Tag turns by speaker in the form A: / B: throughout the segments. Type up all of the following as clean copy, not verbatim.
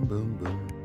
A: boom, boom.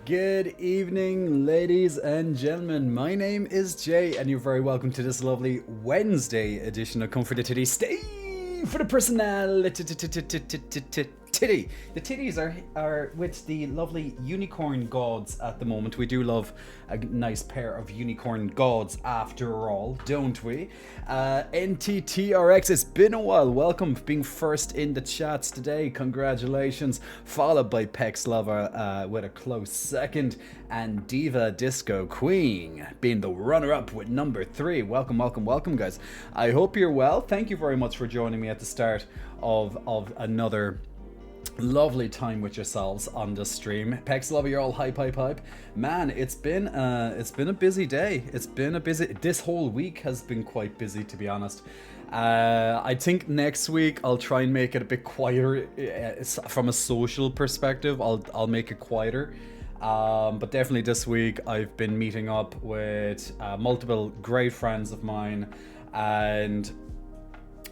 A: Good evening, ladies and gentlemen. My name is Jay, and you're very welcome to this lovely Wednesday edition of Comfort the Titty. Stay for the personality. Titty. The titties are with the lovely unicorn gods at the moment. We do love a nice pair of unicorn gods after all, don't we? NTTRX, it's been a while. Welcome for being first in the chats today. Congratulations. Followed by Pex Lover with a close second. And Diva Disco Queen being the runner-up with number 3. Welcome, guys. I hope you're well. Thank you very much for joining me at the start of another lovely time with yourselves on the stream. Pex Lover, you're all hype. Man, it's been a busy day. This whole week has been quite busy, to be honest. I think next week I'll try and make it a bit quieter from a social perspective. I'll make it quieter. But definitely this week I've been meeting up with multiple great friends of mine, and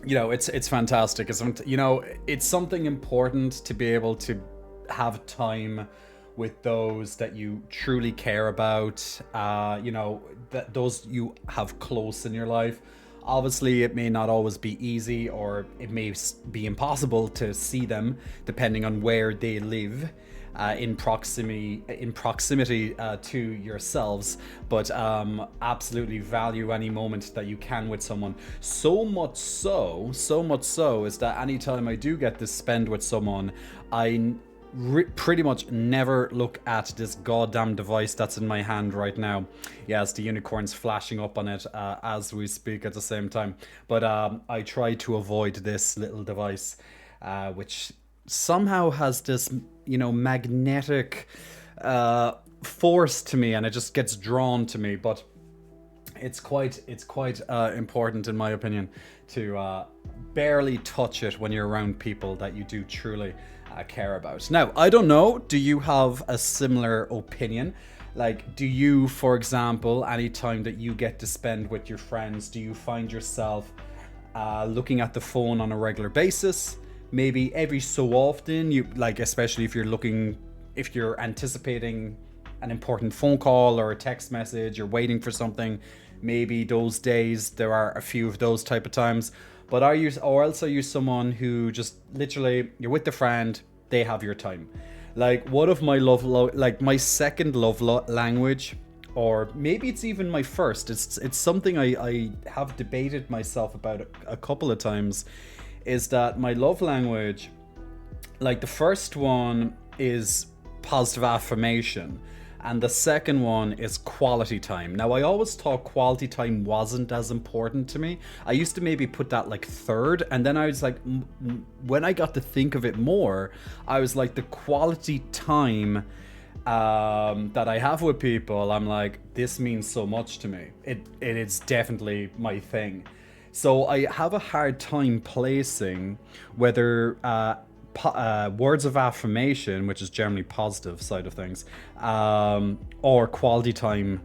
A: it's fantastic. It's something important to be able to have time with those that you truly care about, that those you have close in your life. Obviously, it may not always be easy, or it may be impossible to see them depending on where they live. In proximity to yourselves, but absolutely value any moment that you can with someone. So much so is that anytime I do get to spend with someone, I pretty much never look at this goddamn device that's in my hand right now. Yes, the unicorn's flashing up on it as we speak at the same time, but I try to avoid this little device, which somehow has this magnetic force to me, and it just gets drawn to me. But it's quite important, in my opinion, to barely touch it when you're around people that you do truly care about. Now, I don't know, do you have a similar opinion? Like, do you, for example, any time that you get to spend with your friends, do you find yourself looking at the phone on a regular basis? Maybe every so often, especially if you're anticipating an important phone call or a text message, you're waiting for something, maybe those days there are a few of those type of times. But are you someone who just literally, you're with the friend, they have your time? Like, what if my my second love language, or maybe it's even my first, it's something I have debated myself about a couple of times, is that my love language, like the first one is positive affirmation, and the second one is quality time. Now, I always thought quality time wasn't as important to me. I used to maybe put that like third, and then I was like, when I got to think of it more, I was like, the quality time that I have with people, I'm like, this means so much to me. It is definitely my thing. So I have a hard time placing whether words of affirmation, which is generally positive side of things, or quality time,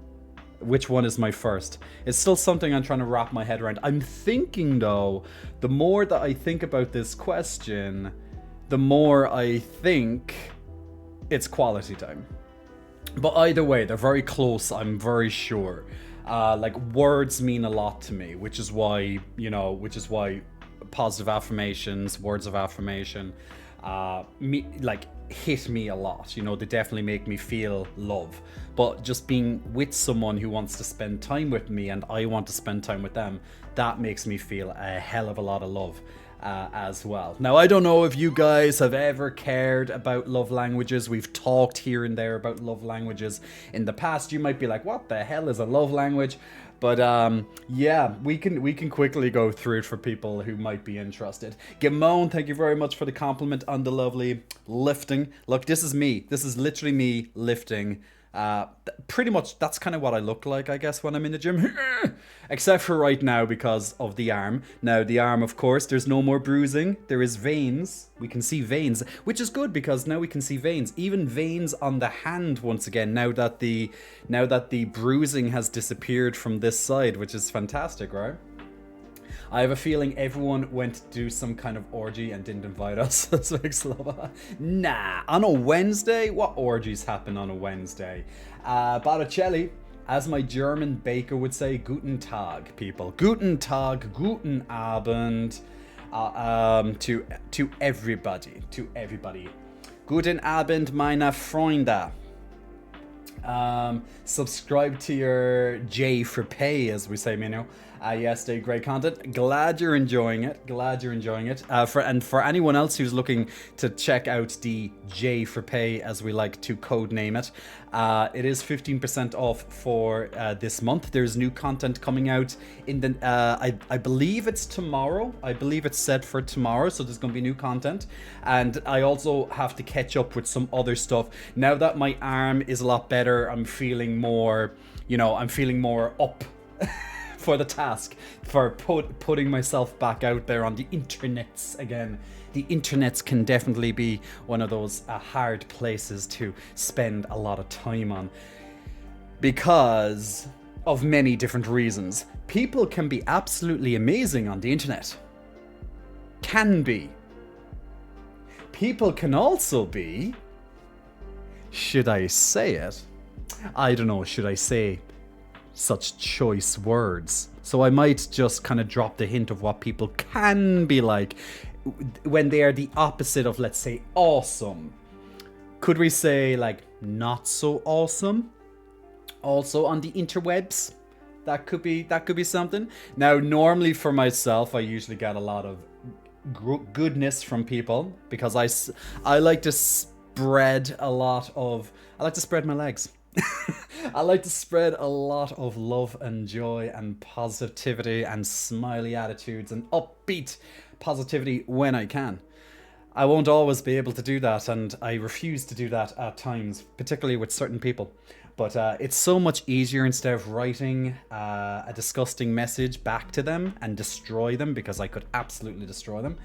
A: which one is my first. It's still something I'm trying to wrap my head around. I'm thinking, though, the more that I think about this question, the more I think it's quality time. But either way, they're very close, I'm very sure. Like, words mean a lot to me, which is why positive affirmations, words of affirmation, hit me a lot. They definitely make me feel love. But just being with someone who wants to spend time with me and I want to spend time with them, that makes me feel a hell of a lot of love as well. Now, I don't know if you guys have ever cared about love languages. We've talked here and there about love languages in the past. You might be like, what the hell is a love language? But yeah, we can quickly go through it for people who might be interested. Gimone, thank you very much for the compliment on the lovely lifting. Look, this is me. This is literally me lifting. Pretty much that's kind of what I look like, I guess, when I'm in the gym. Except for right now because of the arm. Now, the arm, of course, there's no more bruising. There is veins. We can see veins, which is good because now we can see veins. Even veins on the hand once again, now that the bruising has disappeared from this side, which is fantastic, right? I have a feeling everyone went to do some kind of orgy and didn't invite us. That's like Slova. Nah, on a Wednesday? What orgies happen on a Wednesday? Botticelli, as my German baker would say, Guten Tag, people. Guten Tag, Guten Abend, to everybody, Guten Abend, meine Freunde. Subscribe to your J for pay, as we say, Mino. Yesterday, great content. Glad you're enjoying it. For anyone else who's looking to check out the J for pay, as we like to codename it, it is 15% off for this month. There's new content coming out in the I believe it's tomorrow. I believe it's set for tomorrow, so there's going to be new content. And I also have to catch up with some other stuff. Now that my arm is a lot better, I'm feeling more up for the task, for putting myself back out there on the internets again. The internets can definitely be one of those hard places to spend a lot of time on, because of many different reasons. People can be absolutely amazing on the internet. Can be. People can also be, should I say it? I don't know, should I say such choice words? So I might just kind of drop the hint of what people can be like when they are the opposite of, let's say, awesome. Could we say like not so awesome? Also on the interwebs, that could be something. Now, normally for myself, I usually get a lot of goodness from people, because I like to spread my legs. I like to spread a lot of love and joy and positivity and smiley attitudes and upbeat positivity when I can. I won't always be able to do that, and I refuse to do that at times, particularly with certain people. But it's so much easier, instead of writing a disgusting message back to them and destroy them, because I could absolutely destroy them.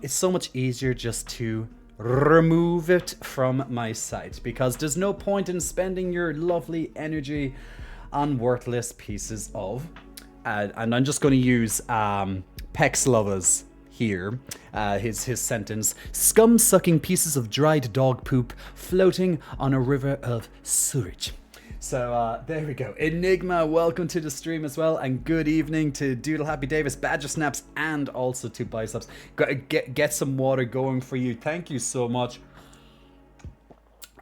A: It's so much easier just to remove it from my site, because there's no point in spending your lovely energy on worthless pieces of, and I'm just going to use Pex Lovers here, his sentence: scum-sucking pieces of dried dog poop floating on a river of sewage. So there we go. Enigma, welcome to the stream as well, and good evening to Doodle Happy Davis, Badger Snaps, and also to Biceps. Get some water going for you. Thank you so much.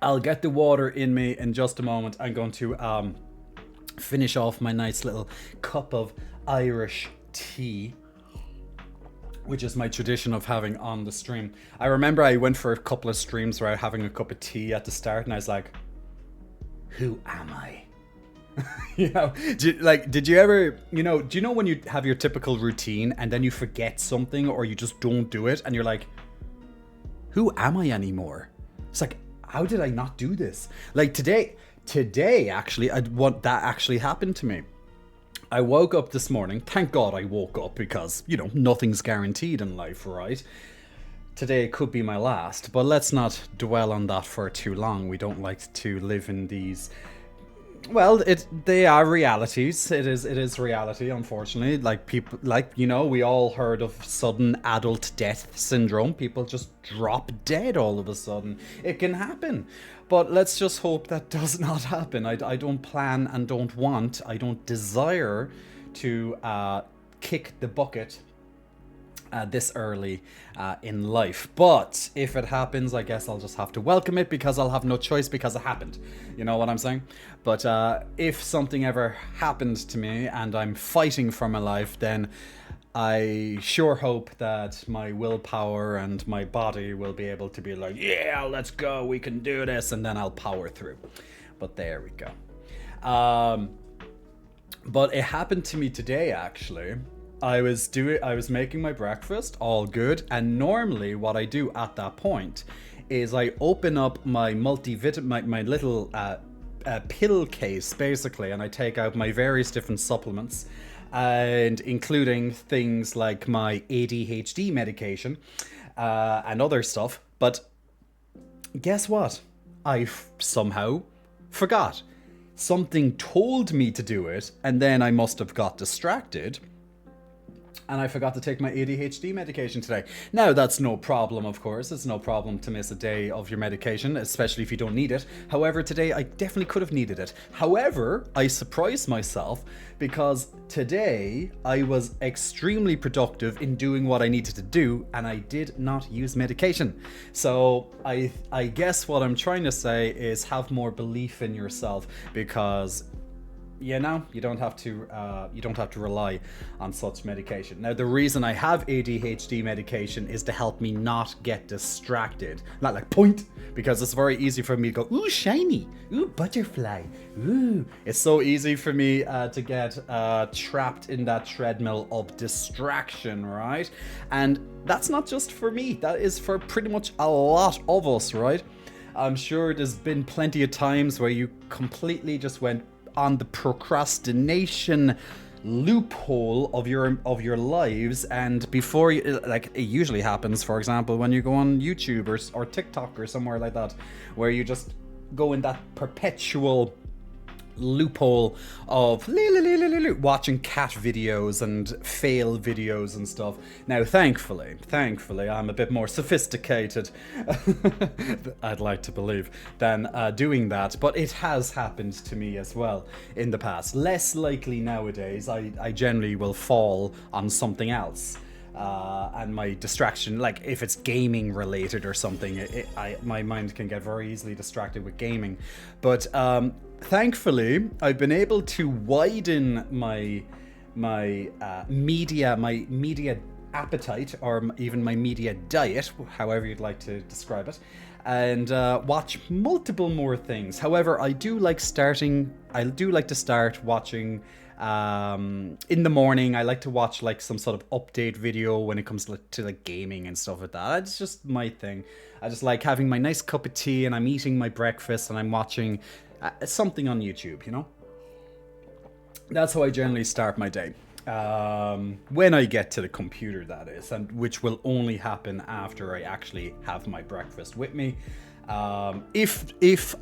A: I'll get the water in me in just a moment. I'm going to finish off my nice little cup of Irish tea, which is my tradition of having on the stream. I remember I went for a couple of streams where I was having a cup of tea at the start, and I was like, who am I? Did you ever, do you know when you have your typical routine and then you forget something, or you just don't do it, and you're like, who am I anymore? It's like, how did I not do this? Like today actually, that actually happened to me. I woke up this morning. Thank God I woke up, because, nothing's guaranteed in life, right? Today could be my last, but let's not dwell on that for too long. We don't like to live in these. Well, they are realities. It is reality, unfortunately. We all heard of sudden adult death syndrome. People just drop dead all of a sudden. It can happen. But let's just hope that does not happen. I don't plan and I don't desire to kick the bucket this early in life. But if it happens, I guess I'll just have to welcome it, because I'll have no choice, because it happened. You know what I'm saying? But if something ever happened to me and I'm fighting for my life, then I sure hope that my willpower and my body will be able to be like, yeah, let's go, we can do this, and then I'll power through. But there we go. But it happened to me today, actually. I was making my breakfast, all good, and normally what I do at that point is I open up my multivitamin, my little pill case, basically, and I take out my various different supplements, and including things like my ADHD medication and other stuff. But guess what? I somehow forgot. Something told me to do it, and then I must have got distracted. and I forgot to take my ADHD medication today. Now, that's no problem, of course. It's no problem to miss a day of your medication, especially if you don't need it. However, today I definitely could have needed it. However, I surprised myself because today I was extremely productive in doing what I needed to do, and I did not use medication. So I guess what I'm trying to say is have more belief in yourself, because you don't have to rely on such medication. Now, the reason I have ADHD medication is to help me not get distracted. Not like point, because it's very easy for me to go, ooh, shiny, ooh, butterfly, ooh. It's so easy for me to get trapped in that treadmill of distraction, right? And that's not just for me, that is for pretty much a lot of us, right? I'm sure there's been plenty of times where you completely just went on the procrastination loophole of your lives, and before you, like, it usually happens, for example, when you go on YouTube or TikTok or somewhere like that, where you just go in that perpetual loophole of watching cat videos and fail videos and stuff. Now, thankfully, I'm a bit more sophisticated, I'd like to believe, than doing that, but it has happened to me as well in the past. Less likely nowadays. I generally will fall on something else. And my distraction, like if it's gaming related or something, my mind can get very easily distracted with gaming. But thankfully, I've been able to widen my media appetite, or even my media diet, however you'd like to describe it, and watch multiple more things. However, I do like to start watching. In the morning, I like to watch like some sort of update video when it comes to like gaming and stuff like that. It's just my thing. I just like having my nice cup of tea and I'm eating my breakfast and I'm watching something on YouTube, you know? That's how I generally start my day. When I get to the computer, that is, and which will only happen after I actually have my breakfast with me.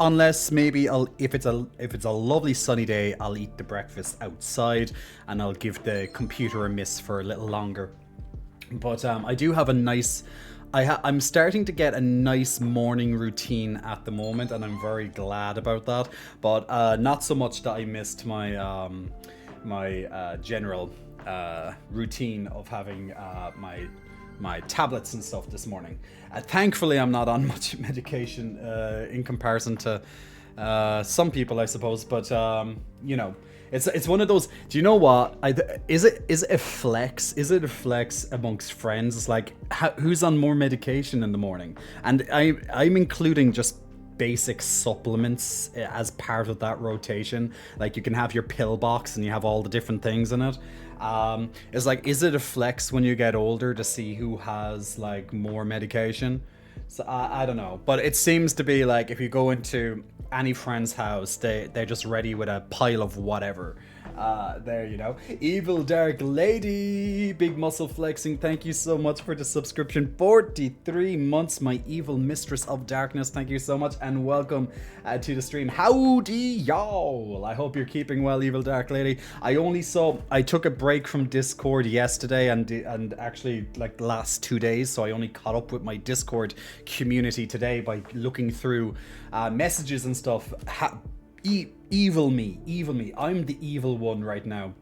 A: Unless maybe if it's a lovely sunny day, I'll eat the breakfast outside and I'll give the computer a miss for a little longer. But I do have a nice, I'm starting to get a nice morning routine at the moment, and I'm very glad about that. But not so much that I missed my my general routine of having my tablets and stuff this morning. Thankfully, I'm not on much medication in comparison to some people, I suppose. But you know, it's one of those. Do you know what? Is it a flex? Is it a flex amongst friends? It's like, who's on more medication in the morning? And I'm including just basic supplements as part of that rotation. Like, you can have your pill box and you have all the different things in it. It's like, is it a flex when you get older to see who has like more medication? So I don't know, but it seems to be like if you go into any friend's house, they're just ready with a pile of whatever. There, you know. Evil Dark Lady, big muscle flexing, thank you so much for the subscription. 43 months, my evil mistress of darkness, thank you so much, and welcome to the stream. Howdy y'all, I hope you're keeping well, Evil Dark Lady. I took a break from Discord yesterday and actually like the last 2 days, so I only caught up with my Discord community today by looking through messages and stuff. Evil me. I'm the evil one right now,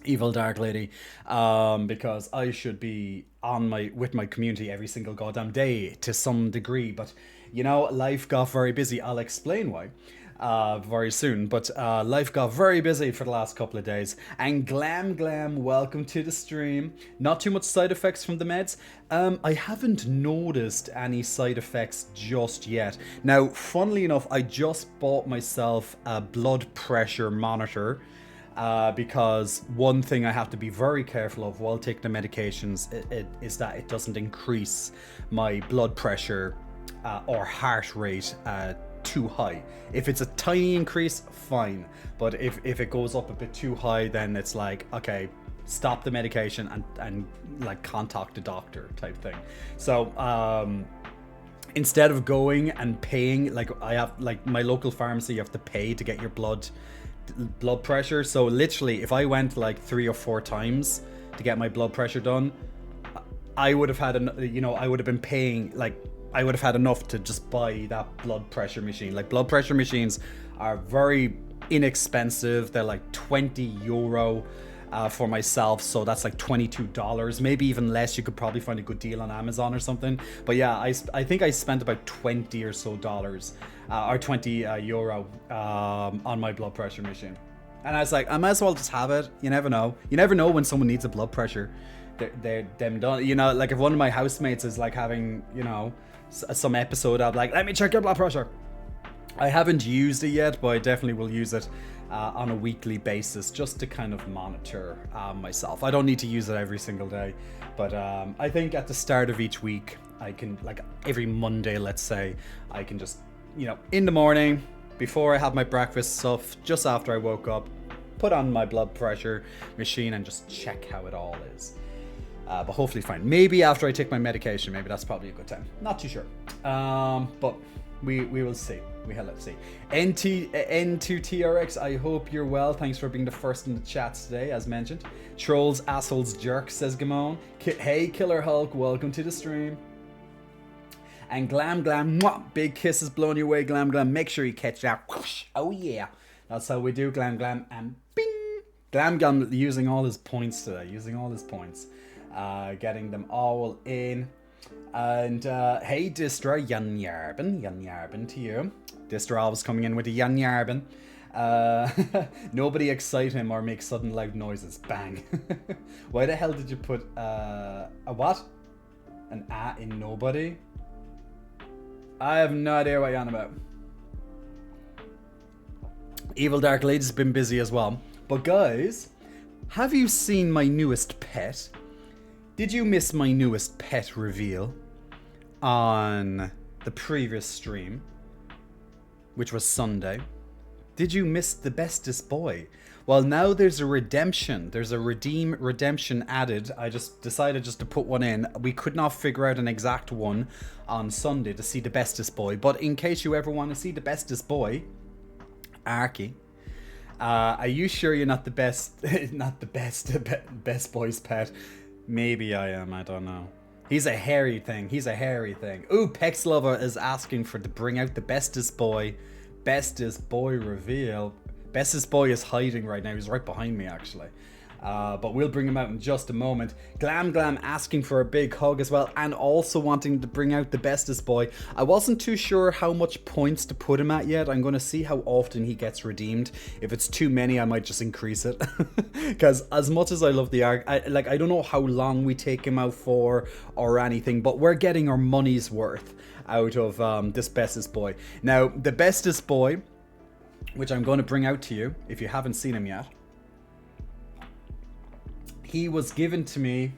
A: Evil Dark Lady, because I should be with my community every single goddamn day to some degree, but you know, life got very busy. I'll explain why very soon, but life got very busy for the last couple of days. And Glam, welcome to the stream. Not too much side effects from the meds. I haven't noticed any side effects just yet. Now, funnily enough, I just bought myself a blood pressure monitor, because one thing I have to be very careful of while taking the medications is that it doesn't increase my blood pressure or heart rate too high. If it's a tiny increase, fine, but if it goes up a bit too high, then it's like, okay, stop the medication and like contact a doctor type thing. So instead of going and paying, like I have, like my local pharmacy, you have to pay to get your blood pressure. So literally, if I went like 3 or 4 times to get my blood pressure done, I would have had I would have been paying, like, I would have had enough to just buy that blood pressure machine. Like, blood pressure machines are very inexpensive. They're like €20 for myself, so that's like $22, maybe even less. You could probably find a good deal on Amazon or something. But yeah, I think I spent about $20 or so or €20 on my blood pressure machine. And I was like, I might as well just have it. You never know. You never know when someone needs a blood pressure. They're them done. You know, like if one of my housemates is like having, you know, some episode of like, let me check your blood pressure. I haven't used it yet, but I definitely will use it on a weekly basis just to kind of monitor myself. I don't need to use it every single day, but I think at the start of each week, I can, like every Monday, let's say, I can just, you know, in the morning, before I have my breakfast stuff, just after I woke up, put on my blood pressure machine and just check how it all is. But hopefully fine. Maybe after I take my medication, maybe that's probably a good time. Not too sure. But we will see. Let's see. N2TRX, I hope you're well. Thanks for being the first in the chats today, as mentioned. Trolls, assholes, jerk, says Gamon. Hey, Killer Hulk, welcome to the stream. And Glam, mwah, big kisses blowing your way, Glam. Make sure you catch that. Whoosh. Oh yeah. That's how we do, Glam, and bing. Glam using all his points today. Getting them all in. And hey, Distra, Jan Yarben to you. Distra always coming in with a Jan Yarben. Nobody excite him or make sudden loud noises. Bang. Why the hell did you put a what? An A in nobody? I have no idea what you're on about. Evil Dark Lady's been busy as well. But guys, have you seen my newest pet? Did you miss my newest pet reveal on the previous stream, which was Sunday? Did you miss the bestest boy? Well, now there's a redemption. There's a redemption added. I just decided just to put one in. We could not figure out an exact one on Sunday to see the bestest boy. But in case you ever want to see the bestest boy, Arky, are you sure you're not the best, best boy's pet? Maybe I am, I don't know. He's a hairy thing. Ooh, Pex Lover is asking to bring out the bestest boy reveal. Bestest boy is hiding right now. He's right behind me, actually. But we'll bring him out in just a moment. Glam asking for a big hug as well, and also wanting to bring out the bestest boy. I wasn't too sure how much points to put him at yet. I'm going to see how often he gets redeemed. If it's too many, I might just increase it. Because as much as I love the arc, I don't know how long we take him out for or anything, but we're getting our money's worth out of this bestest boy. Now, the bestest boy, which I'm going to bring out to you if you haven't seen him yet, he was given to me.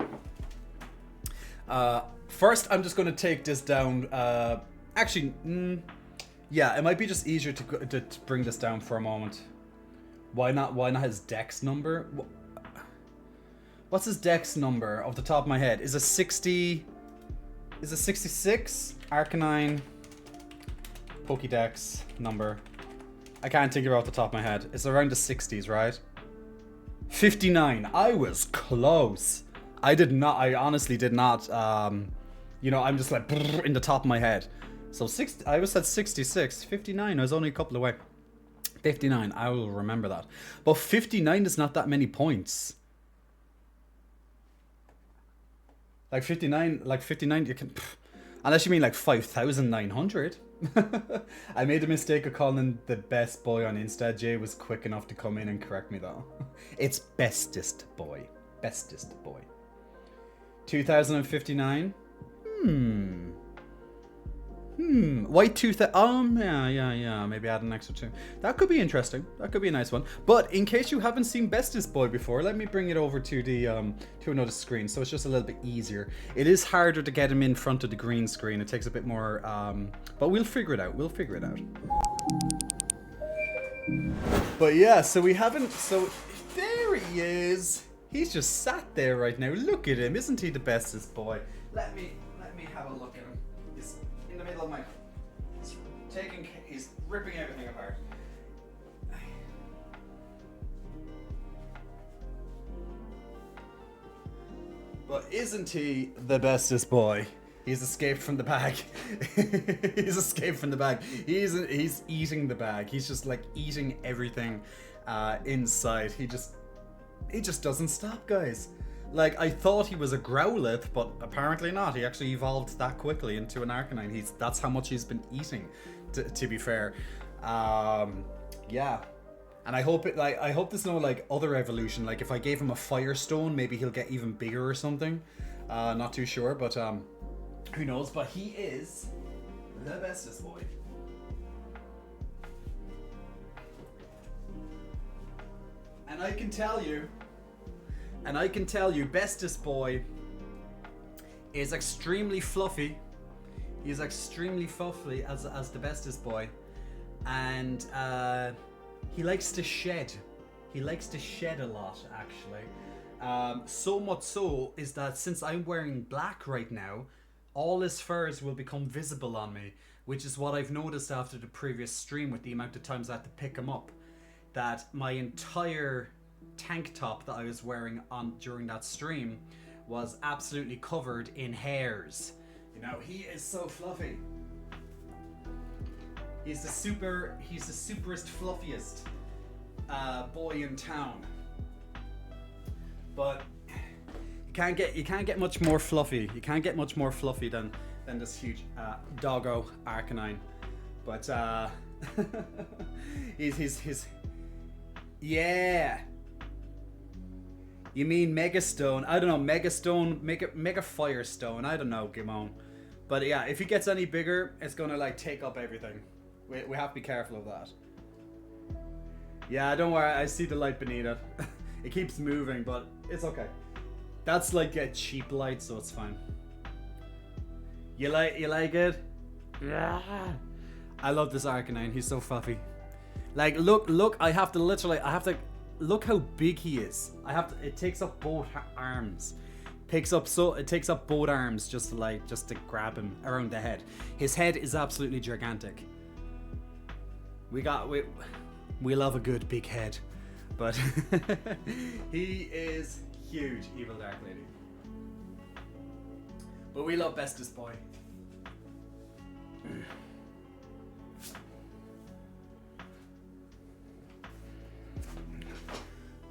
A: First, I'm just going to take this down. Yeah, it might be just easier to bring this down for a moment. Why not his dex number? What's his dex number off the top of my head? Is it 60? Is it 66? Arcanine Pokédex number. I can't think of it off the top of my head. It's around the 60s, right? 59. I was close. I honestly did not. You know, I'm just like in the top of my head. So I was at 66. 59. I was only a couple away. 59. I will remember that. But 59 is not that many points. Like 59. You can. Unless you mean like 5,900. I made the mistake of calling the best boy on Insta. Jay was quick enough to come in and correct me though. It's bestest boy. 2059? White tooth. Yeah. Maybe add an extra 2. That could be interesting. That could be a nice one. But in case you haven't seen bestest boy before, let me bring it over to the to another screen, so it's just a little bit easier. It is harder to get him in front of the green screen. It takes a bit more. But we'll figure it out. But yeah, so we haven't. So there he is. He's just sat there right now. Look at him. Isn't he the bestest boy? Let me have a look at him. He's in the middle of my. He's ripping everything apart. But isn't he the bestest boy? He's escaped from the bag. He's escaped from the bag. He's eating the bag. He's just like eating everything inside. He just doesn't stop, guys. Like, I thought he was a Growlithe, but apparently not. He actually evolved that quickly into an Arcanine. That's how much he's been eating, to be fair. Yeah. And I hope there's no like other evolution. Like if I gave him a Firestone, maybe he'll get even bigger or something. Not too sure, but who knows? But he is the bestest boy. And I can tell you, bestest boy is extremely fluffy. He's extremely fluffy as the bestest boy, and he likes to shed. He likes to shed a lot, actually. So much so is that since I'm wearing black right now, all his furs will become visible on me, which is what I've noticed after the previous stream with the amount of times I had to pick him up. That my entire tank top that I was wearing on during that stream was absolutely covered in hairs. You know, he is so fluffy. He's the superest, fluffiest boy in town. But you can't get much more fluffy. You can't get much more fluffy than this huge doggo Arcanine. But he's yeah. You mean Megastone? I don't know, Megastone, Mega Firestone. I don't know, Gimon. But yeah, if he gets any bigger, it's gonna like take up everything. We have to be careful of that. Yeah, don't worry. I see the light beneath it. It keeps moving, but it's okay. That's like a cheap light, so it's fine. You like it? Yeah. I love this Arcanine. He's so fluffy. Like, look. I have to look how big he is. It takes up both arms. It takes up both arms just to grab him around the head. His head is absolutely gigantic. We love a good big head, but he is huge, Evil Dark Lady. But we love bestest boy.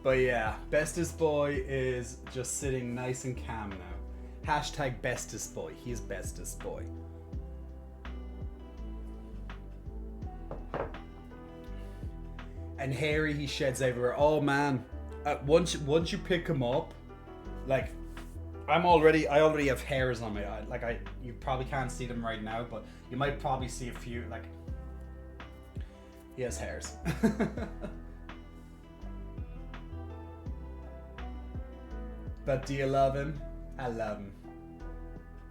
A: But yeah, bestest boy is just sitting nice and calm now. Hashtag bestest boy. He is bestest boy. And hairy, he sheds everywhere. Oh man, once you pick him up, like I already have hairs on me. You probably can't see them right now, but you might probably see a few. Like he has hairs. But do you love him? I love him.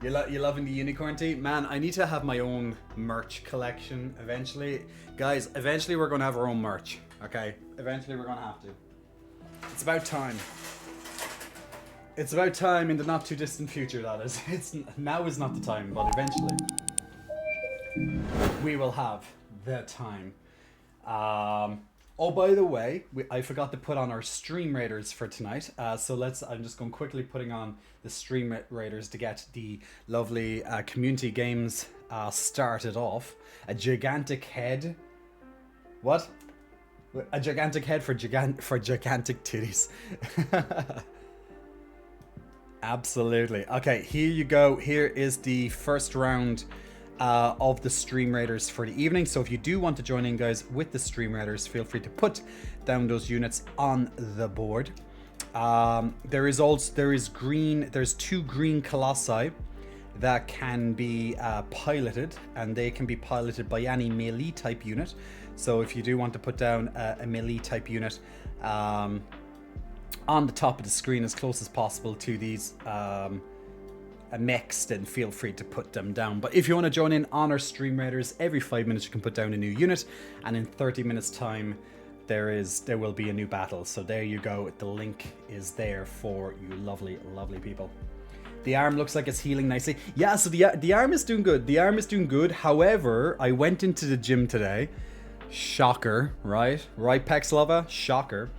A: You loving the unicorn tea? Man, I need to have my own merch collection eventually. Guys, eventually we're going to have our own merch. Okay? Eventually we're going to have to. It's about time. It's about time in the not too distant future, that is. Now is not the time, but eventually we will have the time. Oh, by the way, I forgot to put on our stream raiders for tonight. I'm just going quickly putting on the stream raiders to get the lovely community games started off. A gigantic head. What? A gigantic head for gigantic titties. Absolutely. Okay, here you go. Here is the first round of the stream raiders for the evening. So if you do want to join in, guys, with the stream raiders, feel free to put down those units on the board. There's two green colossi that can be piloted, and they can be piloted by any melee type unit. So if you do want to put down a melee type unit on the top of the screen as close as possible to these mechs, then feel free to put them down. But if you want to join in on our stream raiders, every 5 minutes you can put down a new unit, and in 30 minutes time there will be a new battle. So there you go, the link is there for you lovely people. The arm looks like it's healing nicely. Yeah, so the arm is doing good. However, I went into the gym today. Shocker, right Pexlova? Shocker.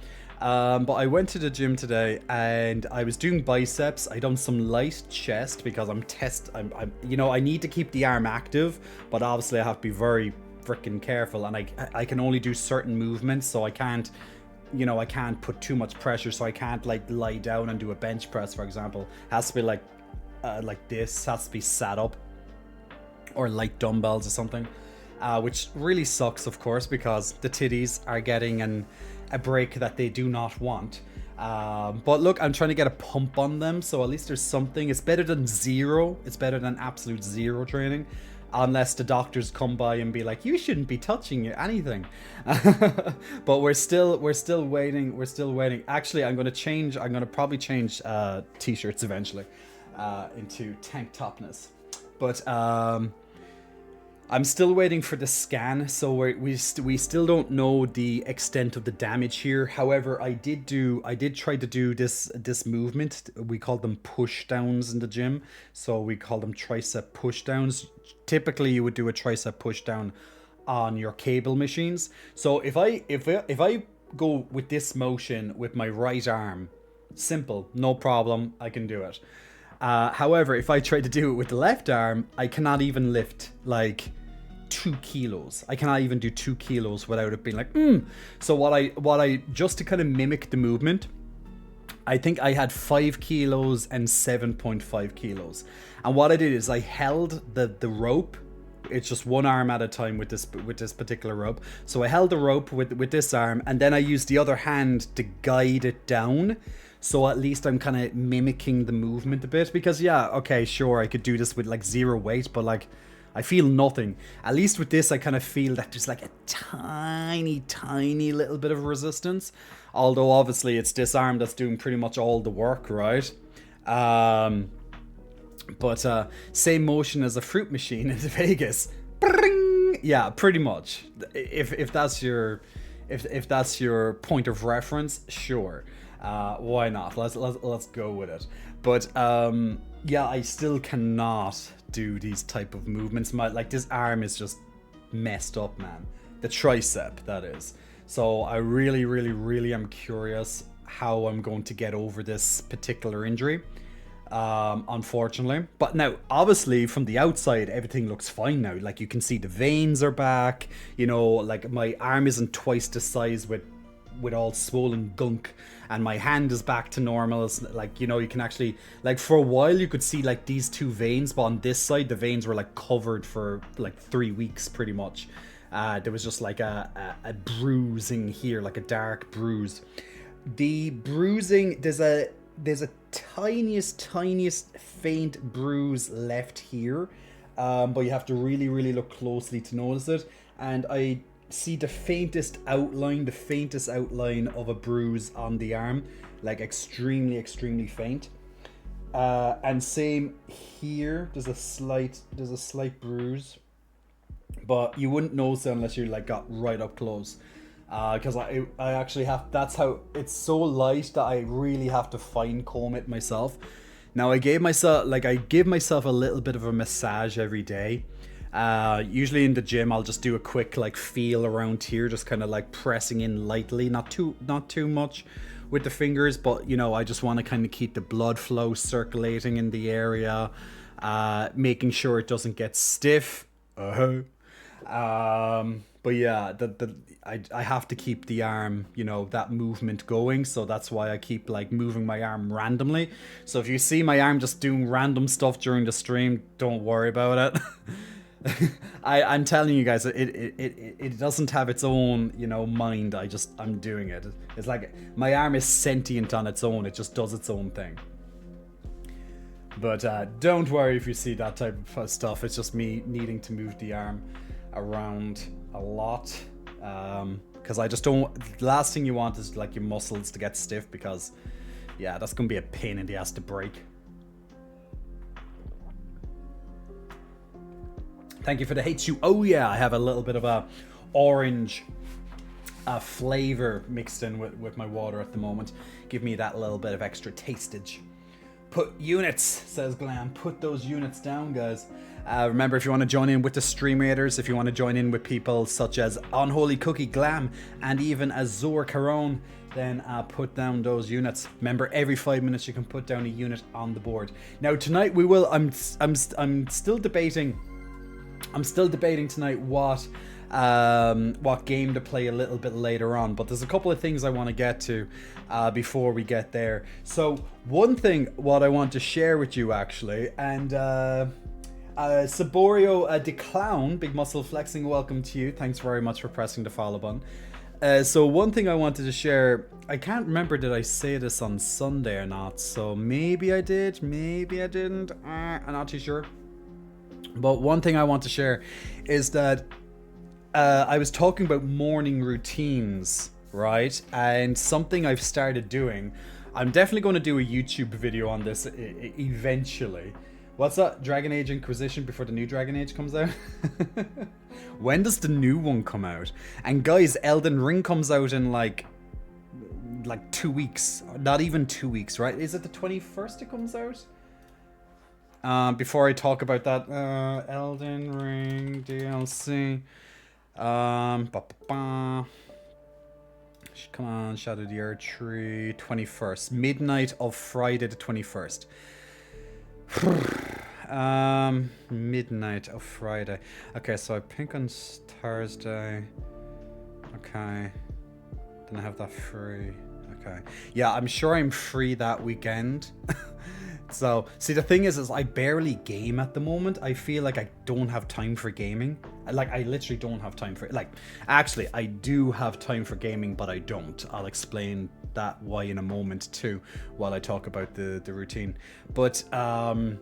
A: But I went to the gym today and I was doing biceps. I done some light chest because I'm I need to keep the arm active, but obviously I have to be very freaking careful, and I can only do certain movements, so I can't put too much pressure, so I can't like lie down and do a bench press, for example. It has to be like this, has to be sat up, or light dumbbells or something, which really sucks, of course, because the titties are getting a break that they do not want. But look, I'm trying to get a pump on them, so at least there's something. It's better than zero. It's better than absolute zero training, unless the doctors come by and be like, you shouldn't be touching anything. But we're still waiting. Actually, I'm gonna probably change t-shirts eventually into tank topness. But I'm still waiting for the scan, so we still don't know the extent of the damage here. However, I did try to do this movement. We call them push downs in the gym, so we call them tricep push downs. Typically, you would do a tricep push down on your cable machines. So if I go with this motion with my right arm, simple, no problem, I can do it. However, if I try to do it with the left arm, I cannot even lift like 2 kilos. I cannot even do 2 kilos without it being like, So what I just to kind of mimic the movement, I think I had 5 kilos and 7.5 kilos. And what I did is I held the rope. It's just one arm at a time with this particular rope. So I held the rope with this arm, and then I used the other hand to guide it down. So at least I'm kind of mimicking the movement a bit, because yeah, okay, sure, I could do this with like zero weight, but like I feel nothing. At least with this, I kind of feel that there's like a tiny little bit of resistance. Although obviously it's this arm that's doing pretty much all the work, right? But same motion as a fruit machine in Vegas. Bring! Yeah, pretty much. If that's your point of reference, sure. Why not? Let's go with it. But yeah, I still cannot do these type of movements. This arm is just messed up, man. The tricep, that is. So I really am curious how I'm going to get over this particular injury. Unfortunately. But now, obviously, from the outside, everything looks fine now. Like, you can see the veins are back. You know, like, my arm isn't twice the size with all swollen gunk, and my hand is back to normal. It's like, you know, you can actually, like, for a while you could see like these two veins, but on this side the veins were like covered for like 3 weeks pretty much. There was just like a bruising here, like a dark bruise. The bruising, there's a tiniest faint bruise left here, but you have to really look closely to notice it. And I see the faintest outline of a bruise on the arm, like extremely faint. And same here, there's a slight bruise, but you wouldn't notice it unless you like got right up close. Because I actually have, that's how, it's so light that I really have to fine comb it myself. Now I give myself a little bit of a massage every day. Usually in the gym I'll just do a quick like feel around here, just kind of like pressing in lightly, not too much with the fingers, but you know, I just want to kind of keep the blood flow circulating in the area, making sure it doesn't get stiff. But yeah, I have to keep the arm, you know, that movement going, so that's why I keep like moving my arm randomly. So if you see my arm just doing random stuff during the stream, don't worry about it. I'm telling you guys, it doesn't have its own, you know, mind. I'm doing it. It's like my arm is sentient on its own. It just does its own thing. But don't worry if you see that type of stuff. It's just me needing to move the arm around a lot, because I just don't. The last thing you want is like your muscles to get stiff, because yeah, that's gonna be a pain in the ass to break. Thank you for the HU. Oh yeah, I have a little bit of a orange flavor mixed in with my water at the moment. Give me that little bit of extra tastage. Put units, says Glam. Put those units down, guys. Remember, if you want to join in with the stream raiders, if you want to join in with people such as Unholy Cookie, Glam, and even Azur Caron, then put down those units. Remember, every 5 minutes you can put down a unit on the board. Now tonight we will. I'm still debating. I'm still debating tonight what game to play a little bit later on, but there's a couple of things I want to get to before we get there. So one thing what I want to share with you actually, and Saborio the Clown, big muscle flexing, welcome to you. Thanks very much for pressing the follow button. So one thing I wanted to share, I can't remember did I say this on Sunday or not, so maybe I did, maybe I didn't, I'm not too sure. But one thing I want to share is that I was talking about morning routines, right? And something I've started doing, I'm definitely going to do a YouTube video on this eventually. What's that? Dragon Age Inquisition before the new Dragon Age comes out? When does the new one come out? And guys, Elden Ring comes out in like 2 weeks. Not even 2 weeks, right? Is it the 21st it comes out? Before I talk about that, Elden Ring DLC. Come on, Shadow of the Earth Tree, 21st. Midnight of Friday the 21st. Midnight of Friday. Okay, so I think on Thursday. Okay. Then I have that free. Okay. Yeah, I'm sure I'm free that weekend. So, see, the thing is I barely game at the moment. I feel like I don't have time for gaming. I literally don't have time for it. Actually, I do have time for gaming, but I don't. I'll explain that why in a moment too, while I talk about the routine. But, oh,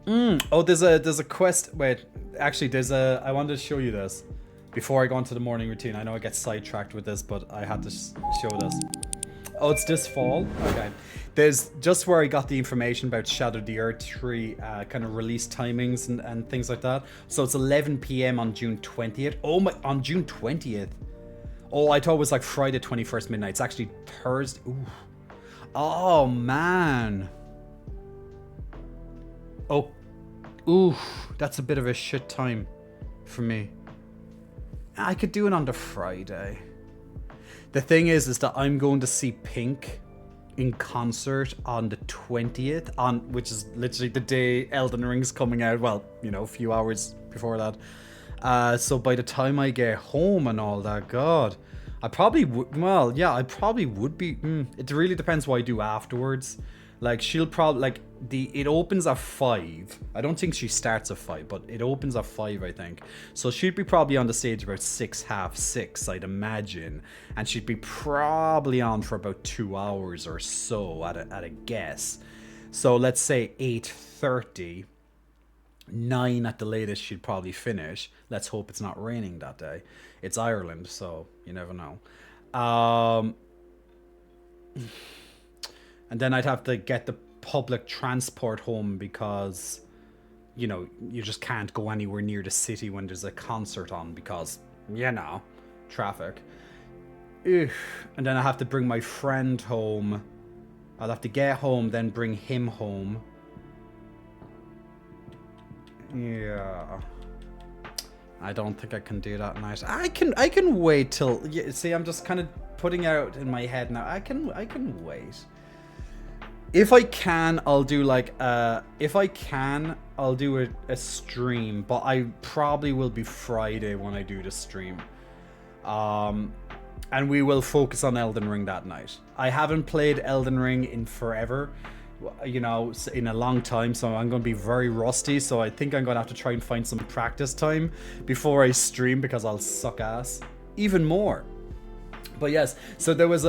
A: there's a quest. Wait, actually, I wanted to show you this before I go into the morning routine. I know I get sidetracked with this, but I had to show this. Oh, it's this fall? Okay. There's just where I got the information about Shadow of the Earth Tree kind of release timings and things like that. So it's 11 p.m. on June 20th. Oh my, on June 20th. Oh, I thought it was like Friday 21st midnight. It's actually Thursday. Ooh. Oh, man. Oh. Ooh, that's a bit of a shit time for me. I could do it on the Friday. The thing is that I'm going to see Pink in concert on the 20th, which is literally the day Elden Ring's coming out. Well, you know, a few hours before that. So by the time I get home and all that, God, I probably would. Well, yeah, I probably would be. It really depends what I do afterwards. Like, she'll probably it opens at 5. I don't think she starts at 5, but it opens at 5, I think. So she'd be probably on the stage about 6, half 6, I'd imagine, and she'd be probably on for about 2 hours or so at a guess. So let's say 8:30, 9 at the latest she'd probably finish. Let's hope it's not raining that day. It's Ireland, so you never know. And then I'd have to get the public transport home because, you know, you just can't go anywhere near the city when there's a concert on because, you know, traffic. Ugh. And then I have to bring my friend home. I'll have to get home, then bring him home. Yeah. I don't think I can do that night. I can wait till... See, I'm just kind of putting out in my head now. I can wait. If I can, I'll do a stream, but I probably will be Friday when I do the stream. And we will focus on Elden Ring that night. I haven't played Elden Ring in forever, you know, in a long time, so I'm going to be very rusty, so I think I'm going to have to try and find some practice time before I stream because I'll suck ass even more. But yes, so there was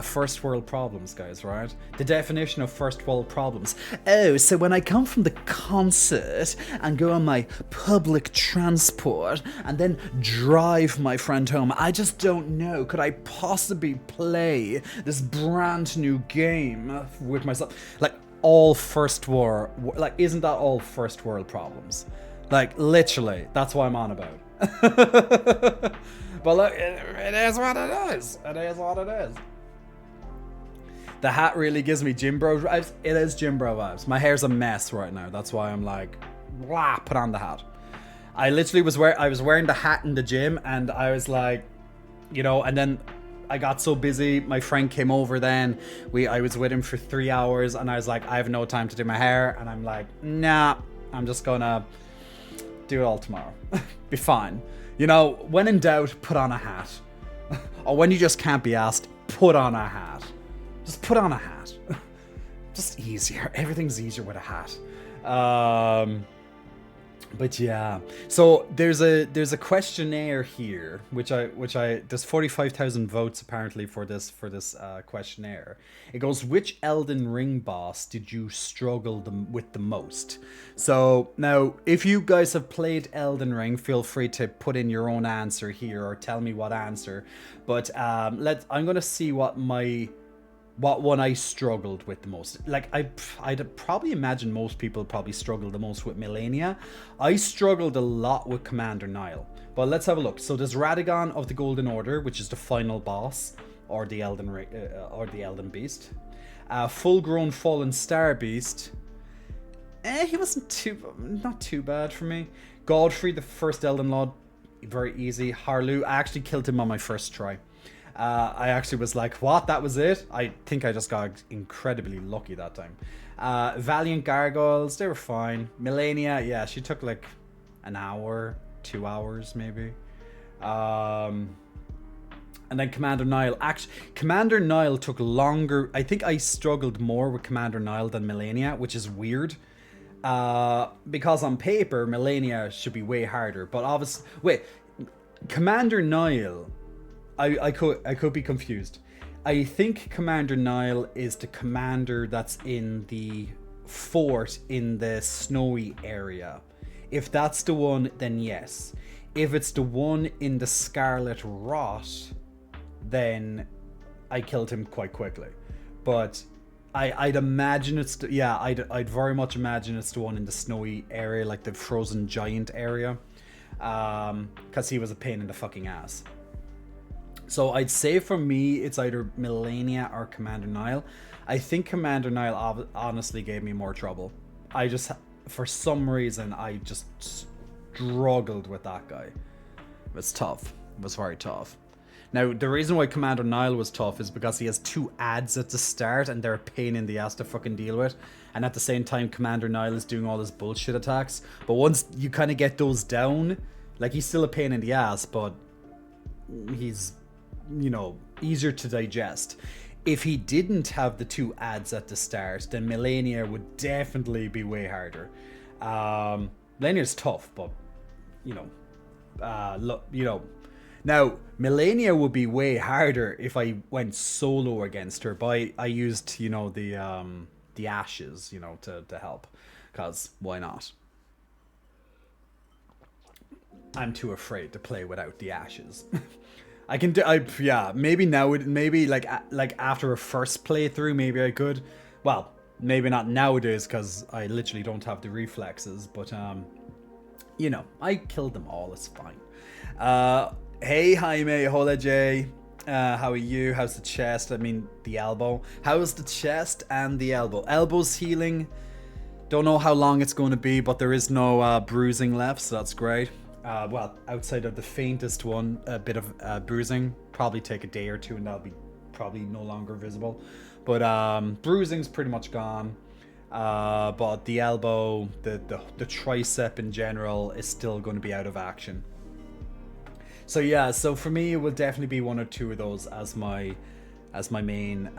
A: first world problems, guys, right? The definition of first world problems. Oh, so when I come from the concert and go on my public transport and then drive my friend home, I just don't know. Could I possibly play this brand new game with myself? Like, all first world, like, isn't that all first world problems? Like, literally, that's what I'm on about. But look, it is what it is. It is what it is. The hat really gives me gym bro vibes. It is gym bro vibes. My hair's a mess right now. That's why I'm like, blah, put on the hat. I literally was wearing the hat in the gym, and I was like, you know, and then I got so busy. My friend came over then. I was with him for 3 hours and I was like, I have no time to do my hair. And I'm like, nah, I'm just gonna do it all tomorrow. Be fine. You know, when in doubt, put on a hat. Or when you just can't be asked, put on a hat. Just put on a hat. Just easier. Everything's easier with a hat. But yeah, so there's a questionnaire here, which there's 45,000 votes apparently for this questionnaire. It goes, which Elden Ring boss did you struggle with the most? So now, if you guys have played Elden Ring, feel free to put in your own answer here or tell me what answer. But I'm gonna see what one I struggled with the most. Like, I'd probably imagine most people probably struggle the most with Millennia. I struggled a lot with Commander Nile. But let's have a look. So there's Radagon of the Golden Order, which is the final boss, or the Elden Beast. Full-grown Fallen Star Beast. He wasn't not too bad for me. Godfrey, the first Elden Lord, very easy. Harlu, I actually killed him on my first try. I actually was like, what? That was it? I think I just got incredibly lucky that time. Valiant Gargoyles, they were fine. Millennia, yeah, she took like an hour, 2 hours maybe. And then Commander Nile. Actually, Commander Nile took longer. I think I struggled more with Commander Nile than Millennia, which is weird. Because on paper, Millennia should be way harder. But obviously, wait, Commander Nile... I could be confused. I think Commander Nile is the commander that's in the fort in the snowy area. If that's the one, then yes. If it's the one in the Scarlet Rot, then I killed him quite quickly. But I'd imagine it's I'd very much imagine it's the one in the snowy area, like the frozen giant area, because he was a pain in the fucking ass. So I'd say for me, it's either Millennia or Commander Nile. I think Commander Nile honestly gave me more trouble. For some reason, I just struggled with that guy. It was tough. It was very tough. Now, the reason why Commander Nile was tough is because he has 2 ads at the start and they're a pain in the ass to fucking deal with. And at the same time, Commander Nile is doing all his bullshit attacks. But once you kind of get those down, like, he's still a pain in the ass, but he's, you know, easier to digest. If he didn't have the 2 ads at the start, then Millennia would definitely be way harder. Millennia's tough, but you know, now Millennia would be way harder if I went solo against her. But I used, you know, the ashes, you know, to help, because why not? I'm too afraid to play without the ashes. I can do, maybe like after a first playthrough, maybe I could. Well, maybe not nowadays, because I literally don't have the reflexes, but, you know, I killed them all, it's fine. Hey, Jaime, hola, Jay. How are you? How's the chest? I mean, the elbow. How's the chest and the elbow? Elbow's healing. Don't know how long it's going to be, but there is no bruising left, so that's great. Well, outside of the faintest one, a bit of bruising. Probably take a day or 2 and that'll be probably no longer visible. But bruising's pretty much gone. But the elbow, the tricep in general is still going to be out of action. So yeah, so for me it will definitely be 1 or 2 of those as my main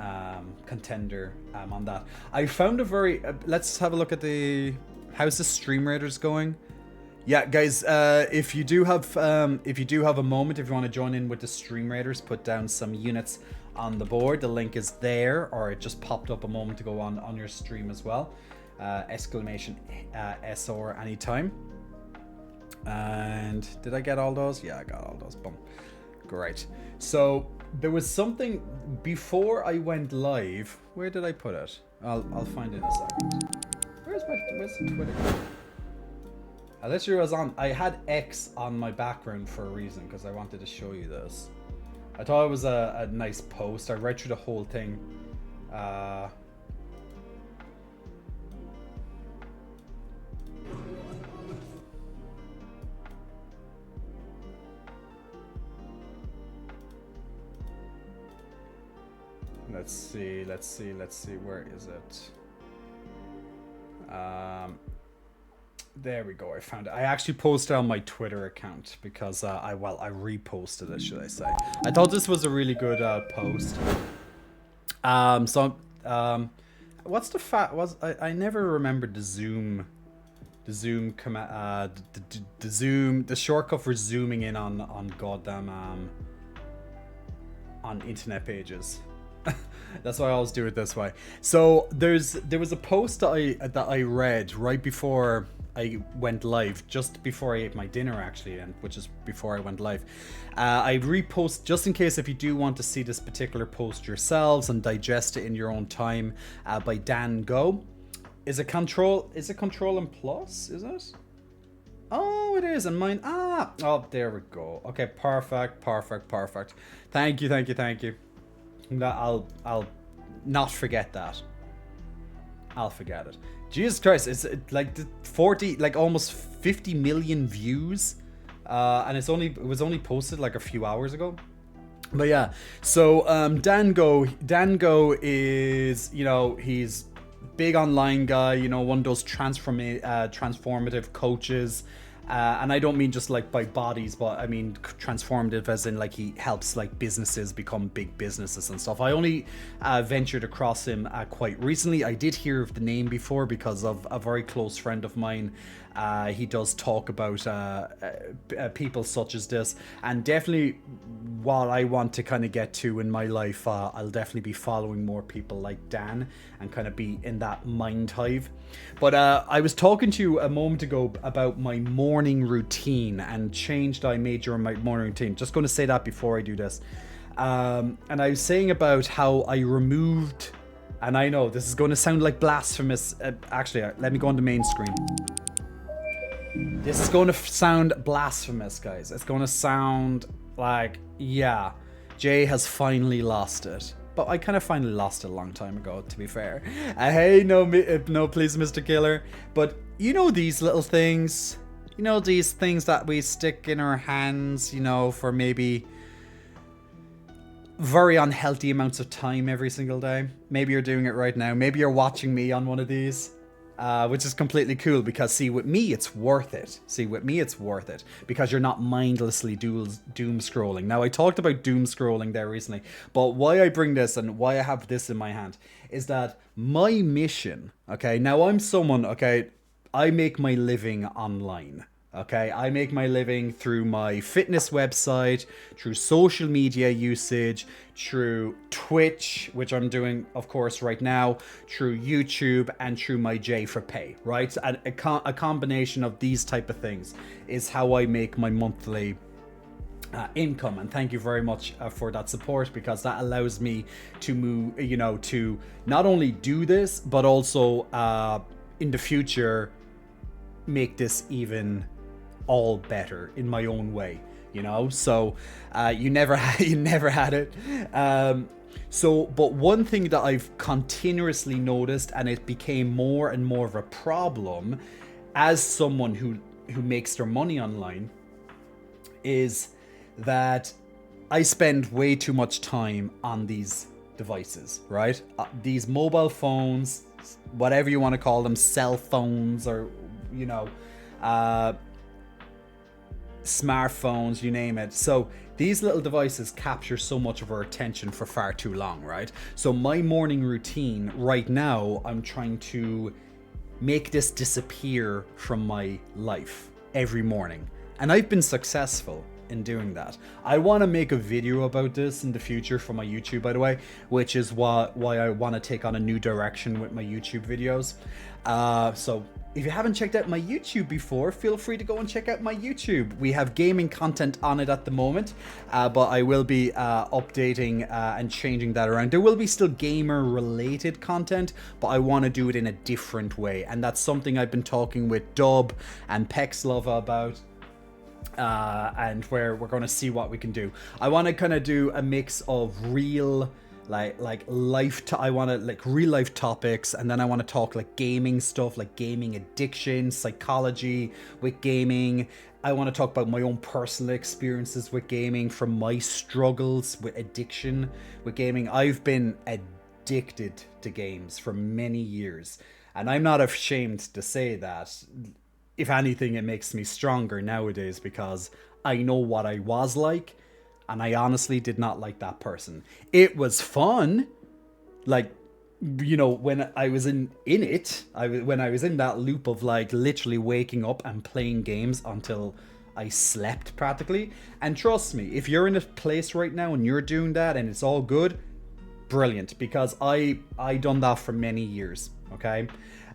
A: contender on that. I found a very let's have a look at how's the Stream Raiders going. Yeah, guys, if you do have a moment, if you want to join in with the Stream Raiders, put down some units on the board. The link is there, or it just popped up a moment ago on your stream as well. Exclamation SR anytime. And did I get all those? Yeah, I got all those. Boom. Great. So there was something before I went live. Where did I put it? I'll find it in a second. Where's the Twitter? I literally was on. I had X on my background for a reason, because I wanted to show you this. I thought it was a nice post. I read through the whole thing. let's see. Where is it? There we go. I found it. I actually posted on my Twitter account because I reposted it, should I say? I thought this was a really good post. What's the I never remembered the Zoom command, the shortcut for zooming in on goddamn on internet pages. That's why I always do it this way. So there was a post that I read right before I went live, just before I ate my dinner actually, and which is before I went live. I repost just in case if you do want to see this particular post yourselves and digest it in your own time, by Dan Go. Is it Control and Plus? Is it? Oh, it is, and mine. Oh, there we go. Okay, perfect. Thank you. I'll not forget that. I'll forget it. Jesus Christ, it's like 40, like almost 50 million views, and it was only posted like a few hours ago. But yeah, so Dan Go is, he's big online guy, one of those transformative coaches. And I don't mean just like by bodies, but I mean transformative as in like he helps like businesses become big businesses and stuff. I only ventured across him quite recently. I did hear of the name before because of a very close friend of mine. He does talk about people such as this, and definitely what I want to kind of get to in my life, I'll definitely be following more people like Dan and kind of be in that mind hive. But I was talking to you a moment ago about my morning routine and change that I made during my morning routine. Just going to say that before I do this. And I was saying about how I removed, and I know this is going to sound like blasphemous. Actually, let me go on the main screen. This is going to sound blasphemous, guys. It's going to sound like, yeah, Jay has finally lost it. But I kind of finally lost it a long time ago, to be fair. Hey, no, please, Mr. Killer. But these little things, these things that we stick in our hands, for maybe very unhealthy amounts of time every single day. Maybe you're doing it right now. Maybe you're watching me on one of these. Which is completely cool because see, with me it's worth it. Because you're not mindlessly doom scrolling. Now, I talked about doom scrolling there recently, but why I bring this and why I have this in my hand is that my mission, okay, now I'm someone, okay, I make my living online. Okay, I make my living through my fitness website, through social media usage, through Twitch, which I'm doing, of course, right now, through YouTube, and through my J for Pay, right? And a combination of these type of things is how I make my monthly income. And thank you very much for that support, because that allows me to move, to not only do this, but also in the future make this even all better in my own way, so you never had it. But one thing that I've continuously noticed, and it became more and more of a problem as someone who makes their money online, is that I spend way too much time on these devices, right? These mobile phones, whatever you want to call them, cell phones, or smartphones, you name it. So these little devices capture so much of our attention for far too long, right? So my morning routine right now, I'm trying to make this disappear from my life every morning, and I've been successful in doing that. I want to make a video about this in the future for my YouTube, by the way, which is why I want to take on a new direction with my YouTube videos. So if you haven't checked out my YouTube before, feel free to go and check out my YouTube. We have gaming content on it at the moment, but I will be updating and changing that around. There will be still gamer related content, but I want to do it in a different way. And that's something I've been talking with Dub and Pexlova about. And where we're going to see what we can do. I want to kind of do a mix of real I want to like real life topics, and then I want to talk like gaming stuff, like gaming addiction, psychology with gaming, I want to talk about my own personal experiences with gaming, from my struggles with addiction with gaming. I've been addicted to games for many years, and I'm not ashamed to say that. If anything, it makes me stronger nowadays because I know what I was like, and I honestly did not like that person. It was fun, like, you know, when I was in it, when I was in that loop of like literally waking up and playing games until I slept practically. And trust me, if you're in a place right now and you're doing that and it's all good, brilliant, because I done that for many years, okay?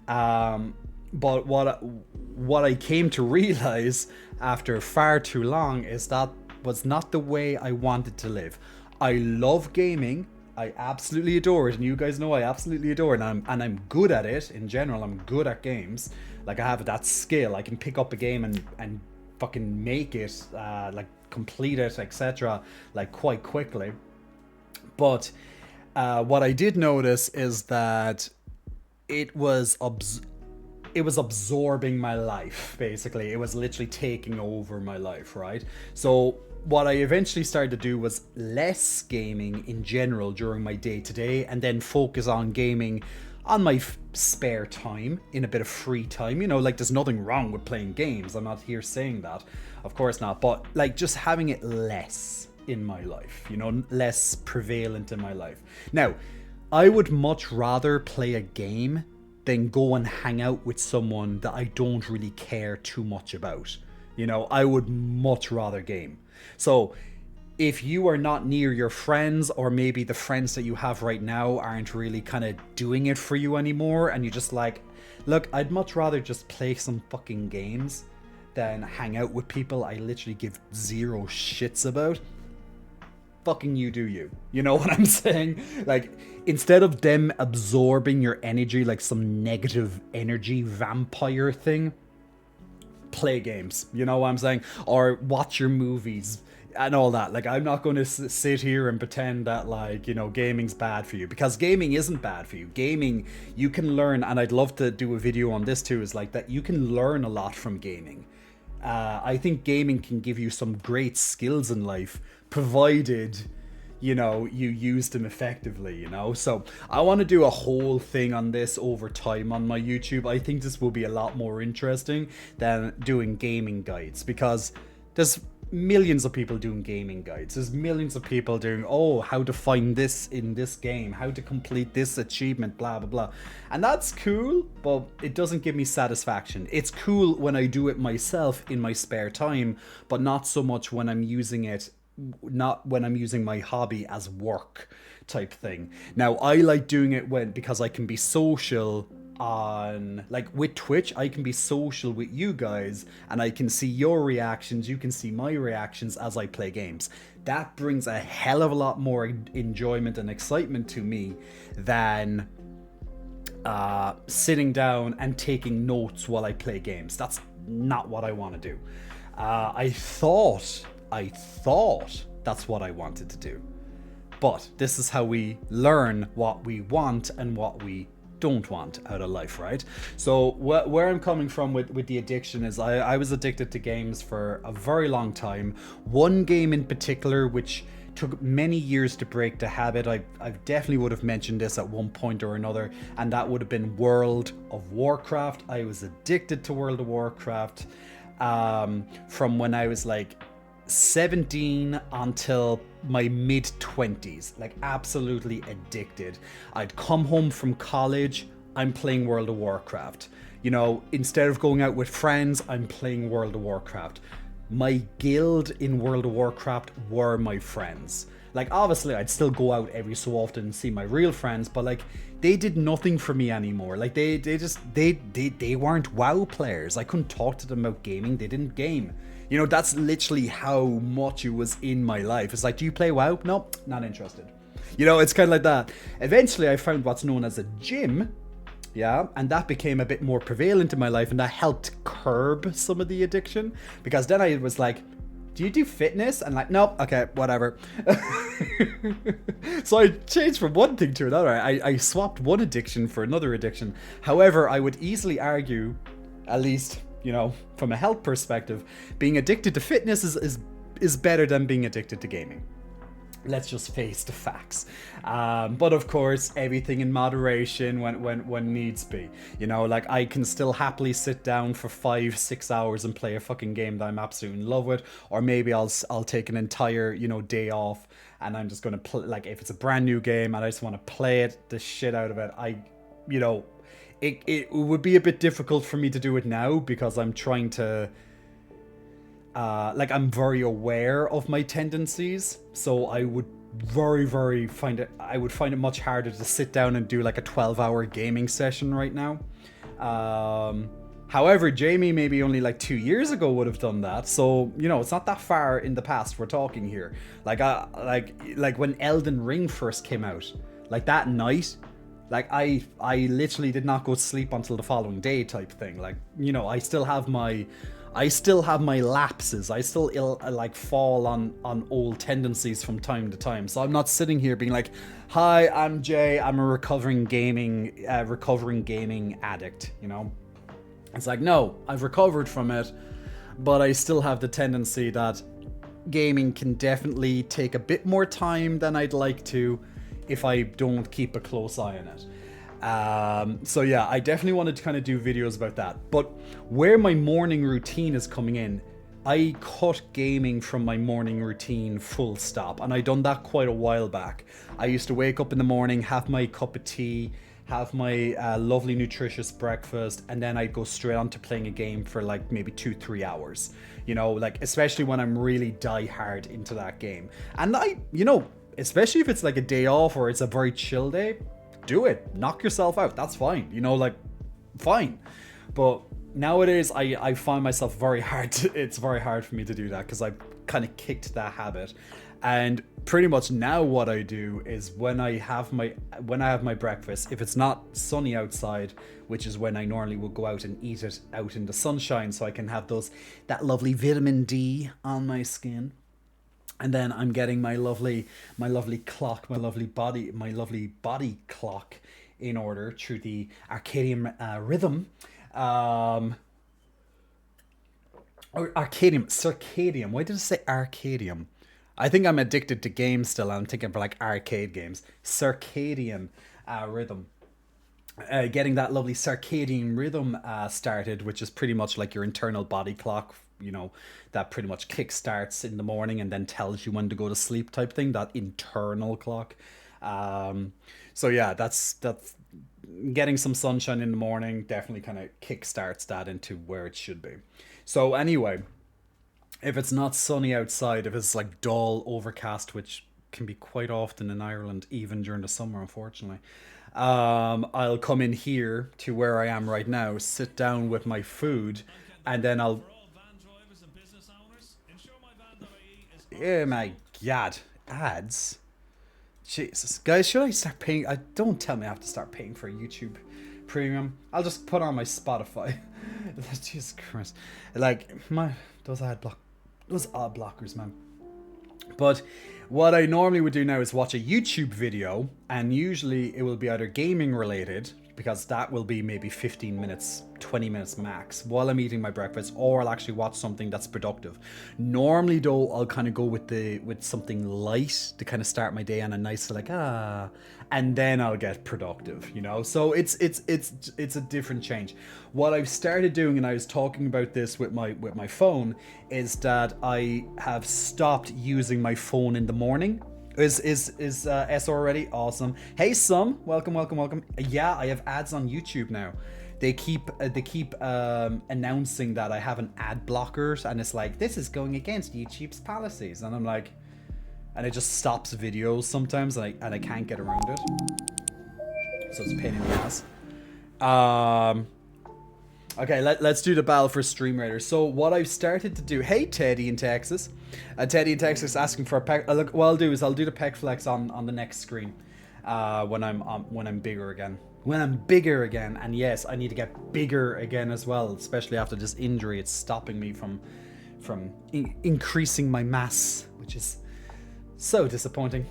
A: But what I came to realize after far too long is that was not the way I wanted to live. I love gaming. I absolutely adore it, and you guys know I absolutely adore it, and I'm good at it in general. I'm good at games. Like, I have that skill. I can pick up a game and fucking make it, like complete it, etc. like quite quickly. But what I did notice is that it was absorbing my life, basically. It was literally taking over my life, right? So what I eventually started to do was less gaming in general during my day-to-day, and then focus on gaming on my spare time, in a bit of free time. You know, like, there's nothing wrong with playing games. I'm not here saying that. Of course not. But, like, just having it less in my life, you know, less prevalent in my life. Now, I would much rather play a game than go and hang out with someone that I don't really care too much about. You know, I would much rather game. So if you are not near your friends, or maybe the friends that you have right now aren't really kind of doing it for you anymore, and you're just like, look, I'd much rather just play some fucking games than hang out with people I literally give zero shits about, fucking you do you. You know what I'm saying? Like, instead of them absorbing your energy like some negative energy vampire thing, play games, you know what I'm saying? Or watch your movies and all that. Like, I'm not going to sit here and pretend that, like, you know, gaming's bad for you, because gaming isn't bad for you. Gaming, you can learn, and I'd love to do a video on this too, is like that you can learn a lot from gaming. I think gaming can give you some great skills in life, provided, you know, you use them effectively, you know? So I want to do a whole thing on this over time on my YouTube. I think this will be a lot more interesting than doing gaming guides, because there's millions of people doing gaming guides. There's millions of people doing, oh, how to find this in this game, how to complete this achievement, blah, blah, blah. And that's cool, but it doesn't give me satisfaction. It's cool when I do it myself in my spare time, but not so much when I'm using it, not when I'm using my hobby as work type thing. Now, I like doing it because I can be social on, like, with Twitch. I can be social with you guys, and I can see your reactions, you can see my reactions as I play games. That brings a hell of a lot more enjoyment and excitement to me than sitting down and taking notes while I play games. That's not what I want to do. I thought that's what I wanted to do. But this is how we learn what we want and what we don't want out of life, right? So where I'm coming from with the addiction is I was addicted to games for a very long time. One game in particular, which took many years to break the habit. I definitely would have mentioned this at one point or another, and that would have been World of Warcraft. I was addicted to World of Warcraft from when I was like 17 until my mid-20s, like absolutely addicted. I'd come home from college, I'm playing World of Warcraft. You know, instead of going out with friends, I'm playing World of Warcraft. My guild in World of Warcraft were my friends. Like, obviously I'd still go out every so often and see my real friends, but like, they did nothing for me anymore. Like, they weren't WoW players. I couldn't talk to them about gaming. They didn't game. You know, that's literally how much it was in my life. It's like, do you play WoW? Nope, not interested. You know, it's kind of like that. Eventually, I found what's known as a gym, yeah, and that became a bit more prevalent in my life, and that helped curb some of the addiction, because then I was like, do you do fitness? And like, nope, okay, whatever. So I changed from one thing to another. I swapped one addiction for another addiction. However, I would easily argue, at least you know, from a health perspective, being addicted to fitness is better than being addicted to gaming. Let's just face the facts. But of course, everything in moderation when needs be. You know, like I can still happily sit down for 5-6 hours and play a fucking game that I'm absolutely in love with, or maybe I'll take an entire, you know, day off and I'm just gonna play. Like if it's a brand new game and I just want to play the shit out of it, you know, it would be a bit difficult for me to do it now because I'm trying to. Like I'm very aware of my tendencies, so I would find it much harder to sit down and do like a 12-hour gaming session right now. However, Jamie maybe only like 2 years ago would have done that, so you know it's not that far in the past we're talking here. Like like when Elden Ring first came out, like that night, like I literally did not go to sleep until the following day type thing. Like, you know, I still have my lapses. I still like fall on old tendencies from time to time. So I'm not sitting here being like, "Hi, I'm Jay. I'm a recovering gaming addict." You know, it's like, no, I've recovered from it, but I still have the tendency that gaming can definitely take a bit more time than I'd like to if I don't keep a close eye on it. So yeah, I definitely wanted to kind of do videos about that. But where my morning routine is coming in, I cut gaming from my morning routine full stop, and I done that quite a while back. I used to wake up in the morning, have my cup of tea, have my lovely nutritious breakfast, and then I'd go straight on to playing a game for like maybe 2-3 hours. You know, like especially when I'm really die hard into that game. And you know, especially if it's like a day off or it's a very chill day, do it. Knock yourself out. That's fine. You know, like, fine. But nowadays, I find myself it's very hard for me to do that because I've kind of kicked that habit. And pretty much now what I do is when I have my breakfast, if it's not sunny outside, which is when I normally will go out and eat it out in the sunshine so I can have that lovely vitamin D on my skin. And then I'm getting my lovely clock, my lovely body clock in order through the circadian rhythm. Or circadian. Why did I say arcadium? I think I'm addicted to games still. I'm thinking for like arcade games. Circadian rhythm. Getting that lovely circadian rhythm started, which is pretty much like your internal body clock, you know, that pretty much kickstarts in the morning and then tells you when to go to sleep type thing, that internal clock. So yeah, that's getting some sunshine in the morning definitely kind of kickstarts that into where it should be. So anyway, if it's not sunny outside, if it's like dull, overcast, which can be quite often in Ireland, even during the summer, unfortunately, I'll come in here to where I am right now, sit down with my food, and then I'll... Oh my god, ads. Jesus. Guys, should I start paying? Don't tell me I have to start paying for YouTube Premium. I'll just put on my Spotify. Jesus Christ. Like, those ad blockers, man. But what I normally would do now is watch a YouTube video, and usually it will be either gaming related, because that will be maybe 15 minutes, 20 minutes max while I'm eating my breakfast, or I'll actually watch something that's productive. Normally though, I'll kind of go with something light to kind of start my day on a nice and then I'll get productive, you know? So it's a different change. What I've started doing, and I was talking about this with my phone, is that I have stopped using my phone in the morning. Is S already? Awesome. Hey, Sum, welcome. Yeah, I have ads on YouTube now. They keep announcing that I have an ad blocker, and it's like, this is going against YouTube's policies, and I'm like, and it just stops videos sometimes, and I can't get around it. So it's a pain in the ass. Okay, let's do the battle for Stream Raiders. So what I've started to do... Hey, Teddy in Texas. Teddy in Texas asking for a peck... Look, what I'll do is I'll do the pec flex on the next screen when I'm bigger again. When I'm bigger again. And yes, I need to get bigger again as well, especially after this injury. It's stopping me from increasing my mass, which is so disappointing.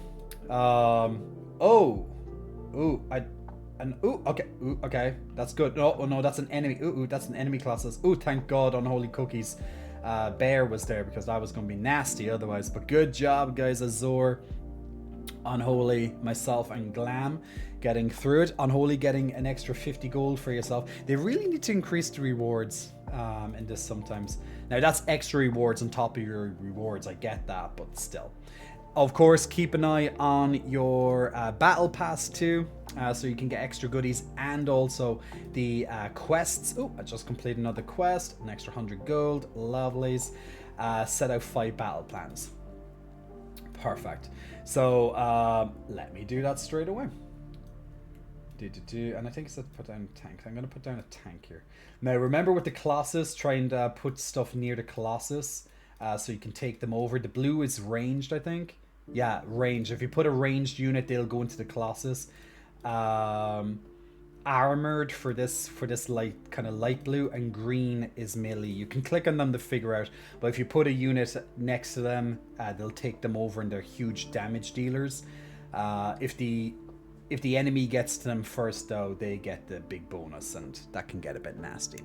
A: And okay, that's good. No, oh no, that's an enemy. That's an enemy Colossus. Thank God, unholy cookies. Bear was there because that was going to be nasty otherwise. But good job, guys. Azor, Unholy, myself, and Glam getting through it. Unholy getting an extra 50 gold for yourself. They really need to increase the rewards in this sometimes. Now that's extra rewards on top of your rewards. I get that, but still. Of course, keep an eye on your battle pass too, so you can get extra goodies and also the quests. I just completed another quest, an extra 100 gold, lovelies. Set out 5 battle plans. Perfect. So let me do that straight away. And I think it said put down a tank. I'm going to put down a tank here. Now remember with the Colossus, try and put stuff near the Colossus so you can take them over. The blue is ranged, I think. Yeah, range. If you put a ranged unit, they'll go into the Colossus. Armored for this light kind of light blue, and green is melee. You can click on them to figure out, but if you put a unit next to them, they'll take them over and they're huge damage dealers. If the enemy gets to them first, though, they get the big bonus, and that can get a bit nasty.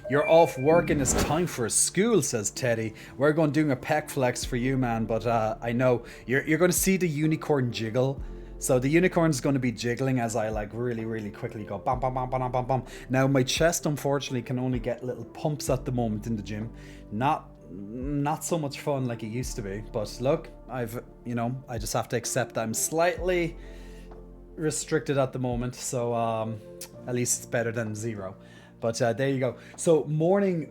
A: You're off work and it's time for a school, says Teddy. We're going doing a pec flex for you, man, but I know you're going to see the unicorn jiggle. So the unicorn's going to be jiggling as I like really quickly go bam bam bam bam bam bam. Now my chest unfortunately can only get little pumps at the moment in the gym. Not so much fun like it used to be, but look, I just have to accept that I'm slightly restricted at the moment, so at least it's better than 0. But there you go. So morning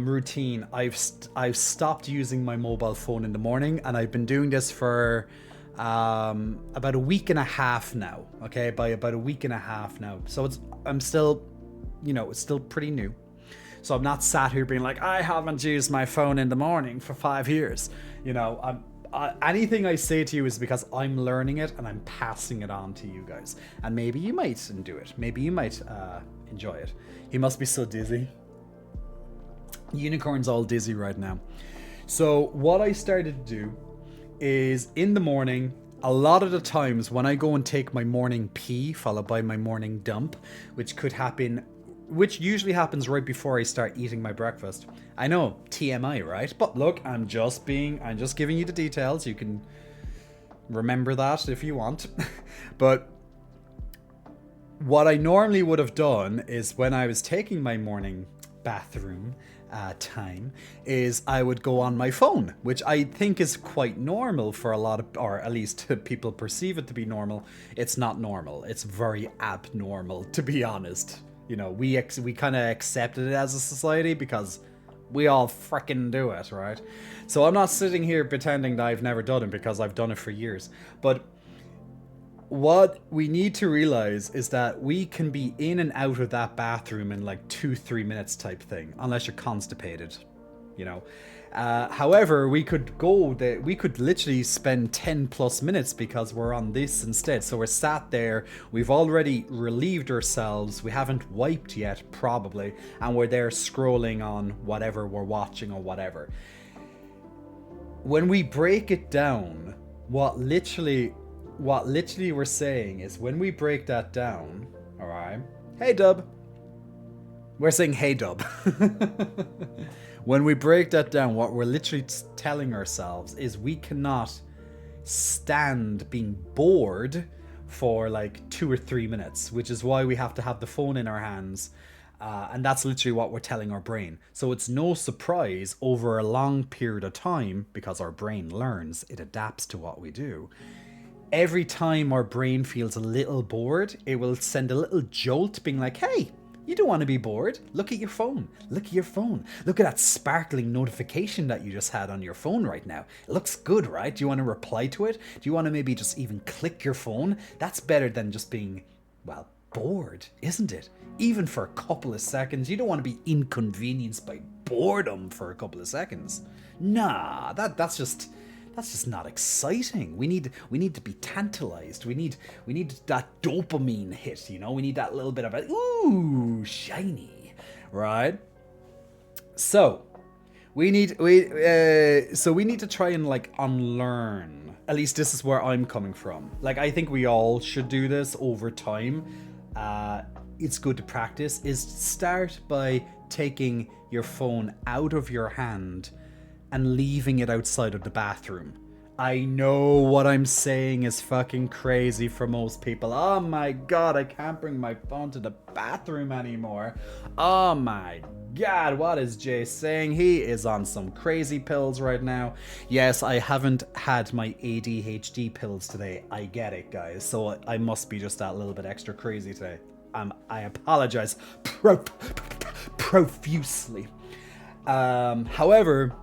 A: routine. I've stopped using my mobile phone in the morning, and I've been doing this for about a week and a half now. Okay, by about a week and a half now. So I'm still, it's still pretty new. So I'm not sat here being like, I haven't used my phone in the morning for 5 years. Anything I say to you is because I'm learning it and I'm passing it on to you guys. And maybe you might do it. Maybe you might enjoy it. He must be so dizzy. Unicorn's all dizzy right now. So what I started to do is in the morning, a lot of the times when I go and take my morning pee followed by my morning dump, which usually happens right before I start eating my breakfast. I know, TMI, right? But look, I'm just giving you the details. You can remember that if you want. But what I normally would have done is when I was taking my morning bathroom time is I would go on my phone, which I think is quite normal for a lot of, or at least people perceive it to be normal. It's not normal. It's very abnormal, to be honest. We kind of accepted it as a society because we all frickin' do it, right? So I'm not sitting here pretending that I've never done it because I've done it for years. But what we need to realize is that we can be in and out of that bathroom in like 2-3 minutes type thing, unless you're constipated, However, we could literally spend 10+ minutes because we're on this instead. So we're sat there, we've already relieved ourselves, we haven't wiped yet probably, and we're there scrolling on whatever we're watching or whatever. When we break it down, what literally we're saying is, when we break that down, all right, hey Dub, we're saying hey Dub. When we break that down, what we're literally telling ourselves is we cannot stand being bored for like 2 or 3 minutes, which is why we have to have the phone in our hands. And that's literally what we're telling our brain. So it's no surprise over a long period of time, because our brain learns, it adapts to what we do. Every time our brain feels a little bored, it will send a little jolt being like, hey, you don't want to be bored. Look at your phone. Look at your phone. Look at that sparkling notification that you just had on your phone right now. It looks good, right? Do you want to reply to it? Do you want to maybe just even click your phone? That's better than just being, well, bored, isn't it? Even for a couple of seconds. You don't want to be inconvenienced by boredom for a couple of seconds. Nah, that's just not exciting. We need to be tantalized. We need that dopamine hit, We need that little bit of a ooh, shiny, right? So, So we need to try and like unlearn. At least this is where I'm coming from. Like I think we all should do this over time. It's good to practice. Is start by taking your phone out of your hand and leaving it outside of the bathroom. I know what I'm saying is fucking crazy for most people. Oh my god, I can't bring my phone to the bathroom anymore. Oh my god, what is Jay saying? He is on some crazy pills right now. Yes, I haven't had my ADHD pills today. I get it, guys. So I must be just that little bit extra crazy today. I apologize profusely. However,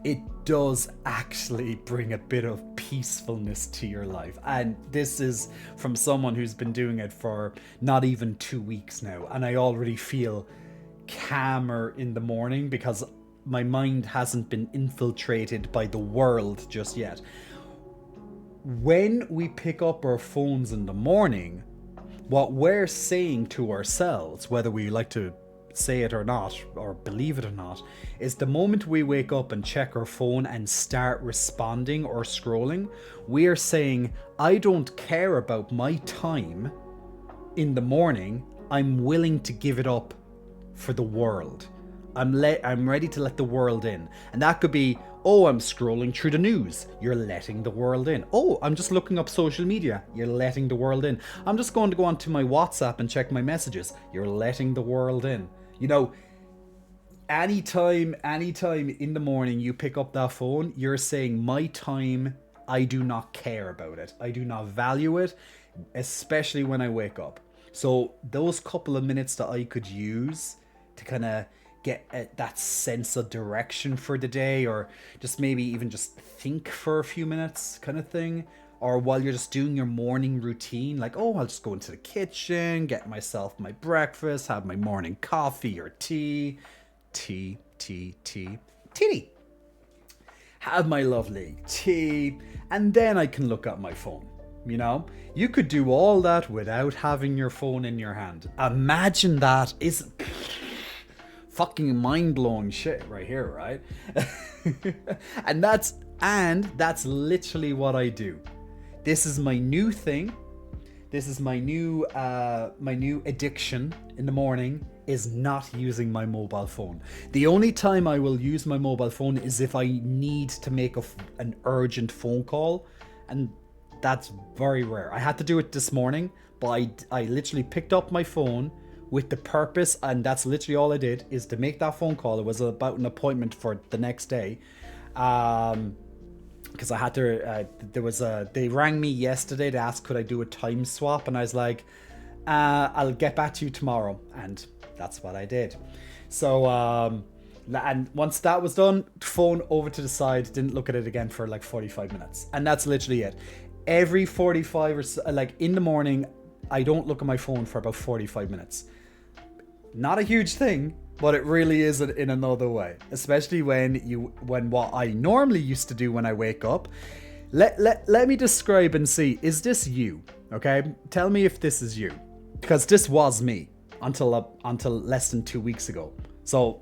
A: it does actually bring a bit of peacefulness to your life. And this is from someone who's been doing it for not even 2 weeks now. And I already feel calmer in the morning because my mind hasn't been infiltrated by the world just yet. When we pick up our phones in the morning, what we're saying to ourselves, whether we like to say it or not, or believe it or not, is the moment we wake up and check our phone and start responding or scrolling, we are saying, I don't care about my time in the morning. I'm willing to give it up for the world. I'm ready to let the world in. And that could be, oh, I'm scrolling through the news. You're letting the world in. Oh, I'm just looking up social media. You're letting the world in. I'm just going to go onto my WhatsApp and check my messages. You're letting the world in. You know, anytime in the morning you pick up that phone, you're saying, my time, I do not care about it. I do not value it, especially when I wake up. So those couple of minutes that I could use to kind of get that sense of direction for the day, or just maybe even just think for a few minutes kind of thing, or while you're just doing your morning routine, like, oh, I'll just go into the kitchen, get myself my breakfast, have my morning coffee or tea. Have my lovely tea, and then I can look at my phone. You know, you could do all that without having your phone in your hand. Imagine that. Is fucking mind-blowing shit right here, right? and that's literally what I do. This is my new thing. This is my new addiction in the morning, is not using my mobile phone. The only time I will use my mobile phone is if I need to make an urgent phone call, and that's very rare. I had to do it this morning, but I literally picked up my phone with the purpose, and that's literally all I did, is to make that phone call. It was about an appointment for the next day. Because I had to, they rang me yesterday to ask could I do a time swap, and I was like, I'll get back to you tomorrow, and that's what I did. So, and once that was done, phone over to the side, didn't look at it again for like 45 minutes, and that's literally it. Every 45 or so, like in the morning, I don't look at my phone for about 45 minutes. Not a huge thing, but it really is in another way, especially when what I normally used to do when I wake up. Let me describe and see, is this you? Okay, tell me if this is you, because this was me until less than 2 weeks ago. So,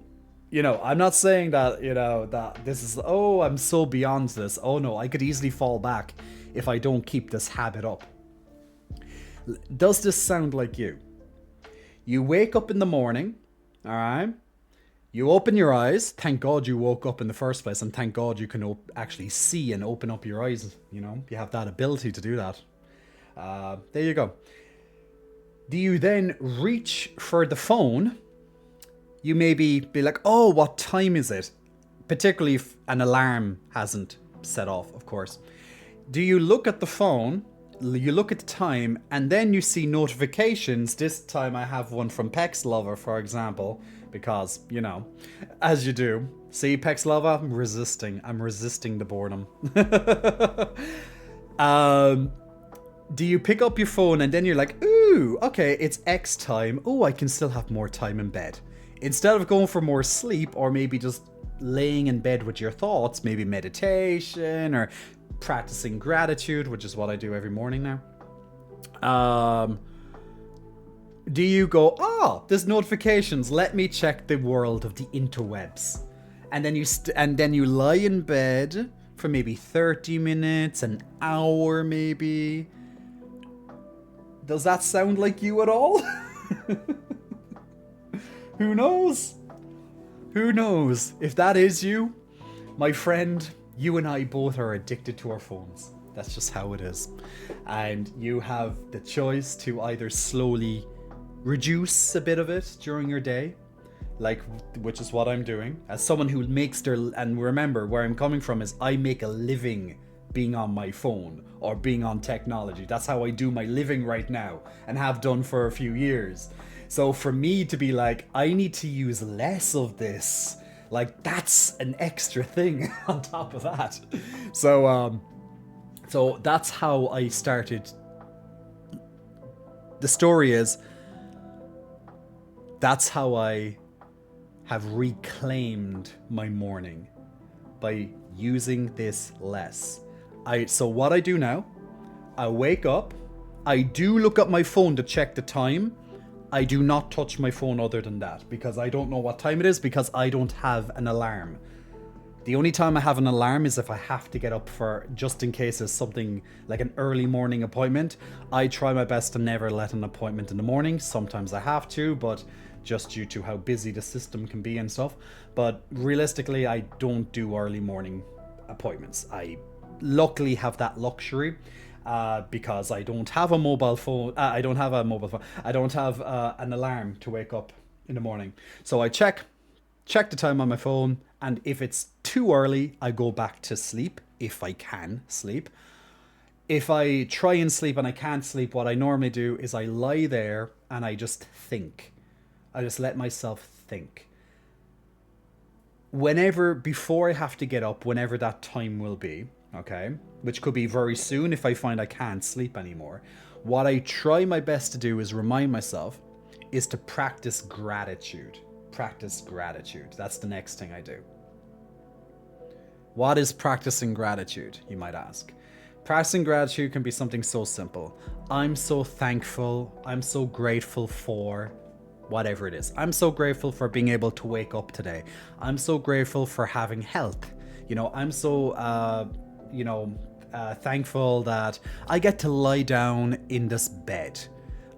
A: you know, I'm not saying that, you know, that this is, oh, I'm so beyond this. Oh no, I could easily fall back if I don't keep this habit up. Does this sound like you? You wake up in the morning, all right? You open your eyes. Thank God you woke up in the first place, and thank God you can actually see and open up your eyes. You know, you have that ability to do that. There you go. Do you then reach for the phone? You maybe be like, oh, what time is it? Particularly if an alarm hasn't set off, of course. Do you look at the phone? You look at the time, and then you see notifications. This time I have one from Pex Lover, for example, because, you know, as you do. See, Pex Lover, I'm resisting the boredom. Do you pick up your phone and then you're like, ooh, okay, it's X time. Oh, I can still have more time in bed. Instead of going for more sleep, or maybe just laying in bed with your thoughts, maybe meditation or practicing gratitude, which is what I do every morning now. Do you go, oh, there's notifications, let me check the world of the interwebs, and then you lie in bed for maybe 30 minutes, an hour maybe. Does that sound like you at all? Who knows? Who knows? If that is you, my friend, you and I both are addicted to our phones. That's just how it is. And you have the choice to either slowly reduce a bit of it during your day, which is what I'm doing. As someone who makes and remember where I'm coming from is I make a living being on my phone or being on technology. That's how I do my living right now and have done for a few years. So for me to be like, I need to use less of this, like that's an extra thing on top of that. So that's how I started. The story is, that's how I have reclaimed my morning, by using this less. So what I do now, I wake up, I do look at my phone to check the time. I do not touch my phone other than that, because I don't know what time it is, because I don't have an alarm. The only time I have an alarm is if I have to get up for, just in case it's something like an early morning appointment. I try my best to never let an appointment in the morning. Sometimes I have to, but just due to how busy the system can be and stuff. But realistically, I don't do early morning appointments. I luckily have that luxury because I don't have a mobile phone. I don't have an alarm to wake up in the morning. So I check the time on my phone, and if it's too early, I go back to sleep, if I can sleep. If I try and sleep and I can't sleep, what I normally do is I lie there and I just think. I just let myself think. Before I have to get up, whenever that time will be, okay, which could be very soon if I find I can't sleep anymore, what I try my best to do is remind myself is to practice gratitude. Practice gratitude. That's the next thing I do. What is practicing gratitude, you might ask? Practicing gratitude can be something so simple. I'm so thankful. I'm so grateful for whatever it is. I'm so grateful for being able to wake up today. I'm so grateful for having health. I'm so, thankful that I get to lie down in this bed.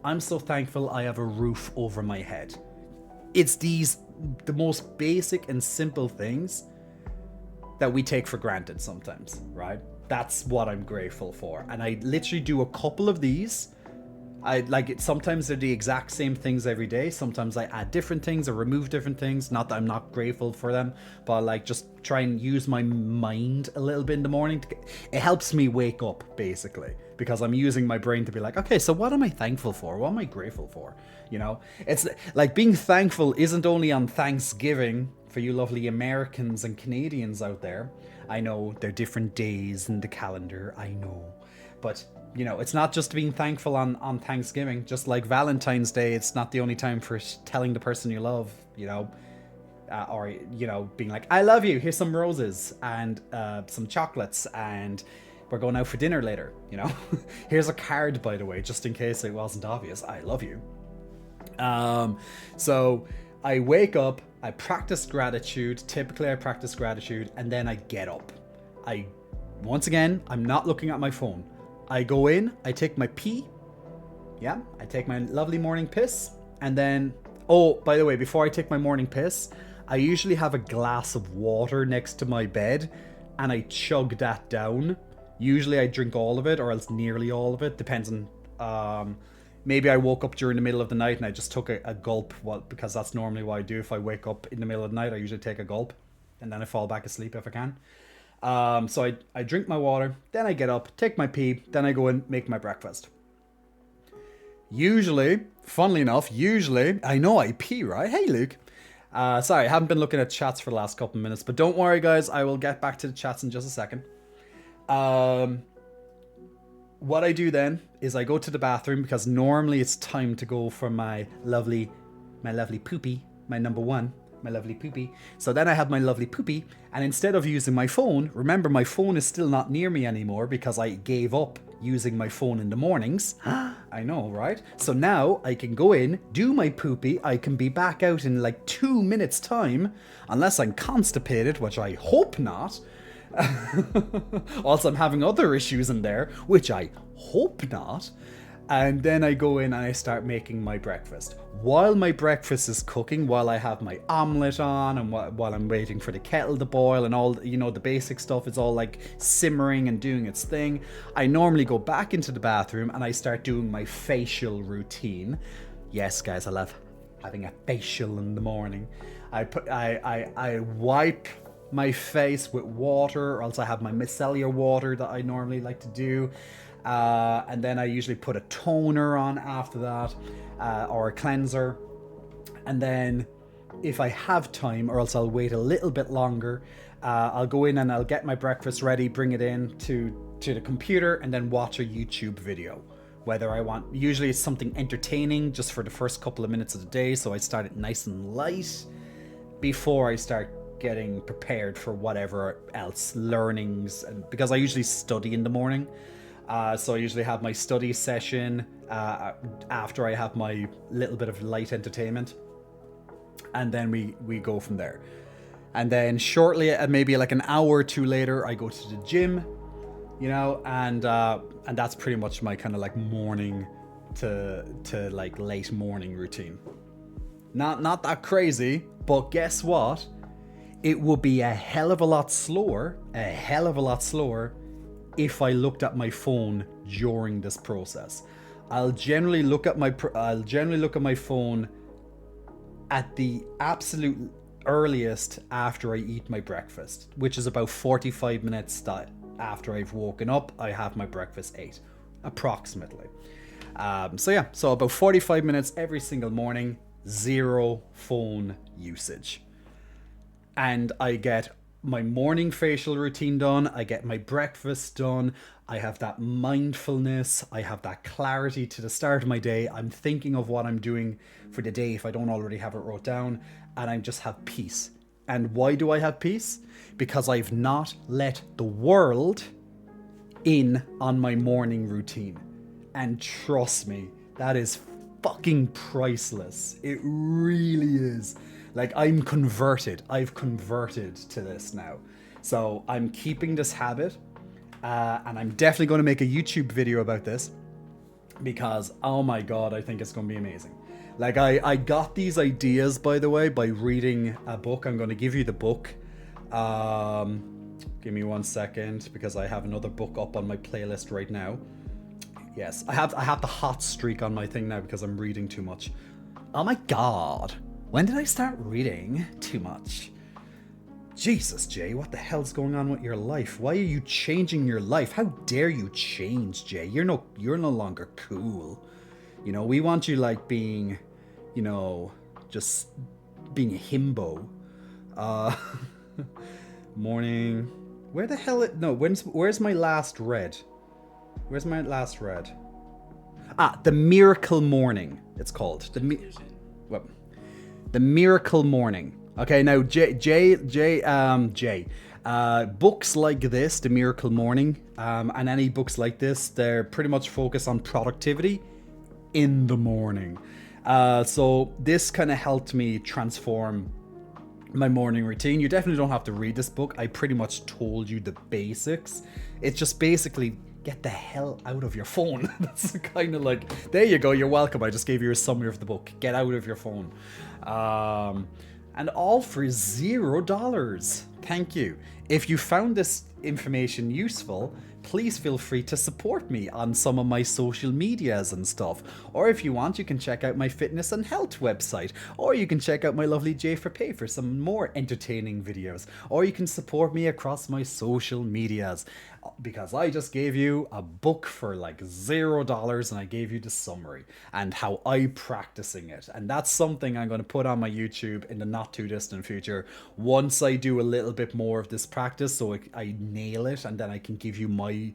A: I'm so thankful I have a roof over my head. It's the most basic and simple things that we take for granted sometimes, right? That's what I'm grateful for. And I literally do a couple of these. Sometimes they're the exact same things every day. Sometimes I add different things or remove different things. Not that I'm not grateful for them, but just try and use my mind a little bit in the morning. It helps me wake up, basically, because I'm using my brain to be like, okay, so what am I thankful for? What am I grateful for? It's like being thankful isn't only on Thanksgiving for you lovely Americans and Canadians out there. I know they're different days in the calendar, I know. But, it's not just being thankful on Thanksgiving. Just like Valentine's Day, it's not the only time for telling the person you love, or being like, I love you, here's some roses and some chocolates, and we're going out for dinner later, Here's a card, by the way, just in case it wasn't obvious. I love you. So I wake up, I practice gratitude. Typically I practice gratitude, and then I get up. Once again, I'm not looking at my phone. I go in, I take my pee. Yeah, I take my lovely morning piss. And then, by the way, before I take my morning piss, I usually have a glass of water next to my bed, and I chug that down. Usually I drink all of it, or else nearly all of it. Depends on, maybe I woke up during the middle of the night and I just took a gulp, because that's normally what I do. If I wake up in the middle of the night, I usually take a gulp, and then I fall back asleep if I can. So I drink my water, then I get up, take my pee, then I go and make my breakfast. Usually, funnily enough, I know I pee, right? Hey, Luke. Sorry, I haven't been looking at chats for the last couple of minutes, but don't worry, guys. I will get back to the chats in just a second. What I do then is I go to the bathroom, because normally it's time to go for my lovely poopy, my number one. My lovely poopy. So then I have my lovely poopy, and instead of using my phone, remember my phone is still not near me anymore because I gave up using my phone in the mornings. I know, right? So now I can go in, do my poopy, I can be back out in like 2 minutes time, unless I'm constipated, which I hope not. Also, I'm having other issues in there, which I hope not. And then I go in and I start making my breakfast. While my breakfast is cooking, while I have my omelette on, and while I'm waiting for the kettle to boil and all, you know, the basic stuff is all like simmering and doing its thing, I normally go back into the bathroom and I start doing my facial routine. Yes, guys, I love having a facial in the morning. I wipe my face with water, or else I have my micellar water that I normally like to do. And then I usually put a toner on after that, or a cleanser. And then if I have time, or else I'll wait a little bit longer, I'll go in and I'll get my breakfast ready, bring it in to the computer, and then watch a YouTube video. Whether I want, usually it's something entertaining just for the first couple of minutes of the day, so I start it nice and light before I start getting prepared for whatever else learnings, and because I usually study in the morning. So I usually have my study session after I have my little bit of light entertainment, and then we go from there. And then shortly, maybe like an hour or two later, I go to the gym, you know, and that's pretty much my kind of like morning to like late morning routine. Not that crazy, but guess what? It would be a hell of a lot slower, if I looked at my phone during this process. I'll generally look at my phone at the absolute earliest after I eat my breakfast, which is about 45 minutes after I've woken up. I have my breakfast ate, approximately. So about 45 minutes every single morning, zero phone usage. And I get my morning facial routine done, I get my breakfast done, I have that mindfulness, I have that clarity to the start of my day, I'm thinking of what I'm doing for the day if I don't already have it wrote down, and I just have peace. And why do I have peace? Because I've not let the world in on my morning routine. And trust me, that is fucking priceless. It really is. Like, I've converted to this now. So I'm keeping this habit, and I'm definitely going to make a YouTube video about this, because, oh my god, I think it's going to be amazing. Like, I got these ideas, by the way, by reading a book. I'm going to give you the book. Give me 1 second, because I have another book up on my playlist right now. Yes, I have the hot streak on my thing now because I'm reading too much. Oh my god. When did I start reading too much? Jesus, Jay, what the hell's going on with your life? Why are you changing your life? How dare you change, Jay? You're no longer cool. You know, we want you like being, you know, just being a himbo. Morning. Where the hell where's my last read? Where's my last read? The Miracle Morning, it's called. The Miracle Morning. Okay, now Jay, books like this, The Miracle Morning, and any books like this, they're pretty much focused on productivity in the morning. So this kind of helped me transform my morning routine. You definitely don't have to read this book. I pretty much told you the basics. It's just basically get the hell out of your phone. That's kind of like, there you go, you're welcome. I just gave you a summary of the book. Get out of your phone. And all for $0. Thank you. If you found this information useful, please feel free to support me on some of my social medias and stuff. Or if you want, you can check out my fitness and health website. Or you can check out my lovely J for Pay for some more entertaining videos. Or you can support me across my social medias. Because I just gave you a book for like $0 and I gave you the summary and how I'm practicing it. And that's something I'm going to put on my YouTube in the not too distant future once I do a little bit more of this practice, so I nail it, and then I can give you my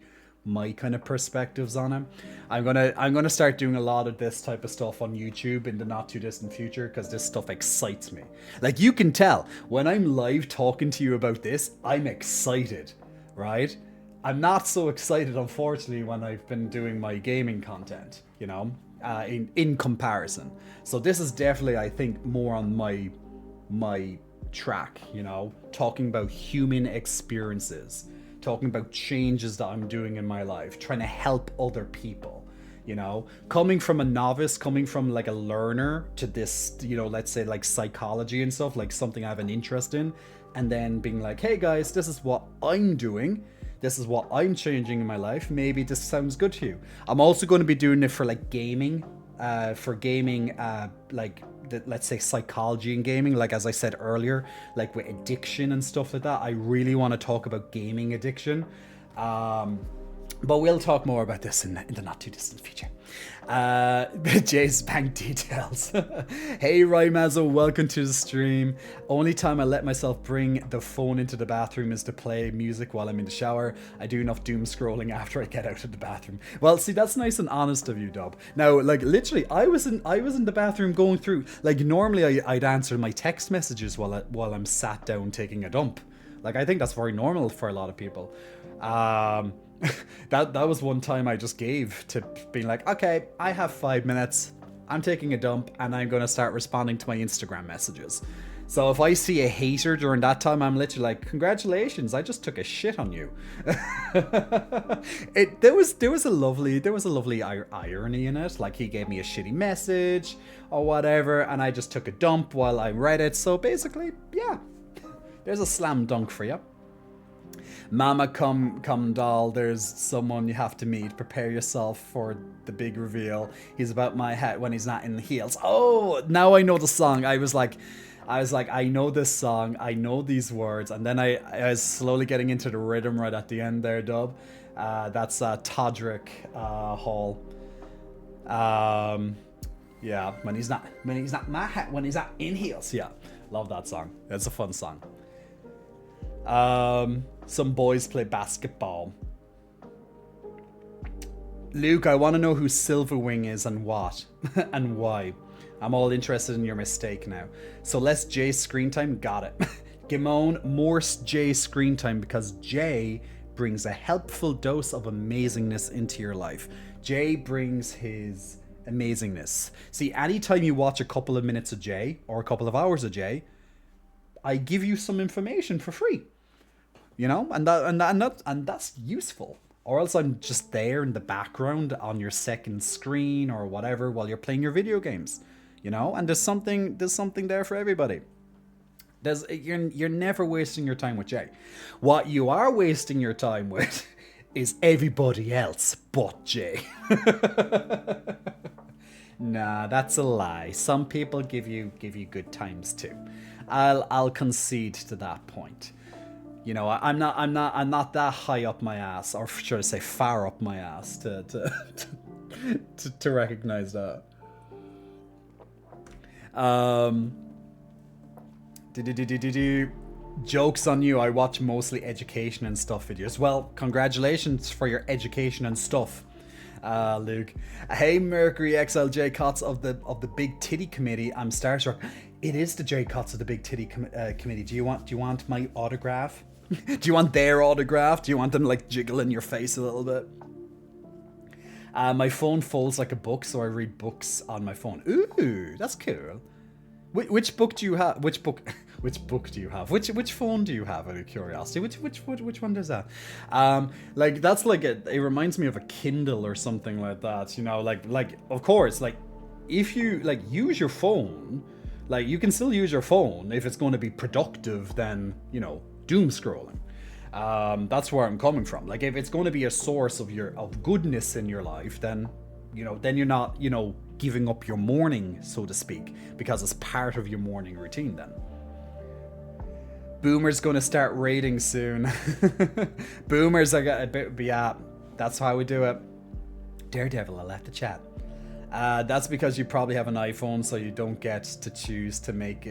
A: kind of perspectives on it. I'm gonna start doing a lot of this type of stuff on YouTube in the not too distant future, because this stuff excites me. Like, you can tell when I'm live talking to you about this, I'm excited, right? I'm not so excited, unfortunately, when I've been doing my gaming content, you know, in comparison. So this is definitely, I think, more on my track, you know, talking about human experiences, talking about changes that I'm doing in my life, trying to help other people, you know, coming from a novice, coming from like a learner to this, you know, let's say like psychology and stuff, like something I have an interest in, and then being like, hey guys, this is what I'm doing. This is what I'm changing in my life. Maybe this sounds good to you. I'm also going to be doing it for like gaming, like let's say psychology in gaming, like as I said earlier, like with addiction and stuff like that. I really want to talk about gaming addiction, but we'll talk more about this in the not too distant future. Jay's bank details. Hey Rymazzo, welcome to the stream. Only time I let myself bring the phone into the bathroom is to play music while I'm in the shower. I do enough doom scrolling after I get out of the bathroom. Well, see, that's nice and honest of you, Dub. Now, like literally, I was in the bathroom going through. Like normally, I'd answer my text messages while I'm sat down taking a dump. Like I think that's very normal for a lot of people. That was one time I just gave to being like, okay, I have 5 minutes, I'm taking a dump, and I'm gonna start responding to my Instagram messages. So if I see a hater during that time, I'm literally like, congratulations, I just took a shit on you. There was a lovely irony in it. Like he gave me a shitty message or whatever, and I just took a dump while I read it. So basically, yeah, there's a slam dunk for you. Mama, come doll, there's someone you have to meet. Prepare yourself for the big reveal. He's about my head when he's not in the heels. Oh, now I know the song. I was like, I know this song. I know these words. And then I was slowly getting into the rhythm right at the end there, Dub. That's Todrick Hall. Yeah, when he's not my hat, when he's not in heels. Yeah, love that song. It's a fun song. Some boys play basketball. Luke, I want to know who Silverwing is and what and why. I'm all interested in your mistake now. So less Jay screen time, got it. Gimone, more Jay screen time because Jay brings a helpful dose of amazingness into your life. Jay brings his amazingness. See, anytime you watch a couple of minutes of Jay or a couple of hours of Jay, I give you some information for free. You know, and that's useful. Or else I'm just there in the background on your second screen or whatever while you're playing your video games. You know, and there's something there for everybody. You're never wasting your time with Jay. What you are wasting your time with is everybody else but Jay. Nah, that's a lie. Some people give you good times too. I'll concede to that point. You know, I'm not that high up my ass, or should I say far up my ass to recognize that. Jokes on you. I watch mostly education and stuff videos. Well, congratulations for your education and stuff, Luke. Hey, Mercury XLJ Cottz of the Big Titty Committee. I'm starstruck. It is the J Cottz of the Big Titty Committee. Do you want my autograph? Do you want their autograph? Do you want them like jiggle in your face a little bit? My phone folds like a book, so I read books on my phone. Ooh, that's cool. Which book do you have? Which book do you have? Which phone do you have? Out of curiosity, which one does that? Like that's like it reminds me of a Kindle or something like that. You know, like of course, like if you like use your phone, like you can still use your phone if it's going to be productive. Then you know. Doom scrolling. That's where I'm coming from. Like if it's going to be a source of goodness in your life, then you're not, giving up your morning, so to speak, because it's part of your morning routine then. Boomer's going to start raiding soon. Boomers are going to be, yeah, that's how we do it. Daredevil, I left the chat. That's because you probably have an iPhone, so you don't get to choose to make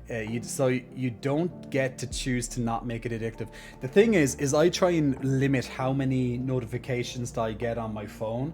A: you don't get to choose to not make it addictive. The thing is I try and limit how many notifications that I get on my phone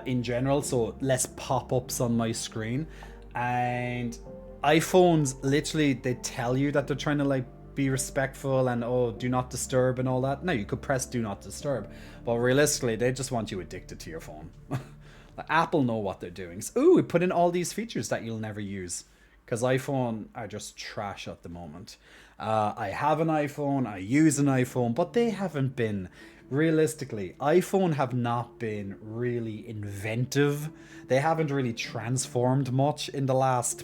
A: in general, so less pop-ups on my screen. And iPhones, literally, they tell you that they're trying to like be respectful and, oh, do not disturb and all that. No, you could press do not disturb. But realistically, they just want you addicted to your phone. Like, Apple know what they're doing. So, ooh, we put in all these features that you'll never use. Because iPhone are just trash at the moment. I have an iPhone, I use an iPhone, but they haven't been, realistically, iPhone have not been really inventive. They haven't really transformed much in the last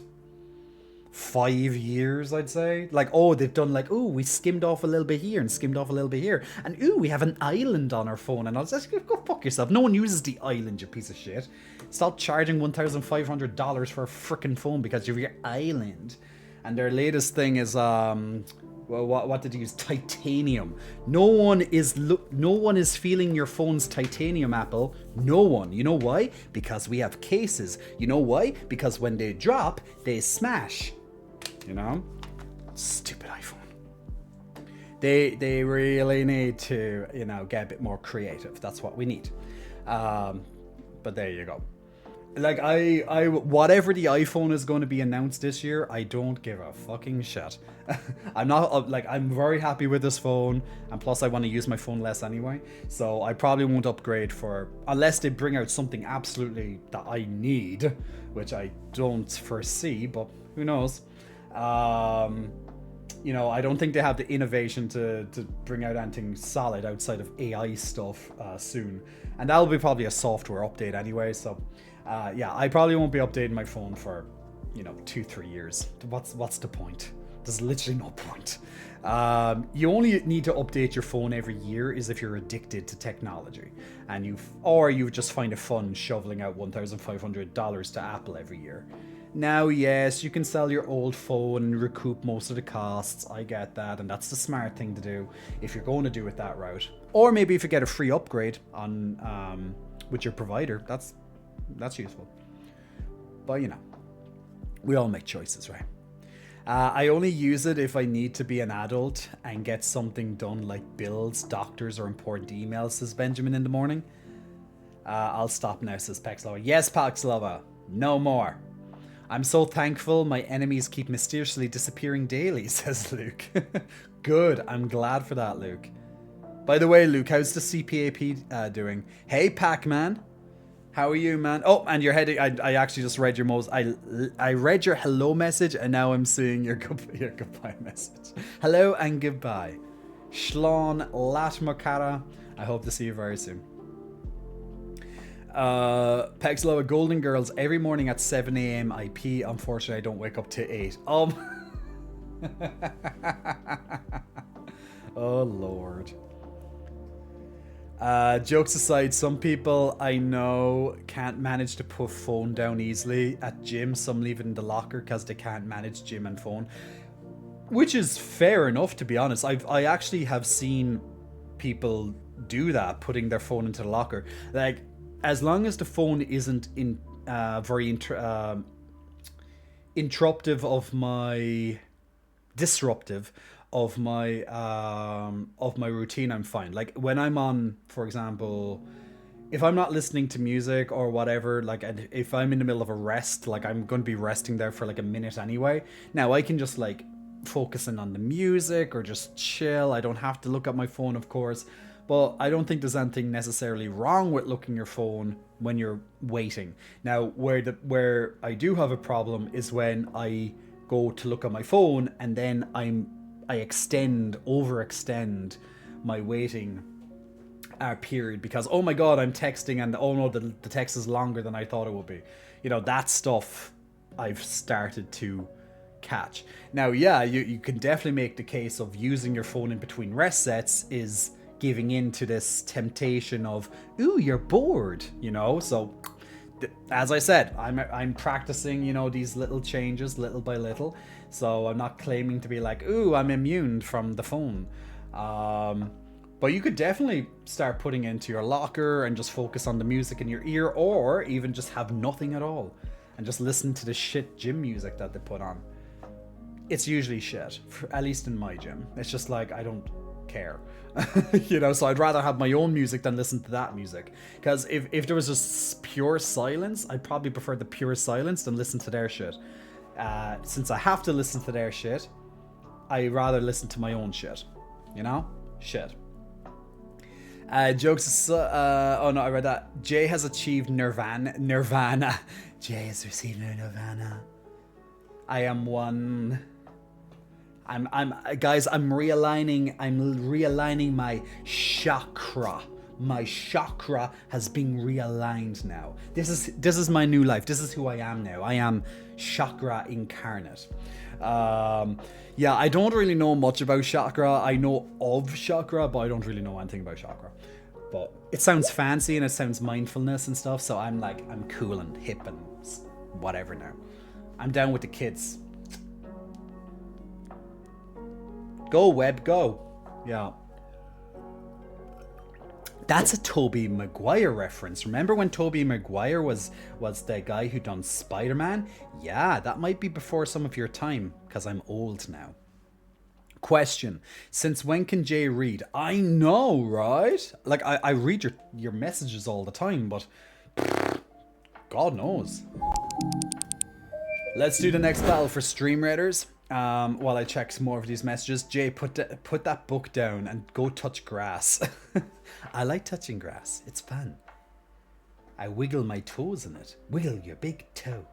A: 5 years, I'd say. Like, oh, they've done like, oh, we skimmed off a little bit here and skimmed off a little bit here, and ooh, we have an island on our phone. And I was like, go fuck yourself. No one uses the island, you piece of shit. Stop charging $1,500 for a freaking phone because of your island. And their latest thing is well, what did you use? Titanium. No one is feeling your phone's titanium, Apple. No one. You know why? Because we have cases. You know why? Because when they drop, they smash. You know? Stupid iPhone. They really need to, you know, get a bit more creative. That's what we need. But there you go. Like, I whatever the iPhone is going to be announced this year, I don't give a fucking shit. I'm not, like, I'm very happy with this phone, and plus I want to use my phone less anyway, so I probably won't upgrade unless they bring out something absolutely that I need, which I don't foresee, but who knows. You know, I don't think they have the innovation to bring out anything solid outside of AI stuff soon, and that'll be probably a software update anyway, so yeah, I probably won't be updating my phone for, you know, 2-3 years. What's the point? There's literally no point. You only need to update your phone every year is if you're addicted to technology, and you just find it fun shoveling out $1,500 to Apple every year. Now, yes, you can sell your old phone and recoup most of the costs. I get that, and that's the smart thing to do if you're going to do it that route. Or maybe if you get a free upgrade on with your provider, that's useful. But, you know, we all make choices, right? I only use it if I need to be an adult and get something done like bills, doctors, or important emails, says Benjamin in the morning. I'll stop now, says Paxlova. Yes, Paxlova, no more. I'm so thankful my enemies keep mysteriously disappearing daily, says Luke. Good, I'm glad for that, Luke. By the way, Luke, how's the CPAP doing? Hey, Pac-Man. How are you, man? Oh, and you're heading. I actually just read your I read your hello message, and now I'm seeing your goodbye message. Hello and goodbye. Shlon Latmakara. I hope to see you very soon. Pexloa Golden Girls every morning at 7 a.m. IP. Unfortunately, I don't wake up to 8. Oh Lord. Jokes aside, some people I know can't manage to put phone down easily at gym. Some leave it in the locker because they can't manage gym and phone, which is fair enough, to be honest. I actually have seen people do that, putting their phone into the locker. Like, as long as the phone isn't very disruptive of my routine, I'm fine. Like, when I'm on, for example, if I'm not listening to music or whatever, like, if I'm in the middle of a rest, like, I'm going to be resting there for like a minute anyway. Now I can just like focus in on the music or just chill. I don't have to look at my phone, of course, but I don't think there's anything necessarily wrong with looking at your phone when you're waiting. Now, where I do have a problem is when I go to look at my phone and then I overextend my waiting period because, oh my god, I'm texting and oh no, the text is longer than I thought it would be. You know, that stuff I've started to catch. Now, yeah, you can definitely make the case of using your phone in between rest sets is giving in to this temptation of, ooh, you're bored, you know? So, as I said, I'm practicing, you know, these little changes little by little. So I'm not claiming to be like, ooh, I'm immune from the phone. But you could definitely start putting it into your locker and just focus on the music in your ear, or even just have nothing at all and just listen to the shit gym music that they put on. It's usually shit, at least in my gym. It's just like, I don't care. You know, so I'd rather have my own music than listen to that music. Because if there was just pure silence, I'd probably prefer the pure silence than listen to their shit. Since I have to listen to their shit, I rather listen to my own shit. You know? Shit. Jokes. Oh no, I read that. Jay has achieved Nirvana. Jay has received Nirvana. I am one. Guys, I'm realigning my chakra. My chakra has been realigned now. This is my new life. This is who I am now. I am chakra incarnate. Yeah, I don't really know much about chakra. I know of chakra, but I don't really know anything about chakra. But it sounds fancy and it sounds mindfulness and stuff, so I'm cool and hip and whatever now. I'm down with the kids. Go, Web, go. Yeah. That's a Tobey Maguire reference. Remember when Tobey Maguire was the guy who done Spider-Man? Yeah, that might be before some of your time, because I'm old now. Question. Since when can Jay read? I know, right? Like, I read your messages all the time, but God knows. Let's do the next battle for Stream Raiders. While I check some more of these messages. Jay, put that book down and go touch grass. I like touching grass. It's fun. I wiggle my toes in it. Wiggle your big toe.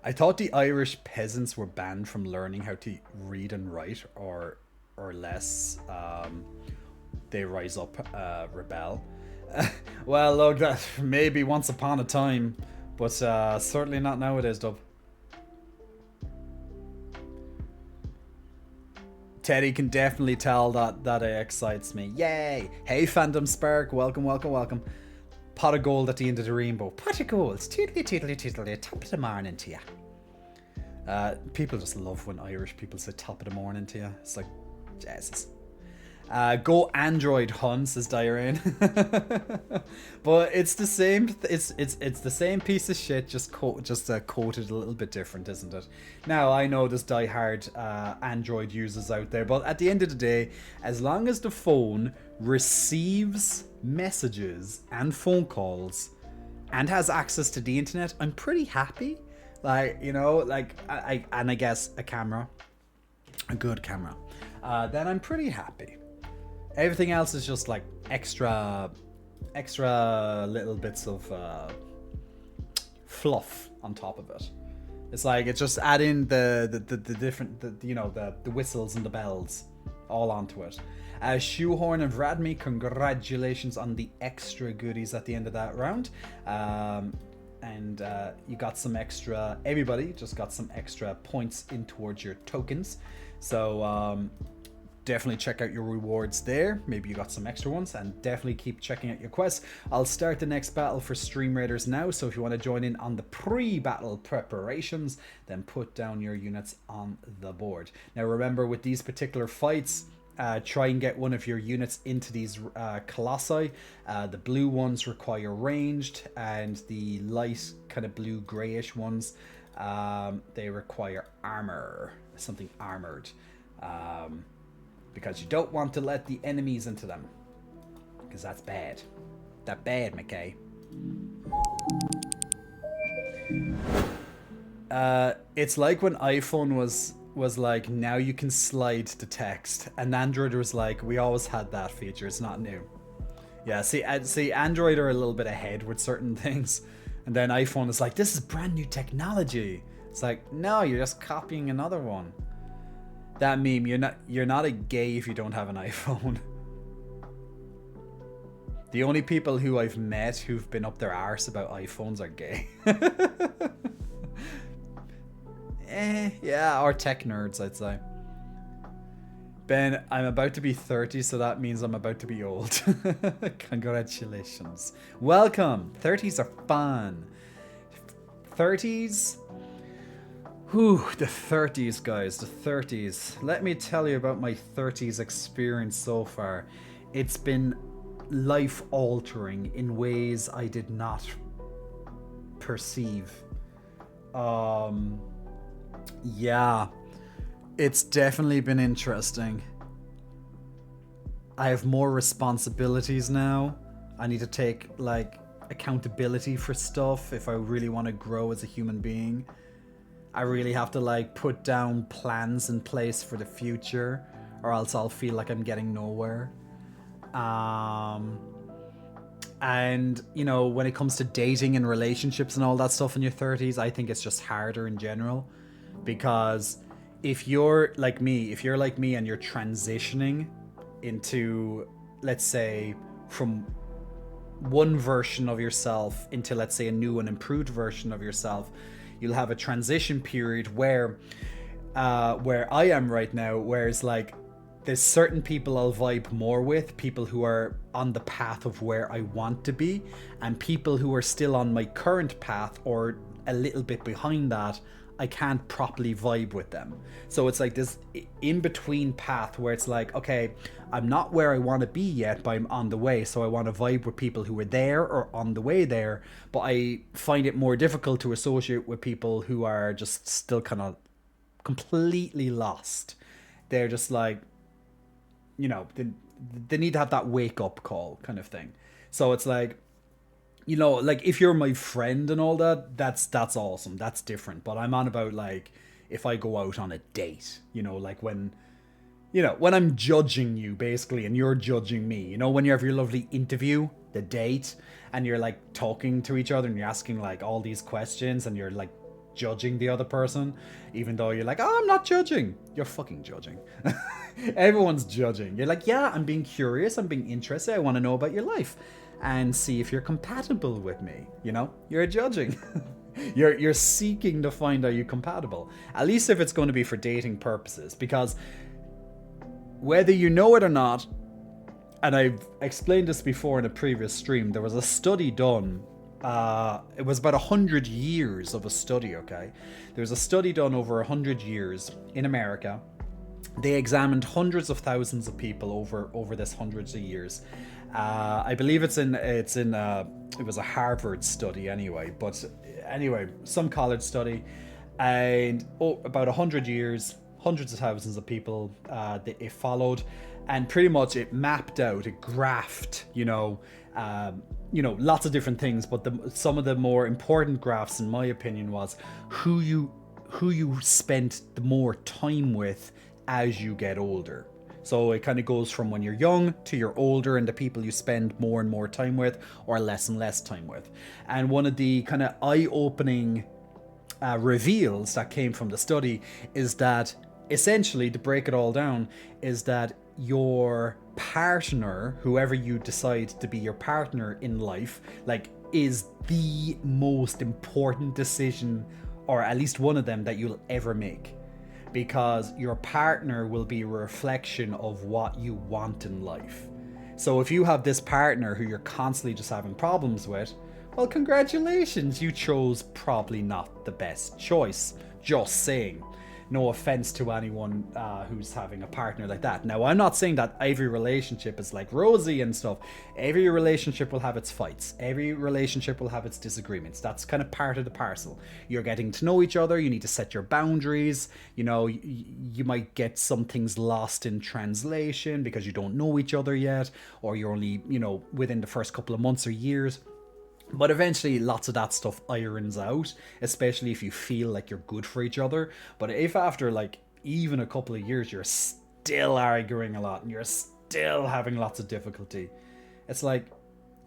A: I thought the Irish peasants were banned from learning how to read and write, or less they rise up, rebel. Well, look, that maybe once upon a time, but certainly not nowadays, Dub. Teddy can definitely tell that it excites me. Yay! Hey, Fandom Spark, welcome. Pot of gold at the end of the rainbow. Pot of gold, toodly, top of the morning to you. People just love when Irish people say top of the morning to you. It's like, Jesus. Go Android, hun, says Diarene. But it's the same. It's the same piece of shit, just coated a little bit different, isn't it? Now I know there's diehard Android users out there, but at the end of the day, as long as the phone receives messages and phone calls and has access to the internet, I'm pretty happy. Like, you know, like I guess a good camera. Then I'm pretty happy. Everything else is just like extra little bits of fluff on top of it. It's like it's just adding the different the whistles and the bells all onto it. Shoehorn and Radmi, congratulations on the extra goodies at the end of that round. And you got some extra. Everybody just got some extra points in towards your tokens. So definitely check out your rewards there. Maybe you got some extra ones, and definitely keep checking out your quests. I'll start the next battle for Stream Raiders now, so if you want to join in on the pre-battle preparations, then put down your units on the board. Now remember, with these particular fights, try and get one of your units into these colossi. The blue ones require ranged, and the light kind of blue grayish ones, they require armor, something armored. Because you don't want to let the enemies into them, because that's bad. That bad, McKay. It's like when iPhone was like, now you can slide the text, and Android was like, we always had that feature, it's not new. Yeah, see, Android are a little bit ahead with certain things, and then iPhone is like, this is brand new technology. It's like, no, you're just copying another one. That meme, you're not a gay if you don't have an iPhone. The only people who I've met who've been up their arse about iPhones are gay. Yeah, or tech nerds, I'd say. Ben, I'm about to be 30, so that means I'm about to be old. Congratulations. Welcome. 30s are fun. 30s... Whew, the 30s, guys, the 30s. Let me tell you about my 30s experience so far. It's been life-altering in ways I did not perceive. Yeah, it's definitely been interesting. I have more responsibilities now. I need to take, like, accountability for stuff if I really want to grow as a human being. I really have to like put down plans in place for the future, or else I'll feel like I'm getting nowhere. Um, and you know, when it comes to dating and relationships and all that stuff in your 30s, I think it's just harder in general, because if you're like me, and you're transitioning into, let's say, from one version of yourself into, let's say, a new and improved version of yourself, you'll have a transition period where I am right now, where it's like there's certain people I'll vibe more with, people who are on the path of where I want to be, and people who are still on my current path or a little bit behind that, I can't properly vibe with them. So it's like this in-between path where it's like, okay, I'm not where I want to be yet, but I'm on the way. So I want to vibe with people who are there or on the way there, but I find it more difficult to associate with people who are just still kind of completely lost. They're just like, you know, they need to have that wake-up call kind of thing. So it's like, you know, like if you're my friend and all that, that's awesome. That's different. But I'm on about like if I go out on a date, you know, like when, you know, when I'm judging you basically and you're judging me, you know, when you have your lovely interview, the date, and you're like talking to each other and you're asking like all these questions and you're like judging the other person, even though you're like, oh, I'm not judging. You're fucking judging. Everyone's judging. You're like, yeah, I'm being curious. I'm being interested. I want to know about your life and see if you're compatible with me. You know, you're judging. you're seeking to find, are you compatible? At least if it's going to be for dating purposes, because whether you know it or not, and I've explained this before in a previous stream, there was a study done. It was about 100 years of a study, okay? There was a study done over 100 years in America. They examined hundreds of thousands of people over this hundreds of years. I believe it was a Harvard study anyway, but anyway, some college study, and about 100 years, hundreds of thousands of people it followed, and pretty much it mapped out, it graphed, lots of different things, but some of the more important graphs, in my opinion, was who you spent the more time with as you get older. So it kind of goes from when you're young to you're older, and the people you spend more and more time with or less and less time with. And one of the kind of eye-opening reveals that came from the study is that, essentially, to break it all down, is that your partner, whoever you decide to be your partner in life, like, is the most important decision, or at least one of them, that you'll ever make. Because your partner will be a reflection of what you want in life. So if you have this partner who you're constantly just having problems with, well, congratulations, you chose probably not the best choice. Just saying. No offense to anyone who's having a partner like that. Now, I'm not saying that every relationship is like rosy and stuff. Every relationship will have its fights. Every relationship will have its disagreements. That's kind of part of the parcel. You're getting to know each other. You need to set your boundaries. You know, you might get some things lost in translation because you don't know each other yet, or you're only, within the first couple of months or years. But eventually, lots of that stuff irons out, especially if you feel like you're good for each other. But if after, like, even a couple of years, you're still arguing a lot and you're still having lots of difficulty, it's like,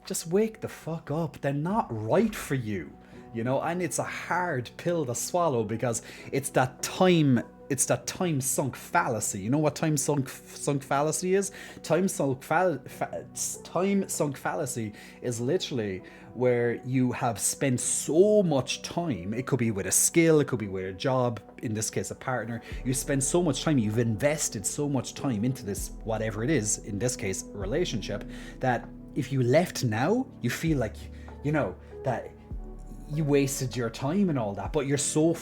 A: just wake the fuck up. They're not right for you, and it's a hard pill to swallow, because it's that time sunk fallacy. You know what time sunk fallacy is? Time sunk fallacy is literally where you have spent so much time. It could be with a skill, it could be with a job, in this case a partner. You spend so much time, you've invested so much time into this, whatever it is, in this case relationship, that if you left now, you feel like, that you wasted your time and all that, but you're so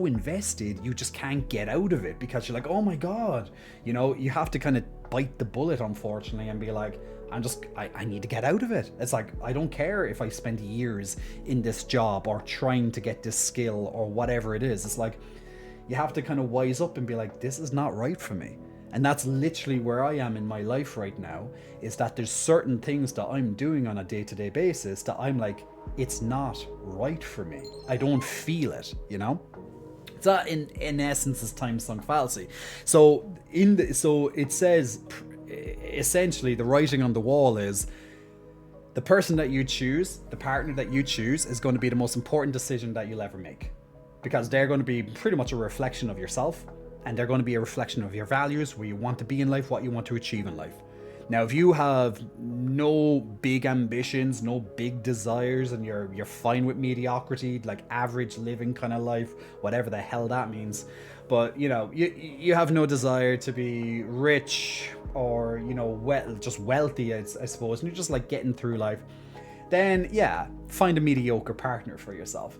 A: invested, you just can't get out of it, because you're like, oh my god, you have to kind of bite the bullet, unfortunately, and be like, I need to get out of it. It's like, I don't care if I spend years in this job or trying to get this skill or whatever it is. It's like, you have to kind of wise up and be like, this is not right for me. And that's literally where I am in my life right now, is that there's certain things that I'm doing on a day-to-day basis that I'm like, it's not right for me. I don't feel it, That in essence is time sunk fallacy. So it says essentially the writing on the wall is the person that you choose, the partner that you choose, is going to be the most important decision that you'll ever make, because they're going to be pretty much a reflection of yourself, and they're going to be a reflection of your values, where you want to be in life, what you want to achieve in life. Now, if you have no big ambitions, no big desires, and you're fine with mediocrity, like average living kind of life, whatever the hell that means, but you have no desire to be rich or just wealthy, I suppose, and you're just like getting through life, then yeah, find a mediocre partner for yourself,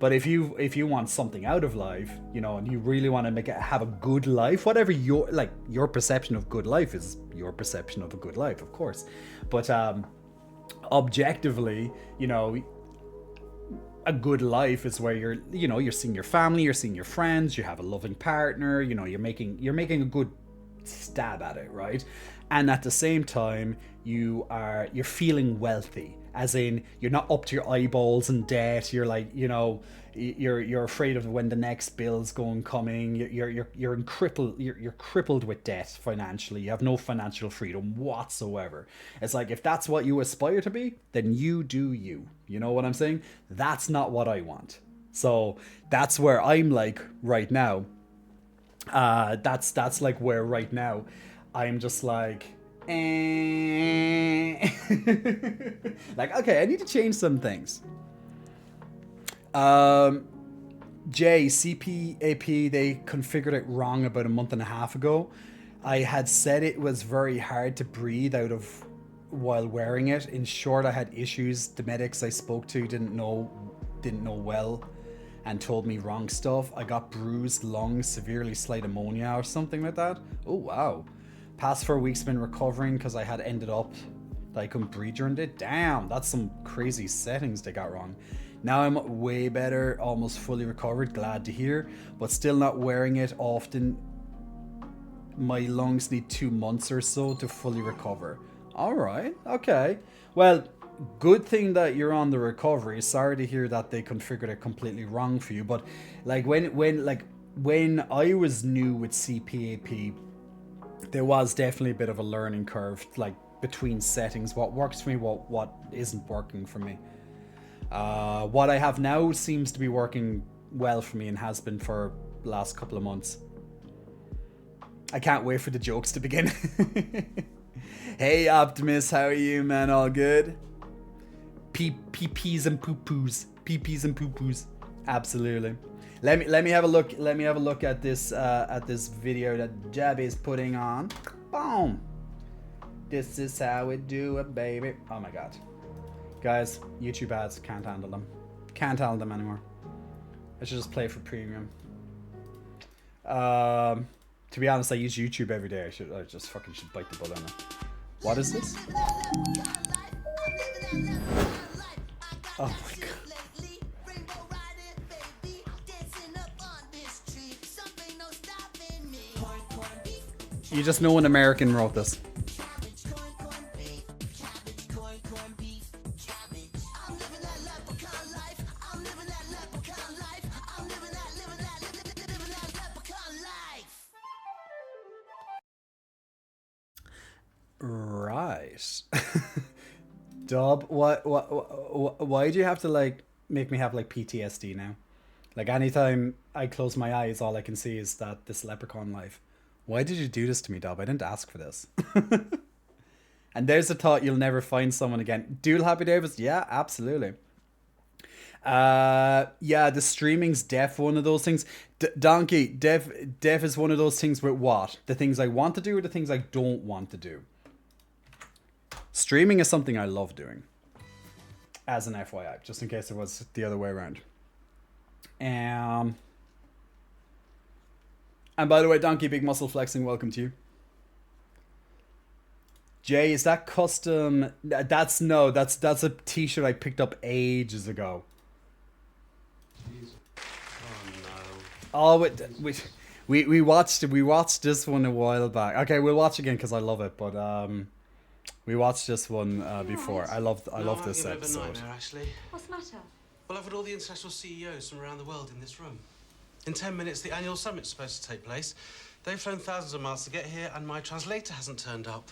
A: But if you want something out of life, and you really want to have a good life, whatever your perception of good life is, your perception of a good life, of course. But objectively, a good life is where you're seeing your family, you're seeing your friends, you have a loving partner, you're making a good stab at it, right? And at the same time, you're feeling wealthy, as in you're not up to your eyeballs in debt. You're like, you're afraid of when the next bill's coming. You're crippled with debt financially. You have no financial freedom whatsoever. It's like, if that's what you aspire to be, then you do you. You know what I'm saying? That's not what I want. So that's where I'm like right now. That's like where right now I'm just like, like, okay, I need to change some things. CPAP, they configured it wrong about a month and a half ago. I had said it was very hard to breathe out of while wearing it. In short, I had issues. The medics I spoke to didn't know well, and told me wrong stuff. I got bruised lungs, severely slight ammonia or something like that. Oh wow. Past 4 weeks been recovering because I had ended up that I couldn't breathe during it. Damn, that's some crazy settings they got wrong. Now I'm way better, almost fully recovered, glad to hear, but still not wearing it often. My lungs need 2 months or so to fully recover. Alright, okay. Well, good thing that you're on the recovery. Sorry to hear that they configured it completely wrong for you, but like when I was new with CPAP, there was definitely a bit of a learning curve, like between settings, what works for me, what isn't working for me. What I have now seems to be working well for me and has been for the last couple of months. I can't wait for the jokes to begin. Hey Optimus, how are you, man? All good? Peepees and poo-poos. Peepees and poo-poos. Absolutely. Let me have a look. Let me have a look at this video that Jabby is putting on. Boom. This is how we do it, baby. Oh my god, guys, YouTube ads, can't handle them. Can't handle them anymore. I should just play for premium. To be honest, I use YouTube every day. I just fucking should bite the bullet on it. What is this? Oh my god. You just know an American wrote this. Right. Dub, why do you have to like make me have like PTSD now? Like anytime I close my eyes, all I can see is this leprechaun life. Why did you do this to me, Dub? I didn't ask for this. And there's the thought you'll never find someone again. Dual Happy Davis? Yeah, absolutely. Yeah, the streaming's def one of those things. Donkey, def is one of those things with what? The things I want to do or the things I don't want to do? Streaming is something I love doing. As an FYI, just in case it was the other way around. And by the way, Donkey, big muscle flexing, welcome to you. Jay, is that custom? That's a t-shirt I picked up ages ago.
B: Jeez. Oh no.
A: Oh, we watched this one a while back. Okay, we'll watch again because I love it. But we watched this one before. I love this episode.
B: Nightmare, actually.
C: What's the matter?
B: Well, I've had all the international CEOs from around the world in this room.
C: In 10 minutes, the annual summit's supposed to take place. They've flown thousands of miles to get here, and my translator hasn't turned up.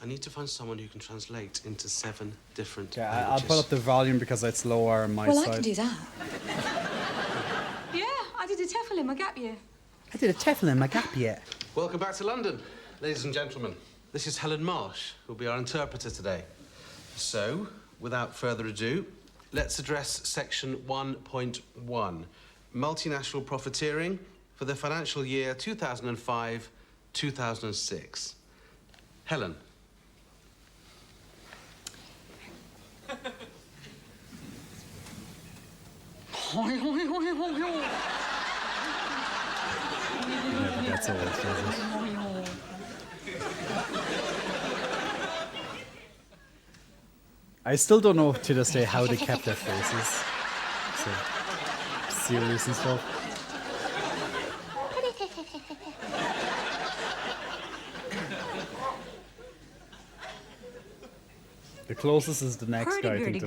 C: I need to find someone who can translate into 7 different
A: Okay,
C: languages.
A: I'll put up the volume because it's lower on my
D: Well,
A: side.
D: I can do that.
E: Yeah, I did a TEFL in my gap year.
A: I did a TEFL in my gap year.
C: Welcome back to London, ladies and gentlemen. This is Helen Marsh, who'll be our interpreter today. So, without further ado, let's address section 1.1, multinational profiteering for the financial year 2005-2006. Helen.
A: Never gets old, does it? I still don't know to this day how they kept their faces so serious and stuff. The closest is the next guy, I think,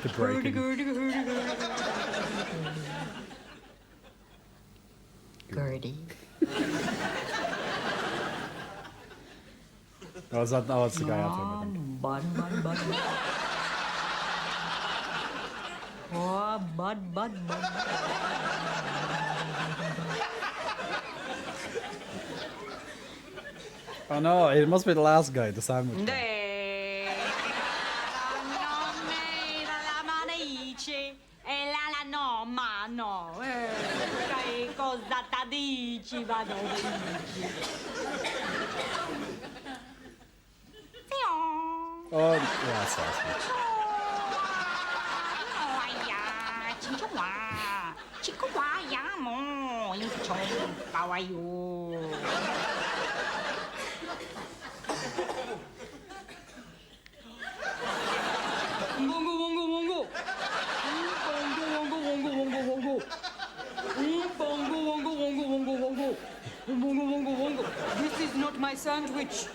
A: to breaking.
D: Gertie.
A: Oh, is that? Oh, it's the guy after him, I think.
D: Bud. Oh, bud.
A: Oh no, it must be the last guy, the sandwich guy. Oh, yeah, sausage.
E: This is not my sandwich.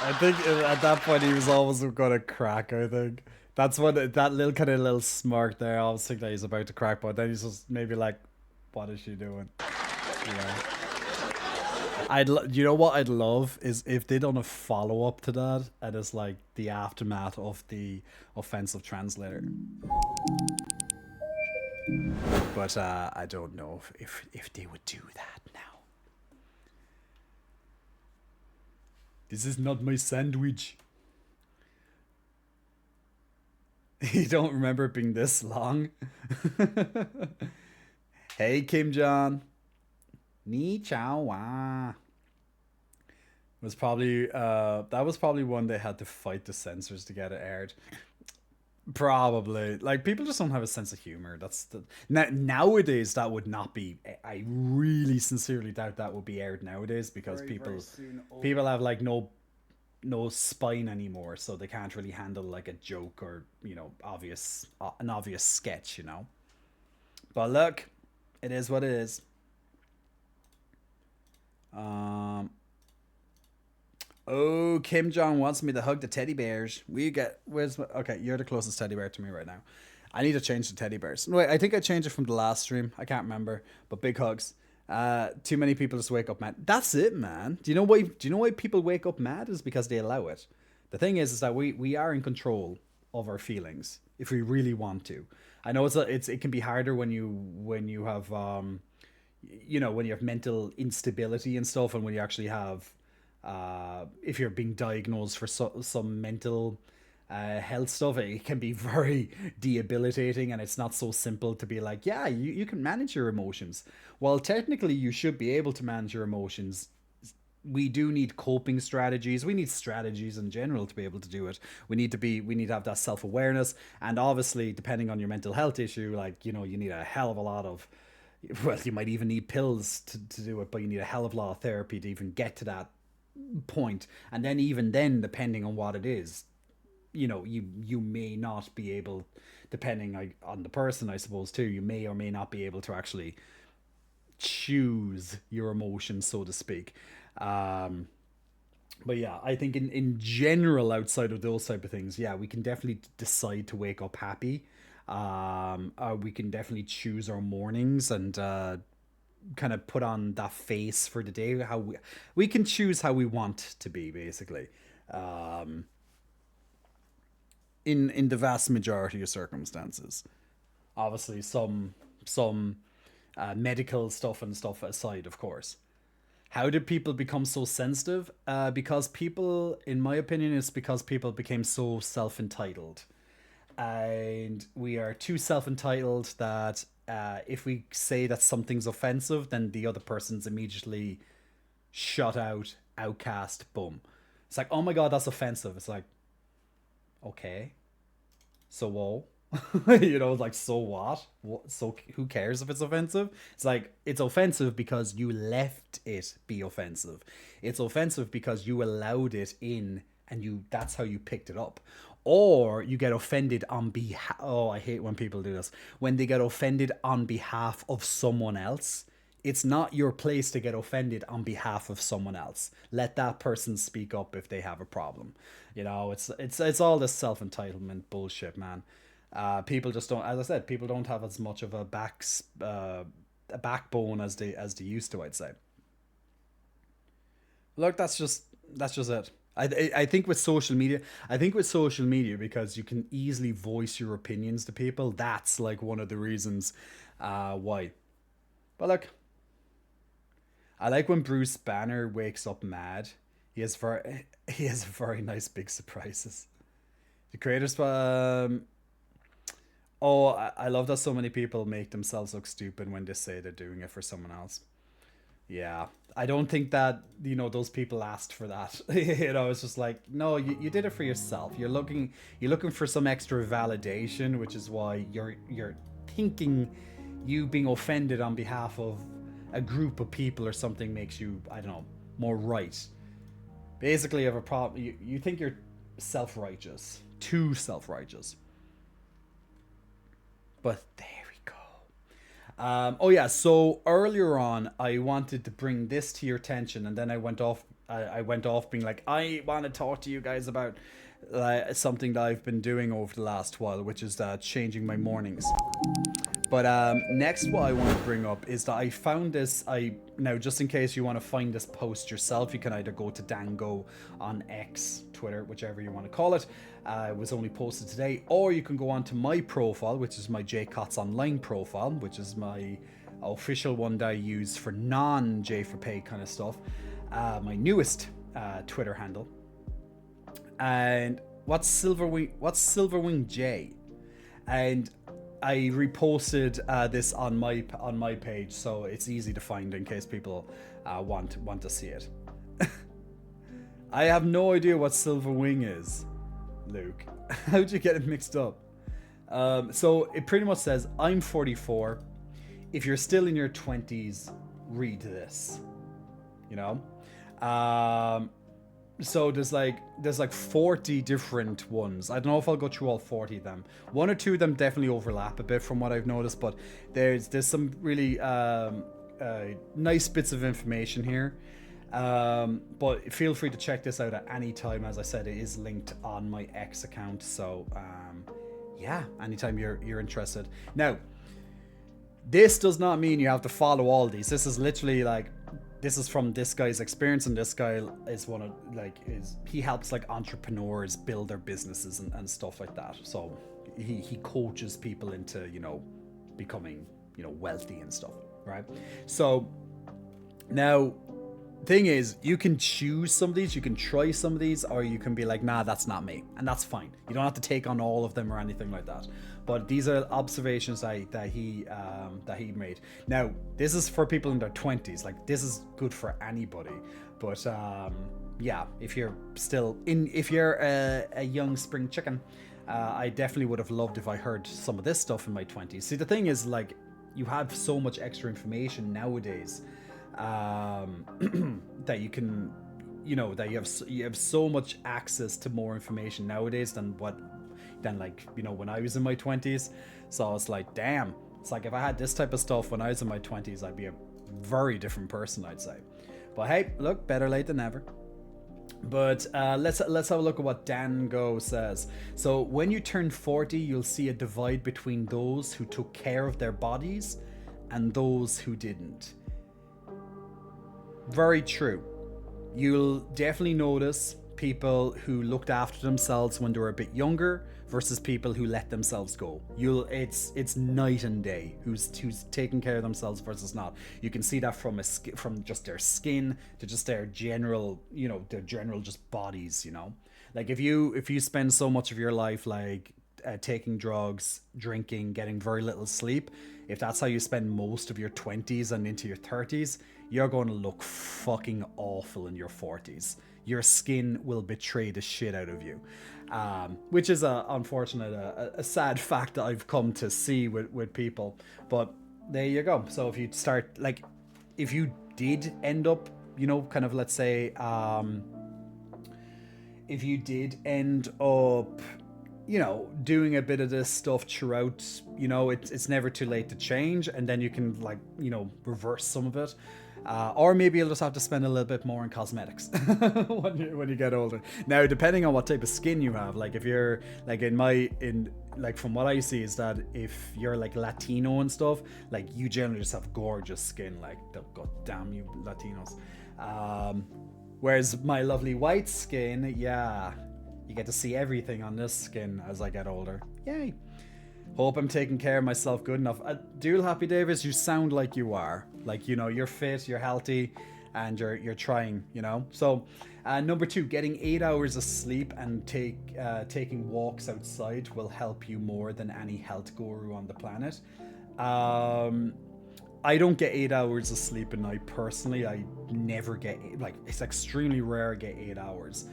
A: I think at that point he was almost gonna crack. I think that's what that little smirk there. I was thinking that he's about to crack, but then he's just maybe like, "What is she doing?" You know. You know what I'd love is if they done a follow up to that, and it's like the aftermath of the offensive translator. But I don't know if they would do that now. This is not my sandwich. You don't remember it being this long? Hey, Kim Jong. Ni chao wa. Was probably that was probably one they had to fight the censors to get it aired. Probably, like, people just don't have a sense of humor. That's the nowadays that would not be. I really sincerely doubt that would be aired nowadays because people have like no spine anymore, so they can't really handle like a joke or, you know, an obvious sketch, you know. But look, it is what it is. Oh, Kim Jong wants me to hug the teddy bears. Okay, you're the closest teddy bear to me right now. I need to change the teddy bears. Wait, I think I changed it from the last stream. I can't remember, but big hugs. Too many people just wake up mad. That's it, man. Do you know why people wake up mad? Is because they allow it. The thing is that we are in control of our feelings if we really want to. I know it can be harder when you have you know, when you have mental instability and stuff, and when you actually have if you're being diagnosed for some mental health stuff, it can be very debilitating, and it's not so simple to be like, yeah, you can manage your emotions. Well, technically you should be able to manage your emotions. We do need coping strategies. We need strategies in general to be able to do it. We need to have that self-awareness, and obviously depending on your mental health issue, like, you know, you need a hell of a lot of, well, you might even need pills to do it, but you need a hell of a lot of therapy to even get to that point. And then even then, depending on what it is, you know, you may not be able, depending on the person, I suppose, too, you may or may not be able to actually choose your emotions, so to speak. But yeah, I think in general, outside of those type of things, yeah, we can definitely decide to wake up happy. We can definitely choose our mornings and kind of put on that face for the day. How we can choose how we want to be, basically. Um, in the vast majority of circumstances, obviously some medical stuff and stuff aside, of course. How did people become so sensitive? Because people, in my opinion, it's because people became so self-entitled. And we are too self-entitled that if we say that something's offensive, then the other person's immediately shut out, outcast, boom. It's like, oh my God, that's offensive. It's like, okay, so whoa. Like, so what? So who cares if it's offensive? It's like, it's offensive because you left it be offensive. It's offensive because you allowed it in, and that's how you picked it up. Or you get offended on behalf. Oh, I hate when people do this. When they get offended on behalf of someone else. It's not your place to get offended on behalf of someone else. Let that person speak up if they have a problem. It's all this self-entitlement bullshit, man. People just don't, as I said, people don't have as much of a backbone as they used to, I'd say. Look, that's just it. I think with social media, because you can easily voice your opinions to people, that's like one of the reasons why. But look, I like when Bruce Banner wakes up mad. He has very nice big surprises. The creators, I love that so many people make themselves look stupid when they say they're doing it for someone else. Yeah, I don't think that, those people asked for that. It's just like, no, you did it for yourself. You're looking for some extra validation, which is why you're thinking you being offended on behalf of a group of people or something makes you, I don't know, more right. Basically, you have a problem. You think you're self-righteous, too self-righteous. But there we go. So earlier on, I wanted to bring this to your attention, and then I went off being like, I want to talk to you guys about something that I've been doing over the last while, which is changing my mornings. But next, what I want to bring up is that I found this. Now, just in case you want to find this post yourself, you can either go to Dango on X, Twitter, whichever you want to call it. It was only posted today, or you can go on to my profile, which is my J Cottz Online profile, which is my official one that I use for non-J for Pay kind of stuff. My newest Twitter handle. And what's Silverwing J? And I reposted this on my page, so it's easy to find in case people want to see it. I have no idea what Silverwing is, Luke. How'd you get it mixed up? So it pretty much says, I'm 44. If you're still in your 20s, read this. So there's like 40 different ones. I don't know if I'll go through all 40 of them. One or two of them definitely overlap a bit from what I've noticed, but there's some really nice bits of information here. But feel free to check this out at any time. As I said, it is linked on my X account, so yeah, anytime you're interested. Now, this does not mean you have to follow all these. This is literally like, this is from this guy's experience, and this guy is he helps like entrepreneurs build their businesses and stuff like that. So he coaches people into, becoming, wealthy and stuff, right? So now, thing is, you can choose some of these, you can try some of these, or you can be like, nah, that's not me, and that's fine. You don't have to take on all of them or anything like that. But these are observations that he made. Now, this is for people in their 20s. Like, this is good for anybody. But yeah, if you're a young spring chicken, I definitely would have loved if I heard some of this stuff in my 20s. See, the thing is, like, you have so much extra information nowadays. That you can, that you have so much access to more information nowadays than when I was in my 20s. So it's like, damn, it's like if I had this type of stuff when I was in my 20s, I'd be a very different person, I'd say. But hey, look, better late than never. But let's have a look at what Dango says. So when you turn 40, you'll see a divide between those who took care of their bodies and those who didn't. Very true. You'll definitely notice people who looked after themselves when they were a bit younger versus people who let themselves go. It's night and day who's taking care of themselves versus not. You can see that from just their skin to just their general, their general just bodies, Like if you spend so much of your life like taking drugs, drinking, getting very little sleep, if that's how you spend most of your 20s and into your 30s, you're going to look fucking awful in your 40s. Your skin will betray the shit out of you, which is a sad fact that I've come to see with people. But there you go. So if you start, like, if you did end up, kind of, let's say, if you did end up, doing a bit of this stuff throughout, it's never too late to change, and then you can, like, reverse some of it. Or maybe you'll just have to spend a little bit more on cosmetics when you get older. Now, depending on what type of skin you have, like if you're like from what I see is that if you're like Latino and stuff, like you generally just have gorgeous skin. Like, god damn you Latinos. Whereas my lovely white skin, yeah, you get to see everything on this skin as I get older. Yay. Hope I'm taking care of myself good enough. Dual Happy Davis, you sound like you are. Like, you're fit, you're healthy, and you're trying, So, number 2, getting 8 hours of sleep and taking walks outside will help you more than any health guru on the planet. I don't get 8 hours of sleep a night personally. I never get, it's extremely rare I get 8 hours.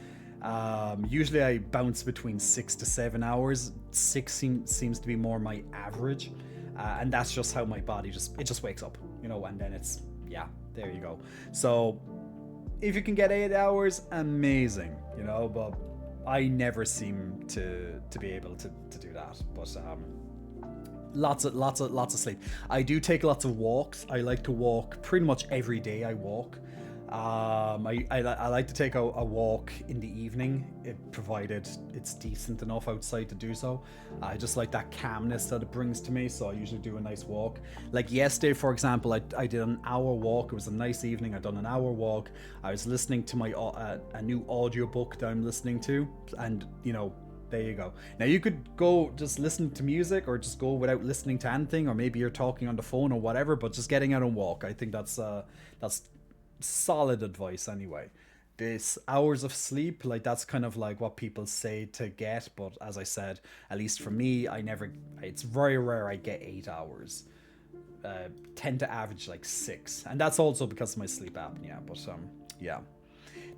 A: Usually I bounce between 6 to 7 hours. 6 seems to be more my average, and that's just how my body just wakes up, and then it's, yeah, there you go. So if you can get 8 hours, amazing, but I never seem to be able to do that. But lots of sleep. I do take lots of walks. I like to walk pretty much every day. I walk. I like to take a walk in the evening, provided it's decent enough outside to do so. I just like that calmness that it brings to me, so I usually do a nice walk. Like yesterday, for example, I did an hour walk. It was a nice evening. I done an hour walk. I was listening to my a new audiobook that I'm listening to, and there you go. Now you could go just listen to music, or just go without listening to anything, or maybe you're talking on the phone or whatever, but just getting out and walk. I think that's solid advice anyway. This hours of sleep, like, that's kind of like what people say to get, but as I said, at least for me, it's very rare I get 8 hours. Tend to average like 6, and that's also because of my sleep apnea. But yeah,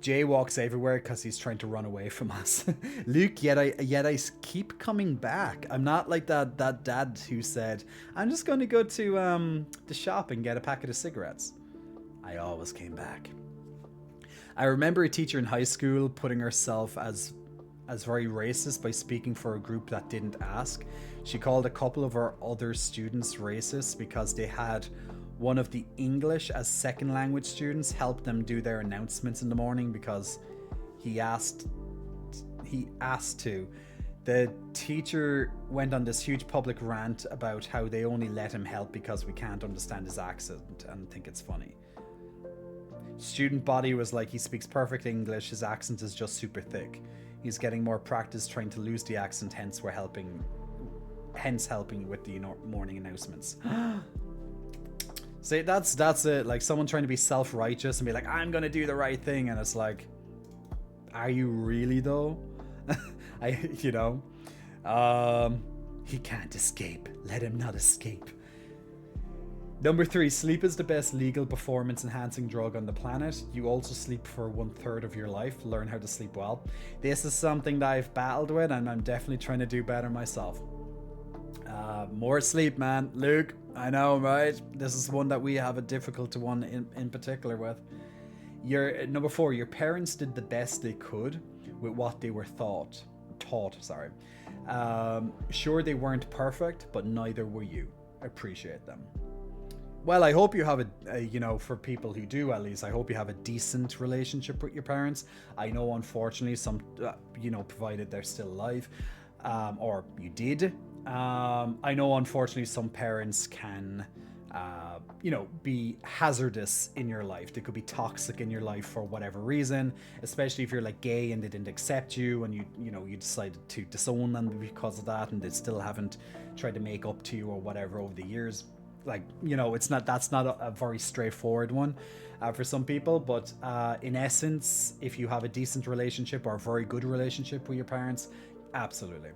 A: Jay walks everywhere because he's trying to run away from us. Luke, yet I keep coming back. I'm not like that dad who said, I'm just going to go to the shop and get a packet of cigarettes. I always came back. I remember a teacher in high school putting herself as very racist by speaking for a group that didn't ask. She called a couple of our other students racist because they had one of the English as second language students help them do their announcements in the morning because he asked to. The teacher went on this huge public rant about how they only let him help because we can't understand his accent and think it's funny. Student body was like, he speaks perfect English, his accent is just super thick. He's getting more practice trying to lose the accent, hence helping with the morning announcements. See, that's it. Like someone trying to be self-righteous and be like, I'm gonna do the right thing, and it's like, are you really though? He can't escape. Let him not escape. Number 3, sleep is the best legal performance enhancing drug on the planet. You also sleep for 1/3 of your life. Learn how to sleep well. This is something that I've battled with, and I'm definitely trying to do better myself. More sleep, man. Luke, I know, right? This is one that we have a difficult one in particular with. Number 4, your parents did the best they could with what they were taught. Sure, they weren't perfect, but neither were you. Appreciate them. well, I hope you have for people who do, at least, I hope you have a decent relationship with your parents. I know, unfortunately, some, provided they're still alive, or you did. I know, unfortunately, some parents can, be hazardous in your life. They could be toxic in your life for whatever reason, especially if you're like gay and they didn't accept you, and you decided to disown them because of that, and they still haven't tried to make up to you or whatever over the years. Like, that's not a very straightforward one for some people, but in essence, if you have a decent relationship or a very good relationship with your parents, absolutely.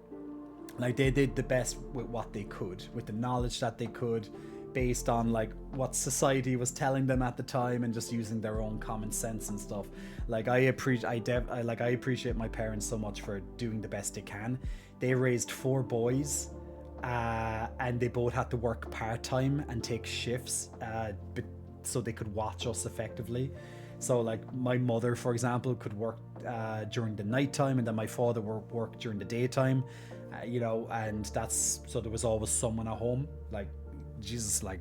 A: Like, they did the best with what they could, with the knowledge that they could, based on like what society was telling them at the time, and just using their own common sense and stuff. Like, I appreciate my parents so much for doing the best they can. They raised 4 boys, and they both had to work part-time and take shifts so they could watch us effectively. So like, my mother, for example, could work during the nighttime, and then my father would work during the daytime, and so there was always someone at home. Like, Jesus, like,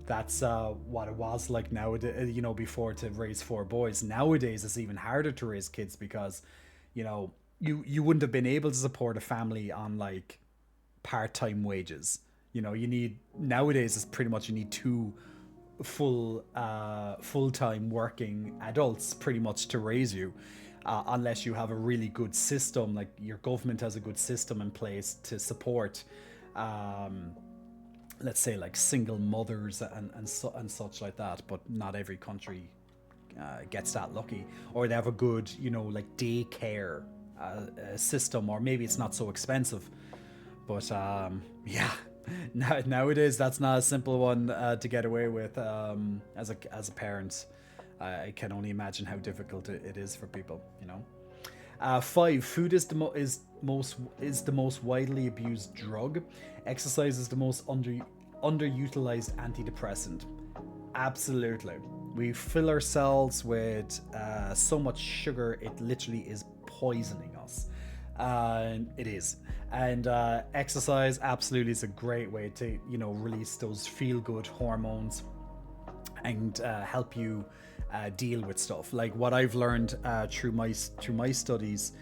A: that's what it was like nowadays, before, to raise 4 boys. Nowadays it's even harder to raise kids, because you wouldn't have been able to support a family on like part-time wages. Nowadays it's pretty much, you need 2 full-time working adults pretty much to raise you, unless you have a really good system, like your government has a good system in place to support let's say like single mothers and such like that. But not every country gets that lucky, or they have a good like daycare system, or maybe it's not so expensive. But nowadays that's not a simple one to get away with as a parent. I can only imagine how difficult it is for people. 5. Food is the most widely abused drug. Exercise is the most underutilized antidepressant. Absolutely. We fill ourselves with so much sugar, it literally is poisoning us. It is. And exercise absolutely is a great way to release those feel-good hormones and help you deal with stuff. Like, what I've learned through my studies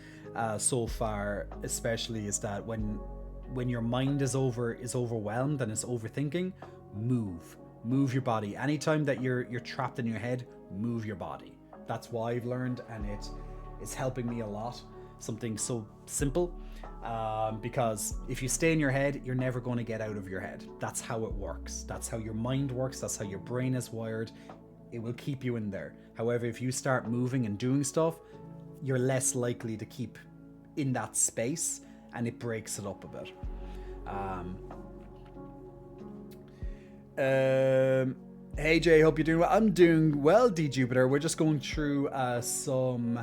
A: so far, especially, is that when your mind is overwhelmed and is overthinking, move your body. Anytime that you're trapped in your head, move your body. That's what I've learned, and it's helping me a lot. Something so simple, because if you stay in your head, you're never going to get out of your head. That's how it works. That's how your mind works. That's how your brain is wired. It will keep you in there. However, if you start moving and doing stuff, you're less likely to keep in that space, and it breaks it up a bit. Hey Jay, hope you're doing well. I'm doing well, D Jupiter. We're just going through some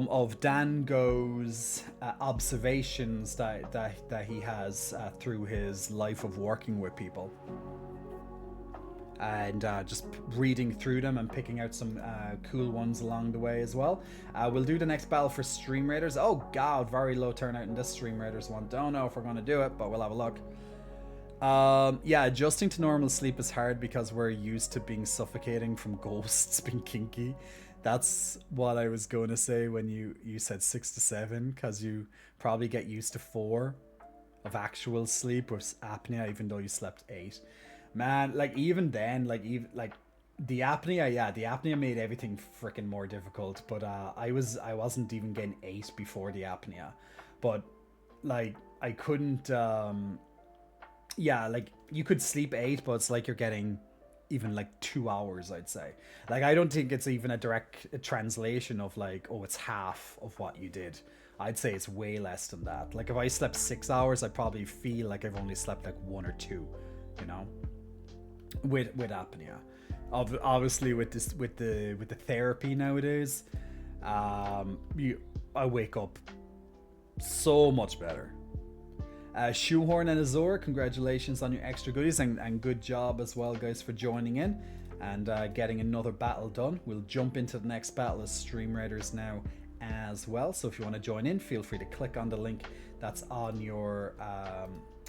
A: of Dango's observations that he has through his life of working with people, and just reading through them and picking out some cool ones along the way as well. We'll do the next battle for Stream Raiders. Oh god, very low turnout in this Stream Raiders one. Don't know if we're going to do it, but we'll have a look. Yeah, adjusting to normal sleep is hard because we're used to being suffocating from ghosts being kinky. That's what I was going to say when you said 6 to 7, because you probably get used to 4 of actual sleep with apnea, even though you slept 8. Man, like, even then, the apnea made everything freaking more difficult. But I wasn't even getting 8 before the apnea. But like, I couldn't. Like, you could sleep 8, but it's like you're getting even like 2 hours, I'd say. Like, I don't think it's even a direct translation of like, oh, it's half of what you did. I'd say it's way less than that. Like, if I slept 6 hours, I probably feel like I've only slept like 1 or 2, with apnea. Obviously, with the therapy nowadays, I wake up so much better. Shoehorn and Azor, congratulations on your extra goodies, and good job as well, guys, for joining in and getting another battle done. We'll jump into the next battle as Stream Raiders now as well. So if you want to join in, feel free to click on the link that's on your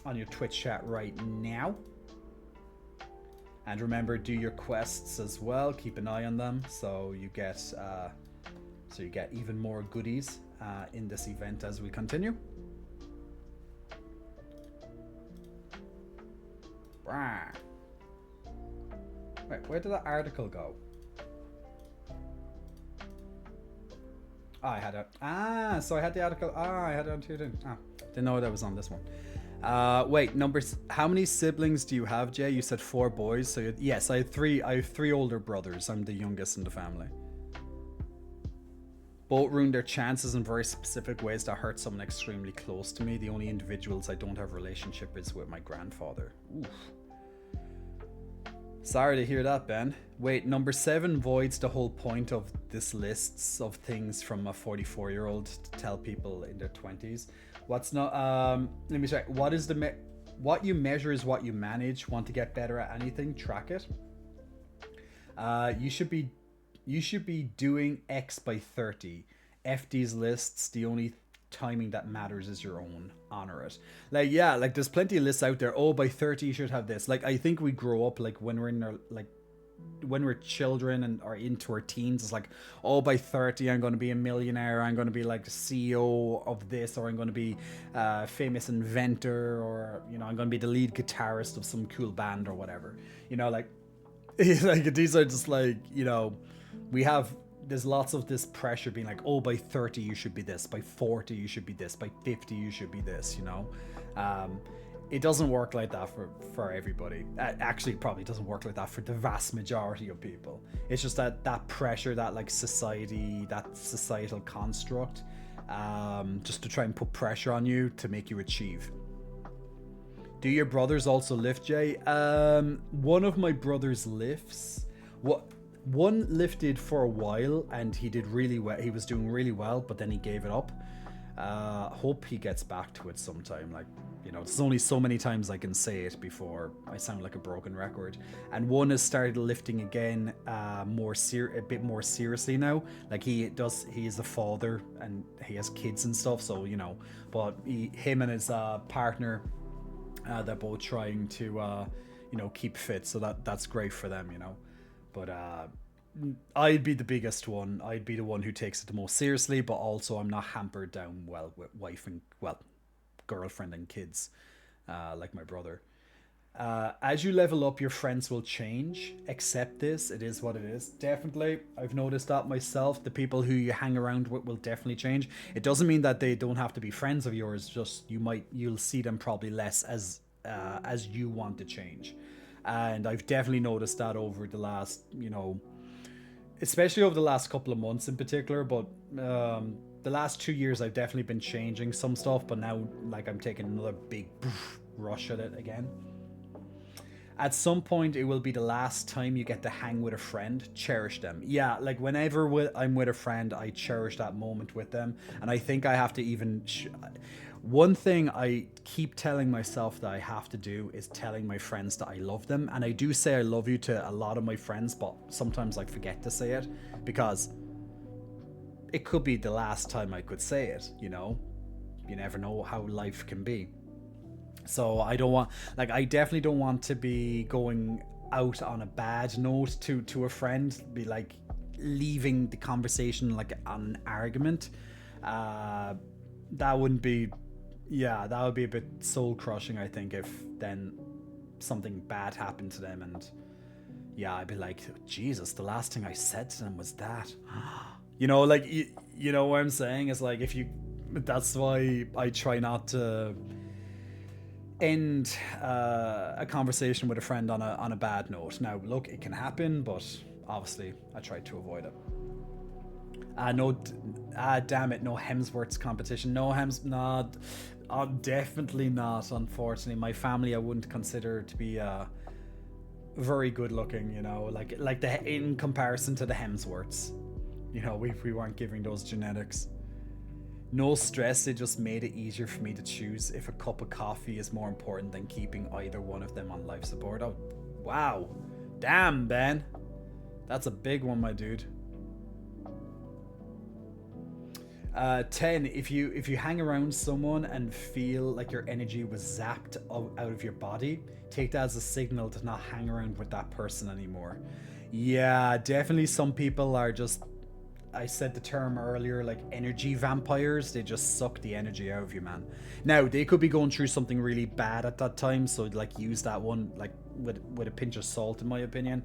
A: on your Twitch chat right now. And remember, do your quests as well. Keep an eye on them so you get even more goodies in this event as we continue. Wait, where did that article go? Oh, I had it. So I had the article. I had it on two. Didn't know that was on this one. Wait, numbers. How many siblings do you have, Jay? You said 4 boys. So yes, I have three older brothers. I'm the youngest in the family. Both ruined their chances in very specific ways that hurt someone extremely close to me. The only individuals I don't have a relationship is with my grandfather. Oof. Sorry to hear that, Ben. Wait, number 7 voids the whole point of this lists of things from a 44-year-old to tell people in their 20s. What's not? Let me check. What is what you measure is what you manage. Want to get better at anything? Track it. You should be doing X by 30. F these lists. The only timing that matters is your own. Honor it. Like, yeah, like there's plenty of lists out there. Oh, by 30 you should have this. Like, I think we grow up, like when we're in our, like when we're children and are into our teens, it's like, oh, by 30 I'm going to be a millionaire, I'm going to be like the CEO of this, or I'm going to be a famous inventor, or, you know, I'm going to be the lead guitarist of some cool band or whatever, you know, like like these are just like, you know, there's lots of this pressure being like, oh, by 30 you should be this, by 40 you should be this, by 50 you should be this, you know. It doesn't work like that for everybody. Actually, it probably doesn't work like that for the vast majority of people. It's just that pressure, that like that societal construct, just to try and put pressure on you to make you achieve. Do your brothers also lift, Jay? One of my brothers lifts. One lifted for a while and he did really well. He was doing really well, but then he gave it up. Hope he gets back to it sometime. Like, you know, there's only so many times I can say it before I sound like a broken record. And one has started lifting again, a bit more seriously now. Like he is a father and he has kids and stuff. So, you know, but him and his partner, they're both trying to, you know, keep fit. So that's great for them, you know. But I'd be the biggest one. I'd be the one who takes it the most seriously, but also I'm not hampered down well with girlfriend and kids, like my brother. As you level up, your friends will change. Accept this. It is what it is. Definitely. I've noticed that myself. The people who you hang around with will definitely change. It doesn't mean that they don't have to be friends of yours. Just you'll see them probably less as you want to change. And I've definitely noticed that over the last, you know, especially over the last couple of months in particular, but the last 2 years I've definitely been changing some stuff, but now like I'm taking another big rush at it again. At some point it will be the last time you get to hang with a friend. Cherish them. Yeah, like whenever I'm with a friend, I cherish that moment with them, and I think I have to even one thing I keep telling myself that I have to do is telling my friends that I love them. And I do say I love you to a lot of my friends, but sometimes I forget to say it because it could be the last time I could say it, you know? You never know how life can be. So I definitely don't want to be going out on a bad note to a friend, be like leaving the conversation like on an argument. That would be a bit soul crushing, I think, if then something bad happened to them, and yeah, I'd be like, Jesus, the last thing I said to them was that. You know, like, you know what I'm saying? It's like, that's why I try not to end a conversation with a friend on a bad note. Now, look, it can happen, but obviously I try to avoid it. Damn it, no Hemsworth's competition. Definitely not, unfortunately. My family I wouldn't consider to be very good looking, you know, like in comparison to the Hemsworths. You know, we weren't giving those genetics. No stress, it just made it easier for me to choose if a cup of coffee is more important than keeping either one of them on life support. Oh, wow. Damn, Ben. That's a big one, my dude. 10. If you hang around someone and feel like your energy was zapped out of your body, take that as a signal to not hang around with that person anymore. Yeah, definitely some people are just, I said the term earlier, like energy vampires. They just suck the energy out of you, man. Now, they could be going through something really bad at that time, so like use that one like with a pinch of salt, in my opinion.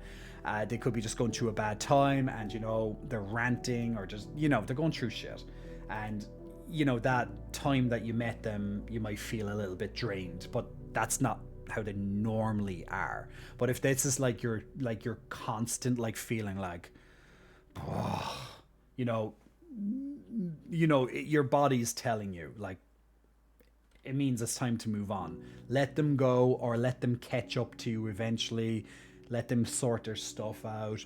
A: They could be just going through a bad time, and you know, they're ranting, or just, you know, they're going through shit. And you know, that time that you met them, you might feel a little bit drained, but that's not how they normally are. But if this is like your constant like feeling like, you know, your body's telling you, like, it means it's time to move on. Let them go, or let them catch up to you eventually. Let them sort their stuff out.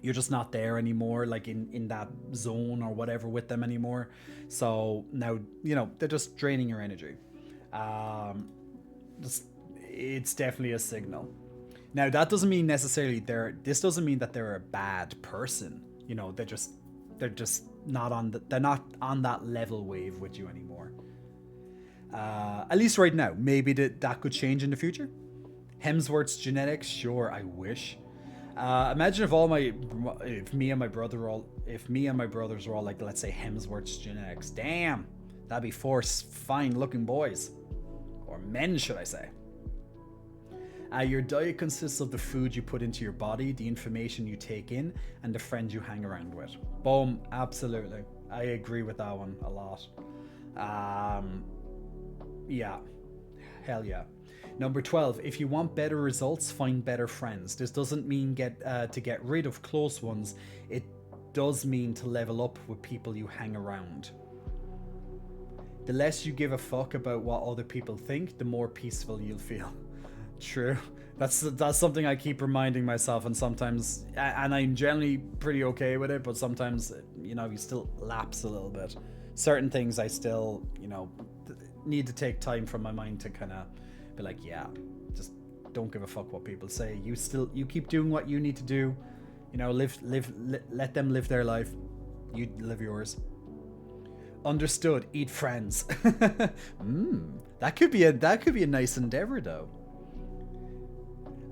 A: You're just not there anymore, like in that zone or whatever with them anymore. So now, you know, they're just draining your energy. It's definitely a signal. Now, that doesn't mean necessarily this doesn't mean that they're a bad person. You know, they're just not on they're not on that level wave with you anymore. At least right now. Maybe that could change in the future. Hemsworth's genetics, sure, I wish. Imagine if me and my brothers were all like, let's say, Hemsworth's genetics. Damn, that'd be four fine looking boys, or men, should I say. Your diet consists of the food you put into your body, the information you take in, and the friends you hang around with. Boom, absolutely. I agree with that one a lot. Yeah, hell yeah. Number 12, if you want better results, find better friends. This doesn't mean to get rid of close ones. It does mean to level up with people you hang around. The less you give a fuck about what other people think, the more peaceful you'll feel. True. That's something I keep reminding myself, and sometimes, and I'm generally pretty okay with it, but sometimes, you know, you still lapse a little bit. Certain things I still, you know, need to take time from my mind to kind of be like, yeah, just don't give a fuck what people say. You keep doing what you need to do. You know, let them live their life. You live yours. Understood. Eat friends. That could be a nice endeavor, though.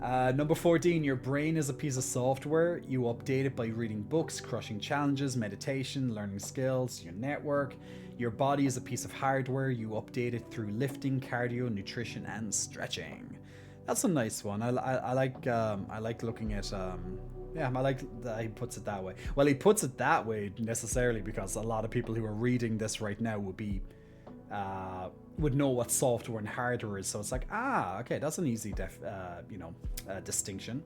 A: Number 14, your brain is a piece of software. You update it by reading books, crushing challenges, meditation, learning skills, your network. Your body is a piece of hardware. You update it through lifting, cardio, nutrition, and stretching. That's a nice one. I like looking at I like that he puts it that way. Well, he puts it that way necessarily because a lot of people who are reading this right now would know what software and hardware is. So it's like, okay, that's an easy distinction.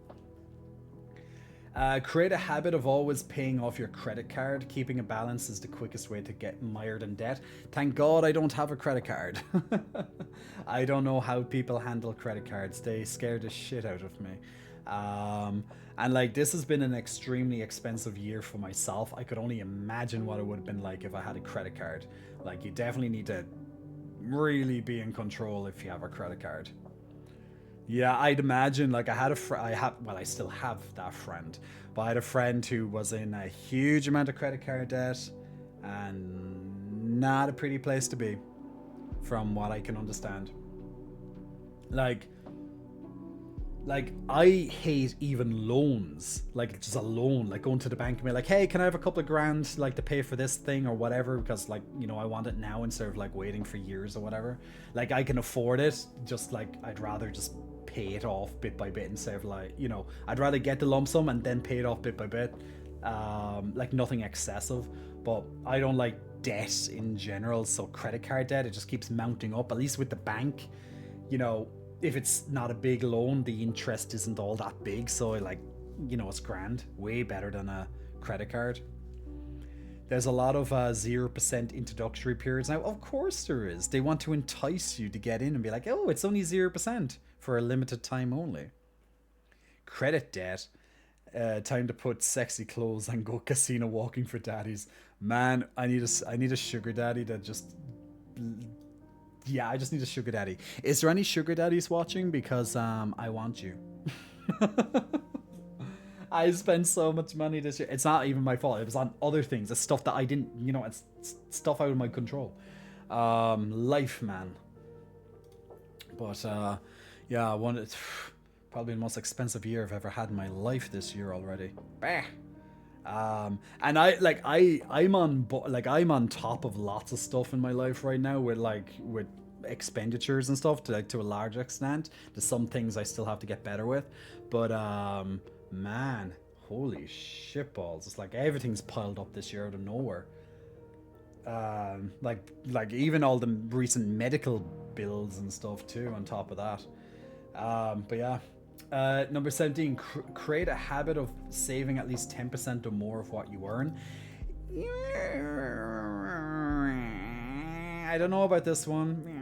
A: Create a habit of always paying off your credit card. Keeping a balance is the quickest way to get mired in debt. Thank God I don't have a credit card. I don't know how people handle credit cards. They scare the shit out of me. And like, this has been an extremely expensive year for myself. I could only imagine what it would have been like if I had a credit card. Like, you definitely need to really be in control if you have a credit card. Yeah, I'd imagine, like, I still have that friend, but I had a friend who was in a huge amount of credit card debt, and not a pretty place to be, from what I can understand. Like I hate even loans, like just a loan, like going to the bank and be like, hey, can I have a couple of grand, like, to pay for this thing or whatever, because, like, you know, I want it now instead of like waiting for years or whatever. Like, I can afford it, just like, I'd rather just pay it off bit by bit instead of, like, you know, I'd rather get the lump sum and then pay it off bit by bit. Like, nothing excessive, but I don't like debt in general. So credit card debt, it just keeps mounting up. At least with the bank, you know, if it's not a big loan, the interest isn't all that big, so, like, you know, it's grand. Way better than a credit card. There's a lot of 0% introductory periods now. Of course there is. They want to entice you to get in and be like, oh, it's only 0% for a limited time only. Credit debt. Time to put sexy clothes and go casino walking for daddies. Man, I need a sugar daddy that just... Yeah, I just need a sugar daddy. Is there any sugar daddies watching? Because I want you. I spent so much money this year. It's not even my fault. It was on other things. It's stuff that I didn't, it's stuff out of my control. Life, man. But yeah, it's probably the most expensive year I've ever had in my life this year already. Bah. And I'm on top of lots of stuff in my life right now with expenditures and stuff to a large extent. There's some things I still have to get better with, but man, holy shitballs! It's like everything's piled up this year out of nowhere. Like even all the recent medical bills and stuff too on top of that. But yeah. Number 17, create a habit of saving at least 10% or more of what you earn. I don't know about this one.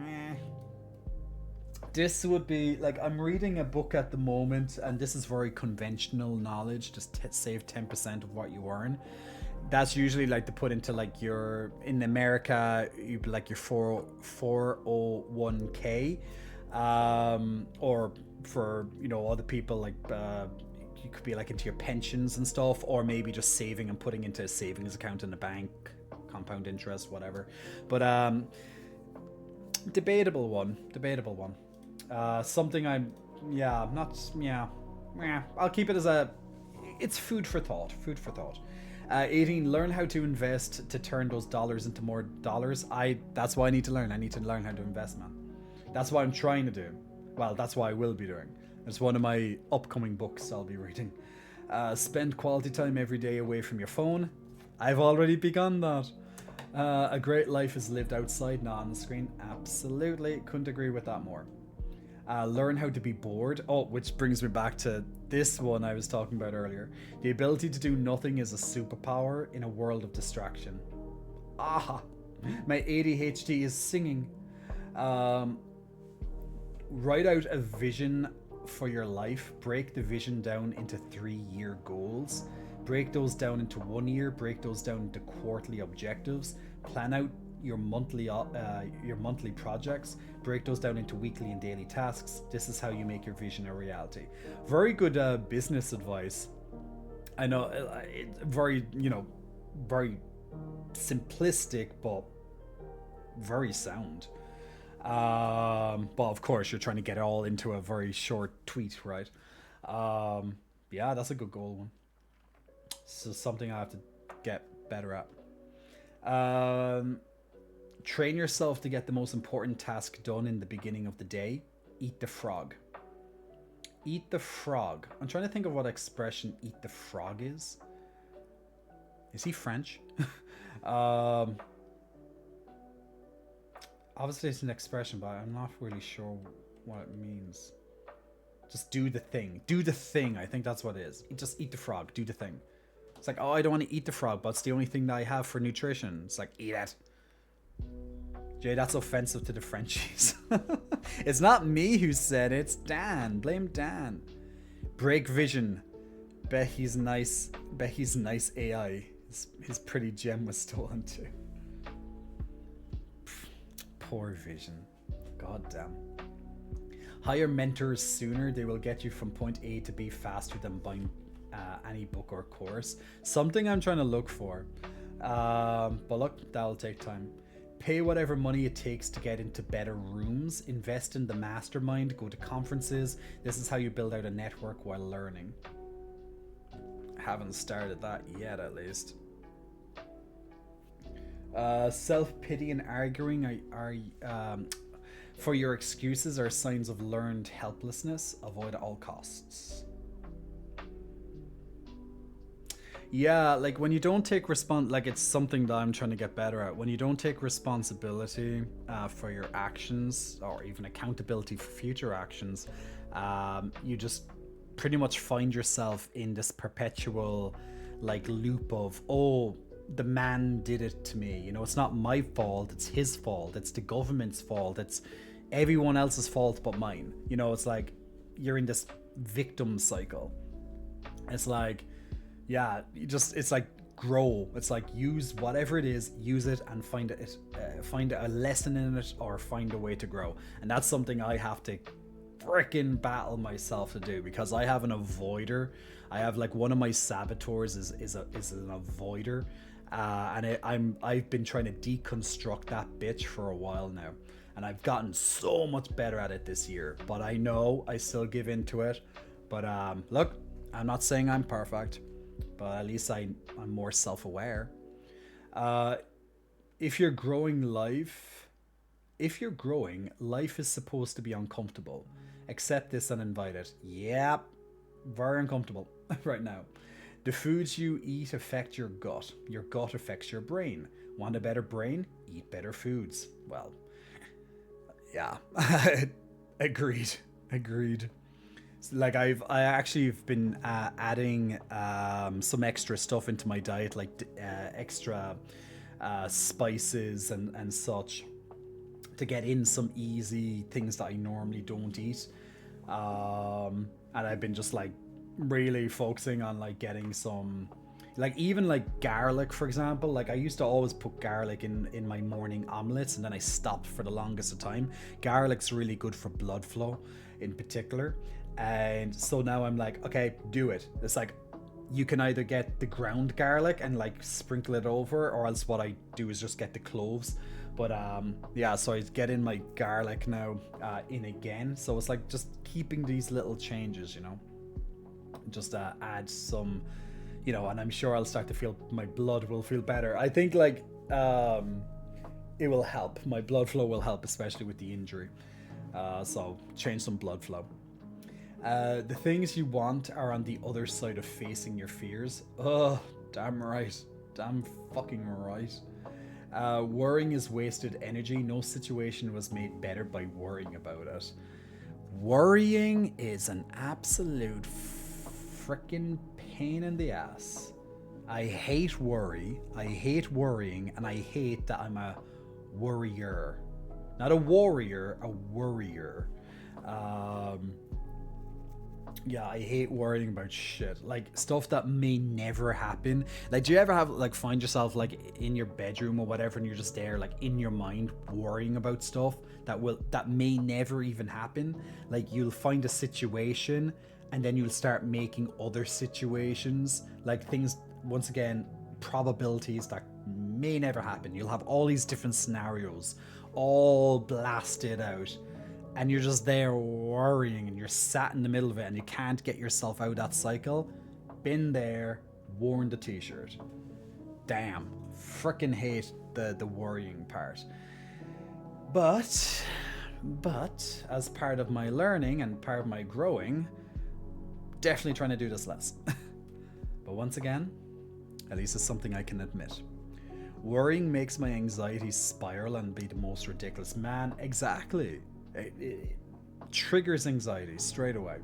A: This would be like, I'm reading a book at the moment, and this is very conventional knowledge. Just save 10% of what you earn. That's usually like to put into like in America, you'd like your 401k, or for other people like you could be like into your pensions and stuff, or maybe just saving and putting into a savings account in the bank, compound interest, whatever. But debatable one. Something I'll keep it as it's food for thought. 18, learn how to invest to turn those dollars into more dollars. That's what I need to learn. I need to learn how to invest, man. That's what I'm trying to do. Well, that's what I will be doing. It's one of my upcoming books I'll be reading. Spend quality time every day away from your phone. I've already begun that. A great life is lived outside, not on the screen. Absolutely. Couldn't agree with that more. Learn how to be bored. Oh, which brings me back to this one I was talking about earlier. The ability to do nothing is a superpower in a world of distraction. Ah, my ADHD is singing. Write out a vision for your life. Break the vision down into 3-year goals. Break those down into 1 year. Break those down into quarterly objectives. Plan out your monthly projects. Break those down into weekly and daily tasks. This is how you make your vision a reality. Very good business advice. I know it's very simplistic, but very sound. But of course you're trying to get it all into a very short tweet, right? Yeah, that's a good goal one. So something I have to get better at. Train yourself to get the most important task done in the beginning of the day. Eat the frog. Eat the frog. I'm trying to think of what expression eat the frog is. Is he French? Obviously it's an expression, but I'm not really sure what it means. Just do the thing. Do the thing. I think that's what it is. Just eat the frog. Do the thing. It's like, oh, I don't want to eat the frog, but it's the only thing that I have for nutrition. It's like, eat it. Jay, that's offensive to the Frenchies. It's not me who said it. It's Dan. Blame Dan. Break vision. Bet he's nice. Bet he's nice AI. His pretty gem was stolen too. Poor vision. God damn. Hire mentors sooner. They will get you from point A to B faster than buying any book or course. Something I'm trying to look for. But look, that'll take time. Pay whatever money it takes to get into better rooms. Invest in the mastermind. Go to conferences. This is how you build out a network while learning. Haven't started that yet, at least. Self-pity and arguing are for your excuses are signs of learned helplessness. Avoid at all costs. Yeah, like when you don't take like it's something that I'm trying to get better at. When you don't take responsibility for your actions, or even accountability for future actions, you just pretty much find yourself in this perpetual like loop of, oh, the man did it to me. You know, it's not my fault, it's his fault, it's the government's fault, it's everyone else's fault but mine. You know, it's like you're in this victim cycle. It's like, yeah, it's like grow. It's like use whatever it is, use it and find a lesson in it, or find a way to grow. And that's something I have to freaking battle myself to do, because I have an avoider. I have like one of my saboteurs is an avoider, and I've been trying to deconstruct that bitch for a while now, and I've gotten so much better at it this year. But I know I still give into it. But look, I'm not saying I'm perfect, but at least I'm more self-aware. If you're growing, life is supposed to be uncomfortable. Accept this and invite it. Yep, very uncomfortable right now. The foods you eat affect your gut. Your gut affects your brain. Want a better brain? Eat better foods. Well, yeah, agreed. Like I actually have been adding some extra stuff into my diet, like extra spices and such, to get in some easy things that I normally don't eat. And I've been just like really focusing on like getting some, like even like garlic, for example. Like I used to always put garlic in my morning omelets, and then I stopped for the longest of time. Garlic's really good for blood flow in particular. And so now I'm like, okay, do it. It's like, you can either get the ground garlic and like sprinkle it over, or else what I do is just get the cloves. But yeah, so I get in my garlic now in again. So it's like just keeping these little changes, you know, just add some, you know, and I'm sure I'll start to feel, my blood will feel better. I think like it will help. My blood flow will help, especially with the injury. So change some blood flow. The things you want are on the other side of facing your fears. Oh, damn right. Damn fucking right. Worrying is wasted energy. No situation was made better by worrying about it. Worrying is an absolute freaking pain in the ass. I hate worry. I hate worrying, and I hate that I'm a worrier. Not a warrior, a worrier. Yeah, I hate worrying about shit, like stuff that may never happen. Like, do you ever have like find yourself like in your bedroom or whatever, and you're just there like in your mind worrying about stuff that may never even happen? Like, you'll find a situation and then you'll start making other situations, like things, once again, probabilities that may never happen. You'll have all these different scenarios all blasted out, and you're just there worrying, and you're sat in the middle of it, and you can't get yourself out of that cycle. Been there, worn the t-shirt. Damn, freaking hate the worrying part. But as part of my learning and part of my growing, definitely trying to do this less. But once again, at least it's something I can admit. Worrying makes my anxiety spiral and be the most ridiculous. Man, exactly. It triggers anxiety straight away.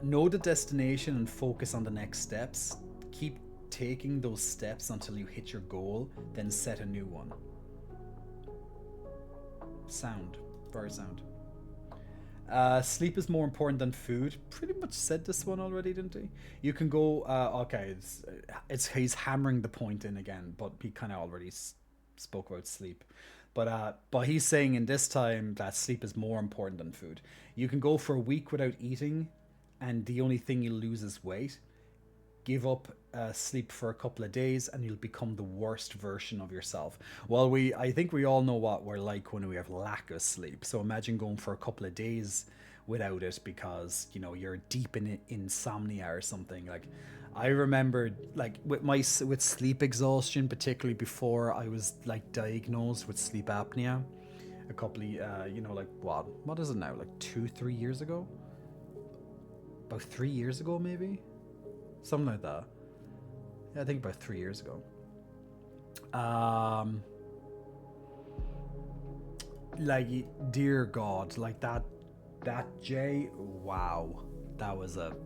A: Know the destination and focus on the next steps. Keep taking those steps until you hit your goal, then set a new one. Sound. Very sound. Sleep is more important than food. Pretty much said this one already, didn't he? You can go, okay, he's hammering the point in again, but he kind of already spoke about sleep. But he's saying in this time that sleep is more important than food. You can go for a week without eating, and the only thing you'll lose is weight. Give up sleep for a couple of days, and you'll become the worst version of yourself. Well, I think we all know what we're like when we have lack of sleep. So imagine going for a couple of days without it because, you know, you're deep in insomnia or something. Like, I remember, like, with sleep exhaustion, particularly before I was like diagnosed with sleep apnea, a couple of you know, like what is it now, like 2-3 years ago, about 3 years ago, maybe something like that. Yeah, I think about 3 years ago. Like, dear God, like that Jay, wow, that was a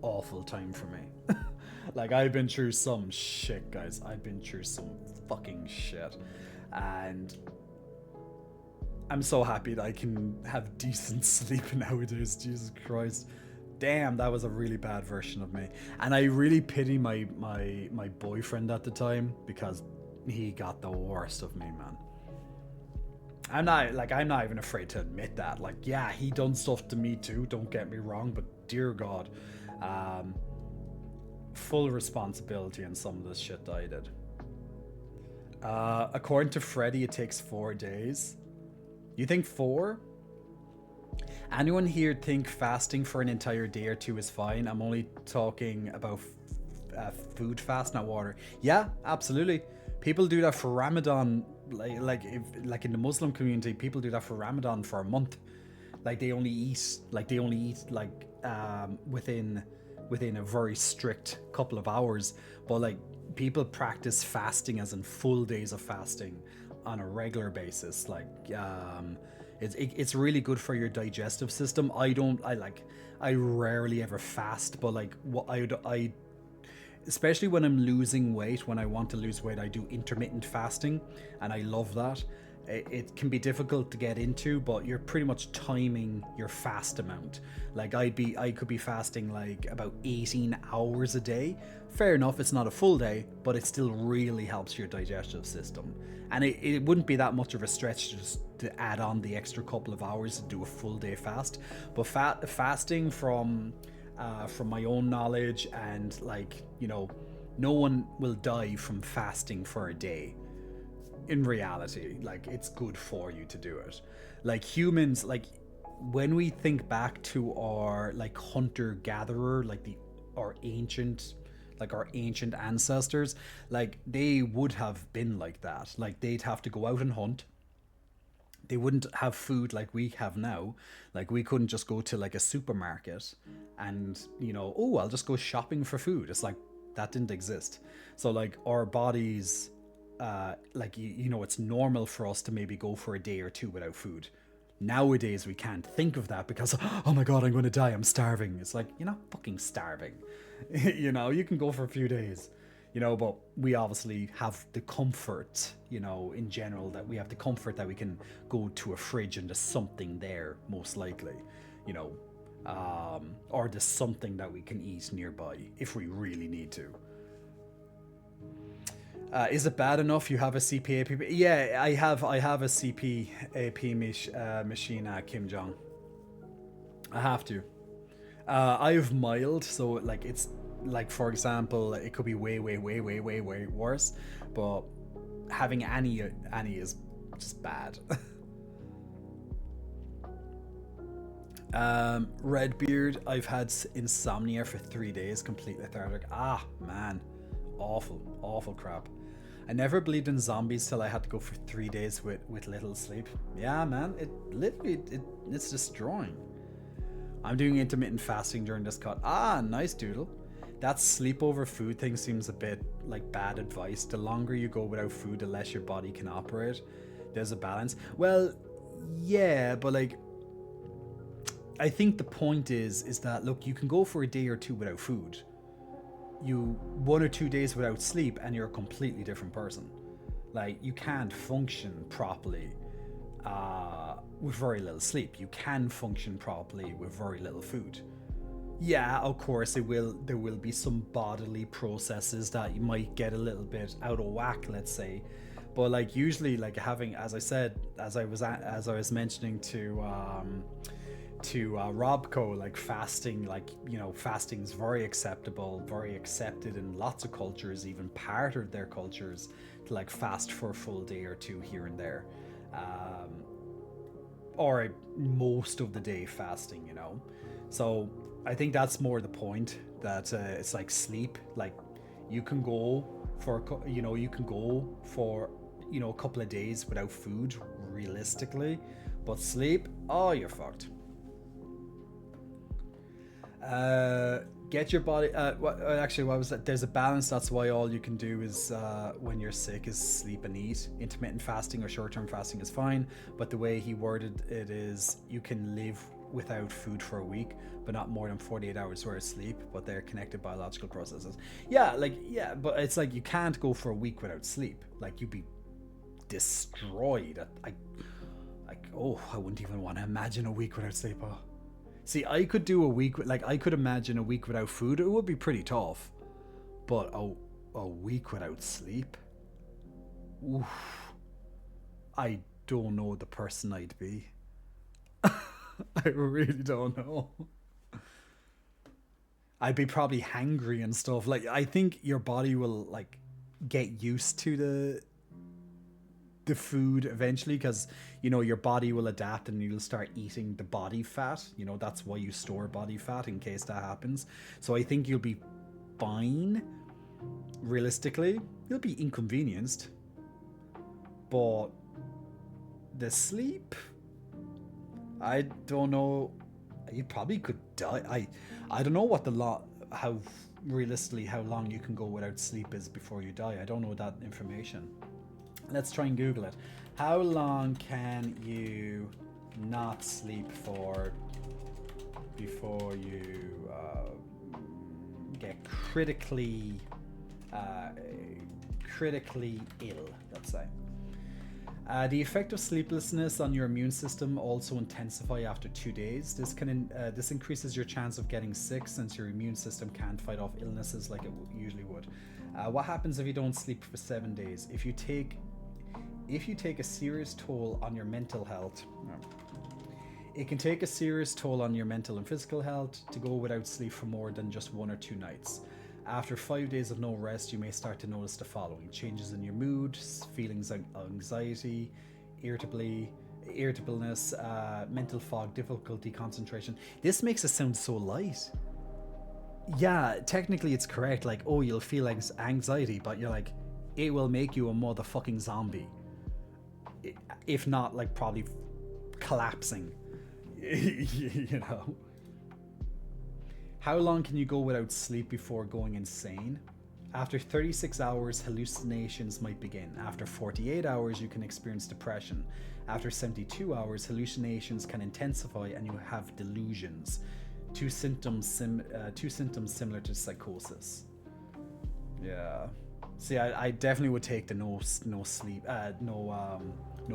A: awful time for me. Like, I've been through some shit, guys. I've been through some fucking shit, and I'm so happy that I can have decent sleep nowadays. Jesus Christ. Damn, that was a really bad version of me. And I really pity my boyfriend at the time, because he got the worst of me, man. I'm not even afraid to admit that. Like, yeah, he done stuff to me too, don't get me wrong, but dear God, full responsibility in some of this shit that I did. According to Freddy, it takes 4 days. You think 4? Anyone here think fasting for an entire day or 2 is fine? I'm only talking about food fast, not water. Yeah, absolutely. People do that for Ramadan. Like in the Muslim community, people do that for Ramadan for a month. Like they only eat within a very strict couple of hours. But like people practice fasting as in full days of fasting on a regular basis. Like it's really good for your digestive system. I rarely ever fast, but like what I especially when I'm losing weight, when I want to lose weight, I do intermittent fasting, and I love that. It can be difficult to get into, but you're pretty much timing your fast amount. Like I could be fasting like about 18 hours a day. Fair enough, it's not a full day, but it still really helps your digestive system. And it wouldn't be that much of a stretch just to add on the extra couple of hours to do a full day fast. But fasting from my own knowledge, and like, you know, no one will die from fasting for a day. In reality, like, it's good for you to do it. Like humans, like when we think back to our like hunter-gatherer, like our ancient ancestors, like they would have been like that. Like they'd have to go out and hunt. They wouldn't have food like we have now. Like we couldn't just go to like a supermarket and, you know, oh, I'll just go shopping for food. It's like that didn't exist. So like our bodies, like, you know, it's normal for us to maybe go for a day or 2 without food. Nowadays we can't think of that because, oh my God, I'm going to die, I'm starving. It's like, you're not fucking starving. You know, you can go for a few days. You know, but we obviously have the comfort, you know, in general, that we have the comfort that we can go to a fridge and there's something there, most likely, you know, or there's something that we can eat nearby if we really need to. Is it bad enough you have a CPAP? Yeah, I have a CPAP machine at Kim Jong. I have to. I have mild, so like it's like, for example, it could be way worse, but having any is just bad. Redbeard, I've had insomnia for 3 days, complete lethargic. Ah man, awful crap. I never believed in zombies till I had to go for 3 days with little sleep. Yeah man, it literally it's destroying. I'm doing intermittent fasting during this cut. Ah, nice doodle. That sleep over food thing seems a bit like bad advice. The longer you go without food, the less your body can operate. There's a balance. Well, yeah, but like, I think the point is that, look, you can go for a day or 2 without food. 1 or 2 days without sleep and you're a completely different person. Like, you can't function properly with very little sleep. You can function properly with very little food. Yeah, of course there will be some bodily processes that you might get a little bit out of whack, let's say. But like usually, like having, as I was mentioning to Robco, like fasting, like, you know, fasting is very acceptable, very accepted in lots of cultures, even part of their cultures, to like fast for a full day or 2 here and there, or most of the day fasting, you know. So I think that's more the point, that it's like sleep. Like you can go for a couple of days without food realistically, but sleep, oh, you're fucked. Get your body. Actually, what was that? There's a balance. That's why all you can do is when you're sick is sleep and eat. Intermittent fasting or short-term fasting is fine, but the way he worded it is you can live without food for a week, but not more than 48 hours worth of sleep. But they're connected biological processes. Yeah, but it's like you can't go for a week without sleep. Like you'd be destroyed. I wouldn't even want to imagine a week without sleep. Oh. See, I could do a week, like I could imagine a week without food. It would be pretty tough, but a week without sleep, oof, I don't know the person I'd be. I really don't know. I'd be probably hangry and stuff. Like, I think your body will like get used to the food eventually, because you know your body will adapt and you'll start eating the body fat. You know, that's why you store body fat in case that happens. So I think you'll be fine. Realistically, you'll be inconvenienced, but the sleep, I don't know. You probably could die. I don't know what how realistically how long you can go without sleep is before you die. I don't know that information. Let's try and Google it. How long can you not sleep for before you get critically ill, let's say? The effect of sleeplessness on your immune system also intensify after 2 days. This increases your chance of getting sick, since your immune system can't fight off illnesses like it usually would. What happens if you don't sleep for 7 days? If you take a serious toll on your mental health, it can take a serious toll on your mental and physical health to go without sleep for more than just 1 or 2 nights. After 5 days of no rest, you may start to notice the following: changes in your mood, feelings of anxiety, irritableness, mental fog, difficulty concentration. This makes it sound so light. Yeah, technically it's correct. Like, oh, you'll feel anxiety, but you're like, it will make you a motherfucking zombie. If not, like, probably collapsing. You know? How long can you go without sleep before going insane? After 36 hours, hallucinations might begin. After 48 hours, you can experience depression. After 72 hours, hallucinations can intensify and you have delusions. Two symptoms similar to psychosis. Yeah. See, I definitely would take the no sleep, no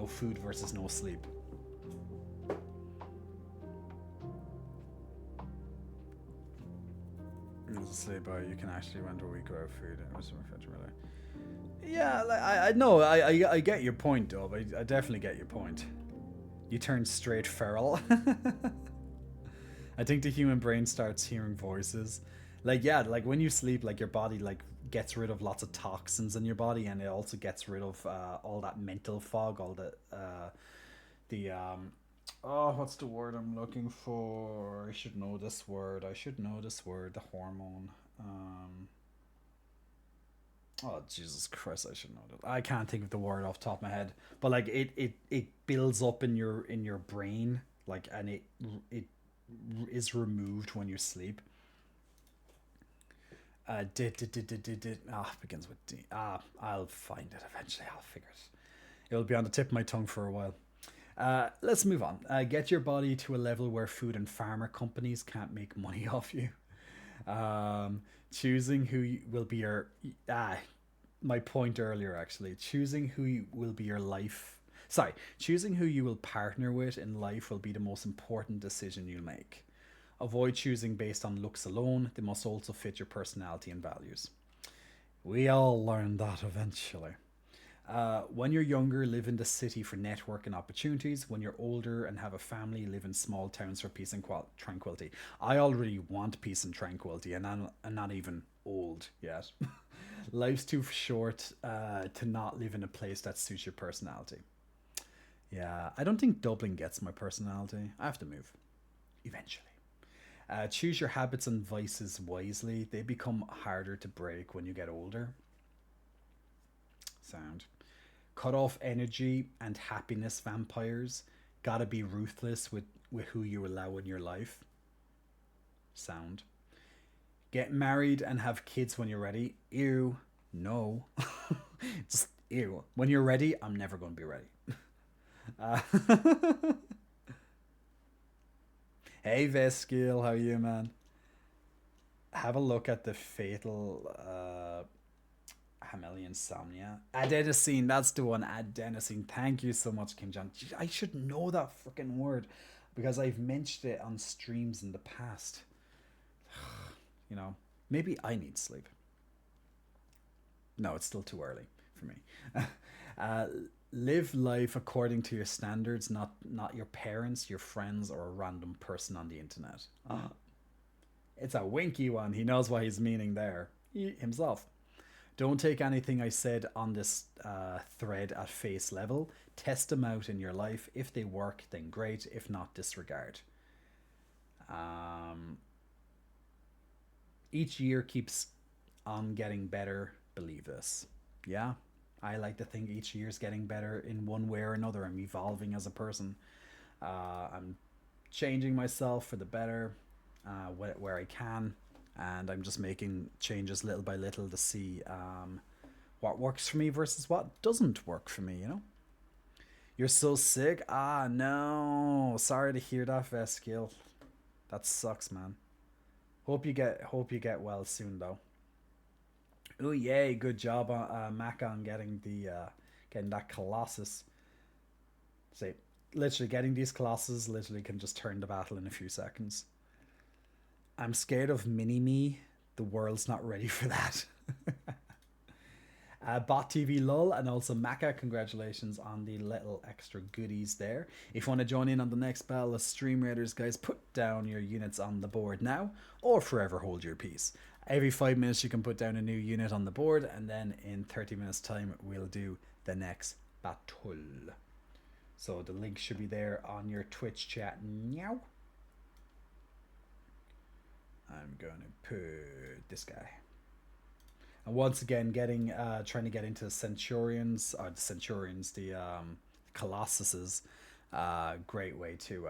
A: food versus no sleep. Sleep, you can actually went a week without food. It was really. Yeah, like, I know, I get your point, Dub. I definitely get your point. You turn straight feral. I think the human brain starts hearing voices. Like, yeah, like when you sleep, like your body like gets rid of lots of toxins in your body, and it also gets rid of all that mental fog, all what's the word I'm looking for? I should know this word. The hormone. Oh, Jesus Christ, I should know that. I can't think of the word off the top of my head. But like it builds up in your brain, like, and it is removed when you sleep. Begins with D. I'll find it eventually. I'll figure it. It'll be on the tip of my tongue for a while. Let's move on. Get your body to a level where food and pharma companies can't make money off you. Choosing who will be your... my point earlier, actually. Choosing who you will partner with in life will be the most important decision you'll make. Avoid choosing based on looks alone. They must also fit your personality and values. We all learn that eventually. When you're younger, live in the city for network and opportunities. When you're older and have a family, live in small towns for peace and tranquility. I already want peace and tranquility, and I'm not even old yet. Life's too short to not live in a place that suits your personality. Yeah, I don't think Dublin gets my personality. I have to move. Eventually. Choose your habits and vices wisely. They become harder to break when you get older. Sound. Cut off energy and happiness vampires. Gotta be ruthless with who you allow in your life. Sound. Get married and have kids when you're ready. Ew. No. Just ew. When you're ready, I'm never going to be ready. Hey Veskil, how are you, man? Have a look at the fatal Hamelian Somnia. Adenosine, that's the one. Adenosine. Thank you so much, Kim John. I should know that freaking word because I've mentioned it on streams in the past. You know, maybe I need sleep. No, it's still too early for me. Live life according to your standards, not your parents, your friends, or a random person on the internet. It's a winky one. He knows what he's meaning there. Himself. Don't take anything I said on this thread at face level. Test them out in your life. If they work, then great. If not, disregard. Each year keeps on getting better. Believe this. Yeah, I like to think each year's getting better in one way or another. I'm evolving as a person. I'm changing myself for the better where I can. And I'm just making changes little by little to see what works for me versus what doesn't work for me, you know? You're so sick? Ah, no. Sorry to hear that, Veskill. That sucks, man. Hope you get well soon, though. Oh, yay. Good job, Mac, on getting that Colossus. See, literally getting these Colossus literally can just turn the battle in a few seconds. I'm scared of Mini-Me. The world's not ready for that. Bot TV Lull and also Maka, congratulations on the little extra goodies there. If you want to join in on the next battle of Stream Raiders, guys, put down your units on the board now or forever hold your peace. Every 5 minutes you can put down a new unit on the board, and then in 30 minutes time we'll do the next battle. So the link should be there on your Twitch chat now. I'm going to put this guy. And once again, trying to get into the Centurions, or the Colossuses, great way to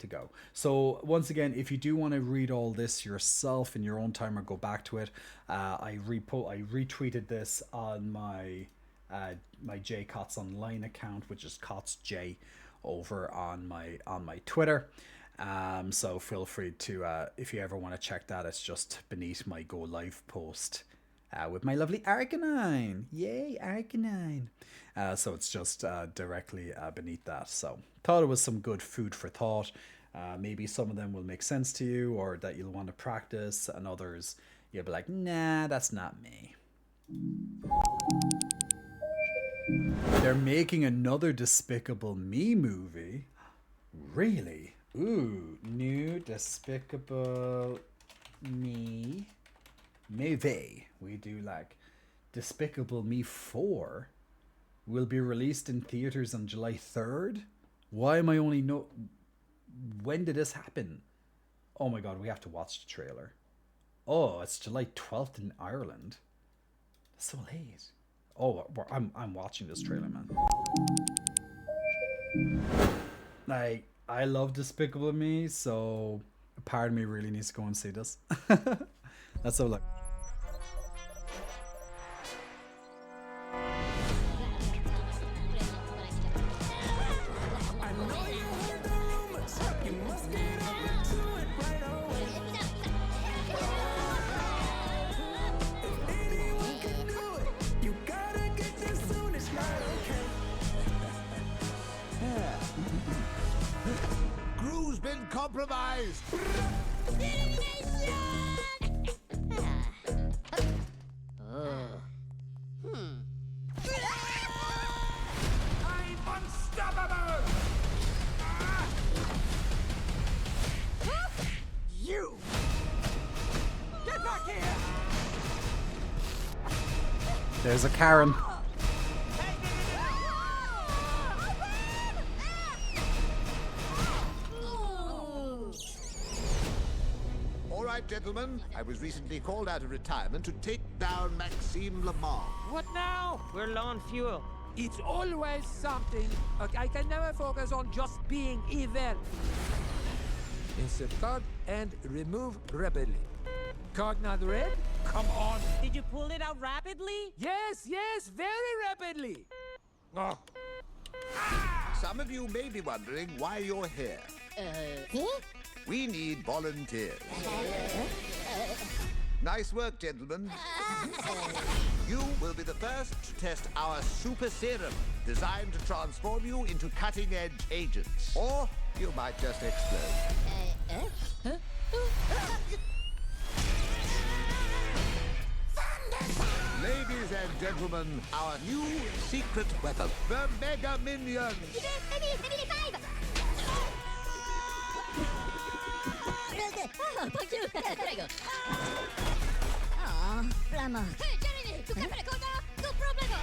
A: go. So once again, if you do want to read all this yourself in your own time or go back to it, I retweeted this on my J Cottz Online account, which is Cottz J, over on my Twitter. So feel free to, if you ever want to check that, it's just beneath my Go Live post with my lovely Arcanine. Yay, Arcanine. So it's just directly beneath that. So thought it was some good food for thought. Maybe some of them will make sense to you or that you'll want to practice, and others you'll be like, nah, that's not me. They're making another Despicable Me movie. Really? Ooh, new Despicable Me movie. We do like Despicable Me 4 will be released in theaters on July 3rd. Why am I only when did this happen? Oh my god, we have to watch the trailer. Oh, it's July 12th in Ireland. That's so late. Oh, I'm watching this trailer, man. Like, I love Despicable Me, so a part of me really needs to go and see this. That's so like.
F: Crew's been compromised. I'm unstoppable. You get back here.
A: There's a Karen.
F: All right, gentlemen, I was recently called out of retirement to take down Maxime Lamar.
G: What now? We're low on fuel.
H: It's always something. I can never focus on just being evil. Insert card and remove rapidly. Card not read? Come on.
G: Did you pull it out rapidly?
H: Yes, very rapidly. Oh.
F: Some of you may be wondering why you're here. We need volunteers. Nice work, gentlemen. You will be the first to test our super serum, designed to transform you into cutting-edge agents. Or you might just explode. Ladies and gentlemen, our new secret weapon, the Mega Minions.
D: Oh, thank you. Prego. Oh, vamos. Hey, Jeremy, tu caffè coda? No problema.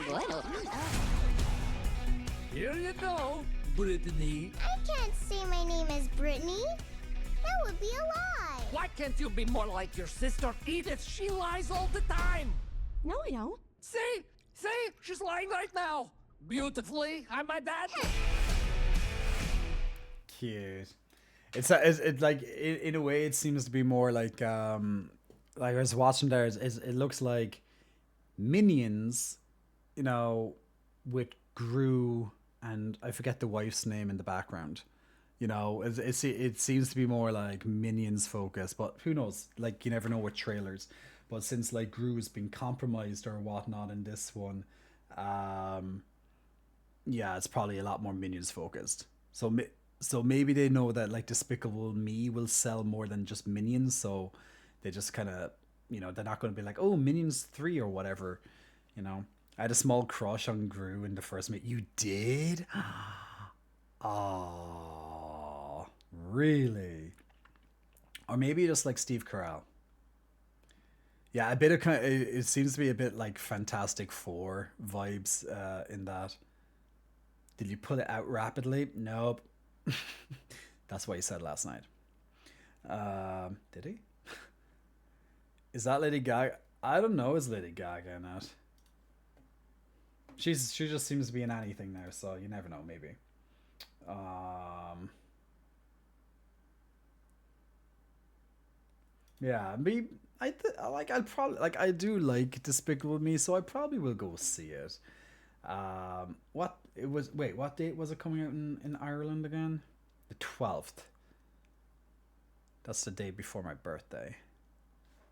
D: Bueno.
H: Here you go, Brittany.
I: I can't say my name is Brittany. That would be a lie.
H: Why can't you be more like your sister Edith? She lies all the time.
E: No, I don't.
H: See? She's lying right now. Beautifully, I might add.
A: Cute. It's like in a way it seems to be more like I was watching there. It looks like Minions, you know, with Gru and I forget the wife's name in the background. You know, it seems to be more like Minions focused, but who knows? Like, you never know with trailers. But since like Gru has been compromised or whatnot in this one, yeah, it's probably a lot more Minions focused. So maybe they know that like Despicable Me will sell more than just Minions, so they just kind of, you know, they're not going to be like, oh, Minions 3 or whatever, you know. I had a small crush on Gru in the first minute. You did? Oh, really? Or maybe just like Steve Carell. Yeah, a bit of it seems to be a bit like Fantastic Four vibes in that. Did you put it out rapidly? Nope. That's what he said last night. Did he? Is that Lady Gaga? I don't know. Is Lady Gaga in it? She just seems to be in anything now, so you never know. Maybe. Yeah, I'd probably like. I do like Despicable Me, so I probably will go see it. What it was? Wait, what date was it coming out in Ireland again? The 12th. That's the day before my birthday.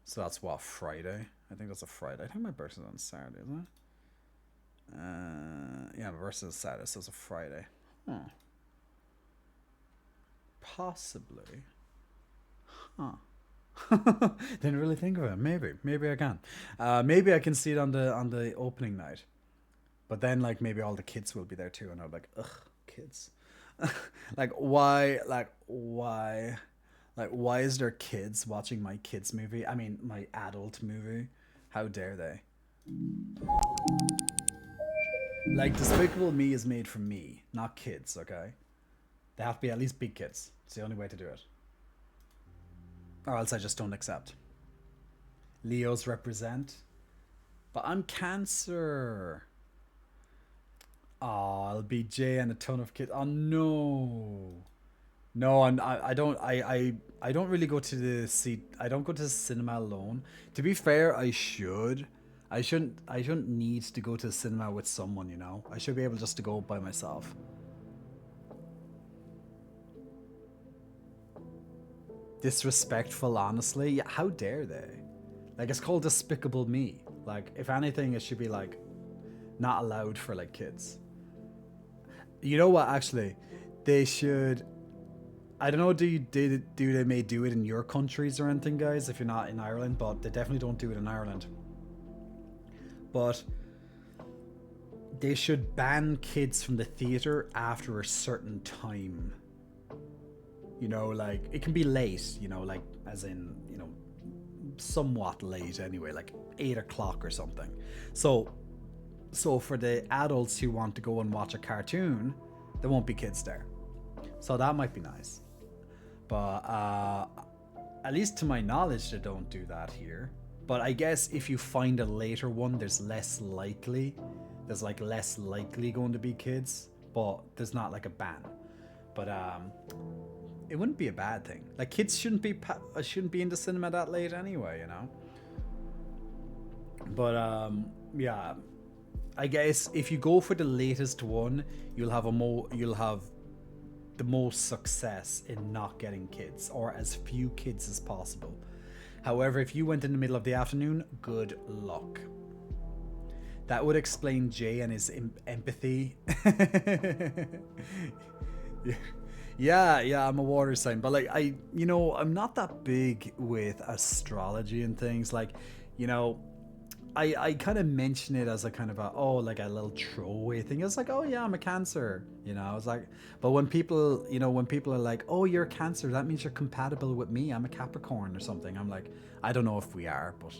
A: So that's what, Friday? I think that's a Friday. I think my birthday's on Saturday, isn't it? Yeah, my birthday's on Saturday, so it's a Friday. Huh. Possibly. Huh. Didn't really think of it. Maybe I can. Maybe I can see it on the opening night. But then like maybe all the kids will be there too, and I'm like, ugh, kids. Like why is there kids watching my kids movie? I mean my adult movie. How dare they? Like Despicable Me is made for me, not kids, okay? They have to be at least big kids. It's the only way to do it. Or else I just don't accept. Leos represent. But I'm Cancer. Oh, I'll be Jay and a ton of kids. Oh no. No, I don't really go to the seat. I don't go to the cinema alone. To be fair, I shouldn't need to go to the cinema with someone, you know. I should be able just to go by myself. Disrespectful, honestly. Yeah, how dare they? Like, it's called Despicable Me. Like, if anything, it should be like not allowed for like kids. You know what? Actually, they should. I don't know. Do they may do it in your countries or anything, guys? If you're not in Ireland, but they definitely don't do it in Ireland. But they should ban kids from the theater after a certain time. You know, like it can be late. You know, like as in, you know, somewhat late anyway, like 8 o'clock or something. So for the adults who want to go and watch a cartoon, there won't be kids there. So that might be nice. But at least to my knowledge, they don't do that here. But I guess if you find a later one, there's less likely going to be kids. But there's not like a ban. But it wouldn't be a bad thing. Like kids shouldn't be in the cinema that late anyway, you know. But yeah, I guess if you go for the latest one, you'll have the most success in not getting kids, or as few kids as possible. However, if you went in the middle of the afternoon, good luck. That would explain Jay and his empathy. Yeah, I'm a water sign, but like I'm not that big with astrology and things. Like, I kind of mention it as a kind of like a little throwaway thing. It's like, oh yeah, I'm a Cancer. I was like, but when people are like, oh, you're a Cancer, that means you're compatible with me. I'm a Capricorn or something. I'm like, I don't know if we are, but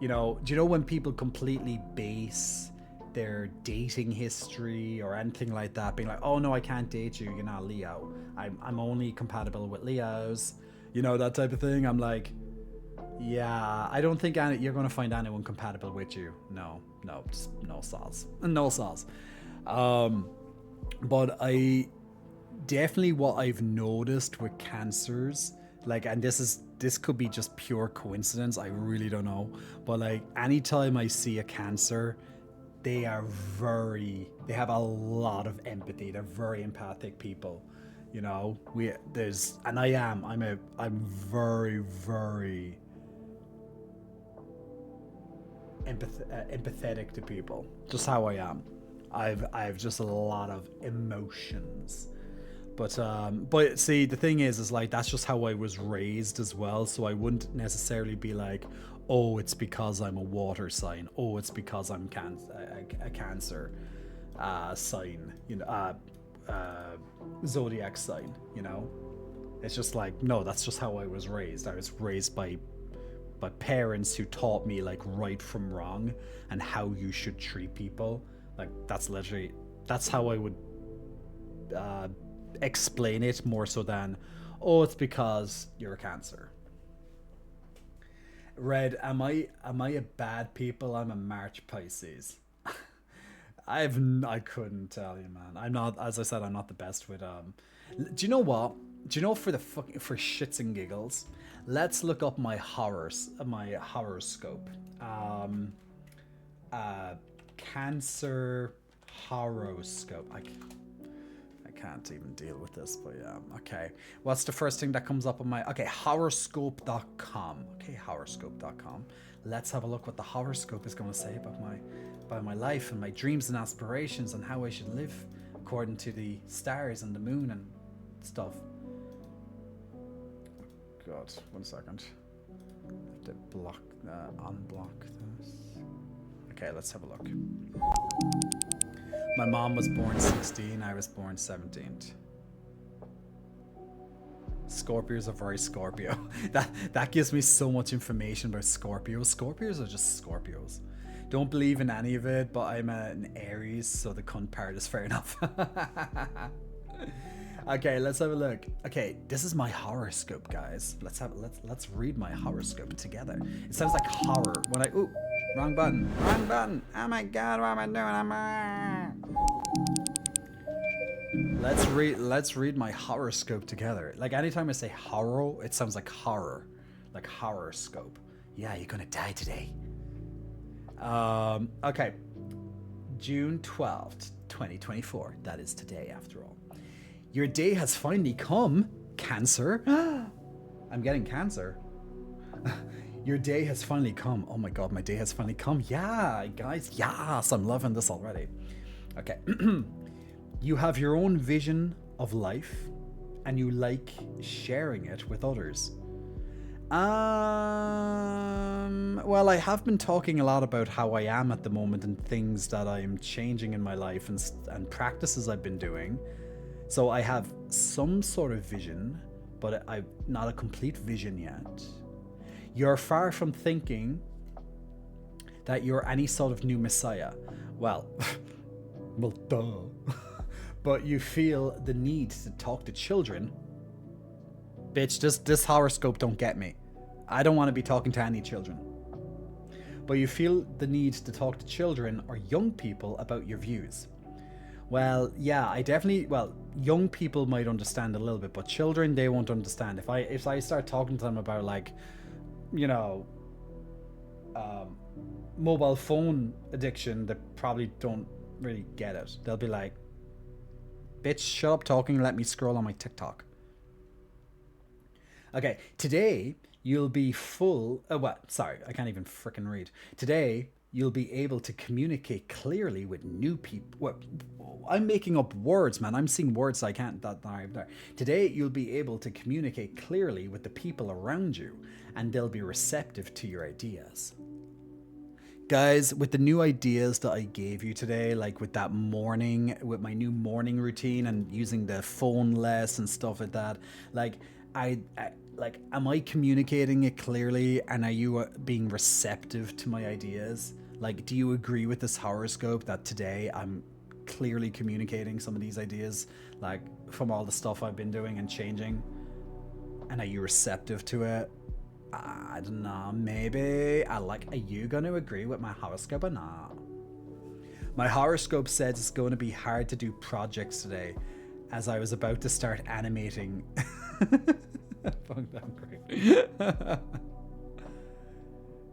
A: do you know when people completely base their dating history or anything like that being like, oh no, I can't date you, you're not a Leo, I'm only compatible with Leos, that type of thing. I'm like, yeah, I don't think you're going to find anyone compatible with you. No, just no sauce. But I definitely, what I've noticed with Cancers, like, and this could be just pure coincidence, I really don't know, but like anytime I see a Cancer, they have a lot of empathy. They're very empathic people. I'm very, very empathetic to people. Just how I am. I've just a lot of emotions. But see, the thing is like, that's just how I was raised as well. So I wouldn't necessarily be like, oh, it's because I'm a water sign. Oh, it's because I'm a Cancer sign. Zodiac sign. It's just like, no, that's just how I was raised. I was raised by parents who taught me like right from wrong and how you should treat people. Like, that's how I would explain it, more so than, oh, it's because you're a Cancer. Red, am I a bad people? I'm a March Pisces. I couldn't tell you, man. I'm not, as I said, I'm not the best with do you know what? Do you know, for shits and giggles, let's look up my horoscope. Cancer horoscope. I can't even deal with this, but yeah. Okay, what's the first thing that comes up on my... Okay, horoscope.com. Okay, horoscope.com. Let's have a look what the horoscope is going to say about my life and my dreams and aspirations and how I should live according to the stars and the moon and stuff. God, 1 second. To unblock this. Okay, let's have a look. My mom was born 16, I was born 17th. Scorpios are very Scorpio. That gives me so much information about Scorpios. Scorpios are just Scorpios. Don't believe in any of it, but I'm an Aries, so the cunt part is fair enough. Okay, let's have a look. Okay, this is my horoscope, guys. Let's read my horoscope together. It sounds like horror when I... Ooh, wrong button. Oh my god, what am I doing? Let's read my horoscope together. Like, anytime I say horror, it sounds like horror. Like horoscope. Yeah, you're gonna die today. Okay. June 12th, 2024. That is today, after all. Your day has finally come, Cancer. I'm getting Cancer. Your day has finally come. Oh my god, my day has finally come. Yeah, guys, yes, I'm loving this already. Okay. You have your own vision of life, and you like sharing it with others. Well, I have been talking a lot about how I am at the moment and things that I'm changing in my life and practices I've been doing. So I have some sort of vision, but I'm not a complete vision yet. You're far from thinking that you're any sort of new messiah. Well, duh. But you feel the need to talk to children. Bitch, this horoscope don't get me. I don't want to be talking to any children. But you feel the need to talk to children or young people about your views. Well, yeah, young people might understand a little bit, but children, they won't understand. If I start talking to them about, like, mobile phone addiction, they probably don't really get it. They'll be like, bitch, shut up talking and let me scroll on my TikTok. Okay, today you'll be full. What? Sorry, I can't even frickin' read. Today you'll be able to communicate clearly with new people. What? I'm making up words, man. I'm seeing words I can't. Today you'll be able to communicate clearly with the people around you, and they'll be receptive to your ideas. Guys, with the new ideas that I gave you today, like with that morning, with my new morning routine and using the phone less and stuff like that, like am I communicating it clearly, and are you being receptive to my ideas? Like, do you agree with this horoscope that today I'm clearly communicating some of these ideas, like from all the stuff I've been doing and changing? And are you receptive to it? I don't know, maybe. Are you going to agree with my horoscope or not? My horoscope says it's going to be hard to do projects today, as I was about to start animating. Fuck, that great.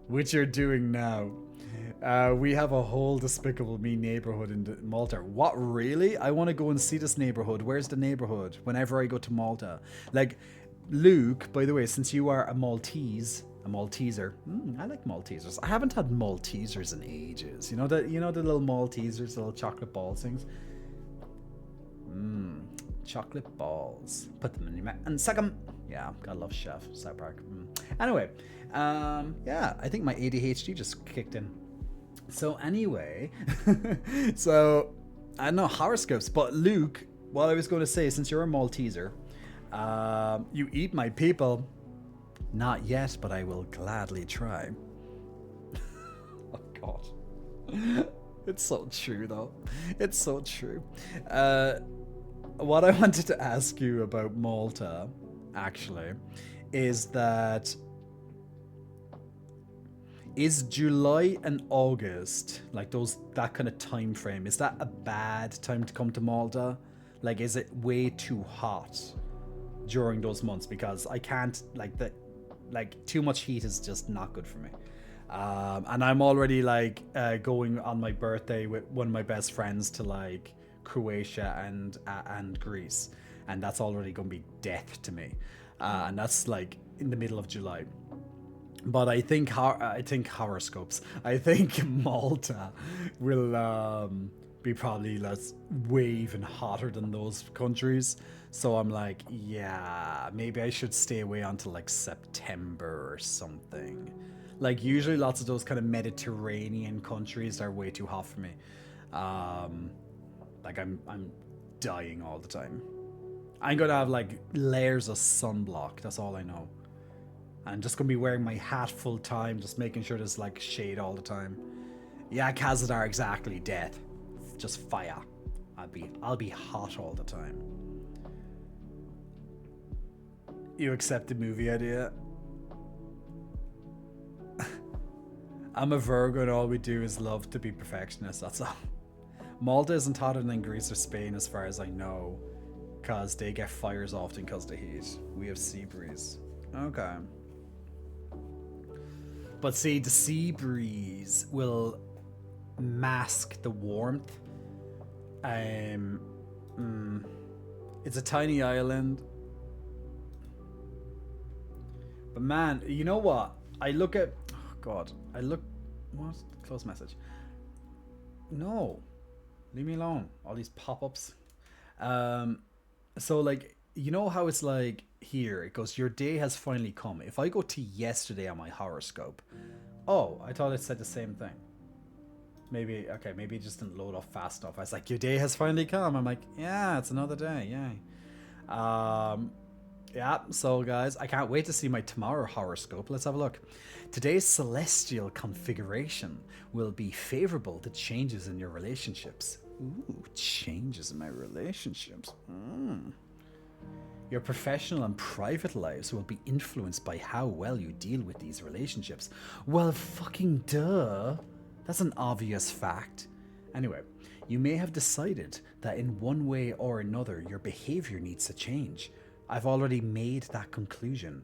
A: Which you're doing now. We have a whole Despicable Me neighborhood in Malta. What, really? I want to go and see this neighborhood. Where's the neighborhood? Whenever I go to Malta. Like, Luke, by the way, since you are a Malteser. I like Maltesers. I haven't had Maltesers in ages. You know the little Maltesers, the little chocolate balls things. Chocolate balls. Put them in your mouth and suck them. Yeah, I love Chef South Park. Anyway, yeah, I think my ADHD just kicked in. So anyway, so I don't know horoscopes, but Luke, what I was going to say, since you're a Malteser. You eat my people. Not yet, but I will gladly try. Oh, God. It's so true, though. It's so true. What I wanted to ask you about Malta, actually, is that... Is July and August, like that kind of time frame, is that a bad time to come to Malta? Like, is it way too hot during those months? Because I can't, too much heat is just not good for me. And I'm already going on my birthday with one of my best friends to Croatia and Greece, and that's already going to be death to me. And that's in the middle of July. But I think horoscopes. I think Malta will be probably way even hotter than those countries. So I'm like, yeah, maybe I should stay away until September or something. Usually lots of those kind of Mediterranean countries are way too hot for me. I'm dying all the time. I'm gonna have layers of sunblock. That's all I know. I'm just gonna be wearing my hat full time, just making sure there's shade all the time. Yeah, Khazadar, exactly. Death, just fire. I'll be hot all the time. You accept the movie idea? I'm a Virgo, and all we do is love to be perfectionists. That's all. Malta isn't hotter than Greece or Spain, as far as I know, because they get fires often because of the heat. We have sea breeze. Okay. But see, the sea breeze will mask the warmth. It's a tiny island. But man, you know what? What? Close message. No. Leave me alone. All these pop-ups. So you know how it's here, it goes, your day has finally come. If I go to yesterday on my horoscope, oh, I thought it said the same thing. Maybe it just didn't load off fast enough. I was like, your day has finally come. I'm like, yeah, it's another day, yay. Yeah, so guys, I can't wait to see my tomorrow horoscope. Let's have a look. Today's celestial configuration will be favorable to changes in your relationships. Ooh, changes in my relationships. Your professional and private lives will be influenced by how well you deal with these relationships. Well, fucking duh. That's an obvious fact. Anyway, you may have decided that in one way or another your behavior needs to change. I've already made that conclusion.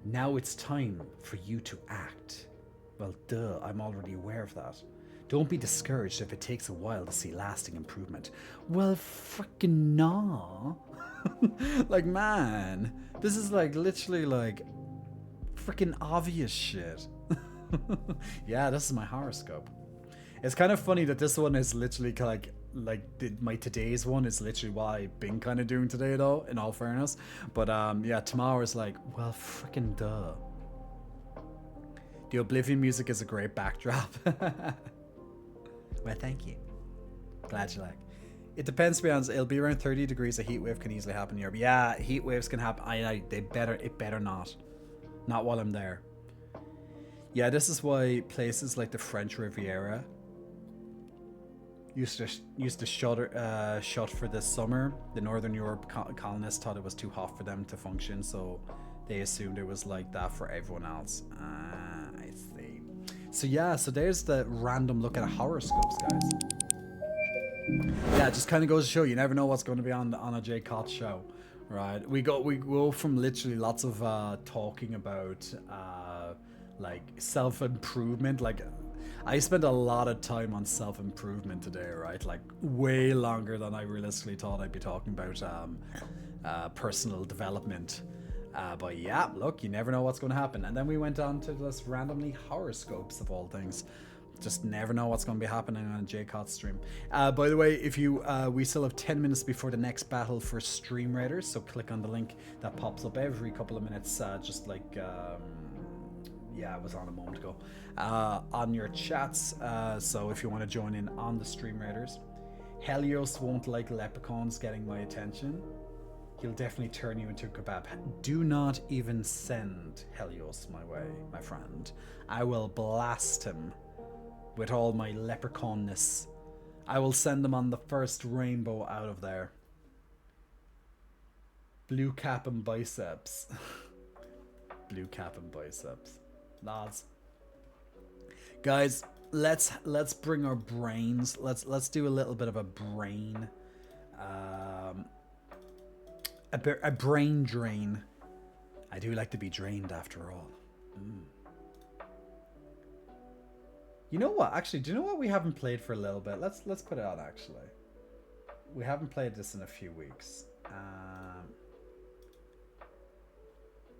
A: Now it's time for you to act. Well, duh, I'm already aware of that. Don't be discouraged if it takes a while to see lasting improvement. Well, frickin' nah. Like, man, this is like literally like freaking obvious shit. Yeah, this is my horoscope. It's kind of funny that this one is literally my today's one is literally what I've been kind of doing today, though, in all fairness. But yeah, tomorrow is like, well, freaking duh. The Oblivion music is a great backdrop. Well, thank you. Glad you like. It depends, to be honest. It'll be around 30 degrees. A heat wave can easily happen in Europe. Yeah, heat waves can happen. It better not. Not while I'm there. Yeah, this is why places like the French Riviera used to shut for this summer. The Northern Europe colonists thought it was too hot for them to function, so they assumed it was like that for everyone else. I see. So yeah, so there's the random look at horoscopes, guys. Yeah, it just kind of goes to show you never know what's going to be on a J Cottz show, right? We go from literally lots of talking about like self-improvement. Like, I spent a lot of time on self-improvement today, right? Like, way longer than I realistically thought I'd be talking about personal development. But yeah, look, you never know what's going to happen. And then we went on to this randomly horoscopes of all things. Just never know what's going to be happening on a J Cottz stream. By the way, if you we still have 10 minutes before the next battle for Stream Raiders, so click on the link that pops up every couple of minutes, just like yeah, it was on a moment ago, on your chats. So if you want to join in on the Stream Raiders. Helios won't like leprechauns getting my attention. He'll definitely turn you into a kebab. Do not even send Helios my way, my friend. I will blast him with all my leprechaunness. I will send them on the first rainbow out of there. Blue cap and biceps. Blue cap and biceps. Lads. Guys, let's bring our brains. Let's do a little bit of a brain. A brain drain. I do like to be drained after all. You know what? Actually, do you know what we haven't played for a little bit? Let's put it on, actually. We haven't played this in a few weeks.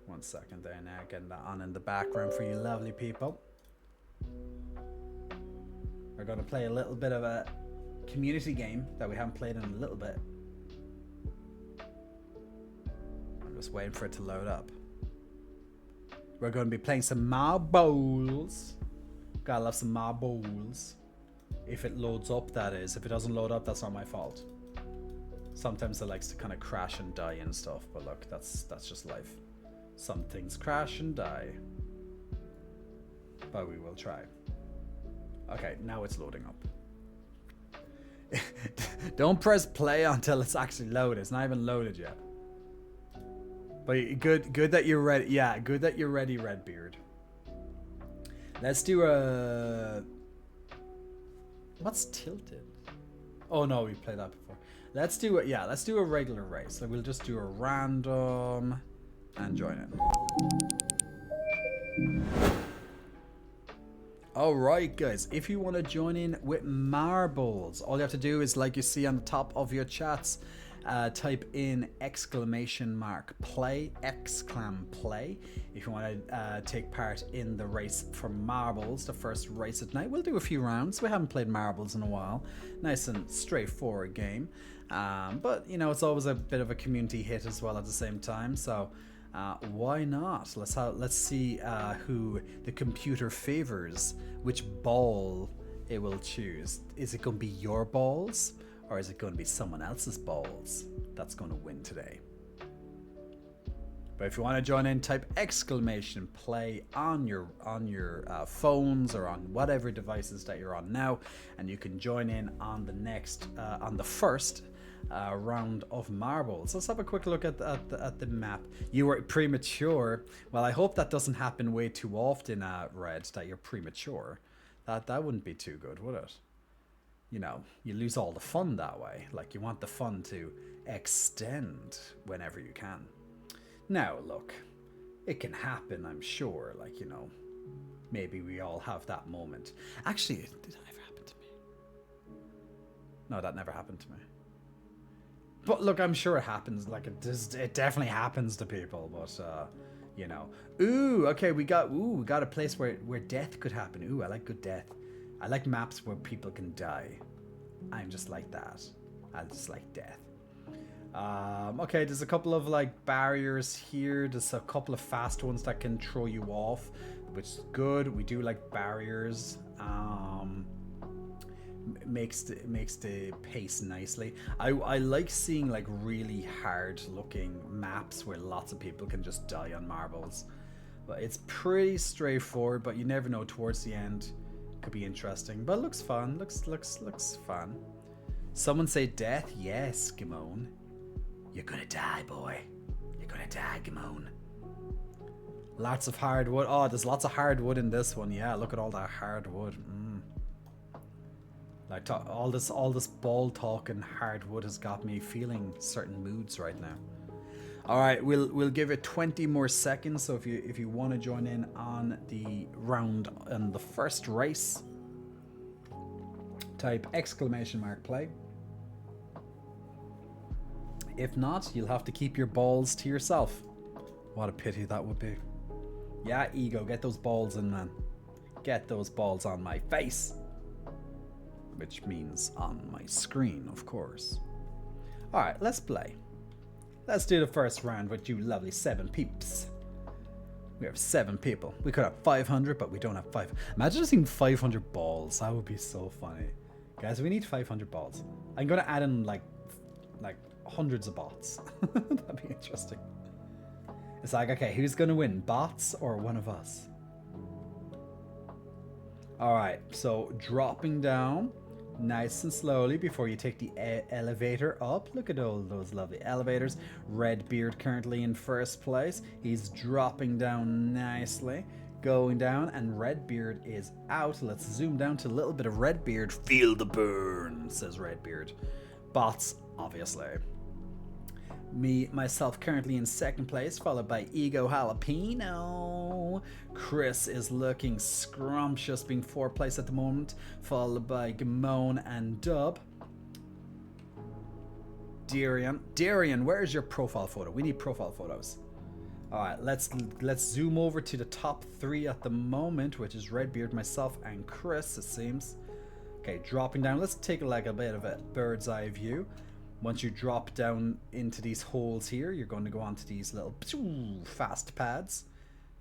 A: 1 second there now. Getting that on in the background for you lovely people. We're going to play a little bit of a community game that we haven't played in a little bit. I'm just waiting for it to load up. We're going to be playing some marbles. Gotta love some marbles. If it loads up, that is. If it doesn't load up, that's not my fault. Sometimes it likes to kind of crash and die and stuff, but look, that's just life. Some things crash and die. But we will try. Okay, now it's loading up. Don't press play until it's actually loaded. It's not even loaded yet. But good that you're ready. Yeah, good that you're ready, Redbeard. Let's do a... What's tilted? Oh no, we played that before. Let's do it. Yeah, let's do a regular race. So we'll just do a random and join in. Alright guys, if you want to join in with marbles, all you have to do is, like you see on the top of your chats, type in !play, !play, if you want to take part in the race for marbles, the first race at night. We'll do a few rounds. We haven't played marbles in a while. Nice and straightforward game, but you know, it's always a bit of a community hit as well at the same time, so why not? Let's see who the computer favors, which ball it will choose. Is it going to be your balls, or is it going to be someone else's balls that's going to win today? But if you want to join in, type !play on your phones or on whatever devices that you're on now, and you can join in on the next on the first round of marbles. Let's have a quick look at the map. You were premature. Well, I hope that doesn't happen way too often, Red, that you're premature. That wouldn't be too good, would it? You know, you lose all the fun that way. Like, you want the fun to extend whenever you can. Now, look, it can happen, I'm sure. Like, you know, maybe we all have that moment. Actually, did that ever happen to me? No, that never happened to me. But look, I'm sure it happens. Like, it definitely happens to people. But, you know. Ooh, okay, we got a place where death could happen. Ooh, I like good death. I like maps where people can die. I'm just like that. I just like death. Okay, there's a couple of like barriers here. There's a couple of fast ones that can throw you off, which is good. We do like barriers. Makes the pace nicely. I like seeing like really hard looking maps where lots of people can just die on marbles. But it's pretty straightforward, but you never know, towards the end could be interesting. But it looks fun. Looks fun. Someone say death? Yes, Gamone. You're gonna die, boy. You're gonna die, Gamone. Lots of hardwood. Oh, there's lots of hardwood in this one. Yeah, look at all that hardwood. Like all this ball talk and hardwood has got me feeling certain moods right now. All right, we'll give it 20 more seconds. So if you want to join in on the round and the first race, type !play. If not, you'll have to keep your balls to yourself. What a pity that would be. Yeah, Ego, get those balls in, man. Get those balls on my face. Which means on my screen, of course. Alright, let's play. Let's do the first round with you lovely 7 peeps. We have 7 people. We could have 500, but we don't have 5. Imagine just seeing 500 balls. That would be so funny. Guys, we need 500 balls. I'm going to add in like hundreds of bots. That'd be interesting. It's like, okay, who's going to win? Bots or one of us? Alright, so dropping down nice and slowly before you take the elevator up. Look at all those lovely elevators. Redbeard currently in first place. He's dropping down nicely. Going down, and Redbeard is out. Let's zoom down to a little bit of Redbeard. Feel the burn, says Redbeard. Bots, obviously. Myself currently in second place, followed by Ego Jalapeno. Chris is looking scrumptious, being fourth place at the moment, followed by Gamone and Dub. Darian, where is your profile photo? We need profile photos. Alright, let's zoom over to the top 3 at the moment, which is Redbeard, myself, and Chris, it seems. Okay, dropping down. Let's take like a bit of a bird's eye view. Once you drop down into these holes here, you're going to go onto these little fast pads,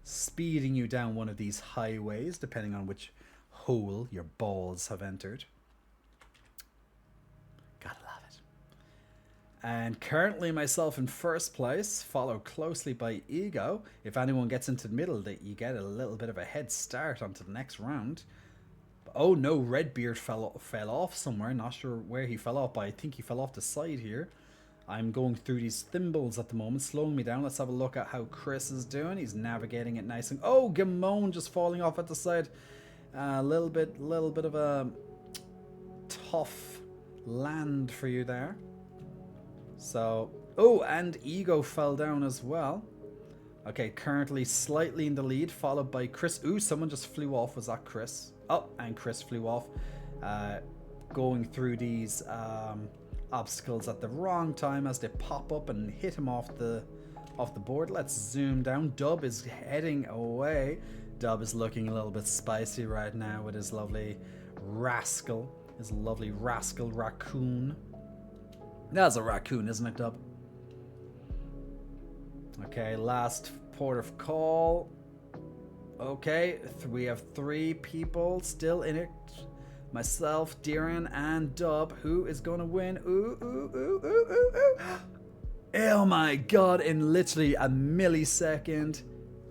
A: speeding you down one of these highways, depending on which hole your balls have entered. Gotta love it. And currently myself in first place, followed closely by Ego. If anyone gets into the middle, that you get a little bit of a head start onto the next round. Oh no, Redbeard fell off somewhere. Not sure where he fell off, but I think he fell off the side here. I'm going through these thimbles at the moment, slowing me down. Let's have a look at how Chris is doing. He's navigating it nice and... Oh, Gamone just falling off at the side. A little bit of a tough land for you there. So... Oh, and Ego fell down as well. Okay, currently slightly in the lead, followed by Chris. Ooh, someone just flew off. Was that Chris? Oh, and Chris flew off. Going through these obstacles at the wrong time as they pop up and hit him off the board. Let's zoom down. Dub is heading away. Dub is looking a little bit spicy right now with his lovely rascal. His lovely rascal raccoon. That's a raccoon, isn't it, Dub? Okay, last port of call. Okay, we have 3 people still in it. Myself, Darian, and Dub. Who is going to win? Ooh, ooh, ooh, ooh, ooh, ooh. Oh my god, in literally a millisecond.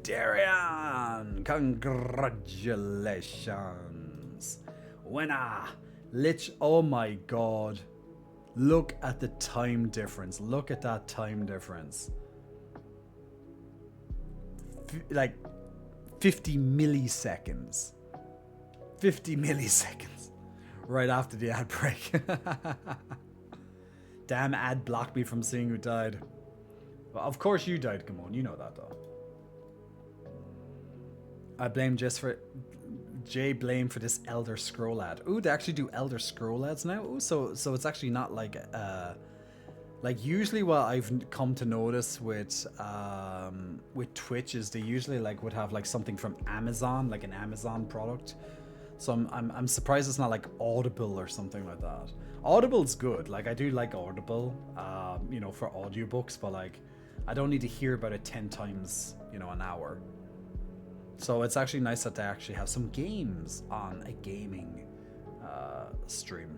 A: Darian! Congratulations. Winner! Oh my god. Look at the time difference. Look at that time difference. Like 50 milliseconds. 50 milliseconds. Right after the ad break. Damn, ad blocked me from seeing who died. Well, of course you died, come on, you know that though. I blame Jay blamed for this Elder Scroll ad. Ooh, they actually do Elder Scroll ads now. Ooh, so it's actually not like Like usually what I've come to notice with Twitch is they usually like would have like something from Amazon, like an Amazon product. So I'm surprised it's not like Audible or something like that. Audible's good. Like I do like Audible, you know, for audiobooks, but like I don't need to hear about it 10 times, you know, an hour. So it's actually nice that they actually have some games on a gaming stream.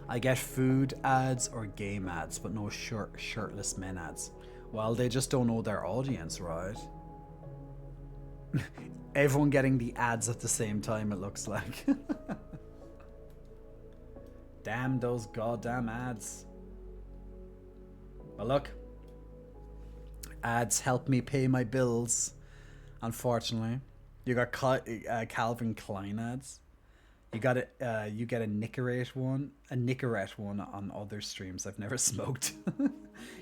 A: I get food ads or game ads, but no shirtless men ads. Well, they just don't know their audience, right? Everyone getting the ads at the same time, it looks like. Damn those goddamn ads. But look, ads help me pay my bills. Unfortunately, you got Calvin Klein ads. You got it. You get a Nicorette one on other streams. I've never smoked.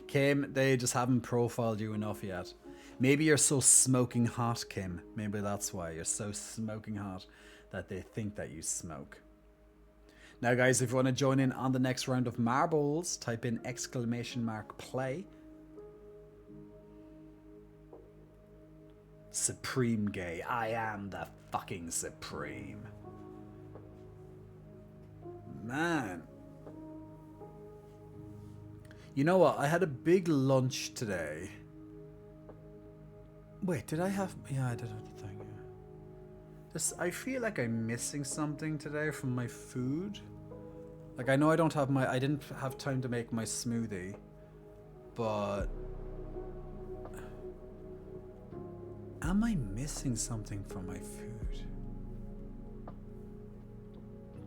A: Kim, they just haven't profiled you enough yet. Maybe you're so smoking hot, Kim. Maybe that's why you're so smoking hot that they think that you smoke. Now, guys, if you want to join in on the next round of marbles, type in !play. Supreme gay. I am the fucking supreme. Man. You know what? I had a big lunch today. Wait, did I have... Yeah, I did have the thing. This, I feel like I'm missing something today from my food. Like, I know I don't have my... I didn't have time to make my smoothie. But... am I missing something from my food?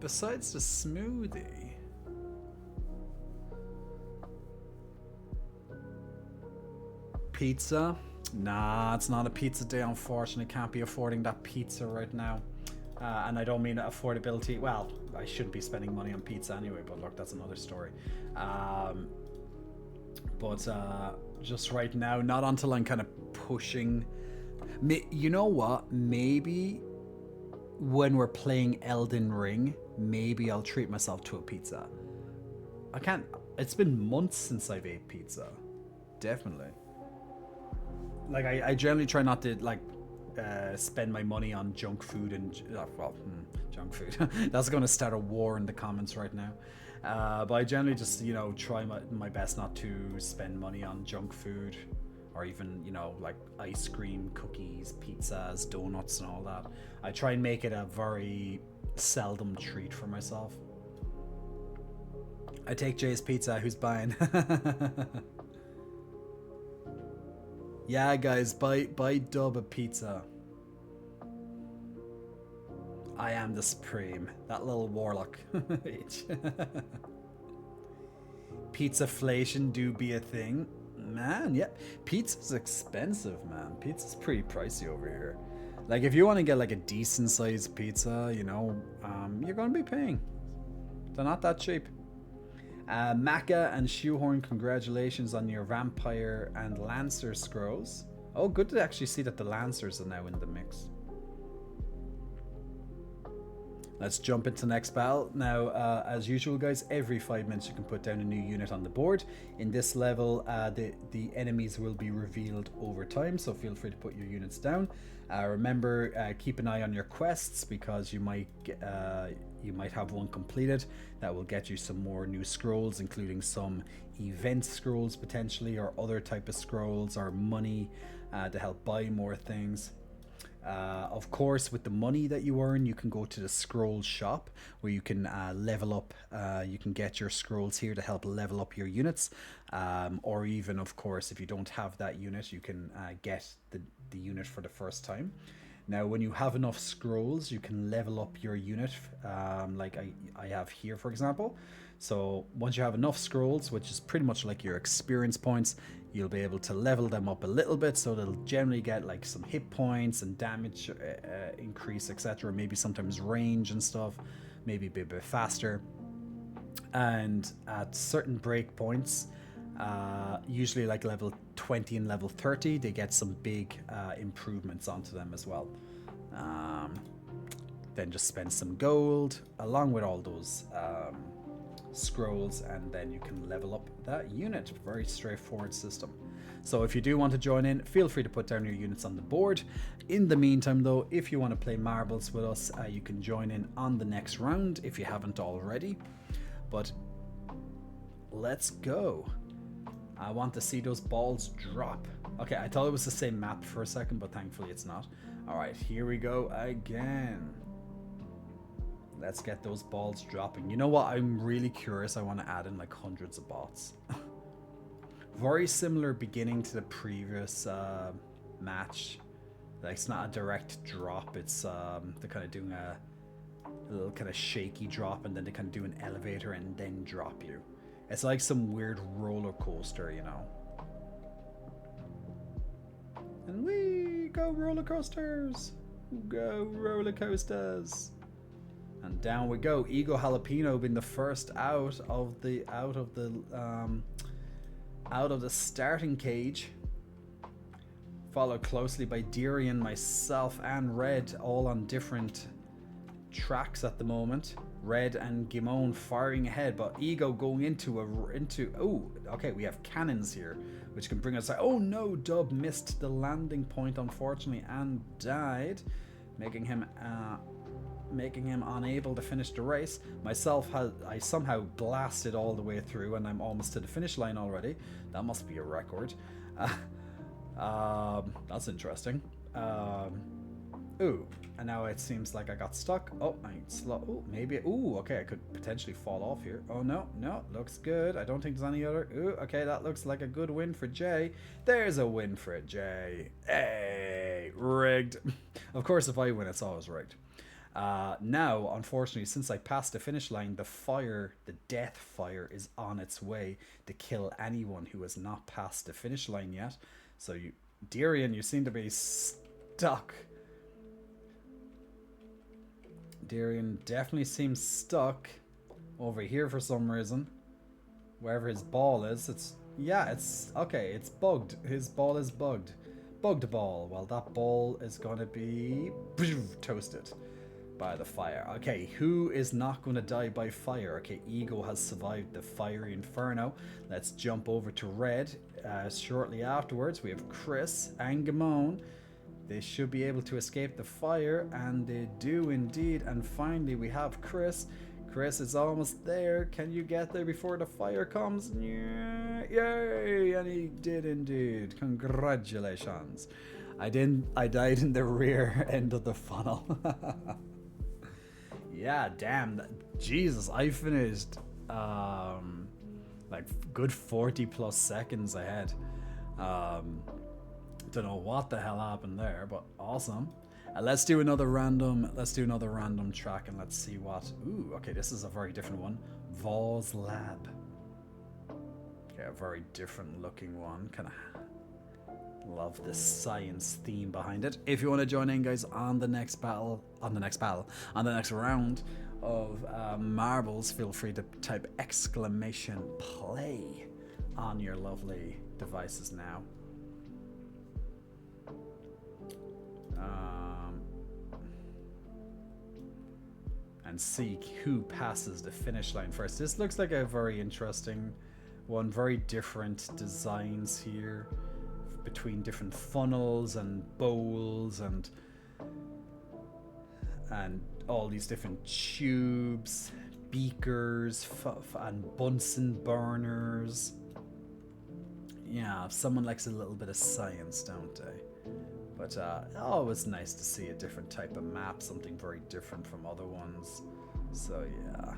A: Besides the smoothie? Pizza? Nah, it's not a pizza day, unfortunately. Can't be affording that pizza right now. And I don't mean affordability. Well, I shouldn't be spending money on pizza anyway, but look, that's another story. But just right now, not until I'm kind of pushing... You know what? Maybe when we're playing Elden Ring, maybe I'll treat myself to a pizza. I can't... It's been months since I've ate pizza. Definitely. Like, I generally try not to, like, spend my money on junk food and... junk food. That's going to start a war in the comments right now. But I generally just, you know, try my best not to spend money on junk food. Or even, you know, like ice cream, cookies, pizzas, donuts and all that. I try and make it a very seldom treat for myself. I take Jay's pizza, who's buying? Yeah, guys, buy Dub a pizza. I am the Supreme. That little warlock. Pizzaflation do be a thing. Man, yeah. Pizza's expensive, man. Pizza's pretty pricey over here. Like, if you want to get, like, a decent-sized pizza, you know, you're going to be paying. They're not that cheap. Maka and Shoehorn, congratulations on your Vampire and Lancer scrolls. Oh, good to actually see that the Lancers are now in the mix. Let's jump into the next battle. Now, as usual, guys, every 5 minutes you can put down a new unit on the board. In this level, the enemies will be revealed over time, so feel free to put your units down. Remember, keep an eye on your quests, because you might have one completed that will get you some more new scrolls, including some event scrolls potentially, or other type of scrolls, or money to help buy more things. Of course, with the money that you earn, you can go to the scroll shop where you can level up. You can get your scrolls here to help level up your units, or even, of course, if you don't have that unit, you can get the unit for the first time. Now, when you have enough scrolls, you can level up your unit, like I have here, for example. So once you have enough scrolls, which is pretty much like your experience points, you'll be able to level them up a little bit, so they'll generally get like some hit points and damage increase, etc. Maybe sometimes range and stuff, maybe be a bit faster. And at certain breakpoints, usually like level 20 and level 30, they get some big improvements onto them as well. Then just spend some gold along with all those scrolls, and then you can level up that unit. Very straightforward system. So if you do want to join in, feel free to put down your units on the board. In the meantime though, if you want to play marbles with us, you can join in on the next round if you haven't already. But let's go. I want to see those balls drop. Okay, I thought it was the same map for a second, but thankfully it's not. Alright, here we go again. Let's get those balls dropping. You know what? I'm really curious. I want to add in like hundreds of bots. Very similar beginning to the previous match. Like, it's not a direct drop. It's they're kind of doing a little kind of shaky drop, and then they kind of do an elevator and then drop you. It's like some weird roller coaster, you know. And we go roller coasters. Go roller coasters. And down we go. Ego Jalapeno being the first out of the starting cage. Followed closely by Darian, myself, and Red, all on different tracks at the moment. Red and Gimon firing ahead, but Ego going into oh, okay, we have cannons here, which can bring us. Oh no, Dub missed the landing point unfortunately and died, making him unable to finish the race. Myself, I somehow blasted all the way through, and I'm almost to the finish line already. That must be a record. That's interesting. Ooh, and now it seems like I got stuck. Oh, oh, maybe. Ooh, okay, I could potentially fall off here. Oh no, looks good. I don't think there's any other. Ooh, okay, that looks like a good win for Jay. There's a win for Jay. Hey, rigged. Of course, if I win, it's always rigged. Now, unfortunately, since I passed the finish line, the death fire is on its way to kill anyone who has not passed the finish line yet. So Darian, you seem to be stuck. Darian definitely seems stuck over here for some reason. Wherever his ball is, it's okay, it's bugged. His ball is bugged. Bugged ball. Well, that ball is gonna be toasted by the fire. Okay, who is not going to die by fire? Okay, Ego has survived the fiery inferno. Let's jump over to Red. Shortly afterwards, we have Chris and Gamone. They should be able to escape the fire, and they do indeed. And finally, we have Chris. Chris is almost there. Can you get there before the fire comes? Yeah, yay! And he did indeed. Congratulations. I died in the rear end of the funnel. Yeah, damn. Jesus, I finished like good 40 plus seconds ahead. Don't know what the hell happened there, but awesome. Let's do another random track, and let's see what. Ooh, okay, this is a very different one. Vaw's Lab. Okay, a very different looking one. Kind of love the science theme behind it. If you want to join in, guys, on the next round of marbles, feel free to type !play on your lovely devices now. And see who passes the finish line first. This looks like a very interesting one. Very different designs here between different funnels and bowls and all these different tubes, beakers, and Bunsen burners. Yeah, someone likes a little bit of science, don't they? But always nice to see a different type of map, something very different from other ones. So yeah.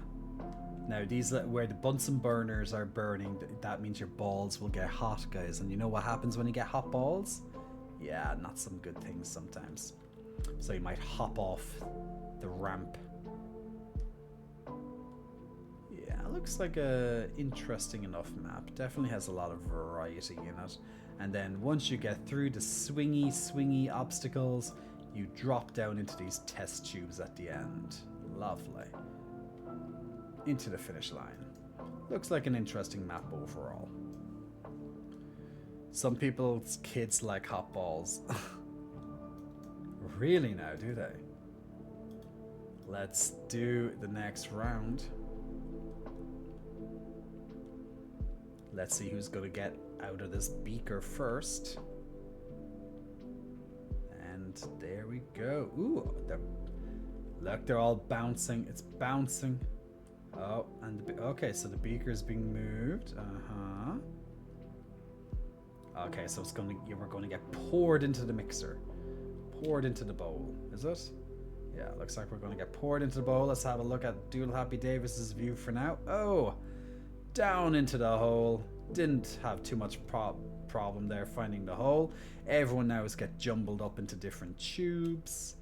A: Now these, where the Bunsen burners are burning, that means your balls will get hot, guys. And you know what happens when you get hot balls? Yeah, not some good things sometimes. So you might hop off the ramp. Yeah, looks like a interesting enough map. Definitely has a lot of variety in it. And then once you get through the swingy obstacles, you drop down into these test tubes at the end. Lovely. Into the finish line. Looks like an interesting map overall. Some people's kids like hot balls. Really now, do they? Let's do the next round. Let's see who's gonna get out of this beaker first. And there we go. Ooh, look, they're all bouncing. It's bouncing. Oh, and okay, so the beaker's being moved. Okay, so we're going to get poured into the mixer, poured into the bowl. Is it? Yeah, looks like we're going to get poured into the bowl. Let's have a look at Doodle Happy Davis's view for now. Oh, down into the hole. Didn't have too much problem there finding the hole. Everyone now is get jumbled up into different tubes.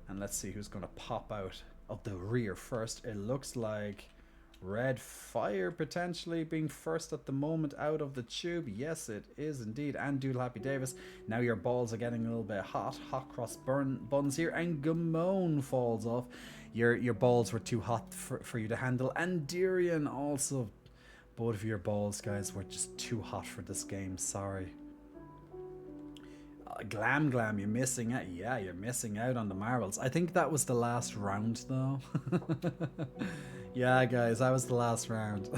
A: And let's see who's going to pop out of the rear first. It looks like Red Fire potentially being first at the moment out of the tube. Yes, it is indeed. And Doodle Happy Davis. Now your balls are getting a little bit hot. Hot cross buns here. And Gamone falls off. Your balls were too hot for you to handle. And Darian also. Both of your balls, guys, were just too hot for this game. Sorry. Glam, you're missing out. Yeah, you're missing out on the marbles. I think that was the last round, though. Yeah, guys, that was the last round.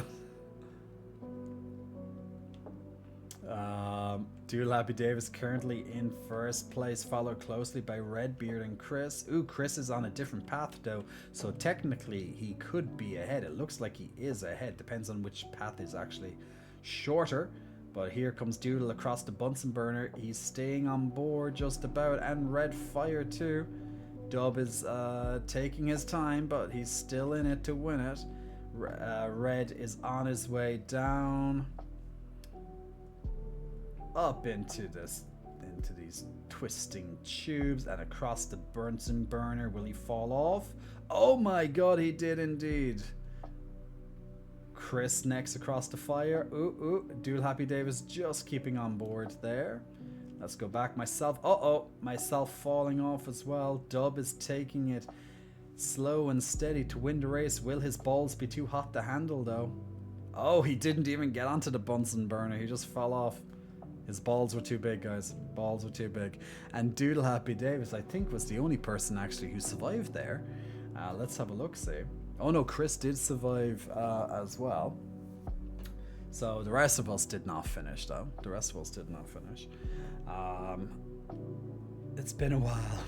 A: Doodle Happy Davis currently in first place, followed closely by Redbeard and Chris. Ooh, Chris is on a different path, though, so technically he could be ahead. It looks like he is ahead. Depends on which path is actually shorter. But here comes Doodle across the Bunsen burner. He's staying on board just about, and Red Fire too. Dub is taking his time, but he's still in it to win it. Red is on his way down, up into these twisting tubes and across the Bunsen burner. Will he fall off? Oh my god, he did indeed. Chris next across the fire. Ooh, Doodle Happy Davis just keeping on board there. Let's go back. Myself. Myself falling off as well. Dub is taking it slow and steady to win the race. Will his balls be too hot to handle, though? Oh, he didn't even get onto the Bunsen burner. He just fell off. His balls were too big, guys. Balls were too big. And Doodle Happy Davis, I think, was the only person actually who survived there. Let's have a look, see. Oh no, Chris did survive as well. So the rest of us did not finish, though. The rest of us did not finish. It's been a while.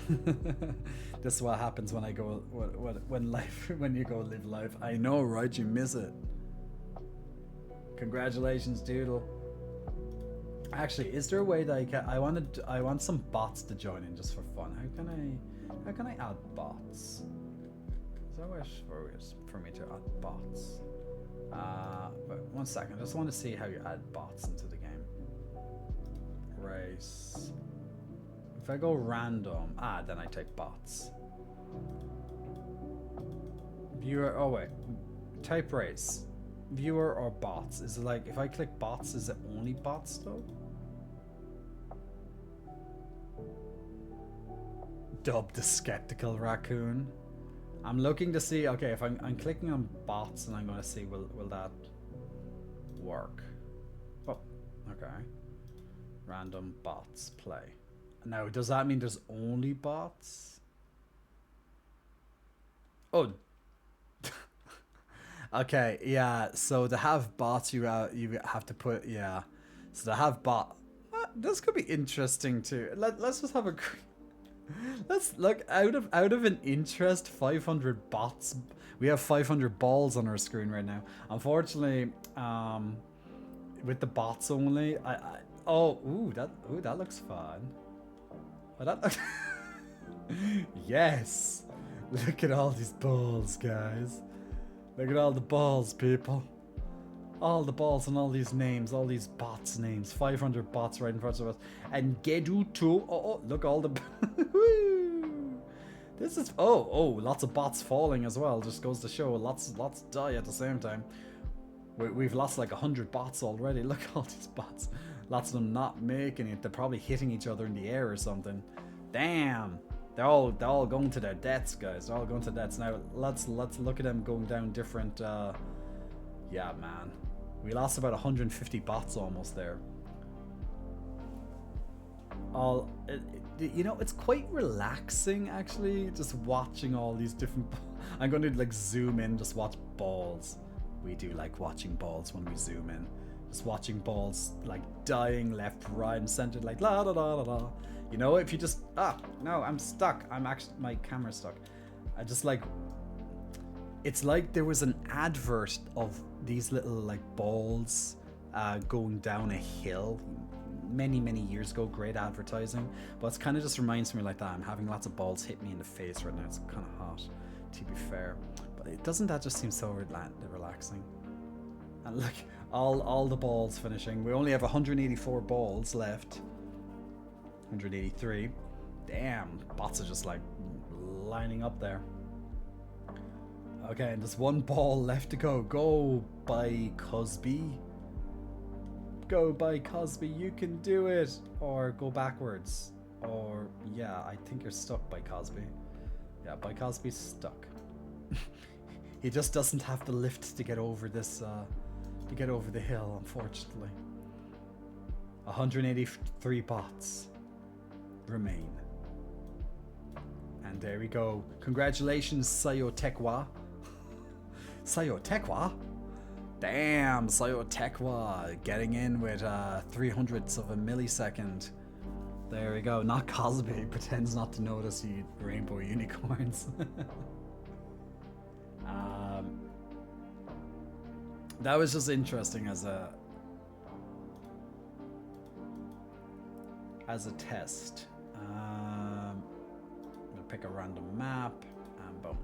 A: This is what happens when I go when you go live life. I know, right? You miss it. Congratulations, Doodle. Actually, is there a way that I can? I want some bots to join in just for fun. How can I add bots? Is there a way for me to add bots? But 1 second. I just want to see how you add bots into the game. Race. If I go random, then I take bots. Viewer. Oh wait. Type race. Viewer or bots? Is it like if I click bots, is it only bots though? Dub the skeptical raccoon. I'm looking to see. Okay, if I'm clicking on bots and I'm going to see will that work? Oh, okay. Random bots play. Now, does that mean there's only bots? Oh. Okay, yeah. So to have bots, you have to put So to have bot, this could be interesting too. Let's just have a. Let's look out of an interest. 500 bots. We have 500 balls on our screen right now. Unfortunately, with the bots only, that looks fun. Oh, that yes. Look at all these balls, guys. Look at all the balls, people. All the balls and all these names, all these bots names. 500 bots right in front of us. And Gedu too. Oh, look, all the... This is... Oh, lots of bots falling as well. Just goes to show lots die at the same time. We've lost like 100 bots already. Look at all these bots. Lots of them not making it. They're probably hitting each other in the air or something. Damn. They're all going to their deaths, guys. They're all going to deaths. Now, let's look at them going down different... Yeah, man. We lost about 150 bots almost there. It's quite relaxing, actually, just watching all these different... I'm going to, like, zoom in, just watch balls. We do like watching balls when we zoom in. Just watching balls like dying left, right, and center, like la da da da da. You know, if you just no, I'm stuck. I'm actually my camera's stuck. I just like. It's like there was an advert of these little like balls going down a hill many years ago. Great advertising, but it kind of just reminds me like that. I'm having lots of balls hit me in the face right now. It's kind of hot, to be fair, but it doesn't that just seem so relaxing? And look, all the balls finishing. We only have 184 balls left. 183. Damn, bots are just like lining up there. Okay, and there's one ball left to go. Go by Cosby. Go by Cosby, you can do it. Or go backwards. Or, yeah, I think you're stuck by Cosby. Yeah, by Cosby's stuck. He just doesn't have the lift to get over this, to get over the hill, unfortunately. 183 bots remain. And there we go. Congratulations, Sayo Tekwa. Sayo Tekwa? Damn, Sayo Tekwa getting in with 300ths of a millisecond. There we go. Not Cosby pretends not to notice you rainbow unicorns. That was just interesting as a test. I'm gonna pick a random map and boom.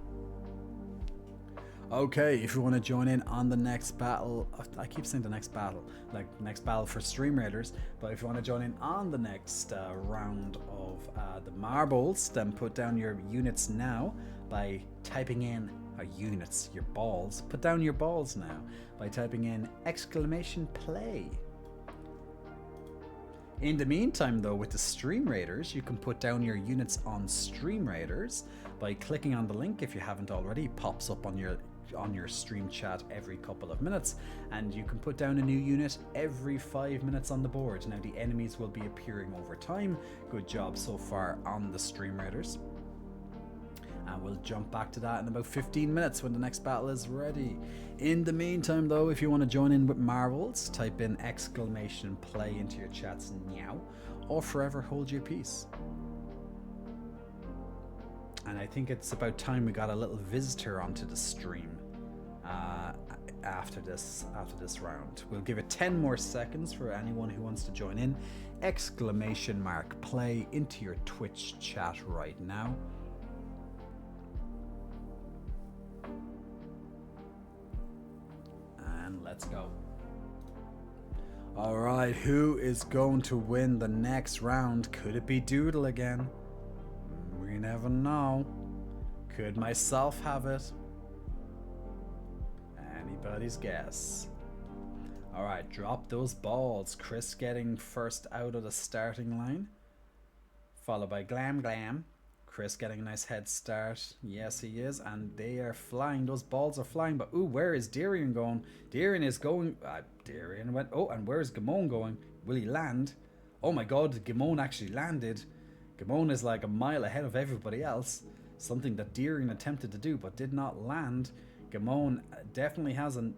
A: Okay, if you want to join in on the next battle, I keep saying the next battle, like next battle for Stream Raiders, but if you want to join in on the next round of the marbles, then put down your units now by typing in units, your balls. Put down your balls now by typing in !play. In the meantime, though, with the Stream Raiders, you can put down your units on Stream Raiders by clicking on the link if you haven't already. It pops up on your stream chat every couple of minutes, and you can put down a new unit every 5 minutes on the board. Now, the enemies will be appearing over time. Good job so far on the Stream Raiders. And we'll jump back to that in about 15 minutes when the next battle is ready. In the meantime, though, if you want to join in with Marvels, type in !play into your chats now, or forever hold your peace. And I think it's about time we got a little visitor onto the stream after this round. We'll give it 10 more seconds for anyone who wants to join in. !play into your Twitch chat right now. And let's go. Alright, who is going to win the next round? Could it be Doodle again? We never know. Could myself have it? Anybody's guess. Alright, drop those balls. Chris getting first out of the starting line. Followed by Glam. Chris getting a nice head start. Yes, he is. And they are flying. Those balls are flying. But, ooh, where is Darian going? Darian is going... Darian went... Oh, and where is Gamon going? Will he land? Oh, my God. Gamon actually landed. Gamon is like a mile ahead of everybody else. Something that Darian attempted to do but did not land. Gamon definitely has a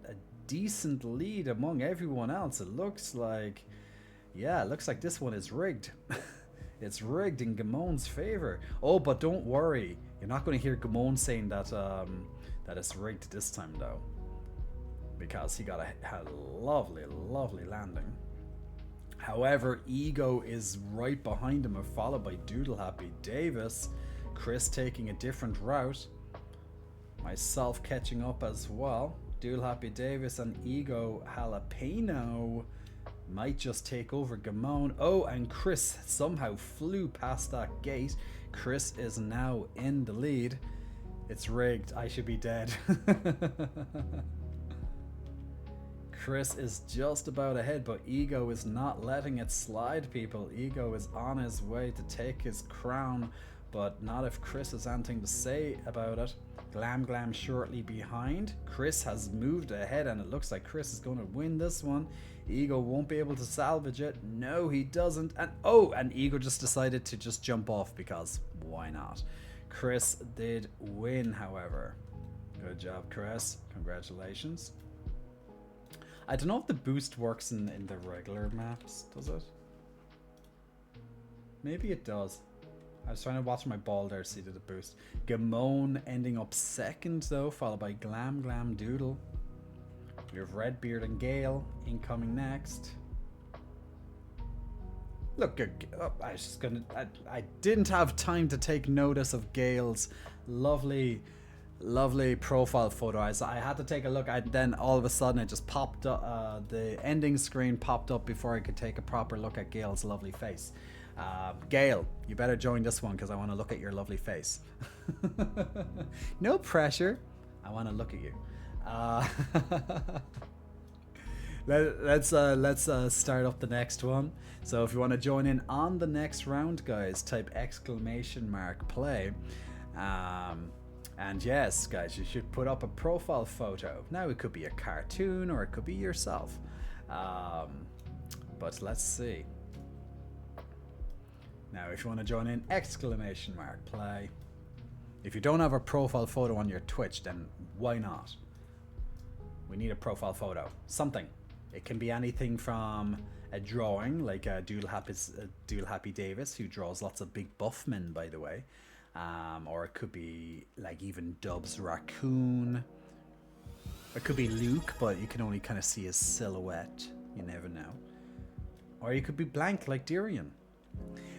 A: decent lead among everyone else. It looks like... Yeah, it looks like this one is rigged. It's rigged in Gamon's favor. Oh, but don't worry. You're not going to hear Gamon saying that that it's rigged this time, though. Because he got a lovely landing. However, Ego is right behind him, followed by Doodle Happy Davis. Chris taking a different route. Myself catching up as well. Doodle Happy Davis and Ego Jalapeno might just take over Gamon. Oh, and Chris somehow flew past that gate. Chris is now in the lead. It's rigged. I should be dead. Chris is just about ahead, but Ego is not letting it slide, people. Ego is on his way to take his crown, but not if Chris has anything to say about it. Glam shortly behind. Chris has moved ahead, and it looks like Chris is going to win this one. Ego won't be able to salvage it. No, he doesn't. And oh, and Ego just decided to just jump off because why not? Chris did win, however. Good job, Chris. Congratulations. I don't know if the boost works in the regular maps, does it? Maybe it does. I was trying to watch my ball there, see did it boost. Gamone ending up second though, followed by Glam Glam Doodle. We have Redbeard and Gale incoming next. Look, I was just gonna. I didn't have time to take notice of Gale's lovely profile photo. I had to take a look. Then all of a sudden it just popped up. The ending screen popped up before I could take a proper look at Gale's lovely face. Gale, you better join this one because I want to look at your lovely face. No pressure. I want to look at you. Let's start up the next one. So if you want to join in on the next round, guys, type !play. And yes, guys, you should put up a profile photo. Now it could be a cartoon or it could be yourself. But let's see. Now, if you want to join in, !play. If you don't have a profile photo on your Twitch, then why not? We need a profile photo. Something. It can be anything from a drawing, like Doodle Happy Davis, who draws lots of big buff men, by the way. Or it could be like even Dub's Raccoon. It could be Luke, but you can only kind of see his silhouette. You never know. Or you could be blank like Darian.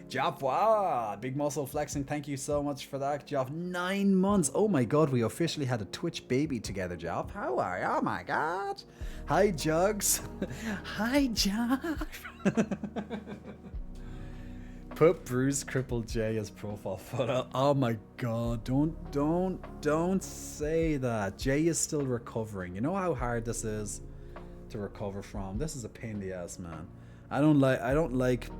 A: Joff, wow, big muscle flexing. Thank you so much for that, Joff. 9 months. Oh my god, we officially had a Twitch baby together, Joff. How are you? Oh my god. Hi, Jugs. Hi, Joff. Put Bruce Cripple J as profile photo. Oh my god, don't say that. Jay is still recovering. You know how hard this is to recover from? This is a pain in the ass, man. I don't like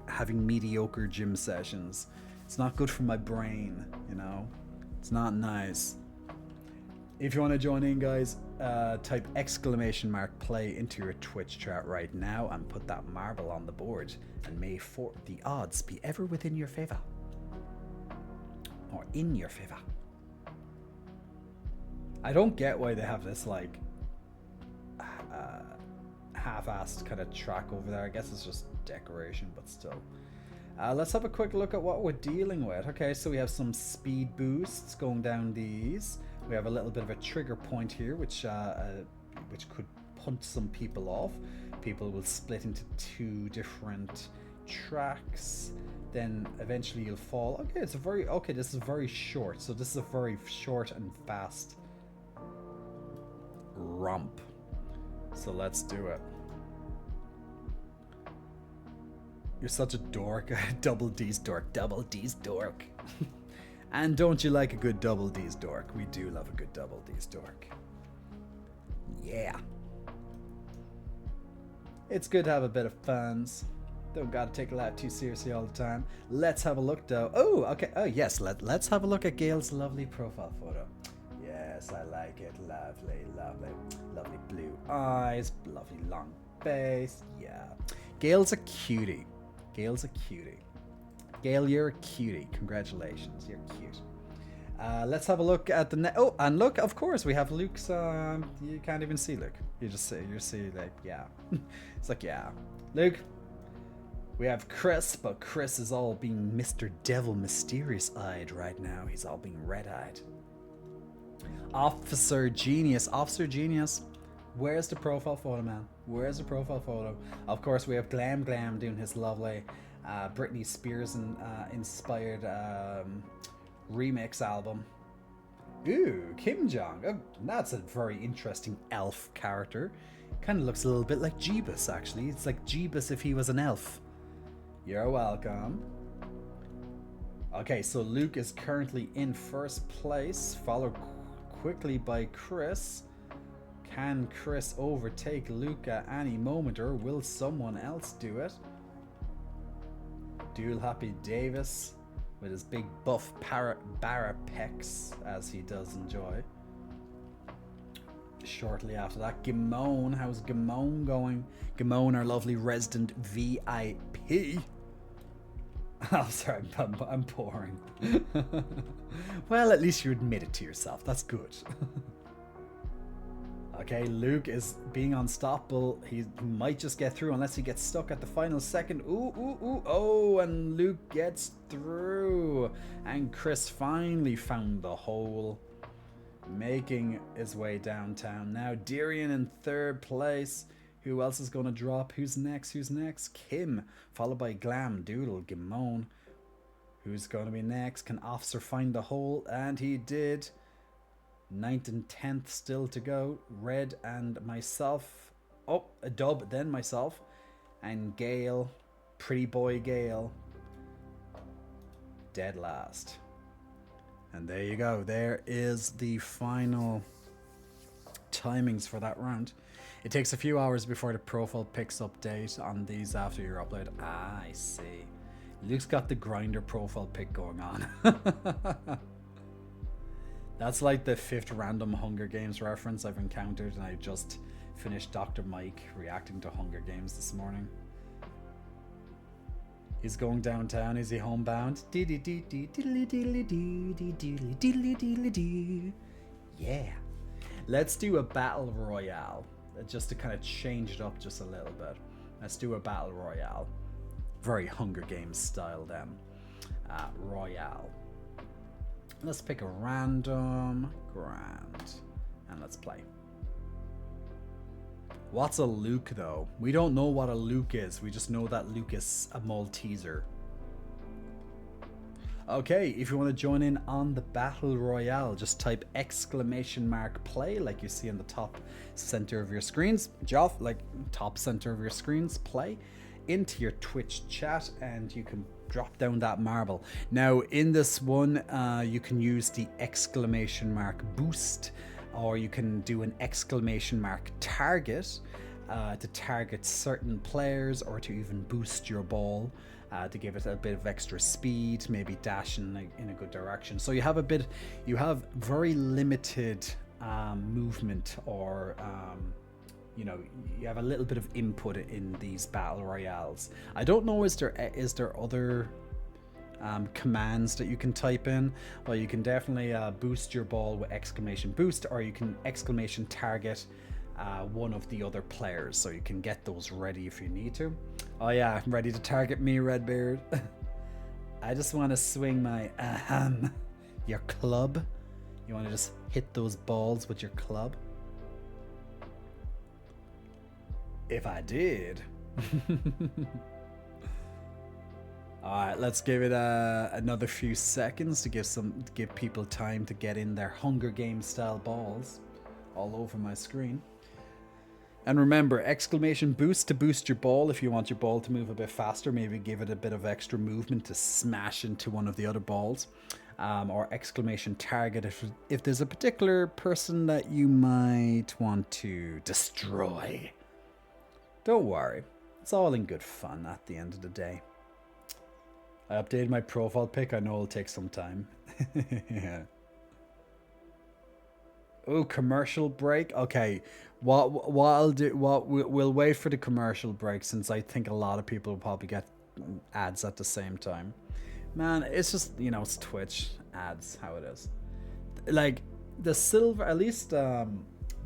A: having mediocre gym sessions. It's not good for my brain, you know? It's not nice. If you want to join in, guys, type !play into your Twitch chat right now and put that marble on the board, and may the odds be ever within your favor. Or in your favor. I don't get why they have this, like, half-assed kind of track over there. I guess it's just decoration, but still. Let's have a quick look at what we're dealing with. Okay, so we have some speed boosts going down these. We have a little bit of a trigger point here, which could punch some people off. People will split into 2 different tracks. Then eventually you'll fall. Okay, this is very short. So this is a very short and fast romp. So let's do it. You're such a dork. Double D's dork. Double D's dork. And don't you like a good Double D's dork? We do love a good Double D's dork. Yeah. It's good to have a bit of fun. Don't gotta take life too seriously all the time. Let's have a look though. Oh, okay. Oh yes, let's have a look at Gale's lovely profile photo. Yes, I like it. Lovely, lovely. Lovely blue eyes, lovely long face. Yeah. Gale's a cutie. Gale's a cutie. Gale, you're a cutie. Congratulations, you're cute. Let's have a look at the oh, and look, of course, we have Luke's. You can't even see Luke. You see, like, yeah. It's like, yeah, Luke. We have Chris, but Chris is all being Mr. Devil Mysterious-eyed right now. He's all being red-eyed. Officer Genius. Where's the profile photo, man? Where's the profile photo? Of course, we have Glam Glam doing his lovely Britney Spears inspired remix album. Ooh, Kim Jong. Oh, that's a very interesting elf character. Kind of looks a little bit like Jeebus, actually. It's like Jeebus if he was an elf. You're welcome. Okay, so Luke is currently in first place, followed quickly by Chris. Can Chris overtake Luke at any moment, or will someone else do it? Dual Happy Davis with his big buff Barra pecs, as he does enjoy. Shortly after that, Gimone. How's Gimone going? Gimone, our lovely resident VIP. I'm sorry, I'm boring. Well, at least you admit it to yourself. That's good. Okay, Luke is being unstoppable. He might just get through unless he gets stuck at the final second. Ooh, ooh, ooh. Oh, and Luke gets through. And Chris finally found the hole, making his way downtown. Now, Darian in third place. Who else is going to drop? Who's next? Who's next? Kim, followed by Glam, Doodle, Gimone. Who's going to be next? Can Officer find the hole? And he did. 9th and 10th still to go. Red and myself. Oh, a dub, then myself. And Gale, pretty boy Gale, dead last. And there you go. There is the final timings for that round. It takes a few hours before the profile picks update on these after your upload. Ah, I see. Luke's got the grinder profile pick going on. That's like the 5th random Hunger Games reference I've encountered, and I just finished Dr. Mike reacting to Hunger Games this morning. He's going downtown. Is he homebound? Yeah. Let's do a battle royale, just to kind of change it up just a little bit. Let's do a battle royale. Very Hunger Games style then. Royale. Let's pick a random grand and let's play. What's a Luke though? We don't know what a Luke is. We just know that Luke is a Malteser. Okay, if you want to join in on the battle royale, just type !play like you see in the top center of your screens. Joff, like top center of your screens, play into your Twitch chat and you can drop down that marble. Now in this one you can use the !boost, or you can do an !target to target certain players, or to even boost your ball to give it a bit of extra speed, maybe dash in a good direction. So you have very limited movement, or you know, you have a little bit of input in these battle royales. I don't know, is there other commands that you can type in? Well, you can definitely boost your ball with !boost, or you can !target one of the other players, so you can get those ready if you need to. Oh yeah, I'm ready to target me, Redbeard. I just want to swing my your club. You want to just hit those balls with your club? If I did. Alright, let's give it another few seconds to give people time to get in their Hunger Games style balls all over my screen. And remember, !boost to boost your ball if you want your ball to move a bit faster, maybe give it a bit of extra movement to smash into one of the other balls. Or !target if there's a particular person that you might want to destroy. Don't worry, it's all in good fun at the end of the day. I updated my profile pic. I know it'll take some time. Yeah. Oh, commercial break. Okay, what I'll do? We'll wait for the commercial break, since I think a lot of people will probably get ads at the same time. Man, it's just, you know, it's Twitch ads, how it is. Like the silver, at least the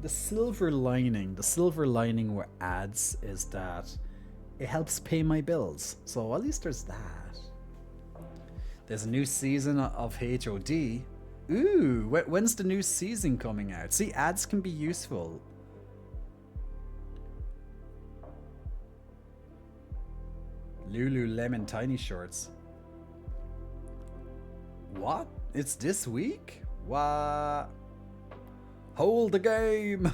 A: silver lining with ads is that it helps pay my bills. So at least there's that. There's a new season of HOD. Ooh, when's the new season coming out? See, ads can be useful. Lululemon tiny shorts. What? It's this week? What? Hold the game.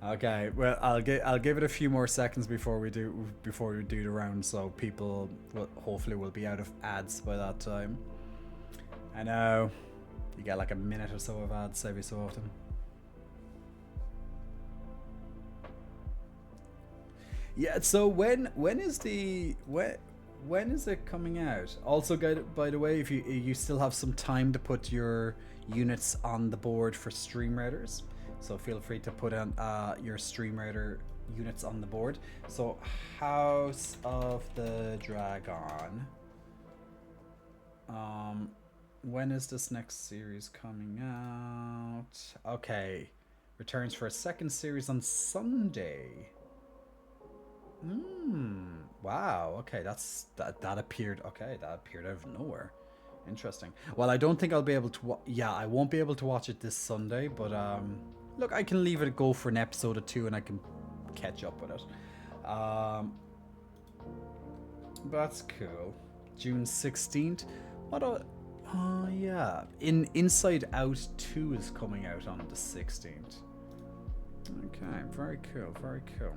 A: Okay, well, I'll give it a few more seconds before we do the round, so people hopefully will be out of ads by that time. I know you get like a minute or so of ads every so often. Yeah, so when is it coming out? Also, by the way, if you still have some time to put your units on the board for Stream Raiders, so feel free to put on your Stream Raider units on the board. So House of the Dragon. When is this next series coming out? Okay. Returns for a second series on Sunday. Wow. Okay, that appeared. Okay, that appeared out of nowhere. Interesting. Well, I don't think I'll be able to. Yeah, I won't be able to watch it this Sunday. But look, I can leave it go for an episode or two, and I can catch up with it. That's cool. June 16th. What? Oh yeah. Inside Out 2 is coming out on the 16th. Okay, very cool. Very cool.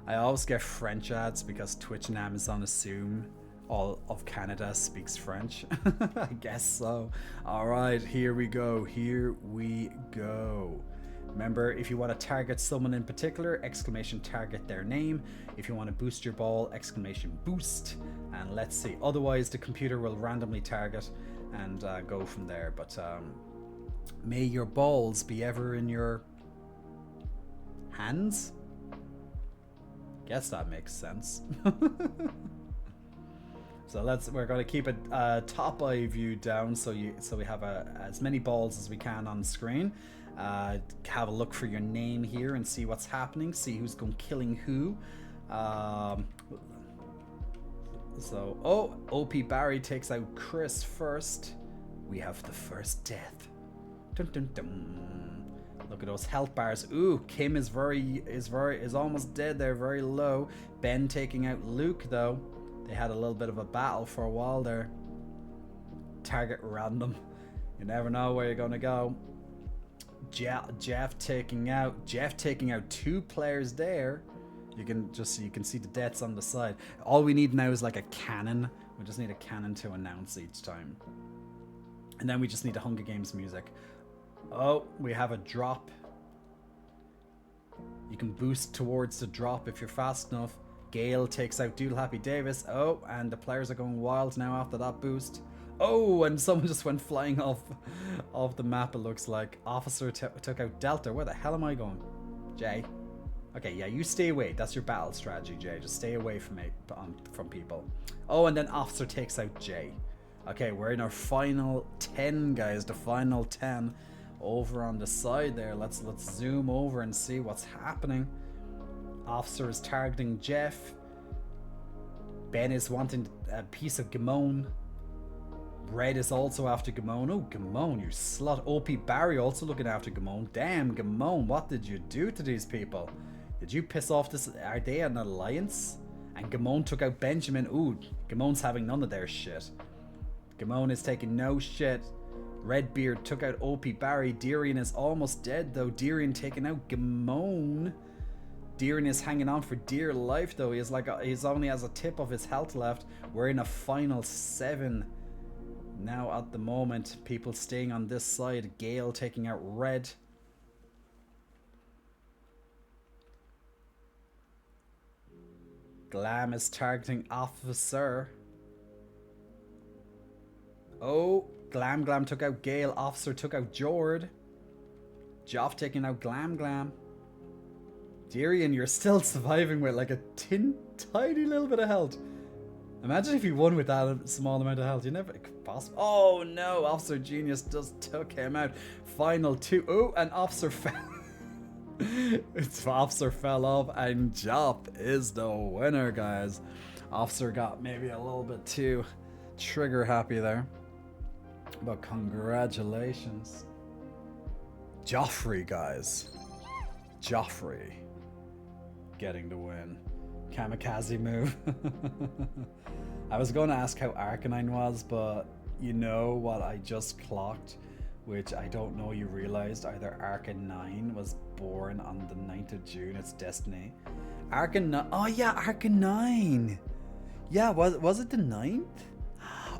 A: I always get French ads because Twitch and Amazon assume all of Canada speaks French. I guess so. Alright, here we go. Here we go. Remember, if you want to target someone in particular, exclamation target their name. If you want to boost your ball, exclamation boost. And let's see. Otherwise, the computer will randomly target and go from there. But may your balls be ever in your hands? Guess that makes sense. So we're going to keep a top eye view down so we have as many balls as we can on the screen. Have a look for your name here and see what's happening. See who's going killing who. OP Barry takes out Chris first. We have the first death. Dun, dun, dun. Look at those health bars. Ooh, Kim is almost dead there, very low. Ben taking out Luke though. They had a little bit of a battle for a while there. Target random. You never know where you're gonna go. Jeff taking out 2 players there. You can see the deaths on the side. All we need now is like a cannon. We just need a cannon to announce each time. And then we just need the Hunger Games music. Oh, we have a drop. You can boost towards the drop if you're fast enough. Gale takes out Doodle Happy Davis. Oh, and the players are going wild now after that boost. Oh, and someone just went flying off the map, it looks like. Officer took out Delta. Where the hell am I going? Jay? Okay, yeah, you stay away. That's your battle strategy, Jay. Just stay away from people. Oh, and then Officer takes out Jay. Okay, we're in our final 10, guys. The final 10 over on the side there. Let's zoom over and see what's happening. Officer is targeting Jeff. Ben is wanting a piece of Gamone. Red is also after Gamone. Oh, Gamone, you slut. OP Barry also looking after Gamone. Damn, Gamone, what did you do to these people? Did you piss off this? Are they an alliance? And Gamone took out Benjamin. Ooh, Gamone's having none of their shit. Gamone is taking no shit. Redbeard took out OP Barry. Darian is almost dead though. Darian taking out Gamone. Darian is hanging on for dear life though. He's only has a tip of his health left. We're in a final 7 now at the moment. People staying on this side. Gale taking out Red. Glam is targeting Officer. Oh, Glam took out Gale. Officer took out Jord. Joff taking out Glam. Darian, you're still surviving with like a tiny little bit of health. Imagine if you won with that small amount of health. You never possible. Oh no, Officer Genius just took him out. Final 2. Oh, and Officer fell. Officer fell off, and Joff is the winner, guys. Officer got maybe a little bit too trigger happy there. But congratulations. Joffrey, guys. Joffrey getting the win. Kamikaze move. I was going to ask how Arcanine was, but you know what I just clocked, which I don't know you realized. Either Arcanine was born on the 9th of June, it's Destiny. Arcanine. Oh yeah, Arcanine. Yeah, was it the 9th?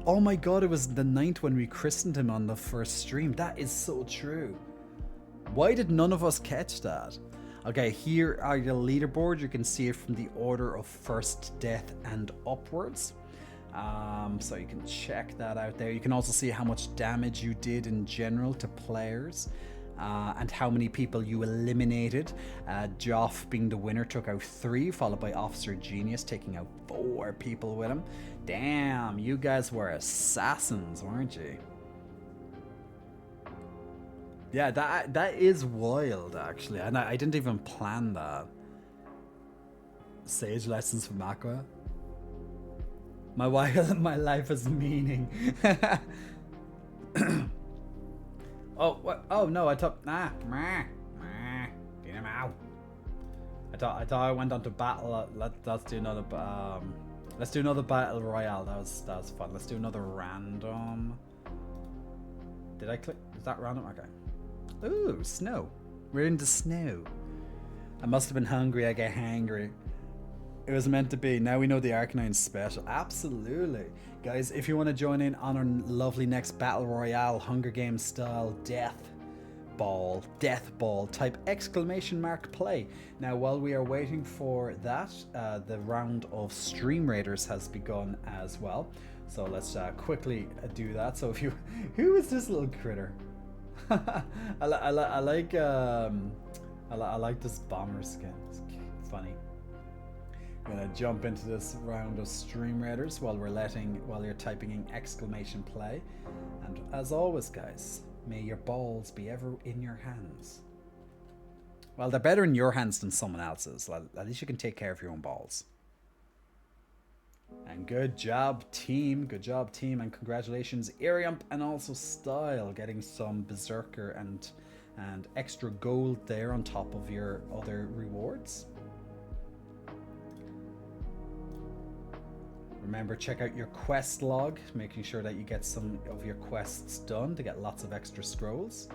A: Oh my god, it was the 9th when we christened him on the first stream. That is so true. Why did none of us catch that? Okay, here are the leaderboard. You can see it from the order of first death and upwards. So you can check that out there. You can also see how much damage you did in general to players. And how many people you eliminated. Joff being the winner took out 3, followed by Officer Genius taking out 4 people with him. Damn, you guys were assassins, weren't you? Yeah, that is wild, actually. And I didn't even plan that. Sage lessons from Aqua. My life has meaning. Oh, what? Oh no! I thought I thought I went on to battle. Let's do another. Let's do another battle royale. That was fun. Let's do another random. Did I click? Is that random? Okay. Ooh, snow. We're into snow. I must have been hungry. I get hangry. It was meant to be. Now we know the Arcanine's special. Absolutely. Guys, if you want to join in on our lovely next Battle Royale, Hunger Games style death ball, type exclamation mark play. Now, while we are waiting for that, the round of Stream Raiders has begun as well. So let's quickly do that. So if you, who is this little critter? I like this bomber skin. It's funny. I'm gonna jump into this round of Stream Raiders while you're typing in exclamation play. And as always, guys, may your balls be ever in your hands. Well, they're better in your hands than someone else's. At least you can take care of your own balls. And good job, team. Good job, team. And congratulations, Iriump and also Style, getting some Berserker and extra gold there on top of your other rewards. Remember, check out your quest log, making sure that you get some of your quests done to get lots of extra scrolls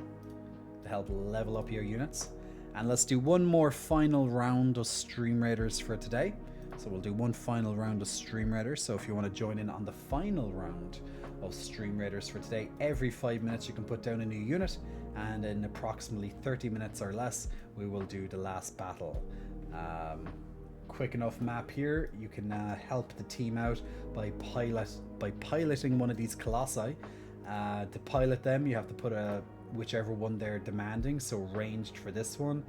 A: to help level up your units. And let's do one more final round of Stream Raiders for today. So we'll do one final round of Stream Raiders. So if you want to join in on the final round of Stream Raiders for today, every 5 minutes you can put down a new unit, and in approximately 30 minutes or less, we will do the last battle. Quick enough map here. You can help the team out by piloting one of these colossi. To pilot them, you have to put whichever one they're demanding. So ranged for this one,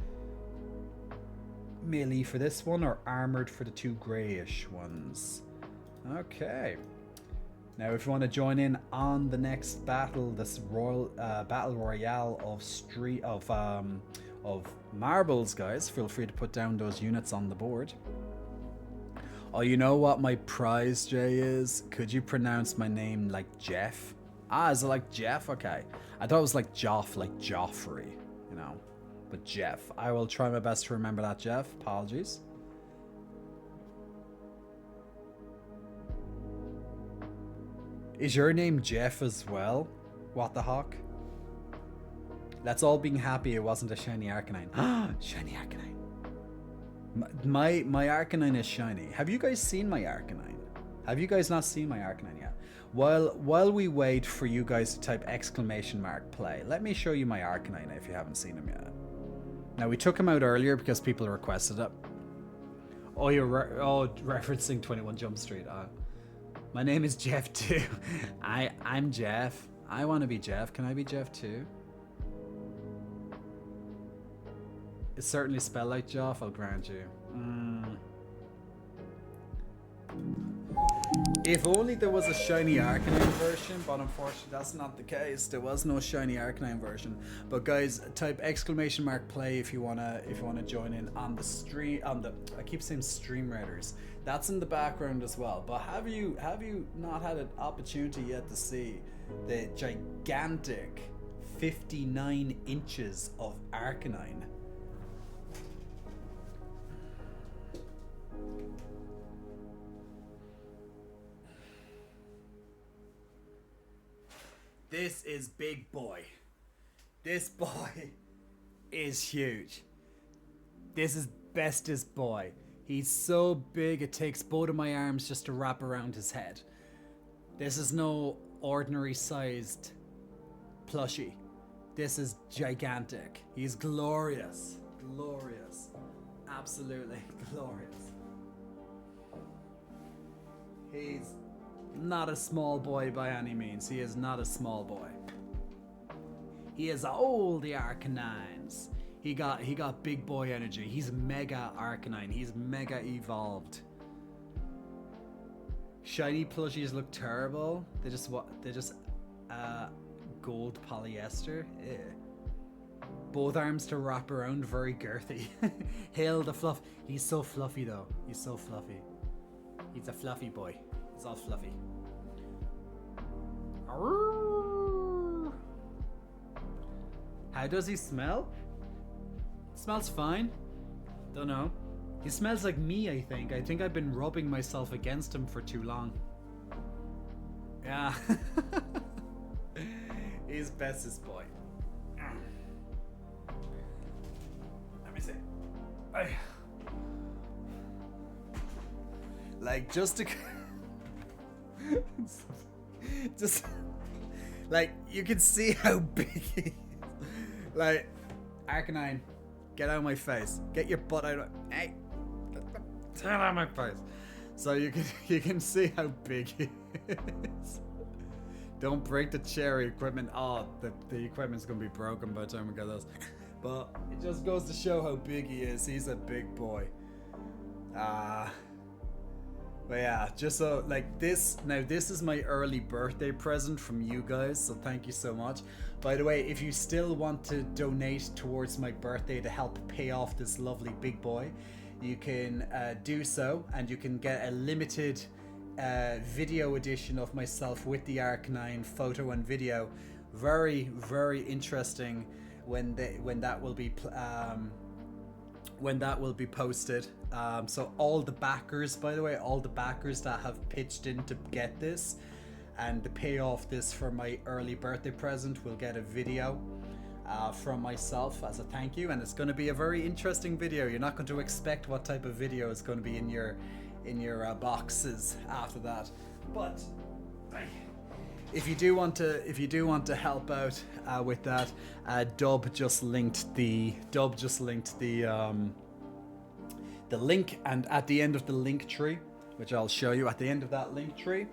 A: melee for this one, or armored for the two grayish ones. Okay. Now, if you want to join in on the next battle, this battle royale of marbles, guys, feel free to put down those units on the board. Oh, you know what my prize, Jay, is? Could you pronounce my name like Jeff? Ah, is it like Jeff? Okay. I thought it was like Joff, like Joffrey, you know. But Jeff. I will try my best to remember that, Jeff. Apologies. Is your name Jeff as well? What the hawk? Let's all be happy it wasn't a shiny Arcanine. Shiny Arcanine. My Arcanine is shiny. Have you guys seen my Arcanine? Have you guys not seen my Arcanine yet? While we wait for you guys to type exclamation mark play, let me show you my Arcanine if you haven't seen him yet. Now, we took him out earlier because people requested it. Oh, you're referencing 21 Jump Street. My name is Jeff too. I'm Jeff. I want to be Jeff. Can I be Jeff too? It's certainly spelled like Joff, I'll grant you. If only there was a shiny Arcanine version, but unfortunately that's not the case. There was no shiny Arcanine version. But guys, type exclamation mark play if you wanna join in on the stream. I keep saying Stream Raiders. That's in the background as well. But have you not had an opportunity yet to see the gigantic 59 inches of Arcanine? This is big boy. This boy is huge. This is bestest boy. He's so big it takes both of my arms just to wrap around his head. This is no ordinary sized plushie. This is gigantic. He's glorious. Glorious. Absolutely glorious. He's not a small boy by any means. He is not a small boy. He is all the Arcanines. He got big boy energy. He's mega Arcanine. He's mega evolved. Shiny plushies look terrible. They just gold polyester. Ew. Both arms to wrap around, very girthy. Hail the fluff. He's so fluffy though. He's so fluffy. He's a fluffy boy. He's all fluffy. Arrrr. How does he smell? Smells fine. Don't know. He smells like me, I think. I think I've been rubbing myself against him for too long. Yeah. He's bestest boy. Let me see. Like, just to... just... Like, you can see how big he is. Like, Arcanine, get out of my face. Get your butt out of... Hey! Get out of my face. So you can see how big he is. Don't break the cherry equipment. Oh, the equipment's gonna be broken by the time we get this. But it just goes to show how big he is. He's a big boy. But yeah, just so like this. Now this is my early birthday present from you guys. So thank you so much. By the way, if you still want to donate towards my birthday to help pay off this lovely big boy, you can do so, and you can get a limited video edition of myself with the Arcanine photo and video. Very, very interesting when that will be posted. So all the backers, by the way, all the backers that have pitched in to get this and to pay off this for my early birthday present will get a video from myself as a thank you, and it's going to be a very interesting video. You're not going to expect what type of video is going to be in your boxes after that, but if you do want to help out with that, Dub just linked the link, and at the end of the link tree, which I'll show you at the end of that link tree,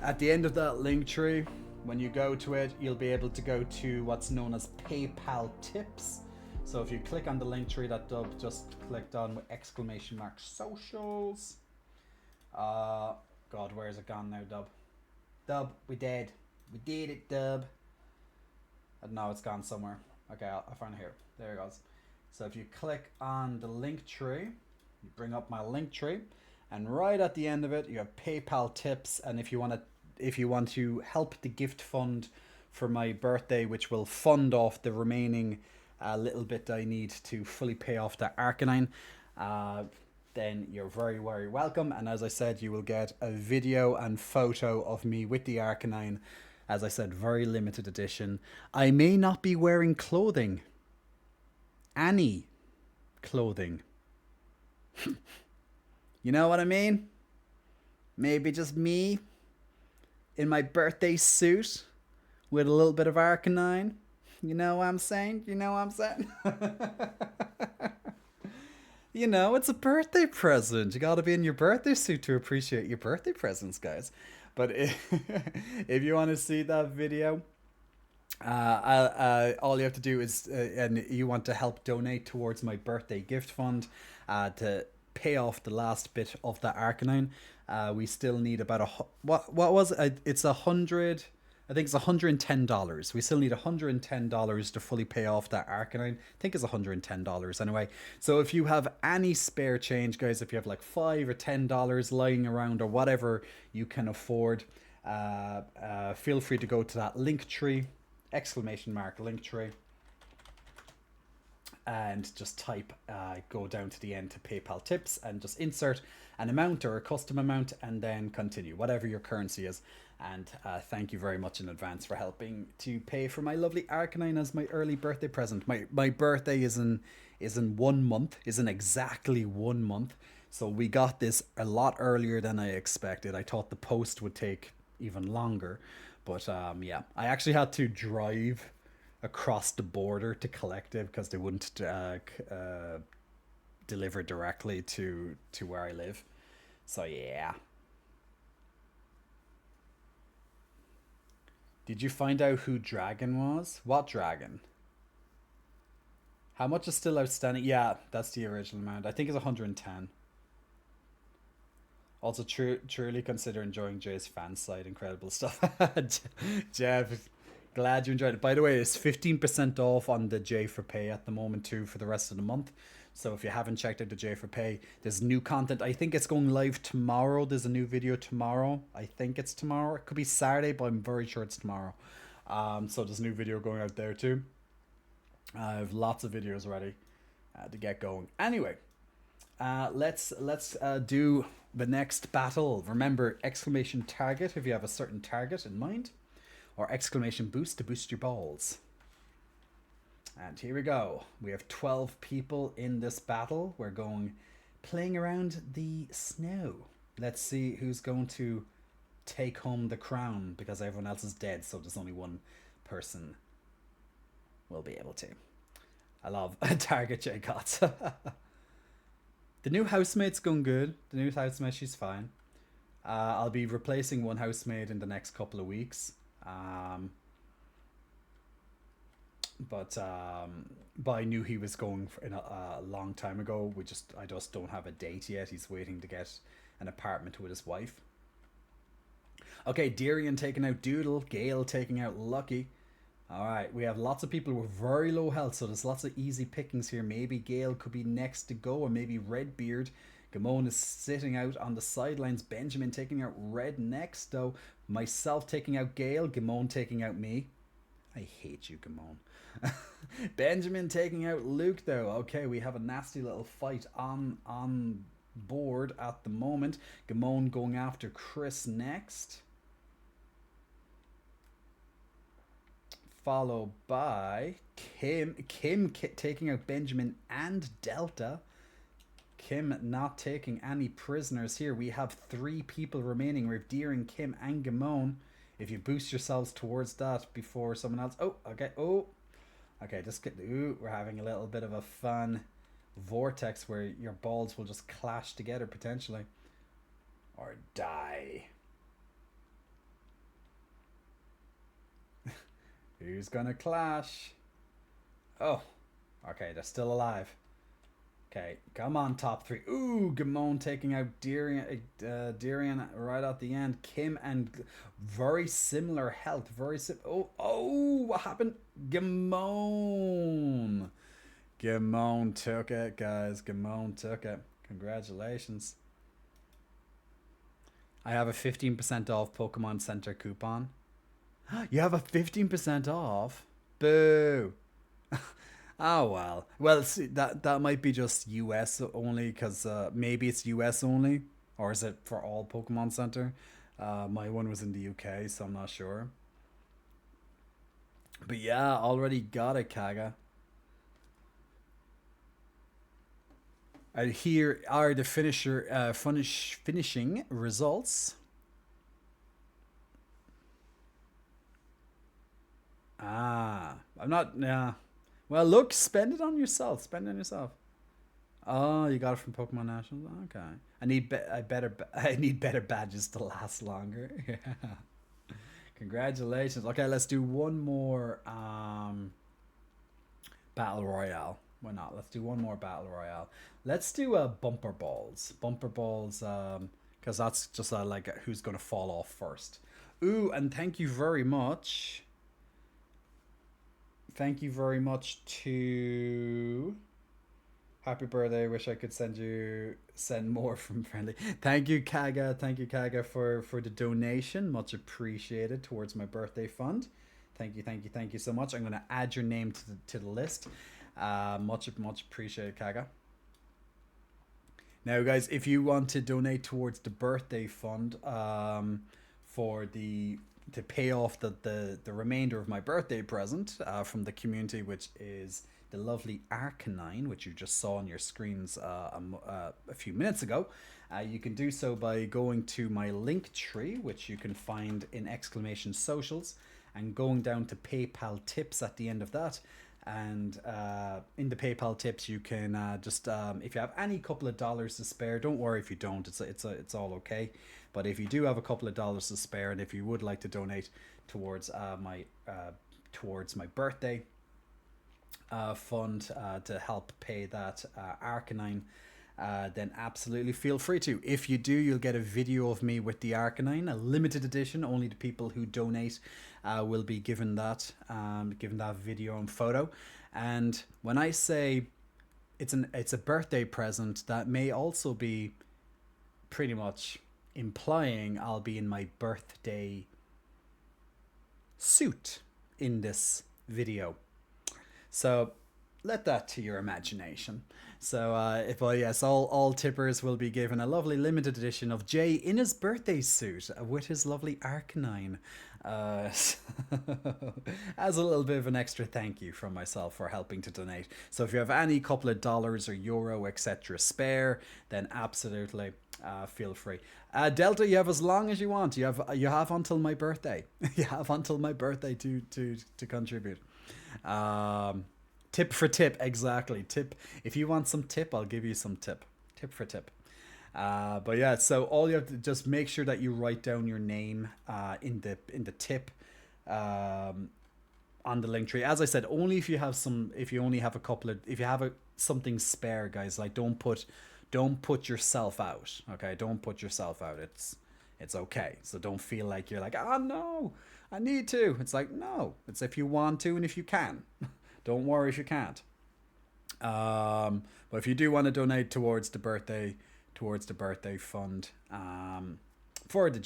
A: at the end of that link tree, when you go to it, you'll be able to go to what's known as PayPal tips. So if you click on the link tree that Dub just clicked on with exclamation mark socials. God, where is it gone now, Dub? Dub, we did it, Dub. No, it's gone somewhere. Okay, I'll find it here. There it goes. So if you click on the link tree, you bring up my link tree, and right at the end of it, you have PayPal tips. And if you want to help the gift fund for my birthday, which will fund off the remaining little bit I need to fully pay off that Arcanine, then you're very, very welcome. And as I said, you will get a video and photo of me with the Arcanine. As I said, very limited edition. I may not be wearing clothing. Any clothing. You know what I mean? Maybe just me in my birthday suit with a little bit of Arcanine. You know what I'm saying? You know what I'm saying? You know, it's a birthday present. You gotta be in your birthday suit to appreciate your birthday presents, guys. But if you want to see that video, all you have to do is, and you want to help donate towards my birthday gift fund to pay off the last bit of the Arcanine. We still need about what was it? It's $100. I think it's $110. We still need $110 to fully pay off that Arcanine. I think it's $110 anyway. So if you have any spare change, guys, if you have like $5 or $10 lying around or whatever you can afford, feel free to go to that link tree, exclamation mark link tree, and just type, go down to the end to PayPal tips and just insert an amount or a custom amount and then continue, whatever your currency is. And thank you very much in advance for helping to pay for my lovely Arcanine as my early birthday present. My birthday is in 1 month, is in exactly 1 month. So we got this a lot earlier than I expected. I thought the post would take even longer. But yeah, I actually had to drive across the border to collect it because they wouldn't deliver directly to where I live. So yeah. Did you find out who Dragon was? What Dragon? How much is still outstanding? Yeah, that's the original amount. I think it's 110. Also, truly consider enjoying Jay's fan site. Incredible stuff. Jeff, glad you enjoyed it. By the way, it's 15% off on the J for Pay at the moment too for the rest of the month. So if you haven't checked out the J for Pay, there's new content. I think it's going live tomorrow. There's a new video tomorrow. I think it's tomorrow. It could be Saturday, but I'm very sure it's tomorrow. So there's a new video going out there too. I have lots of videos ready to get going. Anyway, let's do the next battle. Remember, exclamation target if you have a certain target in mind, or exclamation boost to boost your balls. And here we go. We have 12 people in this battle. We're playing around the snow. Let's see who's going to take home the crown, because everyone else is dead, so there's only one person will be able to. I love target J Cottz. The new housemate's going good. The new housemate, she's fine. I'll be replacing one housemate in the next couple of weeks. But I knew he was going in a long time ago. I just don't have a date yet. He's waiting to get an apartment with his wife. Okay, Darian taking out Doodle. Gale taking out Lucky. Alright, we have lots of people with very low health, so there's lots of easy pickings here. Maybe Gale could be next to go, or maybe Redbeard. Gamone is sitting out on the sidelines. Benjamin taking out Red next, though. Myself taking out Gale. Gamone taking out me. I hate you, Gamone. Benjamin taking out Luke, though. Okay, we have a nasty little fight on board at the moment. Gamone going after Chris next. Followed by Kim taking out Benjamin and Delta. Kim not taking any prisoners here. We have 3 people remaining. We have Deering, Kim, and Gamone. If you boost yourselves towards that before someone else. Oh, okay. Oh, okay. Just get. Ooh, we're having a little bit of a fun vortex where your balls will just clash together potentially, or die. Who's gonna clash? Oh, okay, they're still alive. Okay, come on, top 3. Ooh, Gamone taking out Darian right at the end. Kim and very similar health. Oh, what happened? Gamone took it, guys. Gamone took it. Congratulations. I have a 15% off Pokemon Center coupon. You have a 15% off? Boo. Oh, well. Well, see, that might be just US only, because maybe it's US only. Or is it for all Pokemon Center? My one was in the UK, so I'm not sure. But yeah, already got it, Kaga. And here are the finishing results. I'm not. Yeah. Well, look, spend it on yourself. Spend it on yourself. Oh, you got it from Pokemon Nationals. Okay. I need better badges to last longer. Yeah. Congratulations. Okay, let's do one more battle royale. Why not? Let's do one more battle royale. Let's do bumper balls. Bumper balls, because that's just like who's gonna fall off first. Ooh, and thank you very much. Thank you very much to happy birthday. Wish I could send more from friendly. Thank you, Kaga. Thank you, Kaga, for the donation. Much appreciated towards my birthday fund. Thank you so much. I'm gonna add your name to the list. Much appreciated, Kaga. Now, guys, if you want to donate towards the birthday fund, to pay off the remainder of my birthday present from the community, which is the lovely Arcanine, which you just saw on your screens a few minutes ago, you can do so by going to my link tree, which you can find in exclamation socials, and going down to PayPal tips at the end of that. And in the PayPal tips, you can just if you have any couple of dollars to spare, don't worry if you don't, it's all okay. But if you do have a couple of dollars to spare, and if you would like to donate towards my birthday fund to help pay that Arcanine then absolutely feel free to. If you do, you'll get a video of me with the Arcanine, a limited edition. Only the people who donate will be given that video and photo. And when I say it's a birthday present, that may also be pretty much implying I'll be in my birthday suit in this video. So let that to your imagination. So yes, all tippers will be given a lovely limited edition of Jay in his birthday suit with his lovely Arcanine. As a little bit of an extra thank you from myself for helping to donate. So if you have any couple of dollars or euro, etc. spare, then absolutely feel free. Delta, you have as long as you want. You have until my birthday. You have until my birthday to contribute. Tip for tip, exactly. Tip. If you want some tip, I'll give you some tip. Tip for tip. But yeah, so all you have to just make sure that you write down your name in the tip on the link tree. As I said, only if you have if you only have a couple of, if you have something spare, guys. Like don't put yourself out. Okay, don't put yourself out. It's okay. So don't feel like you're like, oh no, I need to. It's like, no, it's if you want to and if you can. Don't worry if you can't. But if you do want to donate towards the birthday fund, for the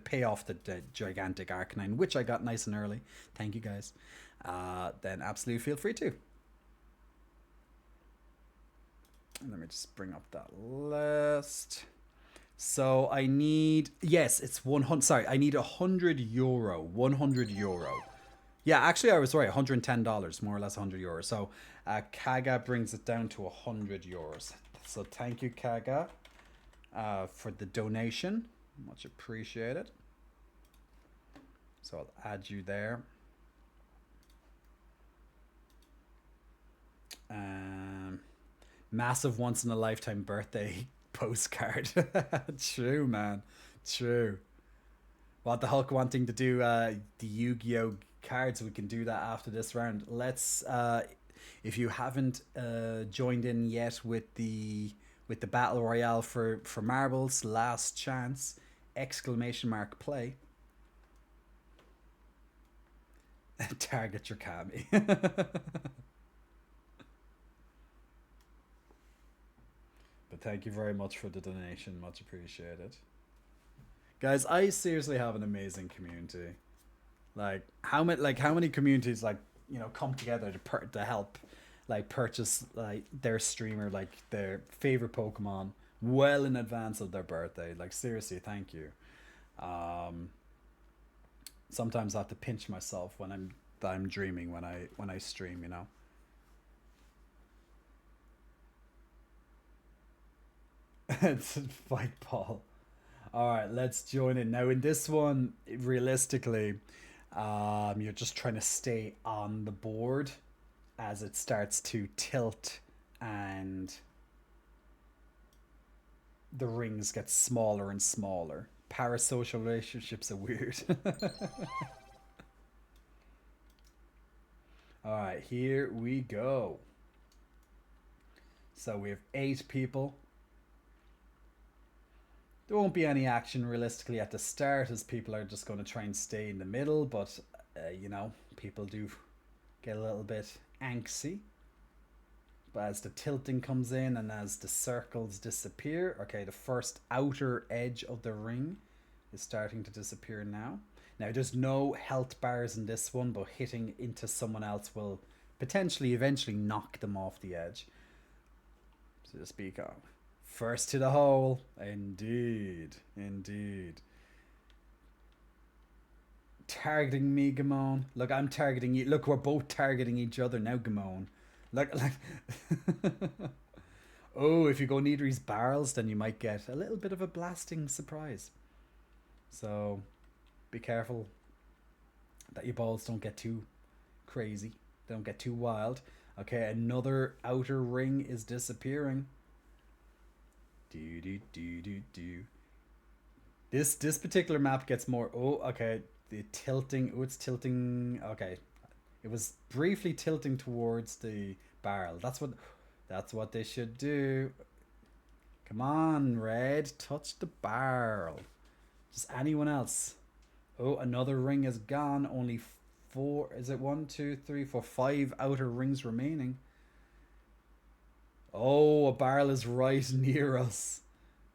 A: pay off the gigantic Arcanine, which I got nice and early. Thank you guys. Then absolutely feel free to. And let me just bring up that list. So I need, yes, it's 100. Sorry, I need 100 euro. 100 euro. Yeah, actually, I was right. $110, more or less 100 euros. So, Kaga brings it down to 100 euros. So, thank you, Kaga, for the donation. Much appreciated. So, I'll add you there. Massive once-in-a-lifetime birthday postcard. True, man. True. What the Hulk wanting to do the Yu-Gi-Oh! Cards, we can do that after this round. Let's if you haven't joined in yet with the battle royale for marbles, last chance, ! Play. Target your Kami. But thank you very much for the donation, much appreciated. Guys, I seriously have an amazing community. Like how many communities come together to help purchase their streamer their favorite Pokemon well in advance of their birthday. Like seriously, thank you. Sometimes I have to pinch myself when I'm dreaming when I stream, you know. It's fight Paul. All right, let's join in now. In this one, realistically, you're just trying to stay on the board as it starts to tilt and the rings get smaller and smaller. Parasocial relationships are weird. All right, here we go. So we have 8 people. There won't be any action realistically at the start, as people are just going to try and stay in the middle, but you know, people do get a little bit angsty. But as the tilting comes in and as the circles disappear, okay, the first outer edge of the ring is starting to disappear now. Now there's no health bars in this one, but hitting into someone else will potentially eventually knock them off the edge, so to speak of. First to the hole. Indeed. Indeed. Targeting me, Gamon. Look, I'm targeting you. Look, we're both targeting each other now, Gamon. Look. Oh, if you go near these barrels, then you might get a little bit of a blasting surprise. So, be careful that your balls don't get too crazy. They don't get too wild. Okay, another outer ring is disappearing. This particular map gets more. Oh, okay. The tilting. Oh, it's tilting. Okay, it was briefly tilting towards the barrel. That's what they should do. Come on, Red. Touch the barrel. Just anyone else. Oh, another ring is gone. Only 4. Is it 1, 2, 3, 4, 5 outer rings remaining? Oh, a barrel is right near us.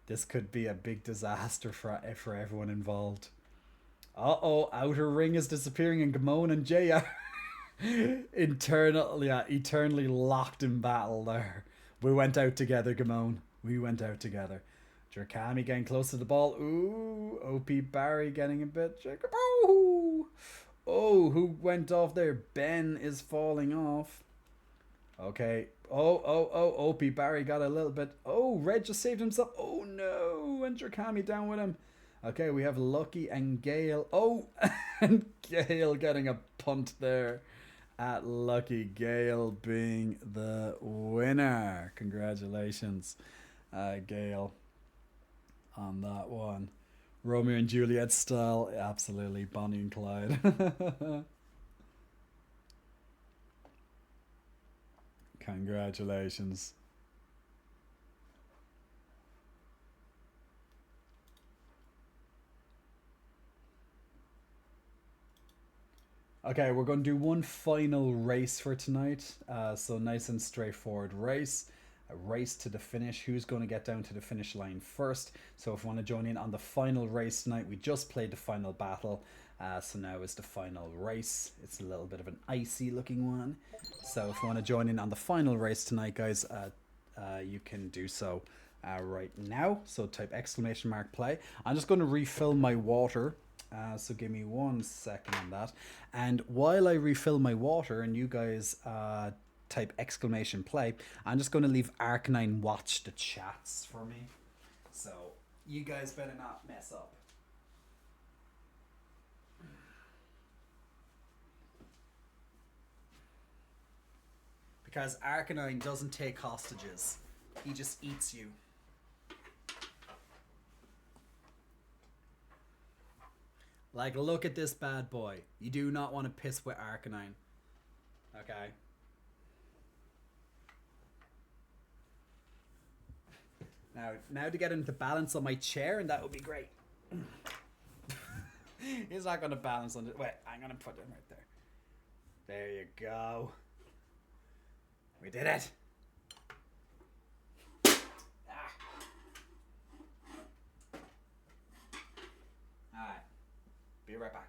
A: This could be a big disaster for everyone involved. Uh-oh, outer ring is disappearing and Gamon and Jay are eternally locked in battle there. We went out together, Gamon. We went out together. Jerkami getting close to the ball. Ooh, OP Barry getting a bit. Oh, who went off there? Ben is falling off. Okay. Oh, OP Barry got a little bit. Oh, Red just saved himself. Oh, no. And Jerkami down with him. Okay, we have Lucky and Gale. Oh, and Gale getting a punt there. At Lucky, Gale being the winner. Congratulations, Gale, on that one. Romeo and Juliet style. Absolutely, Bonnie and Clyde. Congratulations. Okay, we're going to do one final race for tonight. So nice and straightforward race. A race to the finish. Who's going to get down to the finish line first? So if you want to join in on the final race tonight, we just played the final battle. So now is the final race. It's a little bit of an icy looking one. So if you want to join in on the final race tonight, guys, you can do so right now. So type ! play. I'm just going to refill my water. So give me 1 second on that. And while I refill my water and you guys type ! play, I'm just going to leave Arcanine watch the chats for me. So you guys better not mess up. Because Arcanine doesn't take hostages. He just eats you. Like, look at this bad boy. You do not want to piss with Arcanine. Okay. Now to get him to balance on my chair, and that would be great. He's not going to balance on it. Wait, I'm going to put him right there. There you go. We did it. Alright. Be right back.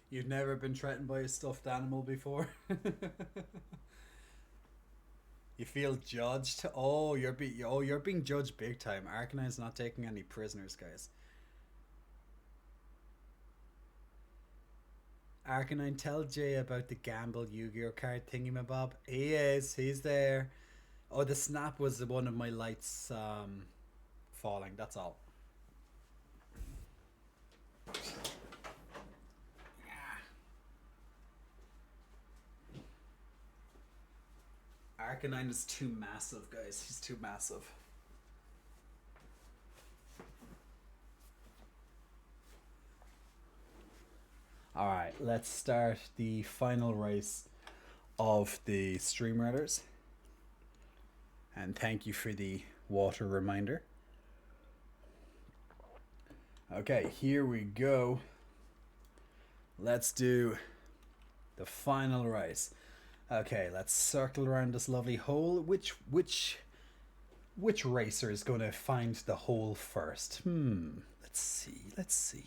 A: You've never been threatened by a stuffed animal before? You feel judged? Oh, you're being judged big time. Arcanine's not taking any prisoners, guys. Arcanine, tell Jay about the gamble Yu-Gi-Oh card thingy-mabob. He is. He's there. Oh, the snap was one of my lights falling. That's all. Arcanine is too massive, guys. He's too massive. Alright, let's start the final race of the Stream Riders. And thank you for the water reminder. Okay, here we go. Let's do the final race. Okay, let's circle around this lovely hole. Which racer is going to find the hole first? Let's see.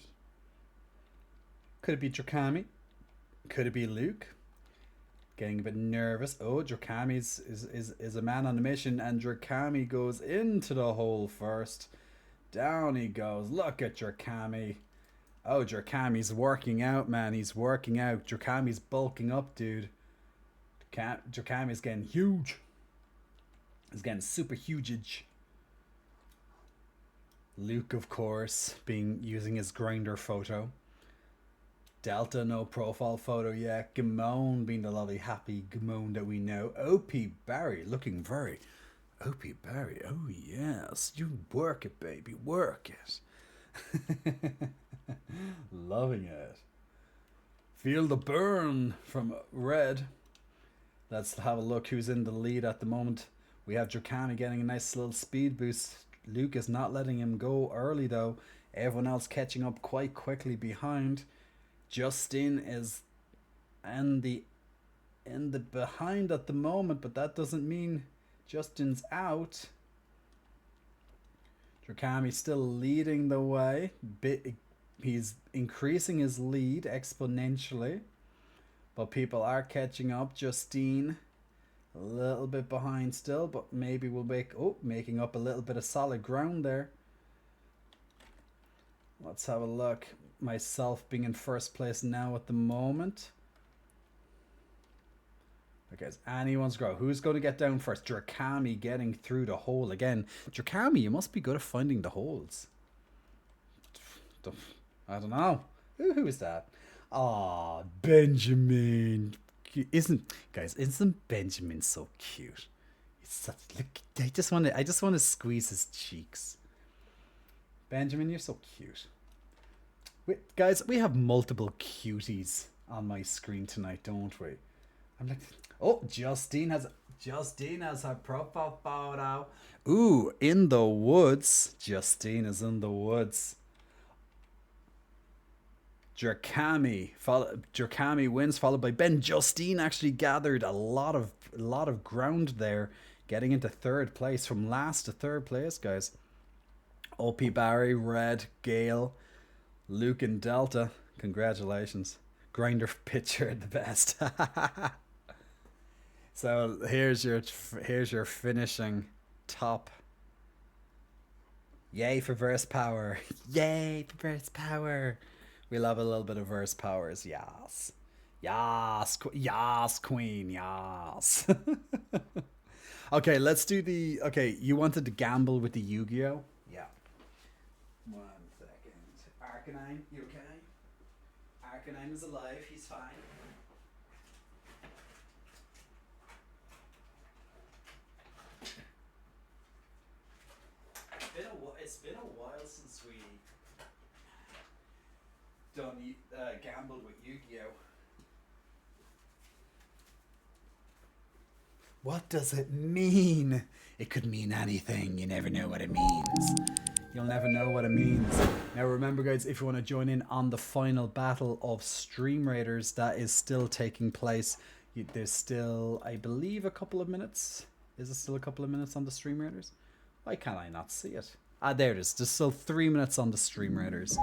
A: Could it be Drakami? Could it be Luke? Getting a bit nervous. Oh, Drakami is a man on a mission, and Drakami goes into the hole first. Down he goes. Look at Drakami. Oh, Drakami's working out, man. He's working out. Drakami's bulking up, dude. Drakami's getting huge. He's getting super huge. Luke, of course, using his grinder photo. Delta, no profile photo yet. Gamone being the lovely happy Gamone that we know. O.P. Barry looking very... O.P. Barry, oh yes. You work it, baby. Work it. Loving it. Feel the burn from Red. Let's have a look who's in the lead at the moment. We have Drakami getting a nice little speed boost. Luke is not letting him go early though. Everyone else catching up quite quickly behind. Justin is in the behind at the moment, but that doesn't mean Justin's out. Drakami still leading the way. He's increasing his lead exponentially, but people are catching up. Justine a little bit behind still, but maybe we'll making up a little bit of solid ground there. Let's have a look. Myself being in first place now at the moment. Okay, is anyone's go? Who's going to get down first? Drakami getting through the hole again. Drakami, you must be good at finding the holes. I don't know. Who is that? Ah, Benjamin. Isn't Benjamin so cute? It's such, look, I just want to squeeze his cheeks. Benjamin, you're so cute. Wait, guys, we have multiple cuties on my screen tonight, don't we? I'm like, oh, Justine has her profile photo. Ooh, in the woods. Justine is in the woods. Drakami wins, followed by Ben. Justine actually gathered a lot of ground there, getting into third place, from last to third place, guys. OP Barry, Red, Gale, Luke and Delta. Congratulations. Grinder picture the best. So here's your finishing top. Yay for verse power. Yay for verse power. We love a little bit of verse powers. Yes. Yes, queen. Yes. Okay, let's do the... Okay, you wanted to gamble with the Yu-Gi-Oh? Yeah. 1 second. Arcanine, you okay? Arcanine is alive. He's fine. It's been a while since we gambled with Yu-Gi-Oh. What does it mean? It could mean anything. You never know what it means. You'll never know what it means. Now remember, guys, if you want to join in on the final battle of Stream Raiders, that is still taking place. There's still, I believe, a couple of minutes. Is it still a couple of minutes on the Stream Raiders? Why can't I not see it? Ah, there it is. There's still 3 minutes on the Stream Raiders.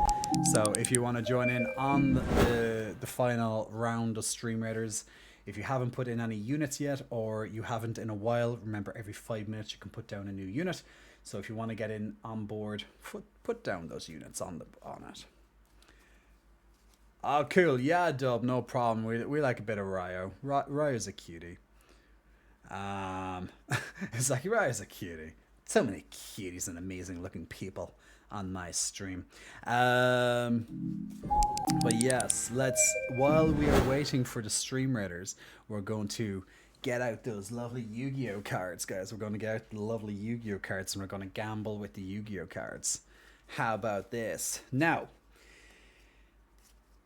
A: So if you want to join in on the final round of Stream Raiders, if you haven't put in any units yet, or you haven't in a while, remember every 5 minutes you can put down a new unit. So if you want to get in on board, put down those units on it. Oh, cool. Yeah, Dub, no problem. We like a bit of Ryo. Ryo's a cutie. It's like, Ryo's a cutie. So many cuties and amazing looking people on my stream. But yes, while we are waiting for the Stream Raiders, we're going to get out those lovely Yu-Gi-Oh cards, guys. We're going to get out the lovely Yu-Gi-Oh cards and we're going to gamble with the Yu-Gi-Oh cards. How about this? Now,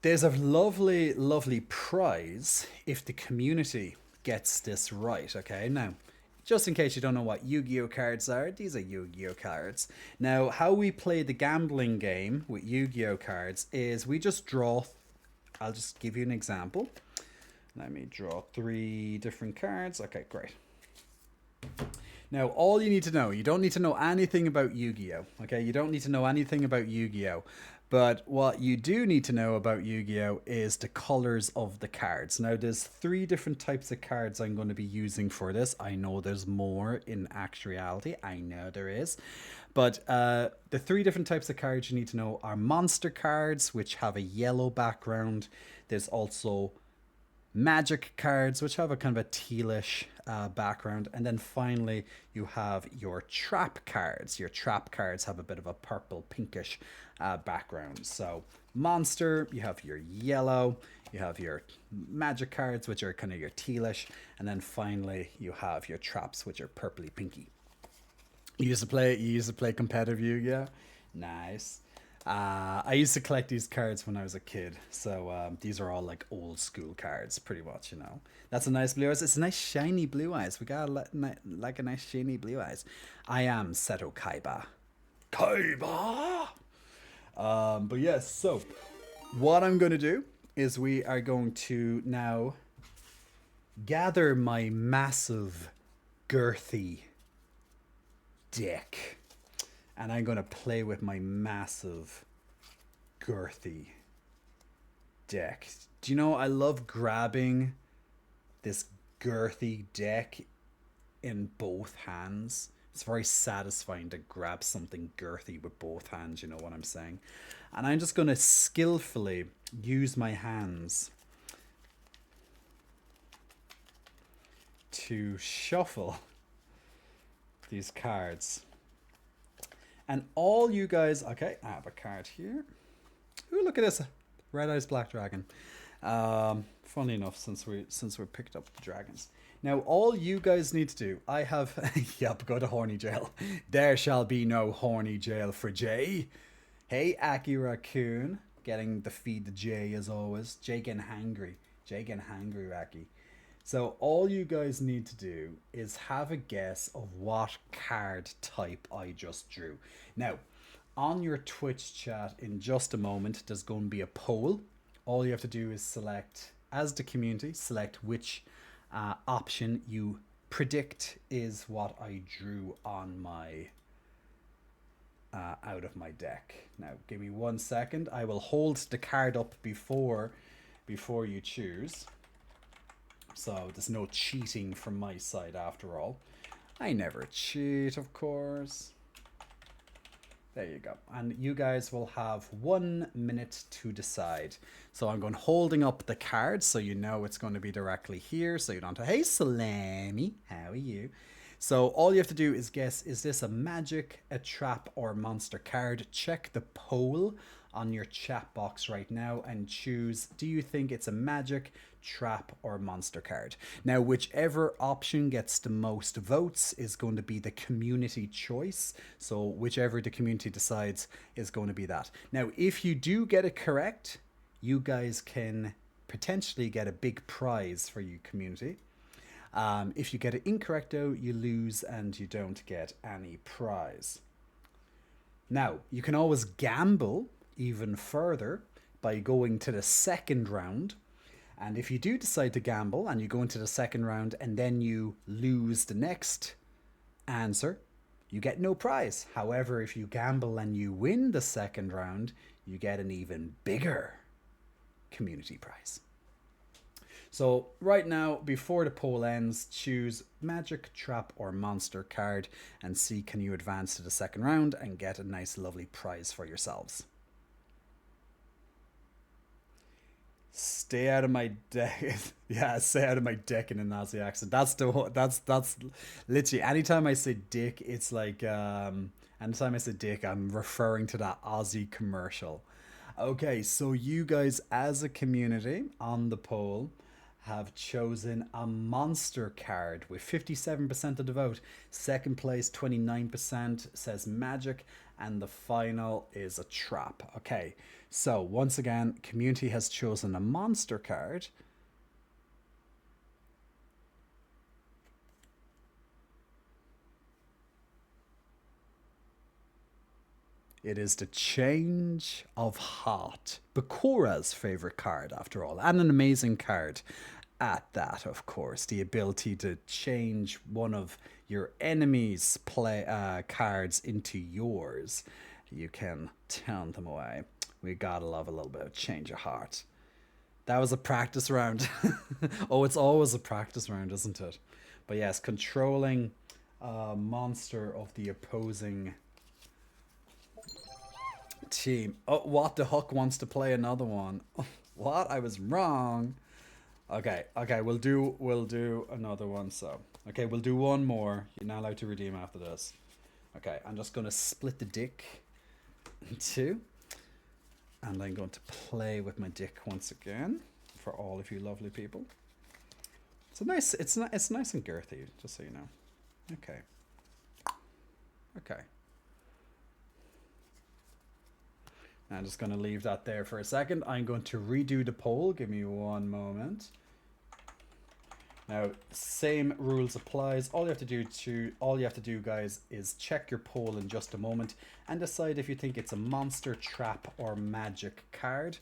A: there's a lovely, lovely prize if the community gets this right, okay? Now, just in case you don't know what Yu-Gi-Oh cards are, these are Yu-Gi-Oh cards. Now, how we play the gambling game with Yu-Gi-Oh cards is we just draw... I'll just give you an example. Let me draw 3 different cards. Okay, great. Now, all you need to know, you don't need to know anything about Yu-Gi-Oh, okay? You don't need to know anything about Yu-Gi-Oh. But what you do need to know about Yu-Gi-Oh is the colors of the cards. Now, there's 3 different types of cards I'm going to be using for this. I know there's more in actuality. I know there is. But the three different types of cards you need to know are monster cards, which have a yellow background. There's also magic cards, which have a kind of a tealish background. And then finally, you have your trap cards. Your trap cards have a bit of a purple, pinkish background. So monster, you have your yellow, you have your magic cards, which are kind of your tealish. And then finally, you have your traps, which are purpley, pinky. You used to play competitive Yu-Gi-Oh? Nice. I used to collect these cards when I was a kid, so these are all like old school cards, pretty much, you know. That's a nice blue eyes. It's a nice shiny blue eyes. We got like a nice shiny blue eyes. I am Seto Kaiba. Kaiba! But yes, so what I'm going to do is we are going to now gather my massive, girthy deck. And I'm going to play with my massive, girthy deck. Do you know, I love grabbing this girthy deck in both hands. It's very satisfying to grab something girthy with both hands, you know what I'm saying? And I'm just going to skillfully use my hands to shuffle these cards. And all you guys, okay, I have a card here. Ooh, look at this, Red Eyes Black Dragon. Funny enough, since we picked up the dragons. Now, all you guys need to do, I have, yep, go to horny jail. There shall be no horny jail for Jay. Hey, Aki Raccoon, getting the feed the Jay as always. Jay getting hangry. Jay getting hangry, Aki. So all you guys need to do is have a guess of what card type I just drew. Now, on your Twitch chat in just a moment, there's going to be a poll. All you have to do is select, as the community, select which option you predict is what I drew on my out of my deck. Now, give me 1 second. I will hold the card up before you choose. So there's no cheating from my side after all. I never cheat, of course. There you go. And you guys will have 1 minute to decide. So I'm going holding up the card so you know it's going to be directly here. So you don't have to, hey Salami, how are you? So all you have to do is guess, is this a magic, a trap, or a monster card? Check the poll on your chat box right now and choose, do you think it's a magic, trap, or monster card? Now, whichever option gets the most votes is going to be the community choice. So whichever the community decides is going to be that. Now, if you do get it correct, you guys can potentially get a big prize for you community. If you get it incorrect though, you lose and you don't get any prize. Now, you can always gamble even further by going to the second round. And if you do decide to gamble and you go into the second round and then you lose the next answer, you get no prize. However, if you gamble and you win the second round, you get an even bigger community prize. So right now, before the poll ends, choose magic, trap, or monster card and see can you advance to the second round and get a nice lovely prize for yourselves. Stay out of my deck. Yeah, stay out of my deck in a Nazi accent. That's literally, anytime I say dick, it's like anytime I say dick, I'm referring to that Aussie commercial. Okay, so you guys as a community on the poll have chosen a monster card with 57% of the vote. Second place, 29%, says magic, and the final is a trap. Okay, so once again, community has chosen a monster card. It is the Change of Heart, Bakura's favorite card after all, and an amazing card at that, of course. The ability to change one of your enemy's cards into yours. You can turn them away. We gotta love a little bit of Change of Heart. That was a practice round. Oh, it's always a practice round, isn't it? But yes, controlling a monster of the opposing team. Oh, what? The Hook wants to play another one. What? I was wrong. Okay, we'll do another one. So, okay, we'll do one more. You're not allowed to redeem after this. Okay, I'm just gonna split the dick in two, and I'm going to play with my dick once again for all of you lovely people. It's a nice, it's nice and girthy, just so you know. Okay. Okay. I'm just going to leave that there for a second. I'm going to redo the poll. Give me one moment. Now, same rules applies. All you have to do, guys, is check your poll in just a moment and decide if you think it's a monster, trap, or magic card.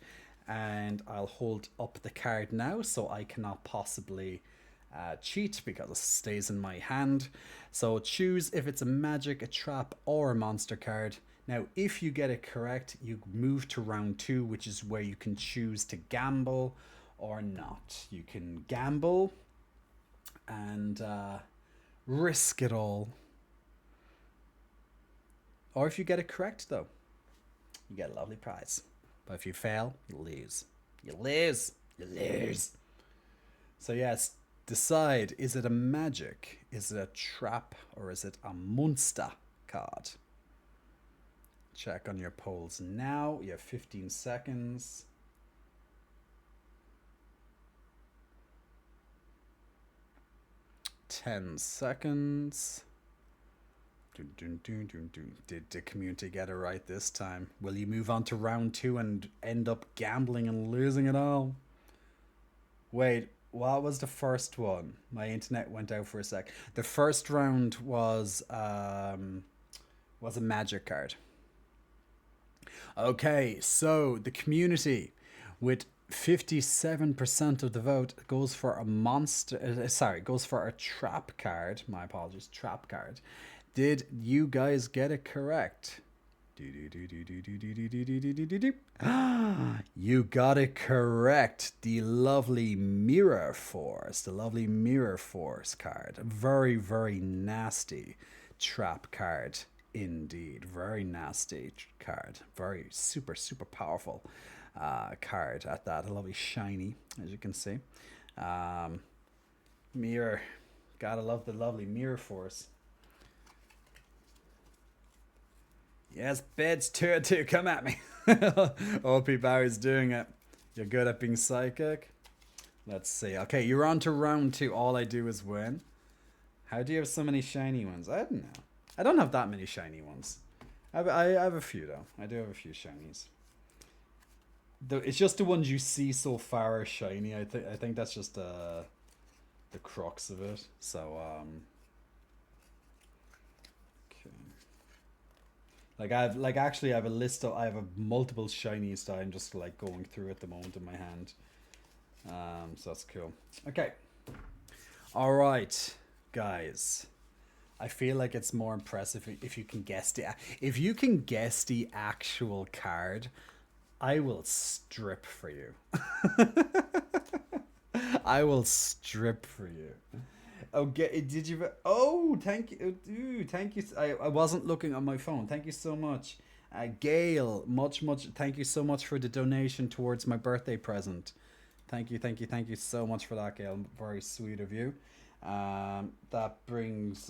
A: And I'll hold up the card now, so I cannot possibly cheat because it stays in my hand. So choose if it's a magic, a trap, or a monster card. Now, if you get it correct, you move to round 2, which is where you can choose to gamble or not. You can gamble and risk it all. Or if you get it correct, though, you get a lovely prize. But if you fail, you lose. You lose. You lose. So yes, decide, is it a magic, is it a trap, or is it a monster card? Check on your polls now. You have 15 seconds. Ten seconds. Did the community get it right this time? Will you move on to round 2 and end up gambling and losing it all? Wait, what was the first one? My internet went out for a sec. The first round was a magic card. Okay, so the community with 57% of the vote goes for a monster. Goes for a trap card. My apologies, trap card. Did you guys get it correct? You got it correct. The lovely Mirror Force. The lovely Mirror Force card. Very, very nasty trap card. Indeed, very nasty card. Very super powerful card at that. A lovely shiny, as you can see. Mirror, gotta love the lovely Mirror Force. Yes, beds 2 or 2, come at me. OP Barry's doing it. You're good at being psychic. Let's see. Okay, you're on to round 2. All I do is win. How do you have so many shiny ones? I don't know. I don't have that many shiny ones. I have a few, though. I do have a few shinies. It's just the ones you see so far are shiny. I think that's just the crux of it. So, okay. I have a list of, I have multiple shinies that I'm just like going through at the moment in my hand. So that's cool. Okay. All right, guys. I feel like it's more impressive if you can guess the actual card. I will strip for you. I will strip for you. Okay, did you? Oh, thank you. Ooh, thank you. I wasn't looking on my phone. Thank you so much. Gail, much. Thank you so much for the donation towards my birthday present. Thank you so much for that, Gail. Very sweet of you. That brings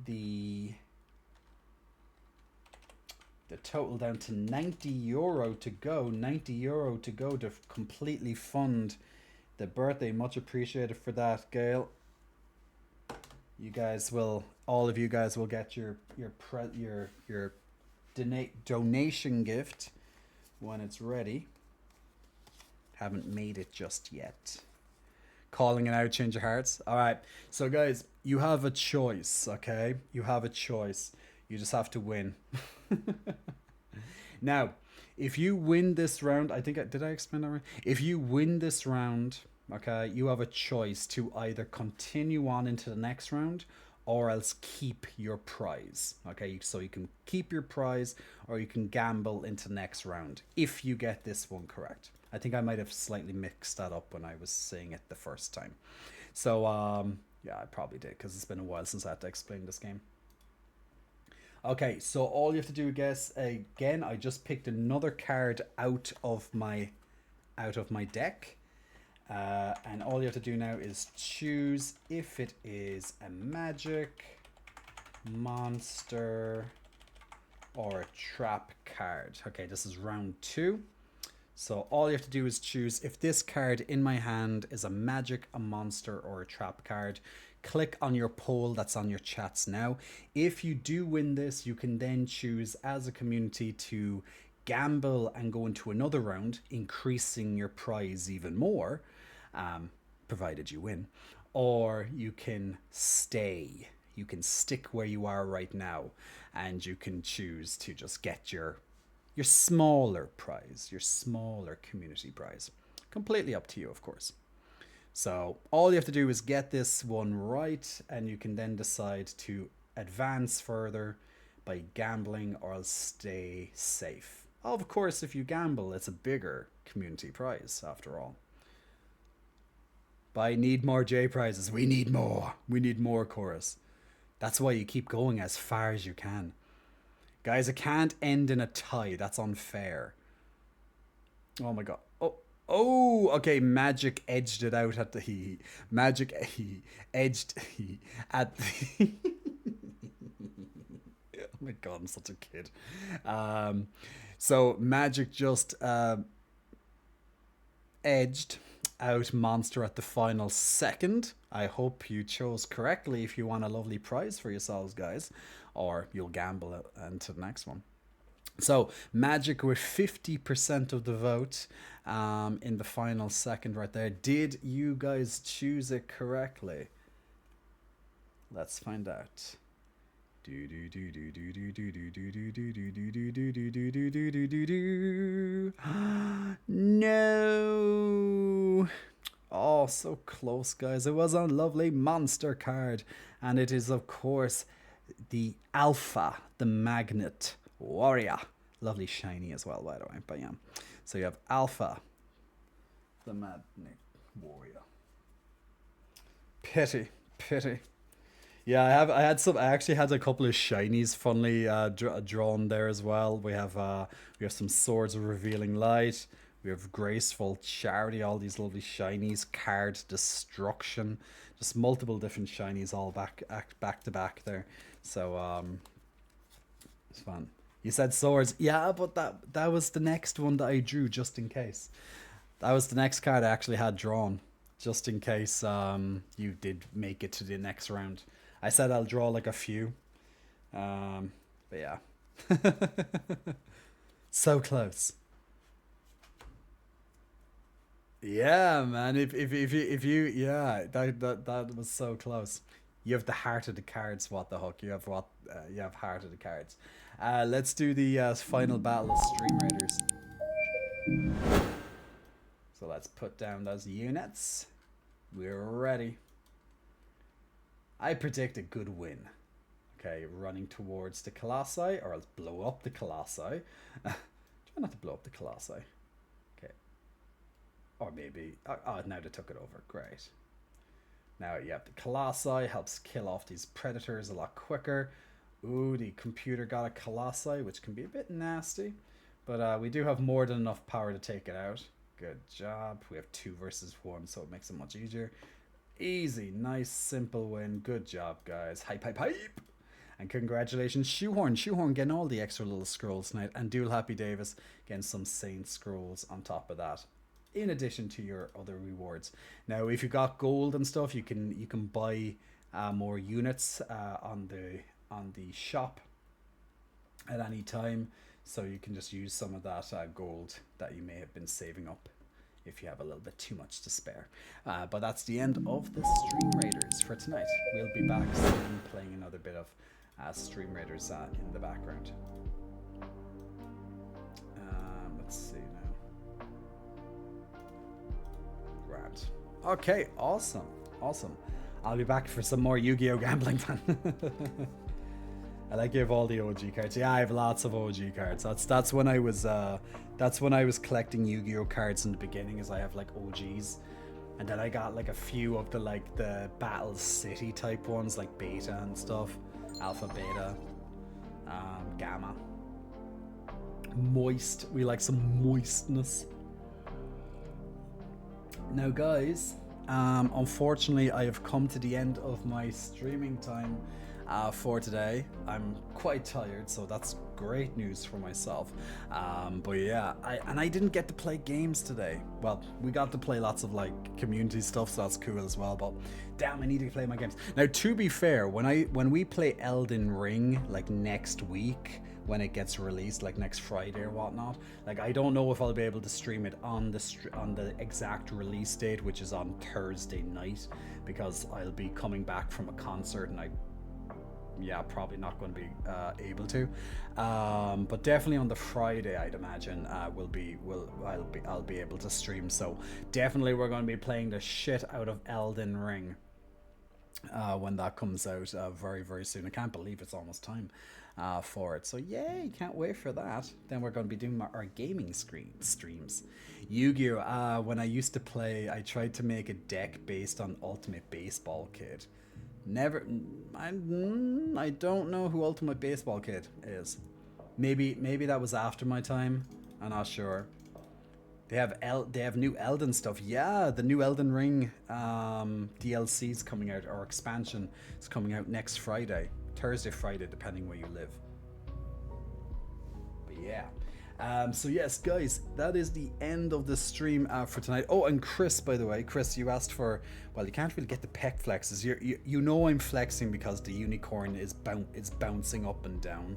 A: the total down to €90 to go. €90 to go to completely fund the birthday. Much appreciated for that, Gail. You guys will, all of you guys will get your donation gift when it's ready. Haven't made it just yet. Calling it out, change of hearts. All right. So guys, you have a choice, okay? You have a choice. You just have to win. Now, if you win this round, did I explain that right? If you win this round, okay, you have a choice to either continue on into the next round or else keep your prize. Okay, so you can keep your prize or you can gamble into next round if you get this one correct. I think I might have slightly mixed that up when I was saying it the first time. So Yeah, I probably did, because it's been a while since I had to explain this game. Okay, so all you have to do, guess, again, I just picked another card out of my deck. And all you have to do now is choose if it is a magic, monster, or a trap card. Okay, this is round 2. So all you have to do is choose if this card in my hand is a magic, a monster, or a trap card. Click on your poll that's on your chats now. If you do win this, you can then choose as a community to gamble and go into another round, increasing your prize even more, provided you win. Or you can stay. You can stick where you are right now, and you can choose to just get your smaller prize, your smaller community prize. Completely up to you, of course. So all you have to do is get this one right, and you can then decide to advance further by gambling or else stay safe. Of course, if you gamble, it's a bigger community prize after all. But I need more J prizes. We need more. We need more, chorus. That's why you keep going as far as you can. Guys, it can't end in a tie. That's unfair. Oh my god. Oh, okay. Magic edged it out at the Magic edged at the oh my god, I'm such a kid. So Magic just edged out monster at the final second. I hope you chose correctly if you want a lovely prize for yourselves, guys, or you'll gamble into the next one. So Magic with 50% of the vote in the final second right there. Did you guys choose it correctly? Let's find out. No. Oh, so close, guys. It was a lovely monster card, and it is, of course, the Alpha, the Magnet Warrior. Lovely shiny as well, by the way. But yeah, so you have Alpha, the Magnet Warrior. Pity. Yeah, I actually had a couple of shinies, funnily drawn there as well. We have some Swords of Revealing Light. We have Graceful Charity, all these lovely shinies. Card Destruction, just multiple different shinies all back to back there. So it's fun. You said swords, yeah, but that was the next one that I drew just in case. That was the next card I actually had drawn, just in case you did make it to the next round. I said I'll draw like a few, but yeah, so close. Yeah, man. If you yeah, that was so close. You have the heart of the cards. What the heck? You have heart of the cards. Let's do the final battle of Stream Raiders. So let's put down those units. We're ready. I predict a good win. Okay, running towards the Colossi, or else blow up the Colossi. Try not to blow up the Colossi. Okay. Or maybe... Oh, now they took it over. Great. Now you have the Colossi. Helps kill off these predators a lot quicker. Ooh, the computer got a Colossi, which can be a bit nasty. But we do have more than enough power to take it out. Good job. We have 2 versus 1, so it makes it much easier. Easy, nice, simple win. Good job, guys. Hype, hype, hype. And congratulations, Shoehorn. Shoehorn getting all the extra little scrolls tonight. And Dual Happy Davis getting some Saint scrolls on top of that, in addition to your other rewards. Now, if you got gold and stuff, you can buy more units on the shop at any time. So you can just use some of that gold that you may have been saving up if you have a little bit too much to spare. But that's the end of the Stream Raiders for tonight. We'll be back soon playing another bit of Stream Raiders in the background. Let's see now. Grand. Okay, awesome. I'll be back for some more Yu-Gi-Oh! Gambling fun. I like you have all the OG cards. Yeah, I have lots of OG cards. That's when I was collecting Yu-Gi-Oh! Cards in the beginning, as I have like OGs. And then I got like a few of the like the Battle City type ones, like beta and stuff, alpha, beta, gamma. Moist. We like some moistness. Now, guys, unfortunately, I have come to the end of my streaming time for today. I'm quite tired, so that's great news for myself. But yeah, I didn't get to play games today. Well, we got to play lots of like community stuff, so that's cool as well. But damn, I need to play my games. Now, to be fair, when we play Elden Ring like next week, when it gets released, like next Friday or whatnot, like I don't know if I'll be able to stream it on the exact release date, which is on Thursday night, because I'll be coming back from a concert and probably not going to be able to, but definitely on the Friday, I'd imagine I'll be able to stream. So definitely we're going to be playing the shit out of Elden Ring when that comes out very, very soon. I can't believe it's almost time for it. So yay, can't wait for that. Then we're going to be doing our gaming streams. Yu-Gi-Oh! When I used to play, I tried to make a deck based on Ultimate Baseball Kid. Never, I don't know who Ultimate Baseball Kid is. Maybe that was after my time. I'm not sure. They have new Elden stuff. Yeah, the new Elden Ring DLC is coming out, or expansion is coming out next Friday, Thursday, Friday, depending where you live. But yeah. So yes, guys, that is the end of the stream for tonight. Oh, and Chris, by the way, Chris, you asked for, well, you can't really get the pec flexes. You know I'm flexing because the unicorn is bouncing up and down.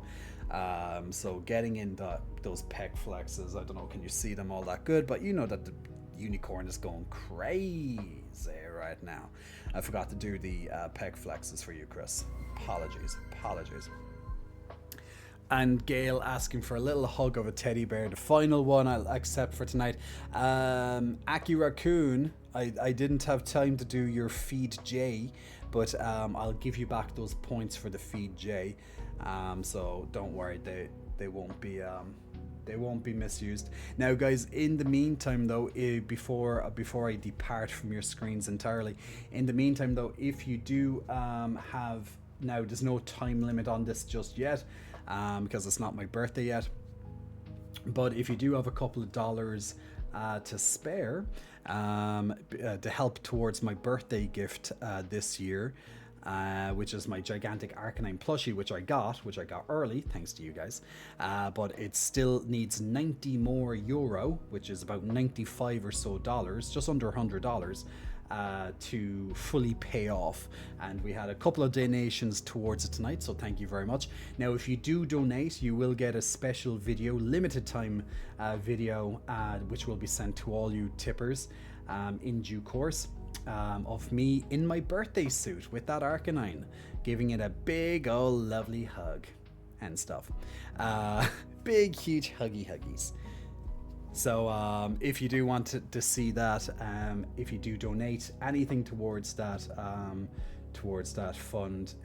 A: So getting in those pec flexes, I don't know, can you see them all that good? But you know that the unicorn is going crazy right now. I forgot to do the pec flexes for you, Chris. Apologies. And Gail asking for a little hug of a teddy bear. The final one I'll accept for tonight. Aki Raccoon, I didn't have time to do your Feed J, but I'll give you back those points for the Feed J. So don't worry, they won't be misused. Now, guys, in the meantime, though, before I depart from your screens entirely, in the meantime, though, if you do have, now there's no time limit on this just yet, because it's not my birthday yet, but if you do have a couple of dollars to spare to help towards my birthday gift this year, which is my gigantic Arcanine plushie, which I got early, thanks to you guys, but it still needs 90 more euro, which is about 95 or so dollars, just under $100, to fully pay off. And we had a couple of donations towards it tonight, so thank you very much. Now, if you do donate, you will get a special video, limited time video, which will be sent to all you tippers in due course, of me in my birthday suit with that Arcanine, giving it a big old lovely hug and stuff. Big huge huggies. So if you do want to see that, if you do donate anything towards that fund,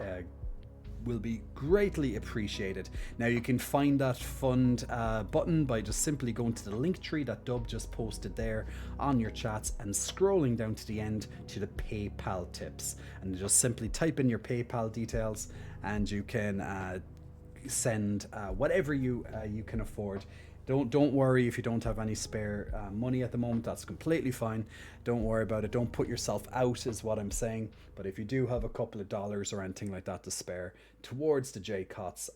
A: will be greatly appreciated. Now, you can find that fund button by just simply going to the link tree that Dub just posted there on your chats and scrolling down to the end to the PayPal tips, and just simply type in your PayPal details and you can send whatever you can afford. Don't worry if you don't have any spare money at the moment. That's completely fine. Don't worry about it. Don't put yourself out is what I'm saying. But if you do have a couple of dollars or anything like that to spare towards the J Cottz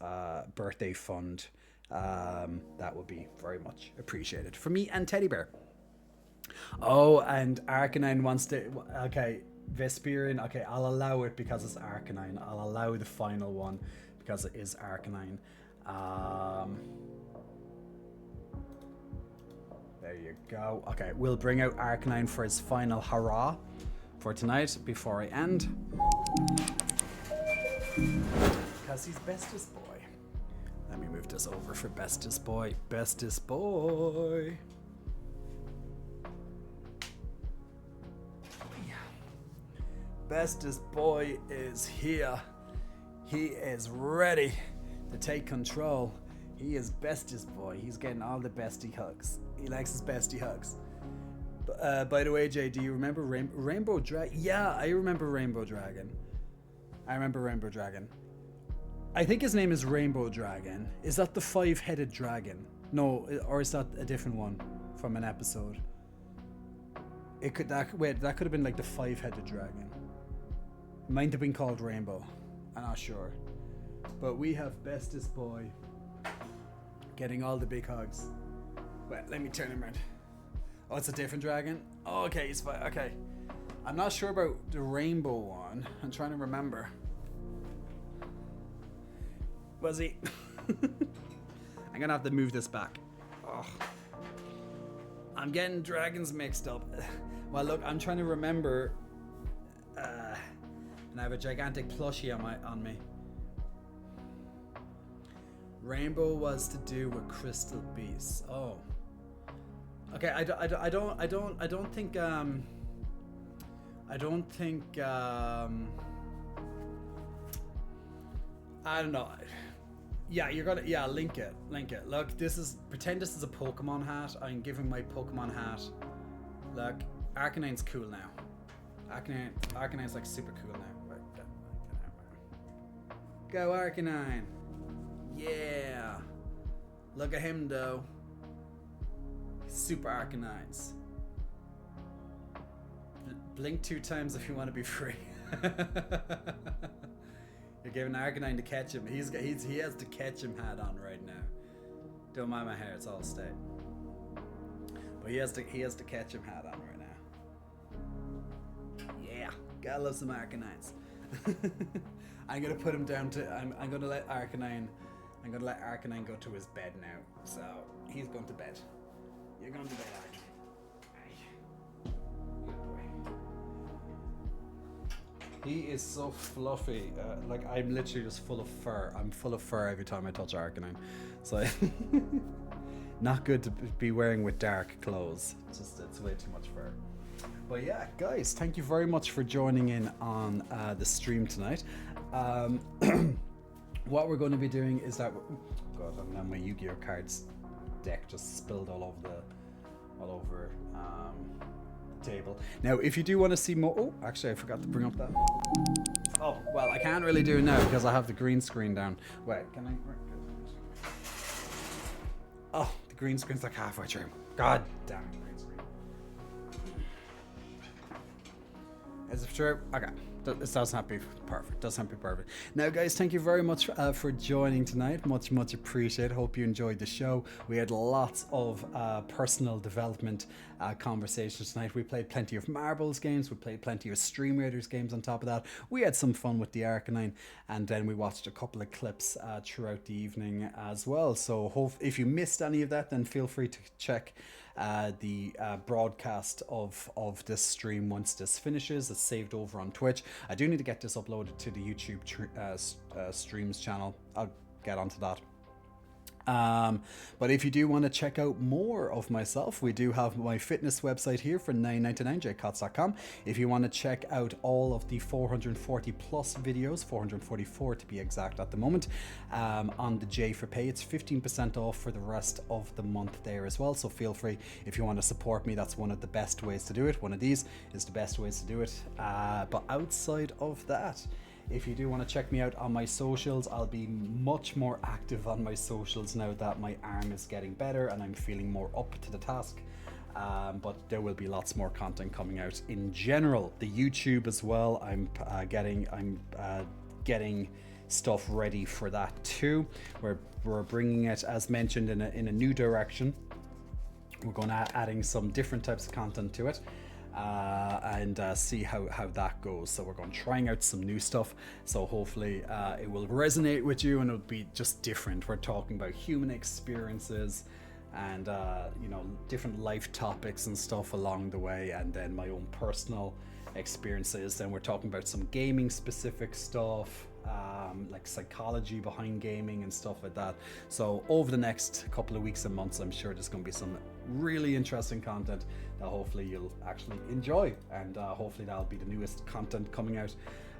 A: birthday fund, that would be very much appreciated for me and Teddy Bear. Oh, and Arcanine wants to... Okay, Vesperian. Okay, I'll allow it because it's Arcanine. I'll allow the final one because it is Arcanine. There you go. Okay, we'll bring out Arcanine for his final hurrah for tonight before I end. Because he's bestest boy. Let me move this over for bestest boy. Bestest boy. Bestest boy is here. He is ready to take control. He is bestest boy. He's getting all the bestie hugs. He likes his bestie hugs. By the way, Jay, do you remember Rainbow Dragon? Yeah, I remember Rainbow Dragon. I think his name is Rainbow Dragon. Is that the 5-headed dragon? No, or is that a different one from an episode? That could have been like the 5-headed dragon. It might have been called Rainbow. I'm not sure. But we have Bestest Boy getting all the big hugs. Wait, let me turn him around. Oh, it's a different dragon? Oh, okay, he's fine. Okay. I'm not sure about the rainbow one. I'm trying to remember. Was he? I'm gonna have to move this back. Oh. I'm getting dragons mixed up. Well, look, I'm trying to remember. And I have a gigantic plushie on me. Rainbow was to do with crystal beasts. Oh. Okay, I don't think I don't know. Yeah, you're gonna link it. Look, pretend this is a Pokemon hat. I'm giving my Pokemon hat. Look, Arcanine's cool now. Arcanine's like super cool now. Go Arcanine. Yeah. Look at him though. Super Arcanines. Blink 2 times if you want to be free. You're giving Arcanine to catch him. He has the catch him hat on right now. Don't mind my hair, it's all state. But he has the catch him hat on right now. Yeah, gotta love some Arcanines. I'm gonna put him down to. I'm gonna let Arcanine go to his bed now. So he's going to bed. You're going to bed, Arcanine. Good boy. He is so fluffy. Like I'm literally just full of fur. I'm full of fur every time I touch Arcanine. So not good to be wearing with dark clothes. It's way too much fur. But yeah, guys, thank you very much for joining in on the stream tonight. What we're going to be doing is that God, and now my Yu-Gi-Oh cards deck just spilled all over the table. Now, if you do want to see more, oh, actually, I forgot to bring up that. Oh, well, I can't really do it now because I have the green screen down. Wait, can I? Oh, the green screen's like halfway through. God damn it, green screen. Is it true? Okay. This does not be perfect. Now, guys, thank you very much for joining tonight. Much appreciated. Hope you enjoyed the show. We had lots of personal development conversations tonight. We played plenty of marbles games. We played plenty of Stream Raiders games on top of that. We had some fun with the Arcanine, and then we watched a couple of clips throughout the evening as well. So if you missed any of that, then feel free to check the broadcast of this stream once this finishes. It's saved over on Twitch. I do need to get this uploaded to the YouTube streams channel. I'll get onto that. But if you do want to check out more of myself, we do have my fitness website here for $9.99, jcottz.com. If you want to check out all of the 440 plus videos, 444 to be exact at the moment, on the J for Pay, it's 15% off for the rest of the month there as well. So feel free, if you want to support me, that's one of the best ways to do it. One of these is the best ways to do it. But outside of that, if you do want to check me out on my socials, I'll be much more active on my socials now that my arm is getting better and I'm feeling more up to the task. But there will be lots more content coming out in general. The YouTube as well, I'm getting stuff ready for that too. We're bringing it, as mentioned, in a new direction. We're going to adding some different types of content to it. And see how that goes. So we're going trying out some new stuff, so hopefully it will resonate with you and it'll be just different. We're talking about human experiences and different life topics and stuff along the way, and then my own personal experiences. Then we're talking about some gaming specific stuff, like psychology behind gaming and stuff like that. So over the next couple of weeks and months, I'm sure there's going to be some really interesting content that hopefully you'll actually enjoy, and hopefully that'll be the newest content coming out,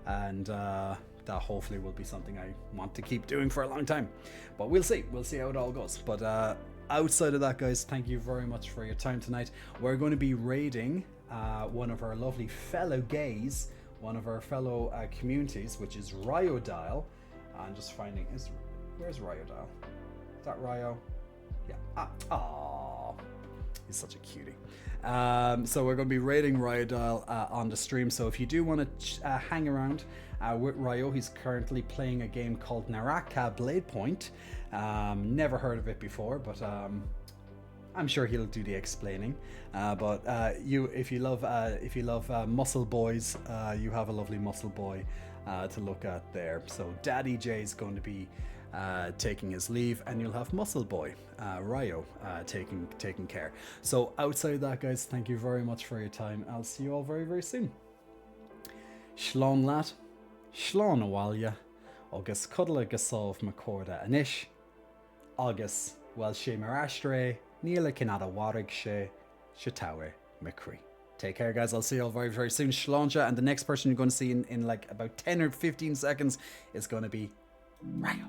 A: and that hopefully will be something I want to keep doing for a long time. But we'll see how it all goes. But outside of that, guys, thank you very much for your time tonight. We're going to be raiding one of our lovely fellow gays, one of our fellow communities, which is Ryodile. I'm just finding, where's Ryodile? Is that Ryo? Yeah. Ah, he's such a cutie. So we're going to be raiding Ryodile on the stream. So if you do want to hang around with Ryo, he's currently playing a game called Naraka Blade Point. Never heard of it before, but I'm sure he'll do the explaining. But if you love muscle boys, you have a lovely muscle boy to look at there. So Daddy J is going to be taking his leave, and you'll have muscle boy Ryo taking care. So outside of that, guys, thank you very much for your time. I'll see you all very, very soon. Shlán lad, shlán awalya, agus cuddla gasov macorda anish, agus wel she marastre, nila kinada warig she, shatawe mcree. Take care, guys. I'll see you all very, very soon. Shlánja, and the next person you're going to see in like about 10 or 15 seconds is going to be Ryo.